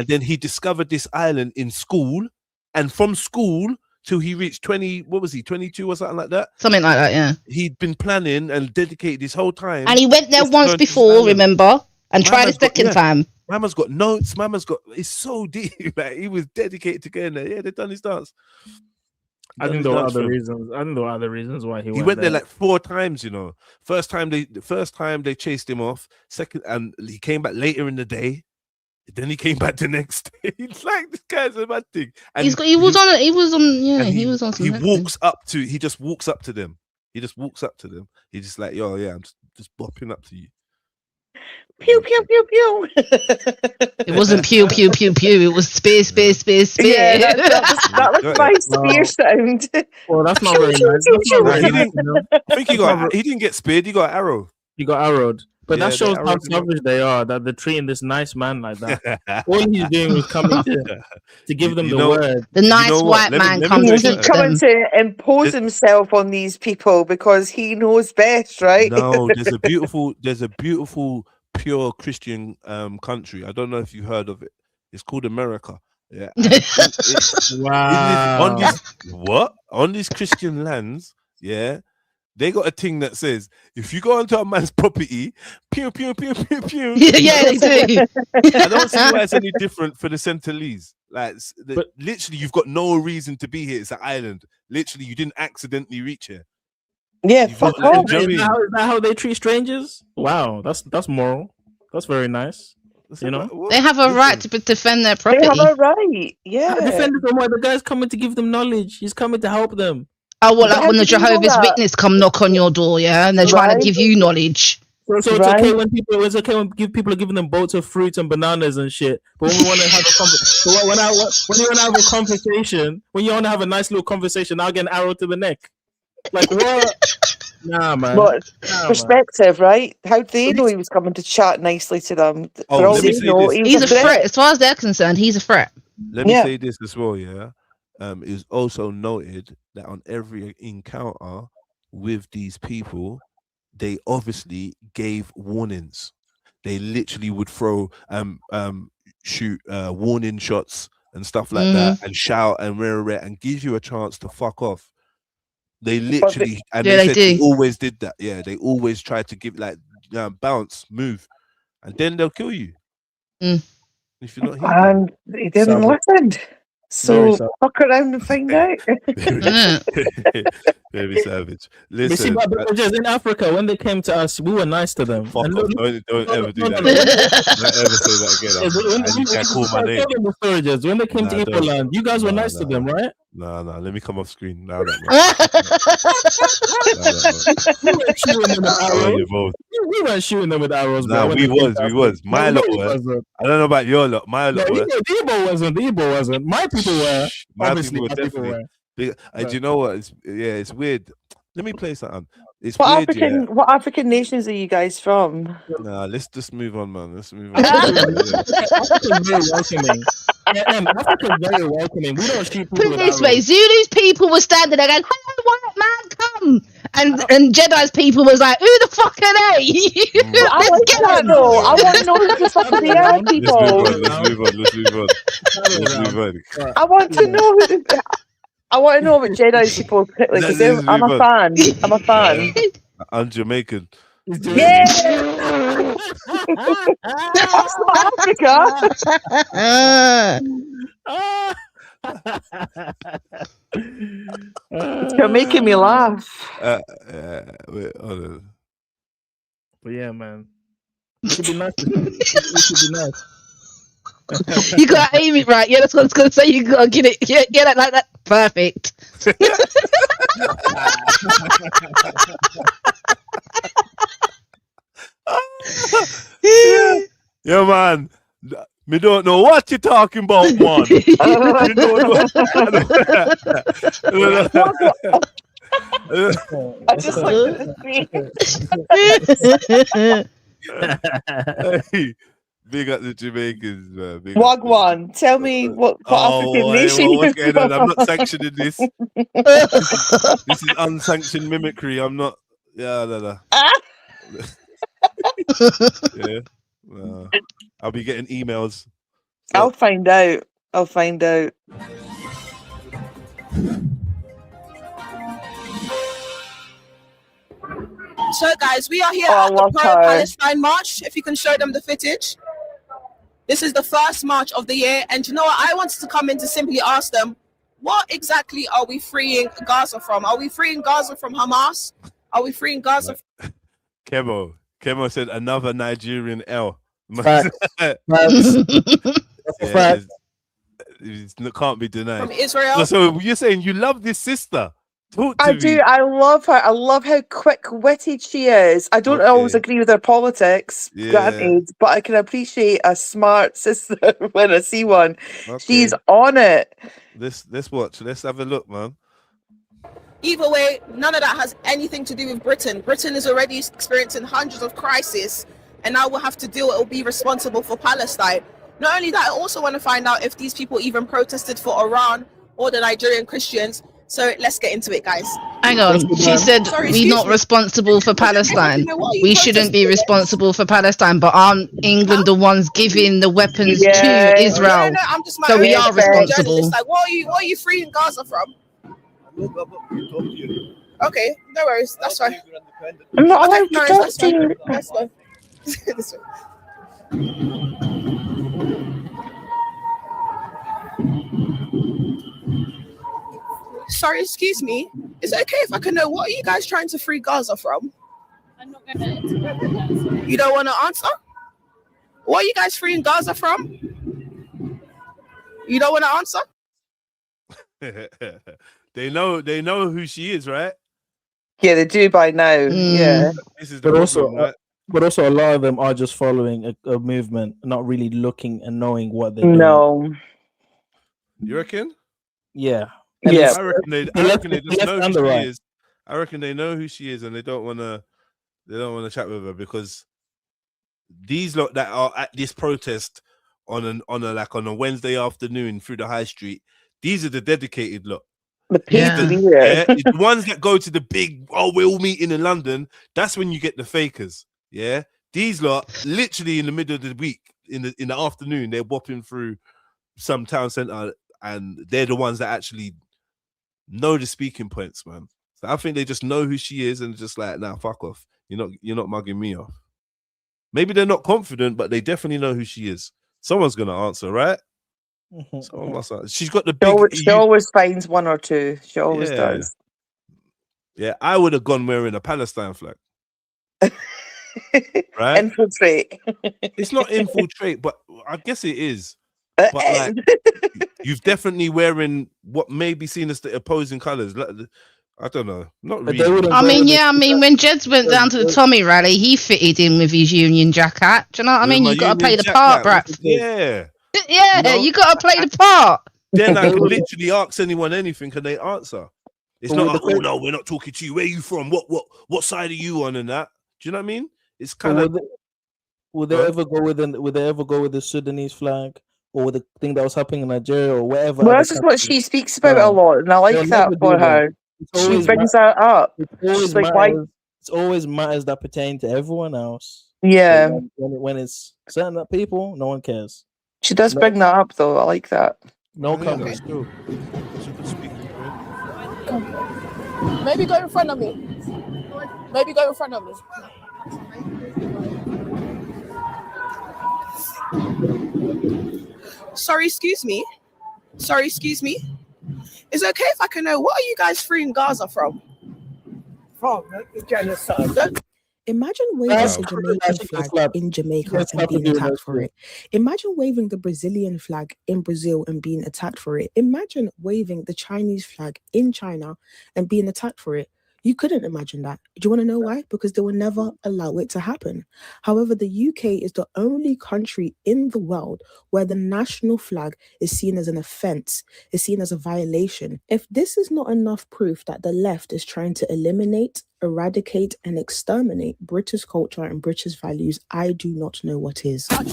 then he discovered this island in school, and from school till he reached 20, what was he, 22 or something like that? Something like that, yeah. He'd been planning and dedicated his whole time. And he went there just to once learn this before, island. remember? And tried a Mama's got- second yeah. time. Mama's got notes. Mama's got. It's so deep. Like he was dedicated to getting there. Yeah, they've done his dance. I think there were other reasons. I think there were other reasons why He went there like 4 times. You know, first time they chased him off. Second, and he came back later in the day. Then he came back the next day. It's like this guy's a bad thing. And He was on. He was on some. he method. walks up to. He just walks up to them. He's just like, yo, yeah, I'm just bopping up to you. Pew pew pew pew. It wasn't pew pew pew pew. It was spear spear spear spear. Yeah, that was my spear sound. Well, that's not very nice. That's not very nice, you know? I think he didn't get speared. He got arrowed. He got arrowed. But Yeah, that they shows how arrowed him up. savage they are, that they're treating this nice man like that. All he's doing was coming to give them You the know- word. The nice know what? white Let me- man let me comes tell to you He's teach coming them. to impose himself on these people because he knows best, right? No, there's a beautiful pure Christian country. I don't know if you heard of it. It's called America. Yeah. Wow. On these Christian lands, yeah, they got a thing that says if you go onto a man's property, pew pew pew pew pew. Yeah, they do. I don't see why it's any different for the Sentinelese. Like, literally, you've got no reason to be here. It's an island. Literally, you didn't accidentally reach here. Yeah, You've fuck got- off. do you know what I mean? Is that how they treat strangers? Wow, that's moral. That's very nice. You know, They have a right to defend their They property. have a right. Yeah. defend them. Why the guy's coming to give them knowledge? He's coming to help them. Oh, well, like How when the did you know Jehovah's that? Witness come knock on your door, yeah, and they're trying Right. to give you knowledge. So it's okay when people are giving them boats of fruits and bananas and shit. But when we want to have a conversation, when you want to have a conversation, when you want to have a nice little conversation, I'll get an arrow to the neck. Like what? Nah, man. But Nah, man. perspective, right? How did they know he was coming to chat nicely to them? Oh, For all let me they say know, this. he was He's a threat. As far as they're concerned, he's a threat. Let me Yeah. say this as well, yeah. It is also noted that on every encounter with these people, they obviously gave warnings. They literally would throw shoot warning shots and stuff like that, and shout and rare and give you a chance to fuck off. They literally and Yeah, they they said they do. always did that. Yeah, they always try to give like bounce, move, and then they'll kill you. Mm. If you're not hearing. And he didn't listen. So fuck around and find out. Very savage. You see, Listen, but just in Africa, when they came to us, we were nice to them. fuck And off. look- Don't ever do that. no. Don't ever say that again. And you can't call my name. Tell them the story, Jez. When they came to Nah, Igbo don't. land, you guys were Nah, nice to them, right? Nah, let me come off screen now. We weren't shooting them with arrows. We weren't shooting them with arrows. Nah, bro, when we they came to us. was. My No, lot we were. wasn't. I don't know about your lot. My No, lot were. the Igbo wasn't. The Igbo wasn't. My people were. My Obviously, people were my people definitely. were. And do you know what? It's weird. Let me play something. It's What weird. What African nations are you guys from? Nah, let's just move on, man. Let's move on. Africa's very welcoming. Africa's very welcoming. We don't shoot people Put it with this way, arrows. Zulu's people were standing there going, "Hey, white man, come!" And Jedi's people was like, "Who the fuck are they?" I Let's like get that them. though. I want to know who the fuck they are, people. Let's move on. I want to know who the. I want to know what Jedi's people quickly because Let's I'm move a on. fan. I'm a fan. I'm Jamaican. Yeah. That's not Africa. You're making me laugh. Wait, hold on. But yeah, man. It should be nice. It should be nice. You gotta aim it right. Yeah, that's what I was gonna say. You gotta get it. Yeah, that like that. Perfect. Yeah, man. Me don't know what you're talking about, man. You don't know. I just like Hey, big up the Jamaicans, man. Big up. Wagwan, tell me what African nation what's you're going on? I'm not from. sanctioning this. This is unsanctioned mimicry. I'm not. Yeah, no. Yeah. I'll be getting emails. I'll find out. I'll find out. So, guys, we are here Oh, I at the love her. pro-Palestine march. If you can show them the footage. This is the first march of the year. And you know what? I wanted to come in to simply ask them, what exactly are we freeing Gaza from? Are we freeing Gaza from Hamas? Are we freeing Gaza from... Kemo said another Nigerian L. Facts. Yeah, it can't be denied. From Israel? So you're saying you love this sister? Talk to I me. do. I love her. I love how quick-witted she is. I don't always agree with her politics, granted, but I can appreciate a smart sister when I see one. She's on it. Let's watch. Let's have a look, man. Either way, none of that has anything to do with Britain. Britain is already experiencing hundreds of crises, and now we'll have to deal. It will be responsible for Palestine. Not only that, I also want to find out if these people even protested for Iran or the Nigerian Christians. So let's get into it, guys. Hang on. She said Sorry, we're excuse not me. responsible for Palestine. know what? You We shouldn't be responsible for Palestine, but aren't England the ones giving the weapons Yeah. to Israel? No, I'm just So we are responsible. Journalist. Like, what are you freeing Gaza from? Okay, no worries. That's fine. I'm not allowed to No worries, talk that's to you. fine. Let's go. This way. Sorry, excuse me. Is it okay if I can know what are you guys trying to free Gaza from? I'm not gonna answer. You don't want to answer? What are you guys freeing Gaza from? You don't want to answer? They know who she is, right? Yeah, they do by now. Yeah. This is the But also, problem, right? but also, a lot of them are just following a movement, not really looking and knowing what they're doing. No. You reckon? Yeah. Yeah. I reckon they left just know who and she the right. is. I reckon they know who she is, and they don't want to chat with her because these lot that are at this protest on a Wednesday afternoon through the high street, these are the dedicated lot. The people, The ones that go to the big, we're all meeting in London. That's when you get the fakers. Yeah, these lot literally in the middle of the week, in the afternoon, they're whopping through some town centre, and they're the ones that actually know the speaking points, man. So I think they just know who she is and just like, nah, fuck off. You're not mugging me off. Maybe they're not confident, but they definitely know who she is. Someone's gonna answer, right? Someone must answer. She's got the She big. always, she always finds one or two. She always does. Yeah, I would have gone wearing a Palestine flag. Right? Infiltrate. It's not infiltrate, but I guess it is. But like, you've definitely wearing what may be seen as the opposing colors. I don't know. Not really. I mean, when Jeds went down to the Tommy rally, he fitted in with his Union jacket. Do you know what I mean? You got to play the part, bruv. Yeah. Yeah, you got to play the part. Then I can literally ask anyone anything, and they answer. It's not like, oh no, we're not talking to you. Where are you from? What side are you on? And that. Do you know what I mean? It's kind of. Would they ever go with the Sudanese flag or with the thing that was happening in Nigeria or whatever? Well, this is what she speaks about a lot, and I like that for her. She brings that up. She's like, why? It's always matters that pertain to everyone else. Yeah. So when it's certain people, no one cares. She does bring that up, though. I like that. No comments. Maybe go in front of me. Maybe go in front of me. Sorry, excuse me. Is it okay if I can know what are you guys freeing Gaza from? From the genocide. Imagine waving the Jamaican flag in Jamaica and being attacked for it. Imagine waving the Brazilian flag in Brazil and being attacked for it. Imagine waving the Chinese flag in China and being attacked for it. You couldn't imagine that. Do you want to know why? Because they will never allow it to happen. However, the UK is the only country in the world where the national flag is seen as an offense, is seen as a violation. If this is not enough proof that the left is trying to eliminate, eradicate, and exterminate British culture and British values, I do not know what is. Don't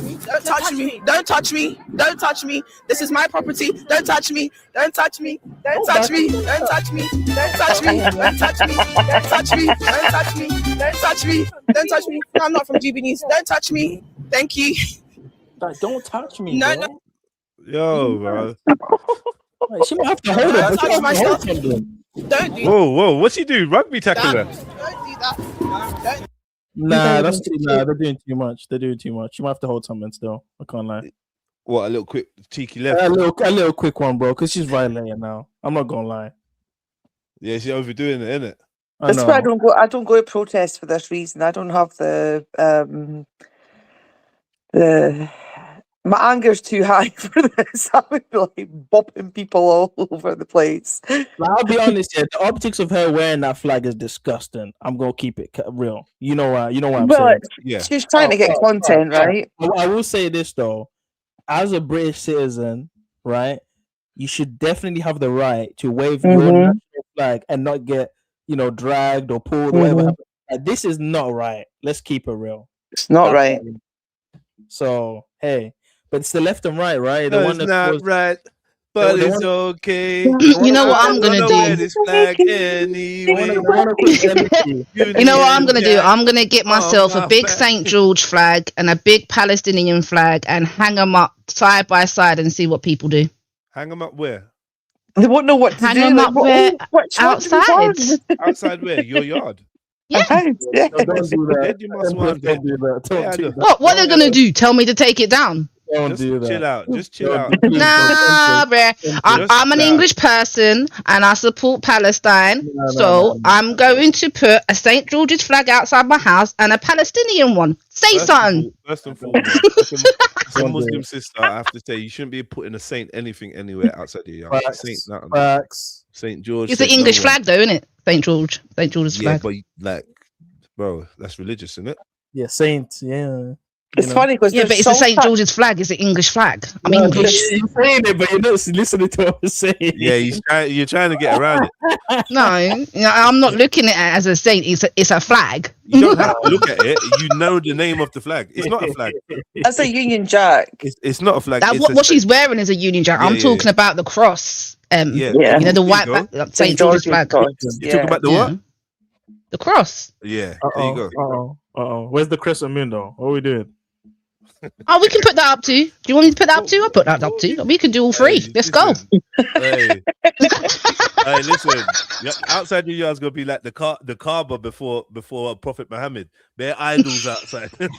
touch me. Don't touch me. Don't touch me. This is my property. Don't touch me. Don't touch me. Don't touch me. Don't touch me. Don't touch me. Don't touch me. Don't touch me. Don't touch me. Don't touch me. Don't touch me. No, I'm not from GB News. Don't touch me. Thank you. Don't touch me. No, bro. no. Yo, bro. She might have to hold it. Don't touch my stuff. Don't do Whoa, what's she do? Rugby tackle her. Don't do that. Nah, they're doing too much. They're doing too much. You might have to hold something still. I can't lie. What, a little quick cheeky left? A little quick one, bro, because she's violating now. I'm not gonna lie. Yeah, she's overdoing it, innit? That's why I don't go to protests for this reason. I don't have the my anger's too high for this. I would be like bopping people all over the place. I'll be honest here. The optics of her wearing that flag is disgusting. I'm gonna keep it real. You know what I'm saying? Yeah. She's trying to get content, right? I will say this though. As a British citizen, right, you should definitely have the right to wave your national flag and not get, dragged or pulled or whatever. Like, this is not right. Let's keep it real. It's not right. So, hey, but it's the left and right, right? The No, one it's that not right, but it's okay. You know what I'm gonna wear do? this flag anyway. You know what I'm gonna do? I'm gonna get myself a big St. George flag and a big Palestinian flag and hang them up side by side and see what people do. Hang them up where? They won't know what to Hang do. them up where? Outside. Outside where? Your yard. Yeah. Yeah. Don't do that. You must want Don't do that. Don't do that. What they're gonna do? Tell me to take it down? Don't do that. Chill out. Just chill out. Nah, bruh. I'm an English person and I support Palestine. So I'm going to put a St. George's flag outside my house and a Palestinian one. Say something. First and foremost, as a Muslim sister, I have to say you shouldn't be putting a saint anything anywhere outside your yard. Saint George. It's an English flag, though, isn't it? St. George. St. George's flag. But bro, that's religious, isn't it? Yeah, saint. Yeah. It's funny because but it's a St. George's flag. It's an English flag. I'm English. You're saying it, but you're not listening to what I'm saying. Yeah, you're trying to get around it. No, I'm not looking at it as a saint. It's a flag. You don't have to look at it. You know the name of the flag. It's not a flag. That's a Union Jack. It's not a flag. What she's wearing is a Union Jack. I'm talking about the cross. The white St. George's flag. You're talking about the what? The cross. Yeah. There you go. Where's the crescent moon though? What are we doing? Oh, we can put that up too. Do you want me to put that up too? I'll put that up too. We can do all three. Let's go. Hey, listen. Outside your yard's gonna be like the Kaaba before Prophet Muhammad. They're idols outside. Like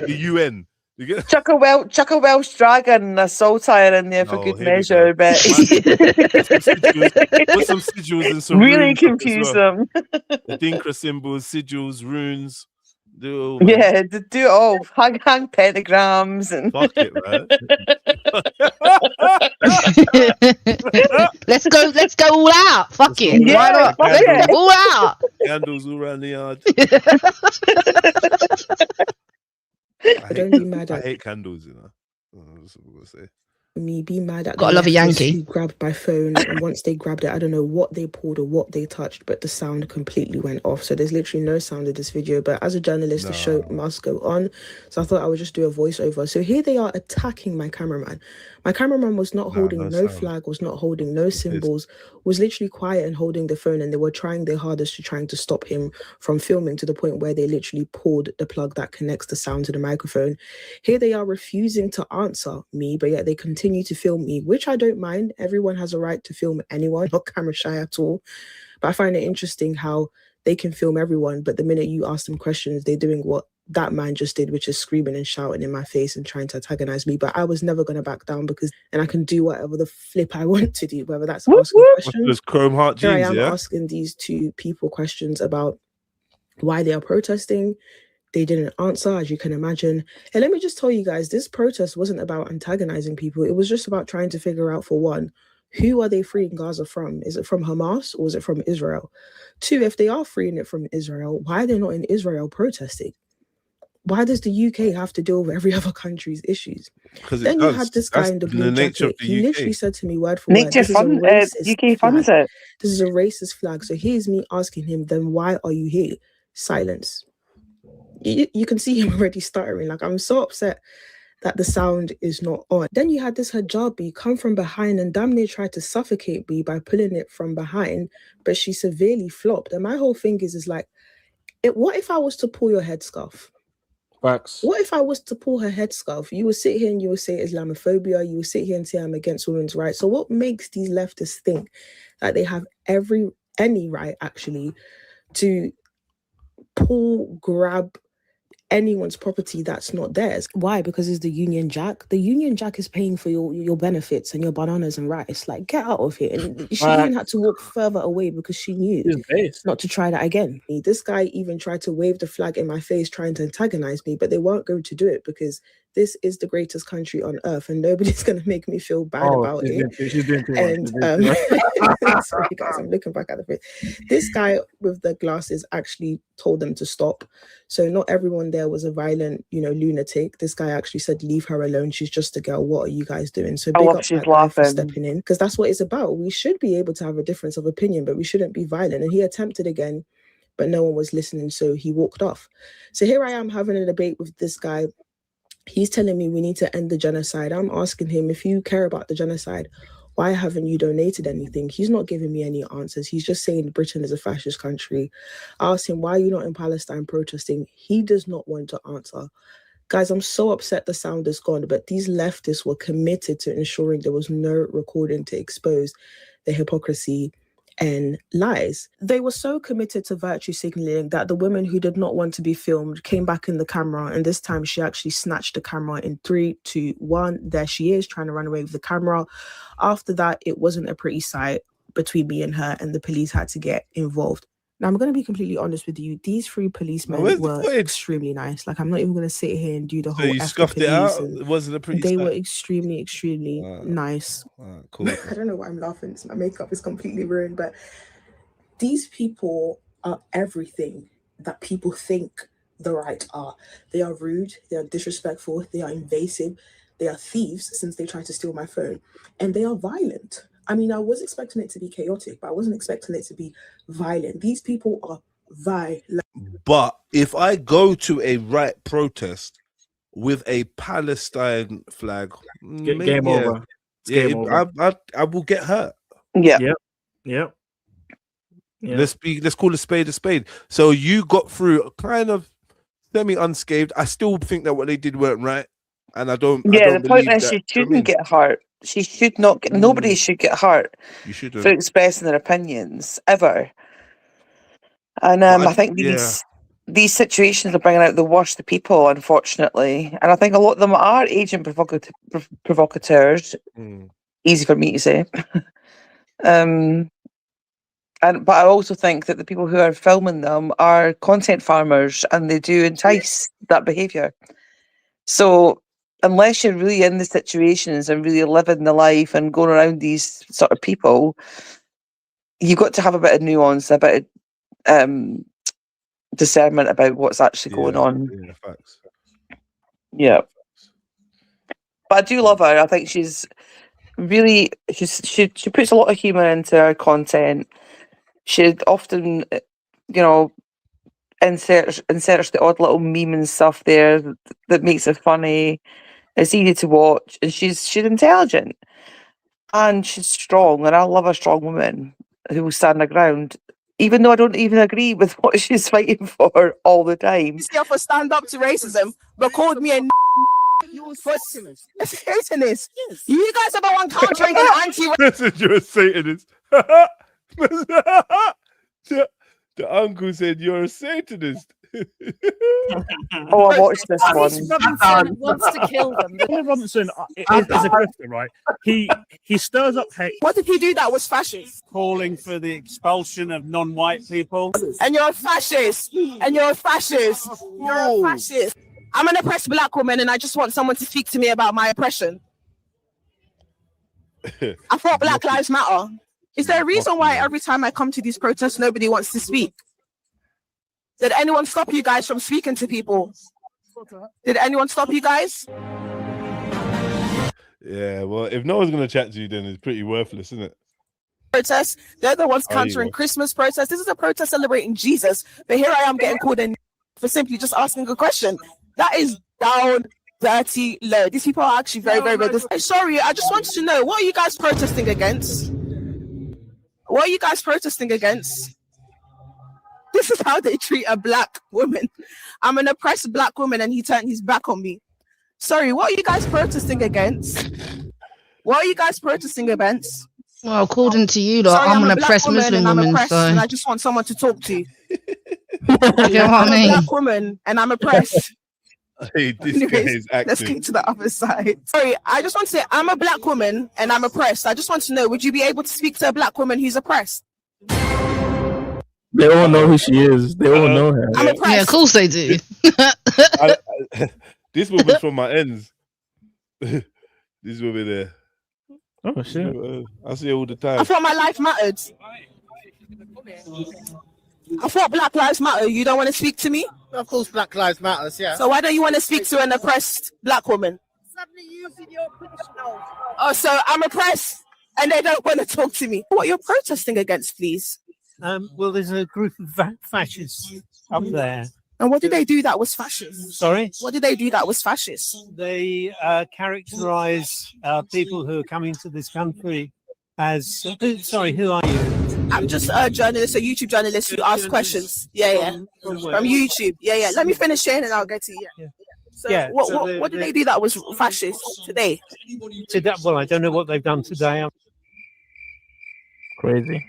the UN. You get chuck a Welsh dragon and a saltire in there for Oh, good here we measure, go. but Put some sigils and some really runes up as confuse well. them. The Dinkra symbols, sigils, runes. Do it all, man. Yeah, to do it all. Hang pentagrams and Fuck it, man. Let's go all out. Fuck it. Yeah, Why not? fuck Let's it. go all out. Candles all around the yard. Don't be mad I at hate candles, you know. That's what I'm gonna say. me, be mad at Gotta the love a leftist Yankee. who grabbed my phone, and once they grabbed it, I don't know what they pulled or what they touched, but the sound completely went off. So there's literally no sound in this video. But as a journalist, the show must go on. So I thought I would just do a voiceover. So here they are attacking my cameraman. My cameraman was not holding no no sound. flag, was not holding no symbols, was literally quiet and holding the phone, and they were trying their hardest to stop him from filming, to the point where they literally pulled the plug that connects the sound to the microphone. Here they are refusing to answer me, but yet they continue to film me, which I don't mind. Everyone has a right to film anyone, not camera shy at all. But I find it interesting how they can film everyone, but the minute you ask them questions, they're doing what that man just did, which is screaming and shouting in my face and trying to antagonize me. But I was never going to back down, and I can do whatever the flip I want to do, whether that's asking questions. Those chrome heart Here I jeans, am yeah? asking these two people questions about why they are protesting. They didn't answer, as you can imagine. And let me just tell you guys, this protest wasn't about antagonizing people. It was just about trying to figure out, for one, who are they freeing Gaza from? Is it from Hamas or is it from Israel? Two, if they are freeing it from Israel, why are they not in Israel protesting? Why does the UK have to deal with every other country's issues? Then you had this guy in the blue jacket. He literally said to me word for word, this is a racist UK funds flag. it. This is a racist flag. So here's me asking him, then why are you here? Silence. You can see him already stuttering. Like, I'm so upset that the sound is not on. Then you had this hijabi come from behind and damn near tried to suffocate me by pulling it from behind, but she severely flopped. And my whole thing is like, what if I was to pull your headscarf? Facts. What if I was to pull her headscarf? You would sit here and you would say Islamophobia. You would sit here and say I'm against women's rights. So what makes these leftists think that they have any right actually to pull, grab anyone's property that's not theirs? Why? Because it's the Union Jack. The Union Jack is paying for your benefits and your bananas and rice. Like, get out of here. And she even had to walk further away because she knew not to try that again. This guy even tried to wave the flag in my face, trying to antagonize me, but they weren't going to do it because this is the greatest country on earth and nobody's going to make me feel bad about it. And sorry guys, I'm looking back at the face. This guy with the glasses actually told them to stop. So not everyone there was a violent, lunatic. This guy actually said, leave her alone. She's just a girl. What are you guys doing? So big up that guy for stepping in, because that's what it's about. We should be able to have a difference of opinion, but we shouldn't be violent. And he attempted again, but no one was listening. So he walked off. So here I am having a debate with this guy. He's telling me we need to end the genocide. I'm asking him, if you care about the genocide, why haven't you donated anything? He's not giving me any answers. He's just saying Britain is a fascist country. I asked him, why are you not in Palestine protesting? He does not want to answer. Guys, I'm so upset the sound is gone, but these leftists were committed to ensuring there was no recording to expose the hypocrisy and lies. They were so committed to virtue signaling that the woman who did not want to be filmed came back in the camera, and this time she actually snatched the camera in 3, 2, 1. There she is, trying to run away with the camera. After that, it wasn't a pretty sight between me and her, and the police had to get involved. Now, I'm going to be completely honest with you. These 3 policemen were extremely nice. Like, I'm not even going to sit here and do the whole... So you scuffed it out? It wasn't a pretty They sight? were extremely nice. Cool. I don't know why I'm laughing. My makeup is completely ruined, but these people are everything that people think the right are. They are rude, they are disrespectful, they are invasive, they are thieves since they tried to steal my phone, and they are violent. I mean, I was expecting it to be chaotic, but I wasn't expecting it to be violent. These people are violent. But if I go to a right protest with a Palestine flag, game over. Game over. I will get hurt. Yeah. Yep. Let's call a spade a spade. So you got through kind of semi unscathed. I still think that what they did weren't right, and I don't. Yeah, the point is, she shouldn't get hurt. She should not get. Nobody should get hurt. You shouldn't. For expressing their opinions ever. And I think these these situations are bringing out the worst of people, unfortunately. And I think a lot of them are agent provocateurs. Easy for me to say. But I also think that the people who are filming them are content farmers, and they do entice that behaviour. So unless you're really in the situations and really living the life and going around these sort of people, you've got to have a bit of nuance, a bit of discernment about what's actually going on. Yeah, facts. Yeah. But I do love her. I think she's really, she puts a lot of humour into her content. She often, inserts the odd little meme and stuff there that makes it funny. It's easy to watch, and she's intelligent, and she's strong, and I love a strong woman who will stand her ground, even though I don't even agree with what she's fighting for all the time. Still for stand up to racism, but called me a for Satanist. You guys are the one countering an anti-racist. You're a Satanist. The uncle said you're a Satanist. Oh, I watched this one. Robinson wants to kill them. Tommy Robinson is a grifter, right? He stirs up hate. What did he do that was fascist? Calling for the expulsion of non-white people. And you're a fascist. And you're a fascist. You're a fascist. I'm an oppressed black woman, and I just want someone to speak to me about my oppression. I thought Black Lives Matter. Is there a reason why every time I come to these protests, nobody wants to speak? Did anyone stop you guys from speaking to people? Did anyone stop you guys? Yeah, well, if no one's going to chat to you, then it's pretty worthless, isn't it? Protests. They're the ones countering Christmas protests. This is a protest celebrating Jesus, but here I am getting called in for simply just asking a question. That is down dirty low. These people are actually very, very good. Sorry, I just wanted to know, what are you guys protesting against? What are you guys protesting against? This is how they treat a black woman. I'm an oppressed black woman, and he turned his back on me. Sorry, what are you guys protesting against? What are you guys protesting against? Well, according to you, though, Sorry, I'm an a black oppressed woman Muslim and I'm woman, oppressed, so and I just want someone to talk to. you know what I I'm a mean? black woman and I'm oppressed. Hey, this guy Anyways, is let's acting. get to the other side. Sorry, I just want to say I'm a black woman and I'm oppressed. I just want to know, would you be able to speak to a black woman who's oppressed? They all know who she is. They all know her. I'm oppressed. Yeah, of course they do. This woman's from my ends. This woman there. Oh shit! I see her all the time. I thought my life mattered. I thought Black Lives Matter. You don't want to speak to me? Of course, Black Lives Matters, yeah. So why don't you want to speak to an oppressed black woman? Oh, so I'm oppressed and they don't want to talk to me. What you're protesting against, please? Well, there's a group of fascists up there. And what did they do that was fascist? Sorry? What did they do that was fascist? They characterize people who are coming to this country as... Sorry, who are you? I'm just a journalist, a YouTube journalist who asks questions. Yeah. From YouTube. Yeah. Let me finish saying and I'll get to you. Yeah. So what did they do that was fascist today? Well, I don't know what they've done today. Crazy.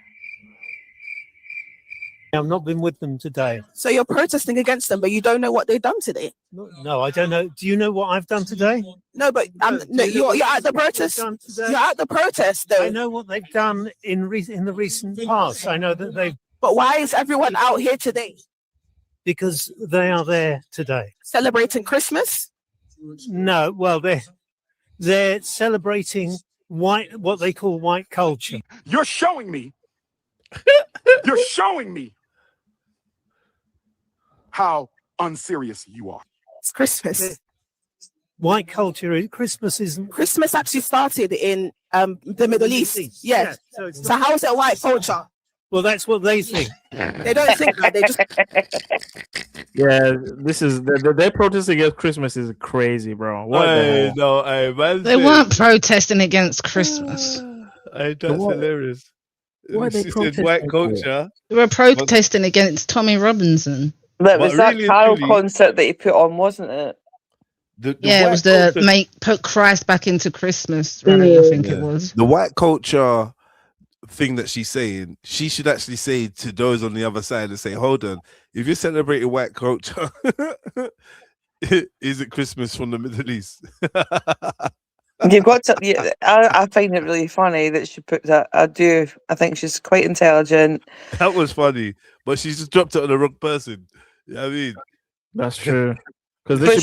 I've not been with them today. So you're protesting against them, but you don't know what they've done today? No, I don't know. Do you know what I've done today? No, but you're at the protest. You're at the protest, though. I know what they've done in the recent past. I know that they've... But why is everyone out here today? Because they are there today. Celebrating Christmas? No, well, they're celebrating what they call white culture. You're showing me how unserious you are. It's Christmas. White culture, Christmas isn't... Christmas actually started in the Middle East. Yes. So how is it white culture? Well, that's what they think. They don't think that. They just... Yeah, this is... Their protest against Christmas is crazy, bro. What the hell? They weren't protesting against Christmas. That's hilarious. What are they She said protesting white for? culture. They were protesting against Tommy Robinson. That was But that really, Carol truly- concert that he put on, wasn't it? Yeah, it was put Christ back into Christmas rally, I think it was. The white culture thing that she's saying, she should actually say to those on the other side and say, hold on, if you're celebrating white culture, is it Christmas from the Middle East? You've got to. Yeah, I find it really funny that she put that. I do. I think she's quite intelligent. That was funny, but she just dropped it on the wrong person. You know what I mean? That's true. Because But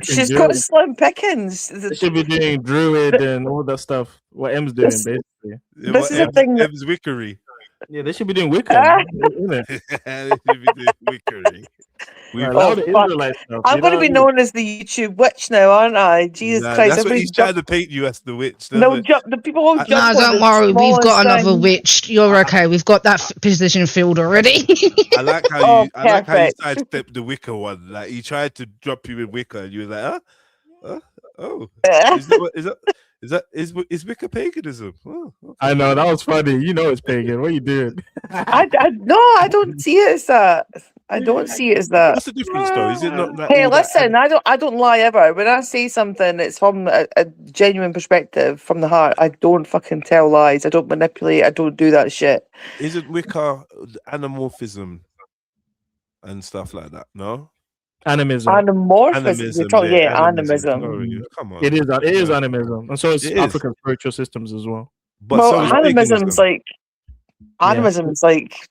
she's got slim pickings. They should be doing Druid and all that stuff. What M's doing, basically. Yeah, This is the thing that- M's Wickery. Yeah, they should be doing Wicca. Isn't it? They should be doing Wickery. Right, Oh, all the fuck. Israelite stuff, I'm you going to know be what I mean? known as the YouTube witch now, aren't I? Jesus Nah, Christ! that's what everybody he's trying to paint you as the witch. No, doesn't it? jump. The people won't jump. No, on don't the worry. We've got smallest another thing. witch. You're okay. We've got that position filled already. I like how you perfect. sidestepped the Wicca one. Like he tried to drop you in Wicca, and you were like, huh? Oh, is Wicca paganism? Oh, okay. I know, that was funny. You know it's pagan. What are you doing? No, I don't see it as that. I don't see it as that. What's the difference, though? Is it not like Hey, all that- listen, I don't lie ever. When I say something, it's from a genuine perspective, from the heart. I don't fucking tell lies. I don't manipulate. I don't do that shit. Isn't Wicca anamorphism and stuff like that? No, Animism. Anamorphism. You're talking, yeah, animism. Sorry, come on. It is animism. And so it's It is. African spiritual systems as well. But Well, so is animism's paganism. animism's like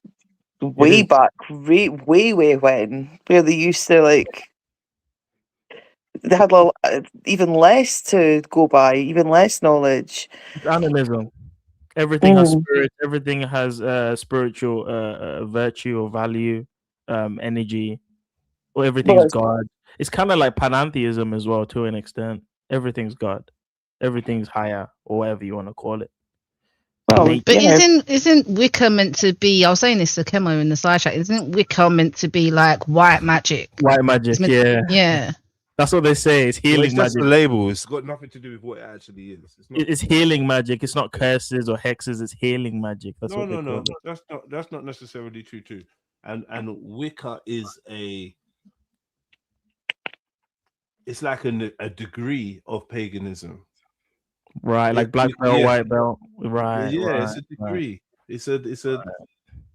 way is. back, way when, where they used to like they had even less to go by, even less knowledge. It's animism. Everything has Mm. spirit. Everything has spiritual virtue or value, energy, or everything's Well, God. It's kind of like pantheism as well, to an extent. Everything's God. Everything's higher, or whatever you want to call it. But isn't Wicca meant to be? I was saying this to Kemo in the side chat. Isn't Wicca meant to be like white magic? White magic, It's meant- yeah. yeah. That's what they say. It's healing It's just magic. a label. It's got nothing to do with what it actually is. It's not. It's healing magic. It's not curses or hexes. It's healing magic. That's what they call it. That's not necessarily true too. And Wicca is it's like a degree of paganism. Right, like black belt, white belt. Right. Yeah, right, it's a degree. It's a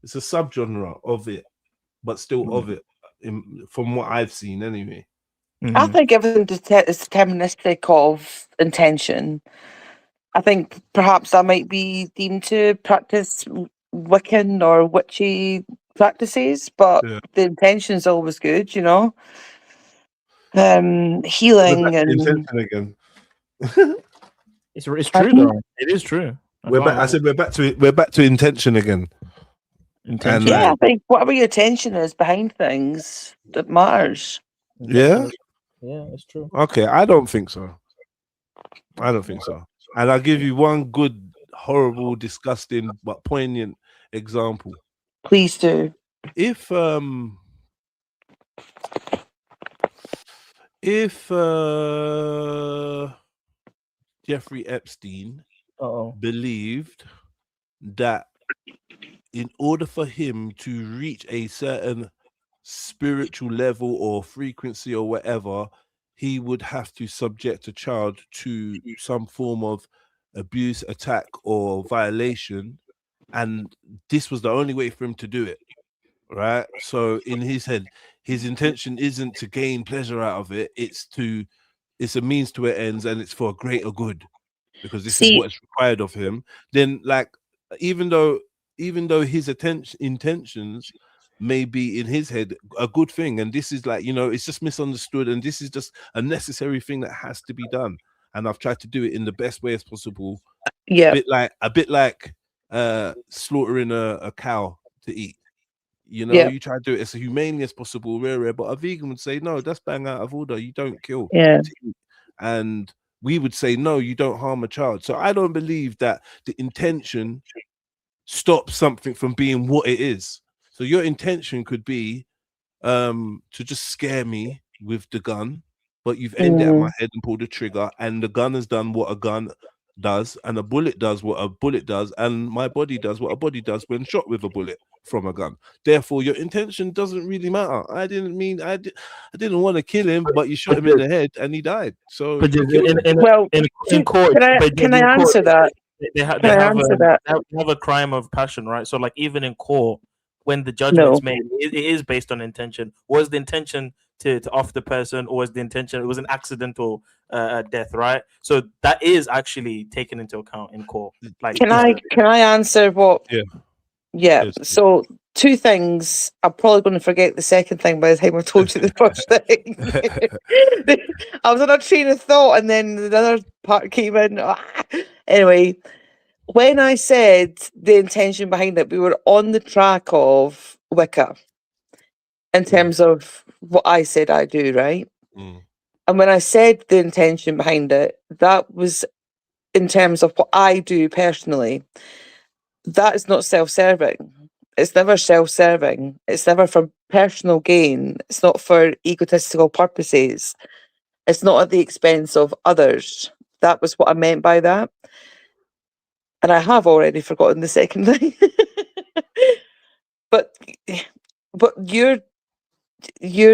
subgenre of it, but still of it. From what I've seen, anyway. I think everything is deterministic of intention. I think perhaps I might be deemed to practice Wiccan or witchy practices, but the intention's always good, you know. Healing We're back to and intention again. It's true though. It is true. We're back. I said we're back to intention again. Intention. yeah, I think whatever your intention is behind things, that matters. Yeah. Yeah, it's true. Okay, I don't think so. I don't think so. And I'll give you one good, horrible, disgusting, but poignant example. Please do. If Jeffrey Epstein believed that in order for him to reach a certain spiritual level or frequency or whatever, he would have to subject a child to some form of abuse, attack, or violation, and this was the only way for him to do it, right? So in his head, his intention isn't to gain pleasure out of it, it's a means to it ends, and it's for a greater good, because this is what is required of him. Then, like, even though his intentions may be in his head a good thing, and this is like, you know, it's just misunderstood, and this is just a necessary thing that has to be done, and I've tried to do it in the best way as possible. Yeah, a bit like slaughtering a cow to eat. You know, Yeah. you try to do it as humanely as possible, rare, but a vegan would say, no, that's bang out of order. You don't kill. Yeah. to eat. And we would say, no, you don't harm a child. So I don't believe that the intention stops something from being what it is. So your intention could be to just scare me with the gun, but you've aimed it at my head and pulled the trigger, and the gun has done what a gun does, and a bullet does what a bullet does, and my body does what a body does when shot with a bullet from a gun. Therefore, your intention doesn't really matter. I didn't want to kill him, but you shot him in the head and he died. So But you killed him. Well, in court, can I answer that? they Can I answer that? have a crime of passion, right? So like even in court, when the No. judgment's made, it is based on intention. Was the intention to off the person, or was the intention it was an accidental death, right? So that is actually taken into account in court. Like, Can I answer what? Yeah. Yeah. Yes, So two things. I'm probably going to forget the second thing by the time I've told you the first thing. I was on a train of thought, and then the other part came in. Anyway, when I said the intention behind it, we were on the track of Wicca in terms of what I said I do, right? And when I said the intention behind it, that was in terms of what I do personally. That is not self-serving. It's never self-serving. It's never for personal gain. It's not for egotistical purposes. It's not at the expense of others. That was what I meant by that. And I have already forgotten the second thing. But your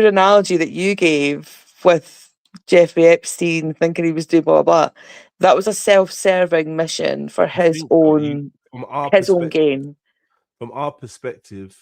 analogy that you gave with Jeffrey Epstein thinking he was doing blah, blah, blah, that was a self-serving mission for his own gain. From our perspective,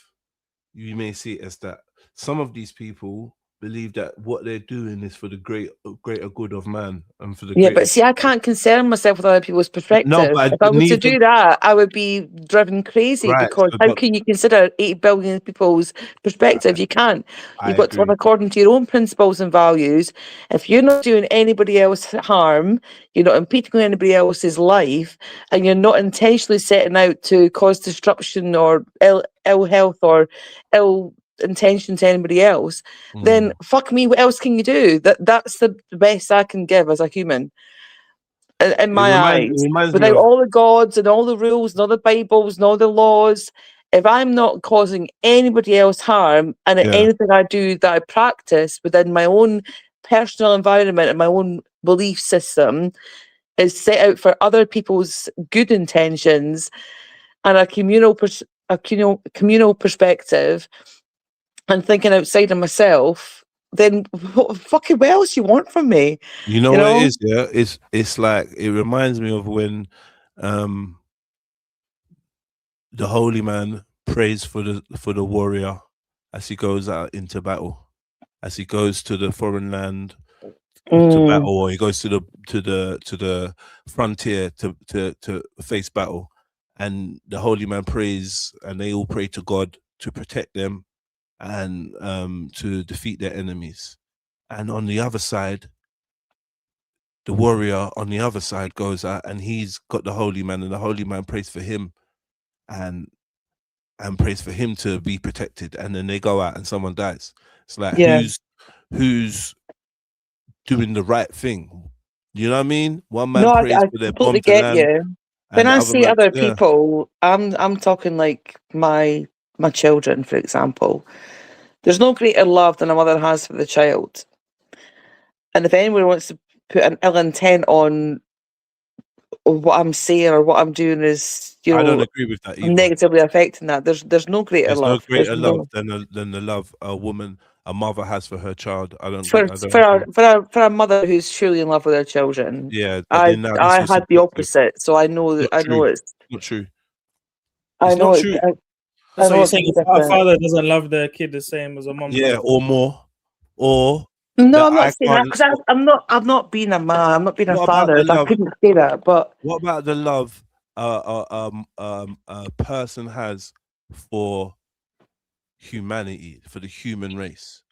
you may see it as that some of these people believe that what they're doing is for the greater good of man and for the But see, I can't concern myself with other people's perspective. No, but if I was to do that, I would be driven crazy, Right, because so how but- can you consider 8 billion people's perspective? You can't. You've got to live agree. according to your own principles and values. If you're not doing anybody else harm, you're not impeding on anybody else's life, and you're not intentionally setting out to cause disruption or ill health or ill intention to anybody else, then fuck me, what else can you do? That's the best I can give as a human in my eyes, without all the gods and all the rules and all the Bibles and all the laws. If I'm not causing anybody else harm, and anything I do that I practice within my own personal environment and my own belief system is set out for other people's good intentions and a communal perspective, and thinking outside of myself, then what fucking what else you want from me? You know what it is, yeah? It's like, it reminds me of when the holy man prays for the warrior as he goes out into battle, as he goes to the foreign land to battle, or he goes to the frontier to face battle, and the holy man prays, and they all pray to God to protect them and to defeat their enemies. And on the other side, the warrior on the other side goes out, and he's got the holy man, and the holy man prays for him and prays for him to be protected, and then they go out and someone dies. It's like, who's doing the right thing? You know what I mean? One man prays for their bomb to land, you. When I see other people, I'm talking like my children, for example. There's no greater love than a mother has for the child. And if anyone wants to put an ill intent on what I'm saying or what I'm doing is, I don't agree with that either. negatively affecting that, there's no greater There's love. no greater There's love than the love a mother has for her child. for a mother who's truly in love with her children. Yeah, I had the opposite, so I know that Not true. it's not true. I It's know not it's true. I So know you're it's saying a different. father doesn't love their kid the same as a mom? Yeah, or more, or No, that I'm not I saying that can't. because I'm not being a man. I'm not being a What about father. the So I love? couldn't say that. But What about the love a person has for humanity, for the human race?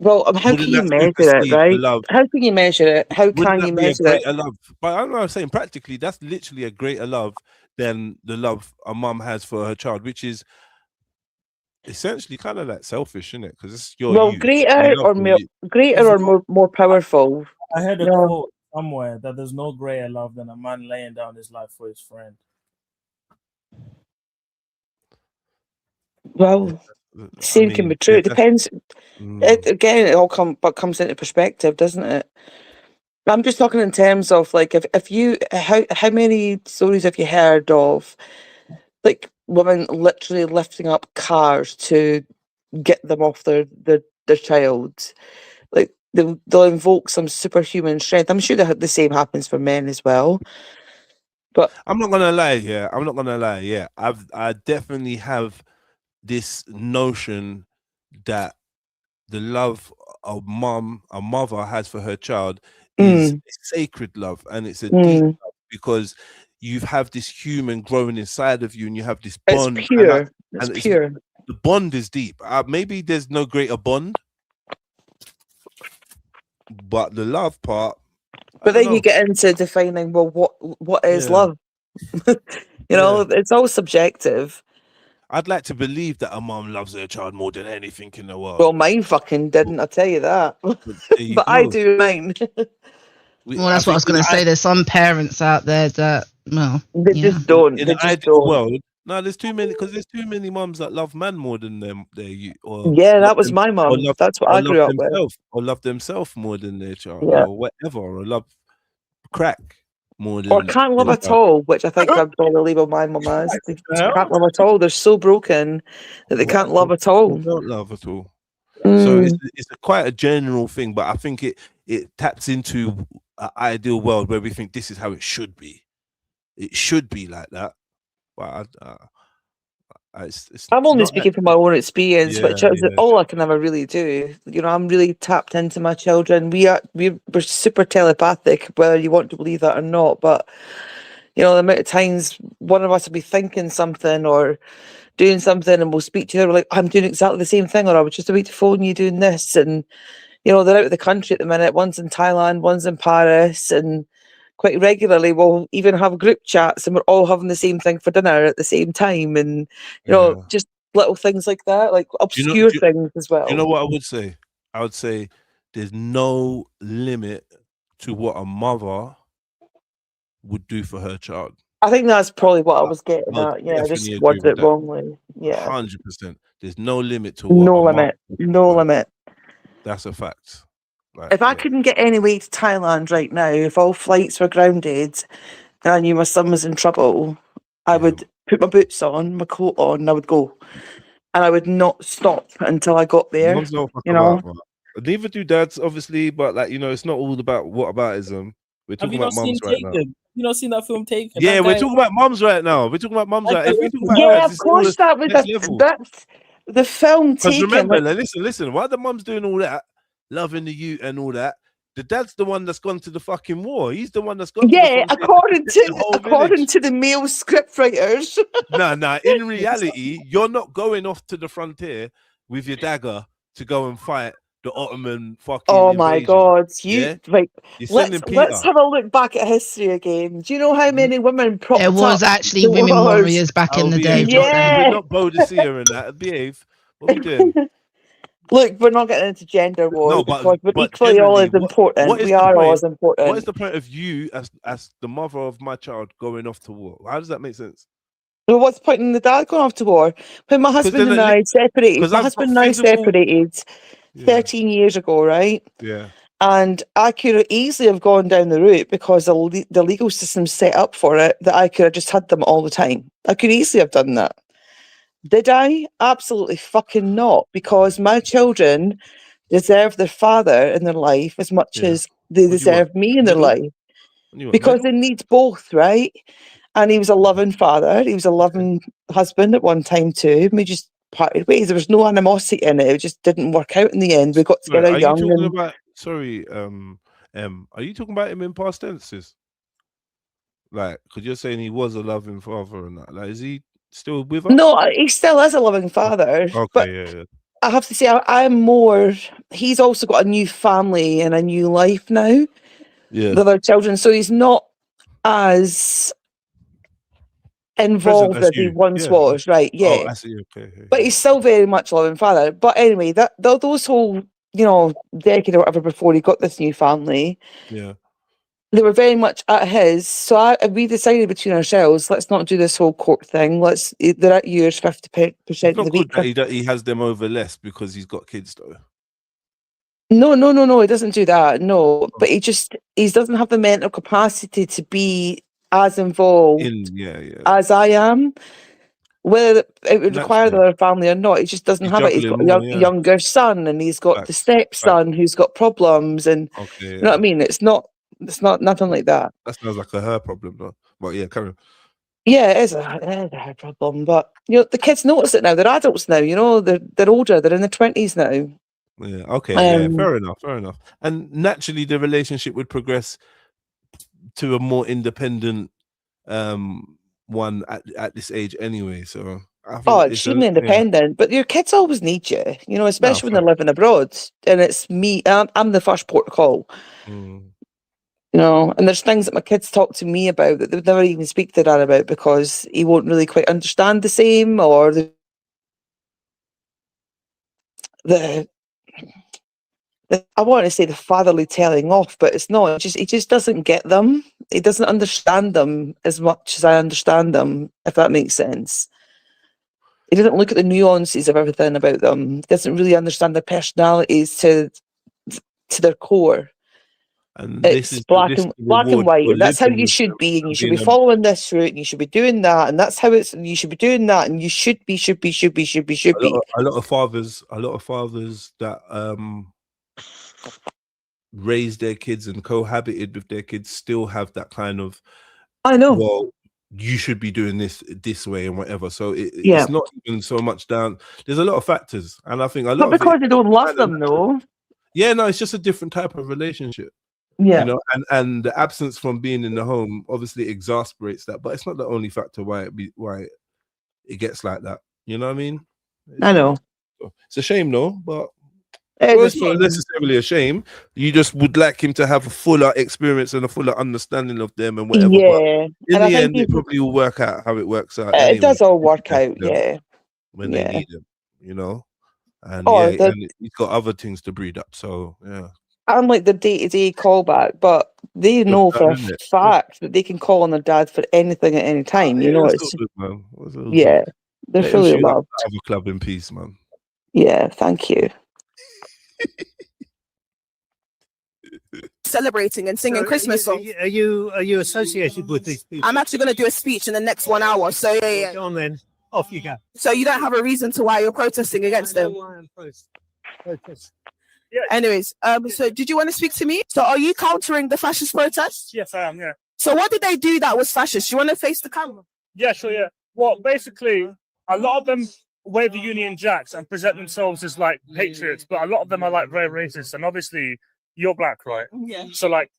well, how Wouldn't can you that measure it, supersede the right? love? How can you measure it? How Wouldn't can you that be a measure it? greater love? But I don't know, I'm saying practically, that's literally a greater love than the love a mum has for her child, which is essentially kind of like selfish, isn't it? Because it's your Well, you. greater You love or them, more, greater or more powerful. I heard a No. quote somewhere that there's no greater love than a man laying down his life for his friend. Well, same can be true. It depends. It all comes into perspective, doesn't it? I'm just talking in terms of like if you how many stories have you heard of like women literally lifting up cars to get them off their child? Like they'll invoke some superhuman strength. I'm sure that the same happens for men as well. But I'm not gonna lie, yeah. I definitely have this notion that the love a mother has for her child is sacred love, and it's a deep love because you have this human growing inside of you, and you have this bond. It's pure. It's pure. The bond is deep. Maybe there's no greater bond, but the love part. But then you get into defining, well, what is love? You know, it's all subjective. I'd like to believe that a mom loves her child more than anything in the world. Well, mine fucking didn't, I'll tell you that. But I do mine. Well, that's what I was going to say. There's some parents out there that, well, they just don't. In the ideal world, no, there's too many, because there's too many mums that love man more than them. That was my mum. That's what I grew up with. Or love themselves more than their child, Yeah. or whatever, or love crack more than. Or can't love at all, which I think I'd probably label my mum as. They can't love at all. They're so broken that they can't love at all. They don't love at all. So it's quite a general thing, but I think it taps into an ideal world where we think this is how it should be. It should be like that, but I'm only speaking from my own experience, which is all I can ever really do. You know, I'm really tapped into my children. We're super telepathic, whether you want to believe that or not. But you know, the amount of times one of us will be thinking something or doing something, and we'll speak to her like, "I'm doing exactly the same thing," or "I was just about to phone you doing this." And you know, they're out of the country at the minute. One's in Thailand, one's in Paris, and quite regularly we'll even have group chats and we're all having the same thing for dinner at the same time, and you know, just little things like that, like obscure things as well. You know what I would say? I would say there's no limit to what a mother would do for her child. I think that's probably what I was getting at. Yeah, I just worded it wrongly. Yeah, 100%. There's no limit to what no limit. That's a fact. Like, if I couldn't get any way to Thailand right now, if all flights were grounded and I knew my son was in trouble, I would put my boots on, my coat on, and I would go. And I would not stop until I got there. You know? Neither do dads, obviously, but like, you know, it's not all about whataboutism. We're talking about mums right now. You not seen that film Taken? Yeah, we're talking about mums right now. We're talking about mums right now. If we talk about dads, of course, that was that's the film Taken. Remember, listen, why the mums doing all that? Loving the youth and all that. The dad's the one that's gone to the fucking war. He's the one that's gone. According to the male scriptwriters. Nah. In reality, you're not going off to the frontier with your dagger to go and fight the Ottoman fucking. Oh my invasion. God! Let's have a look back at history again. Do you know how many women propped There was actually women warriors back in the day. We're not Bodicea and that. Behave. What are we doing? Look, we're not getting into gender wars because we're equally all as important. We are all as important. What is the point of you, as the mother of my child, going off to war? How does that make sense? Well, what's the point in the dad going off to war? When my husband and I separated, my husband and I separated 13 years ago, right? Yeah. And I could easily have gone down the route because the legal system's set up for it, that I could have just had them all the time. I could easily have done that. Did I? Absolutely fucking not, because my children deserve their father in their life as much as they deserve me in their life. Because they need both, right? And he was a loving father. He was a loving husband at one time too. We just parted ways. There was no animosity in it. It just didn't work out in the end. We got together young. Are you talking about him in past tenses? Like, because you're saying he was a loving father and that. Like, is he still with us? No, he still is a loving father. Okay, but I have to say, I'm more. He's also got a new family and a new life now. Yeah, with other children, so he's not as involved as he once was. Right? Yeah. Oh, I see. Okay. But he's still very much a loving father. But anyway, those whole decade or whatever before he got this new family. Yeah. They were very much at his, so we decided between ourselves, let's not do this whole court thing. They're at yours 50% of the week. He has them over less because he's got kids, though. No, he doesn't do that. No, but he doesn't have the mental capacity to be as involved as I am. Whether it would require their family or not, he just doesn't have it. He's got a younger son, and he's got the stepson who's got problems, and you know what I mean. It's not nothing like that. That sounds like a her problem, though. But yeah, carry on. Yeah, it is a hard problem, but the kids notice it now. They're adults now. They're older. They're in their 20s now. Yeah. Okay. Yeah. Fair enough. Fair enough. And naturally, the relationship would progress to a more independent one at this age anyway. So I think it's extremely independent. But your kids always need you. Especially when they're living abroad. And it's me. I'm the first port of call. And there's things that my kids talk to me about that they would never even speak to Dad about because he won't really quite understand the same, or the I want to say the fatherly telling off, but it's not. He just doesn't get them. He doesn't understand them as much as I understand them, if that makes sense. He doesn't look at the nuances of everything about them. He doesn't really understand their personalities to their core. And it's black and white. That's how you should be, and you should be following this route, and you should be doing that, and that's how you should be doing that, and you should be. A lot of fathers that raised their kids and cohabited with their kids still have that kind of, I know. Well, you should be doing this way and whatever. So it's not even so much down. There's a lot of factors, and I think a lot. Not because they don't love them, though. Yeah, no, it's just a different type of relationship. Yeah, and the absence from being in the home obviously exasperates that, but it's not the only factor why it gets like that. You know what I mean? I know. It's a shame, though, but it's not necessarily a shame. You just would like him to have a fuller experience and a fuller understanding of them and whatever. Yeah, but in the end, it probably will work out how it works out. It does all work out, when they need them, and and he's got other things to breed up. So yeah. Unlike the day-to-day callback, but they know for a fact that they can call on their dad for anything at any time. It's good, man. They're fully loved. Have a club in peace, man. Yeah, thank you. Celebrating and singing Christmas songs. Are you associated with these people? I'm actually going to do a speech in the next 1 hour. So yeah. Go on then. Off you go. So you don't have a reason to why you're protesting against them. Yeah. Anyways, so did you want to speak to me? So are you countering the fascist protests? Yes, I am, yeah. So what did they do that was fascist? You want to face the camera? Yeah, sure, yeah. Well, basically, a lot of them wave the Union Jacks and present themselves as like patriots, but a lot of them are like very racist. And obviously, you're black, right? Yeah. So like,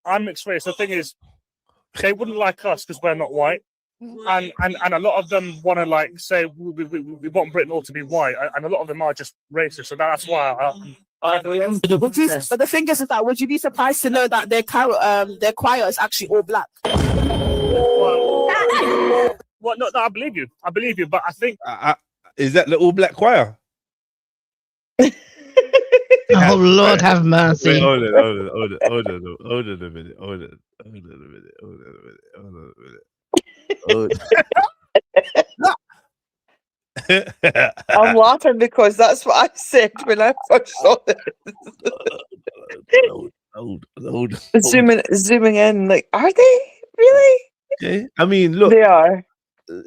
I'm mixed race. The thing is, they wouldn't like us because we're not white. And a lot of them want to like say we want Britain all to be white, and a lot of them are just racist. So that's why but the thing is that would you be surprised to know that their choir is actually all black? Well, no, I believe you. But I think is that the all black choir? Oh Lord, have mercy. Hold on a minute. I'm laughing because that's what I said when I first saw this. Zooming in, like, are they really? Okay. I mean, look, they are.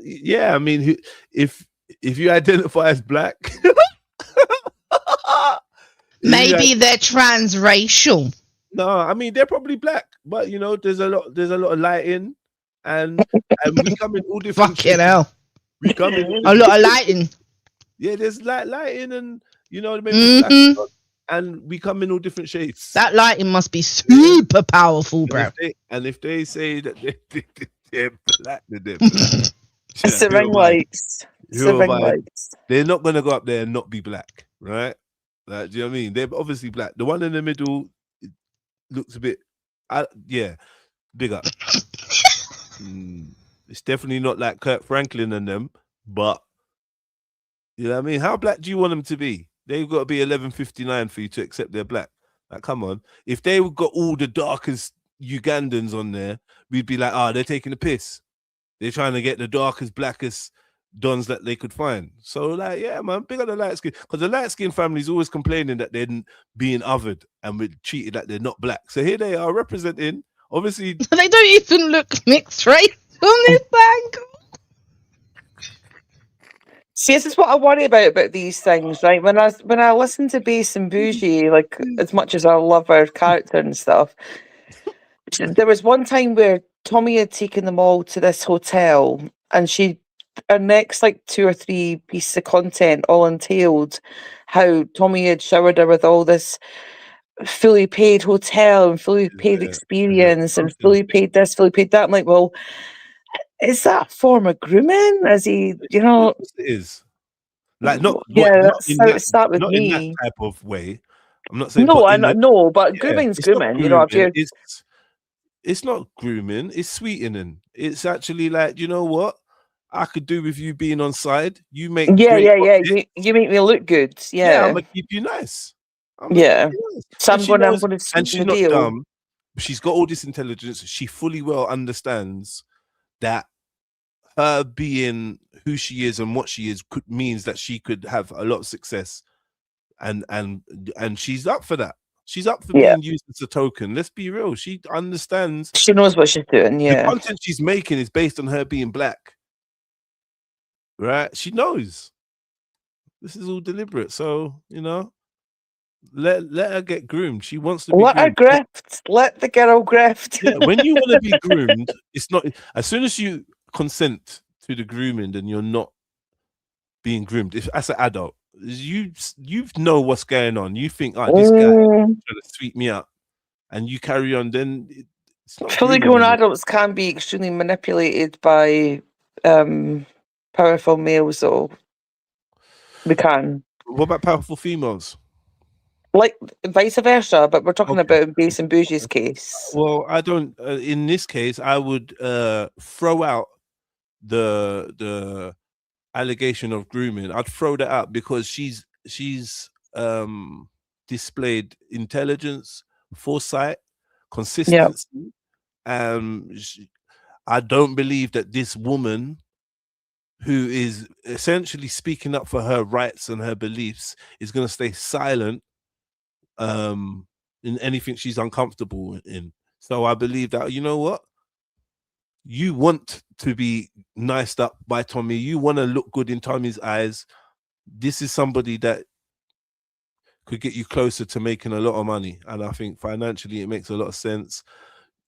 Yeah, I mean, if you identify as black, maybe they're transracial. No, I mean they're probably black, but there's a lot of lighting. And we come in all different. Fucking hell! We come in a lot of lighting. Yeah, there's lighting, and maybe and we come in all different shades. That lighting must be super powerful, bro. And if they say that they're black, then they're it's the ring lights. They're not gonna go up there and not be black, right? Like, do you know what I mean? They're obviously black. The one in the middle looks a bit, big up. It's definitely not like Kirk Franklin and them, but you know what I mean? How black do you want them to be? They've got to be 11:59 for you to accept they're black. Like, come on. If they got all the darkest Ugandans on there, we'd be like, they're taking the piss. They're trying to get the darkest, blackest dons that they could find. So, like, yeah, man, big on the light skin. Because the light skin family is always complaining that they're being othered and we're treated like they're not black. So here they are representing. Obviously, they don't even look mixed race on this bank. See, this is what I worry about these things, right? When I listen to Bass and Bougie, like as much as I love our character and stuff, there was one time where Tommy had taken them all to this hotel, and her next like 2 or 3 pieces of content all entailed how Tommy had showered her with all this fully paid hotel and fully paid experience and fully paid this, fully paid that. I'm like, well, is that a form of grooming? Is he, you know? It is. Like not that's in how that, it started with not me. in that type of way. I'm not saying No, but I in the- know, but yeah, grooming's it's not grooming. You know, if grooming, you're it's not grooming, it's sweetening. It's actually like, you know what? I could do with you being on side. You make yeah. great You make me look good. I'm Yeah, gonna keep you nice. yeah. So And I'm she going knows- to and sweeten she's the not deal. dumb. She's got all this intelligence. She fully well understands that her being who she is and what she is means that she could have a lot of success, and she's up for that. She's up for Yeah. being used as a token. Let's be real. She understands. She knows what she's doing. The Yeah. content she's making is based on her being black, right? She knows this is all deliberate. So you know, let her get groomed. She wants to be Let her groomed. grift. Let the girl grift. Yeah, when you want to be groomed, it's not as soon as you consent to the grooming, then you're not being groomed. If as an adult, you know what's going on. You think, oh, this guy is trying to sweep me up, and you carry on. Then it's not Fully grooming grown anymore. adults can be extremely manipulated by powerful males, though. We can. What about powerful females? Like vice versa, but we're talking about Base and Bougie's case. Well, I don't. In this case, I would throw out the allegation of grooming. I'd throw that out because she's displayed intelligence, foresight, consistency. I don't believe that this woman, who is essentially speaking up for her rights and her beliefs, is going to stay silent in anything she's uncomfortable in. So I believe that, you know what? You want to be niced up by Tommy. You want to look good in Tommy's eyes. This is somebody that could get you closer to making a lot of money. And I think financially it makes a lot of sense.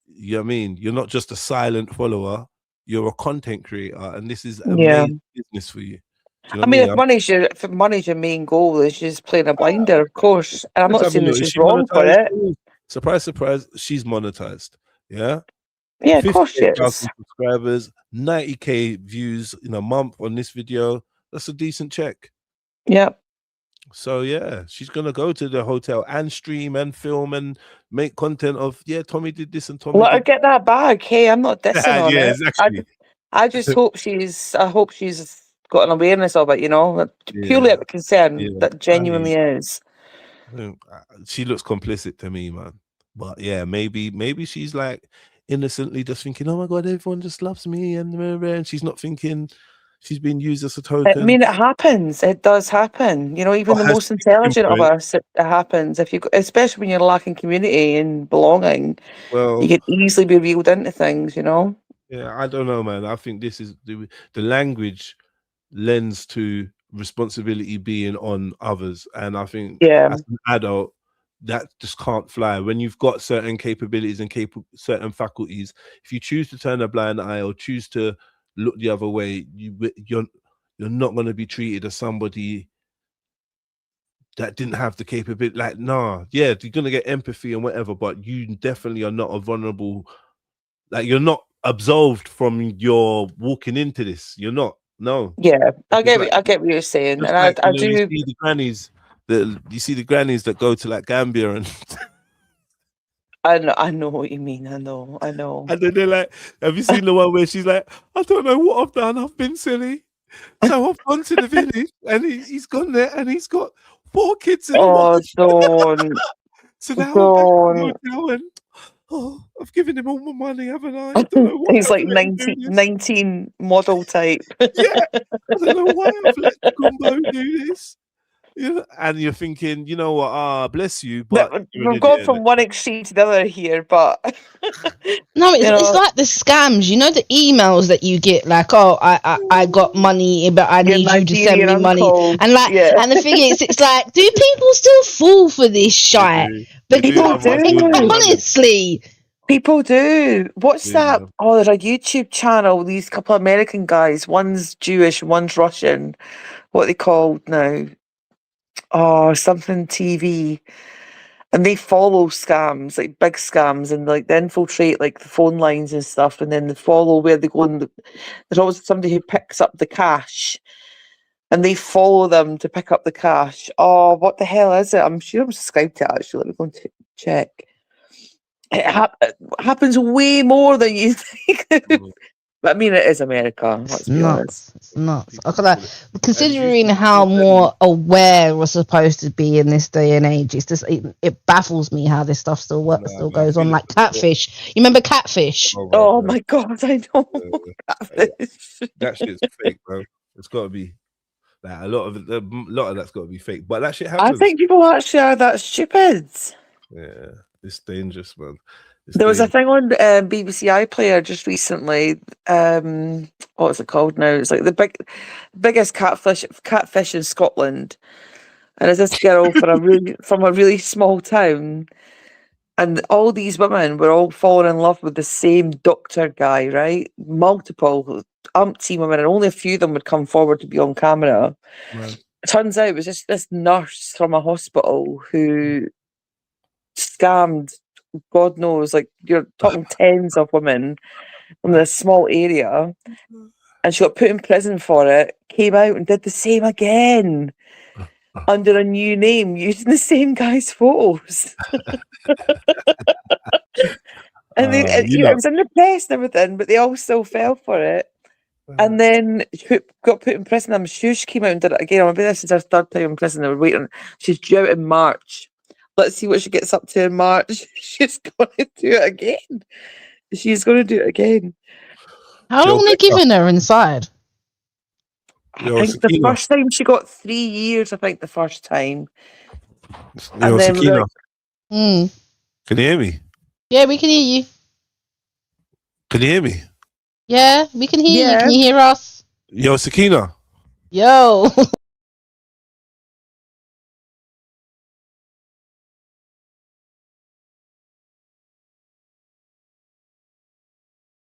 You know what I mean? You're not just a silent follower. You're a content creator. And this is amazing business for you. Do you know I mean, what if money's your main goal, then she's playing a blinder, of course. And I'm Let's not have a saying that look. Is she's she wrong for monetized? it. Surprise, surprise, she's monetized. Yeah. Yeah, of course she is. 58,000 subscribers, 90k views in a month on this video. That's a decent check. Yep. So yeah, she's gonna go to the hotel and stream and film and make content of Tommy did this and Tommy Let her did get that bag. Hey, I'm not dissing on yeah, it. exactly. I just hope she's got an awareness of it, you know, purely out of concern that genuinely is. She looks complicit to me, man. But yeah, maybe she's like innocently just thinking, oh my god, everyone just loves me, and she's not thinking she's being used as a token. I mean, it happens. It does happen. You know, even the most intelligent of us, it happens. Especially when you're lacking community and belonging, Well, you can easily be reeled into things. You know. Yeah, I don't know, man. I think this is the language lends to responsibility being on others, and I think as an adult, that just can't fly. When you've got certain capabilities and certain faculties, if you choose to turn a blind eye or choose to look the other way, you're not going to be treated as somebody that didn't have the capability. Like, nah, yeah, you're going to get empathy and whatever, but you definitely are not a vulnerable. Like, you're not absolved from your walking into this. You're not. No. Yeah, I get what you're saying, and I do. You see the grannies that go to like Gambia and. I know what you mean. I know. And then they're like, have you seen the one where she's like, I don't know what I've done. I've been silly. So I've gone to the village and he's gone there and he's got 4 kids. In don't. So now I'm back to the hotel and I've given him all my money, haven't I? I don't know why He's like 19 model type. I don't know why I've let Gumbo do this. Yeah, and you're thinking, you know what? Bless you. But we've gone from one extreme to the other here, but no, it's like the scams. You know, the emails that you get, like, oh, I got money, but I need you to send me money, and like, and the thing is, it's like, do people still fall for this shit? Because honestly, People do. What's Yeah. that? Oh, there's a YouTube channel. These couple of American guys. One's Jewish, one's Russian. What are they called now? Oh, something TV. And they follow scams, like big scams, and like they infiltrate like the phone lines and stuff, and then they follow where they go. And there's always somebody who picks up the cash, and they follow them to pick up the cash. Oh, what the hell is it? I'm sure I'm subscribed to it, actually. Let me go and check. It happens way more than you think. But I mean, it is America. Let's be honest. It's nuts. Considering how more aware we're supposed to be in this day and age, it's just it baffles me how this stuff still goes on. Like Catfish. You remember Catfish? Oh my god, I know. Catfish. That shit's fake, bro. It's got to be. Like, a lot of that's got to be fake. But that shit happens. I think people actually are that stupid. Yeah, it's dangerous, man. There was a thing on BBC iPlayer just recently. What is it called now? It's like the biggest catfish in Scotland, and it's this girl from a really small town, and all these women were all falling in love with the same doctor guy, right? Multiple, umpteen women, and only a few of them would come forward to be on camera. Right. Turns out it was just this nurse from a hospital who scammed, God knows, like you're talking tens of women from this small area, and she got put in prison for it, came out and did the same again under a new name using the same guy's photos. And it was in the press and everything, but they all still fell for it. And then she got put in prison. I'm sure she came out and did it again. Maybe this is her third time in prison. They were waiting. She's due out in March. Let's see what she gets up to in March. She's going to do it again. She's going to do it again. How long are they giving her inside? I think the first time she got 3 years, I think the first time. Yo, Sakina. Mm. Can you hear me? Yeah, we can hear you. Can you hear me? Yeah, we can hear you. Can you hear us? Yo, Sakina. Yo.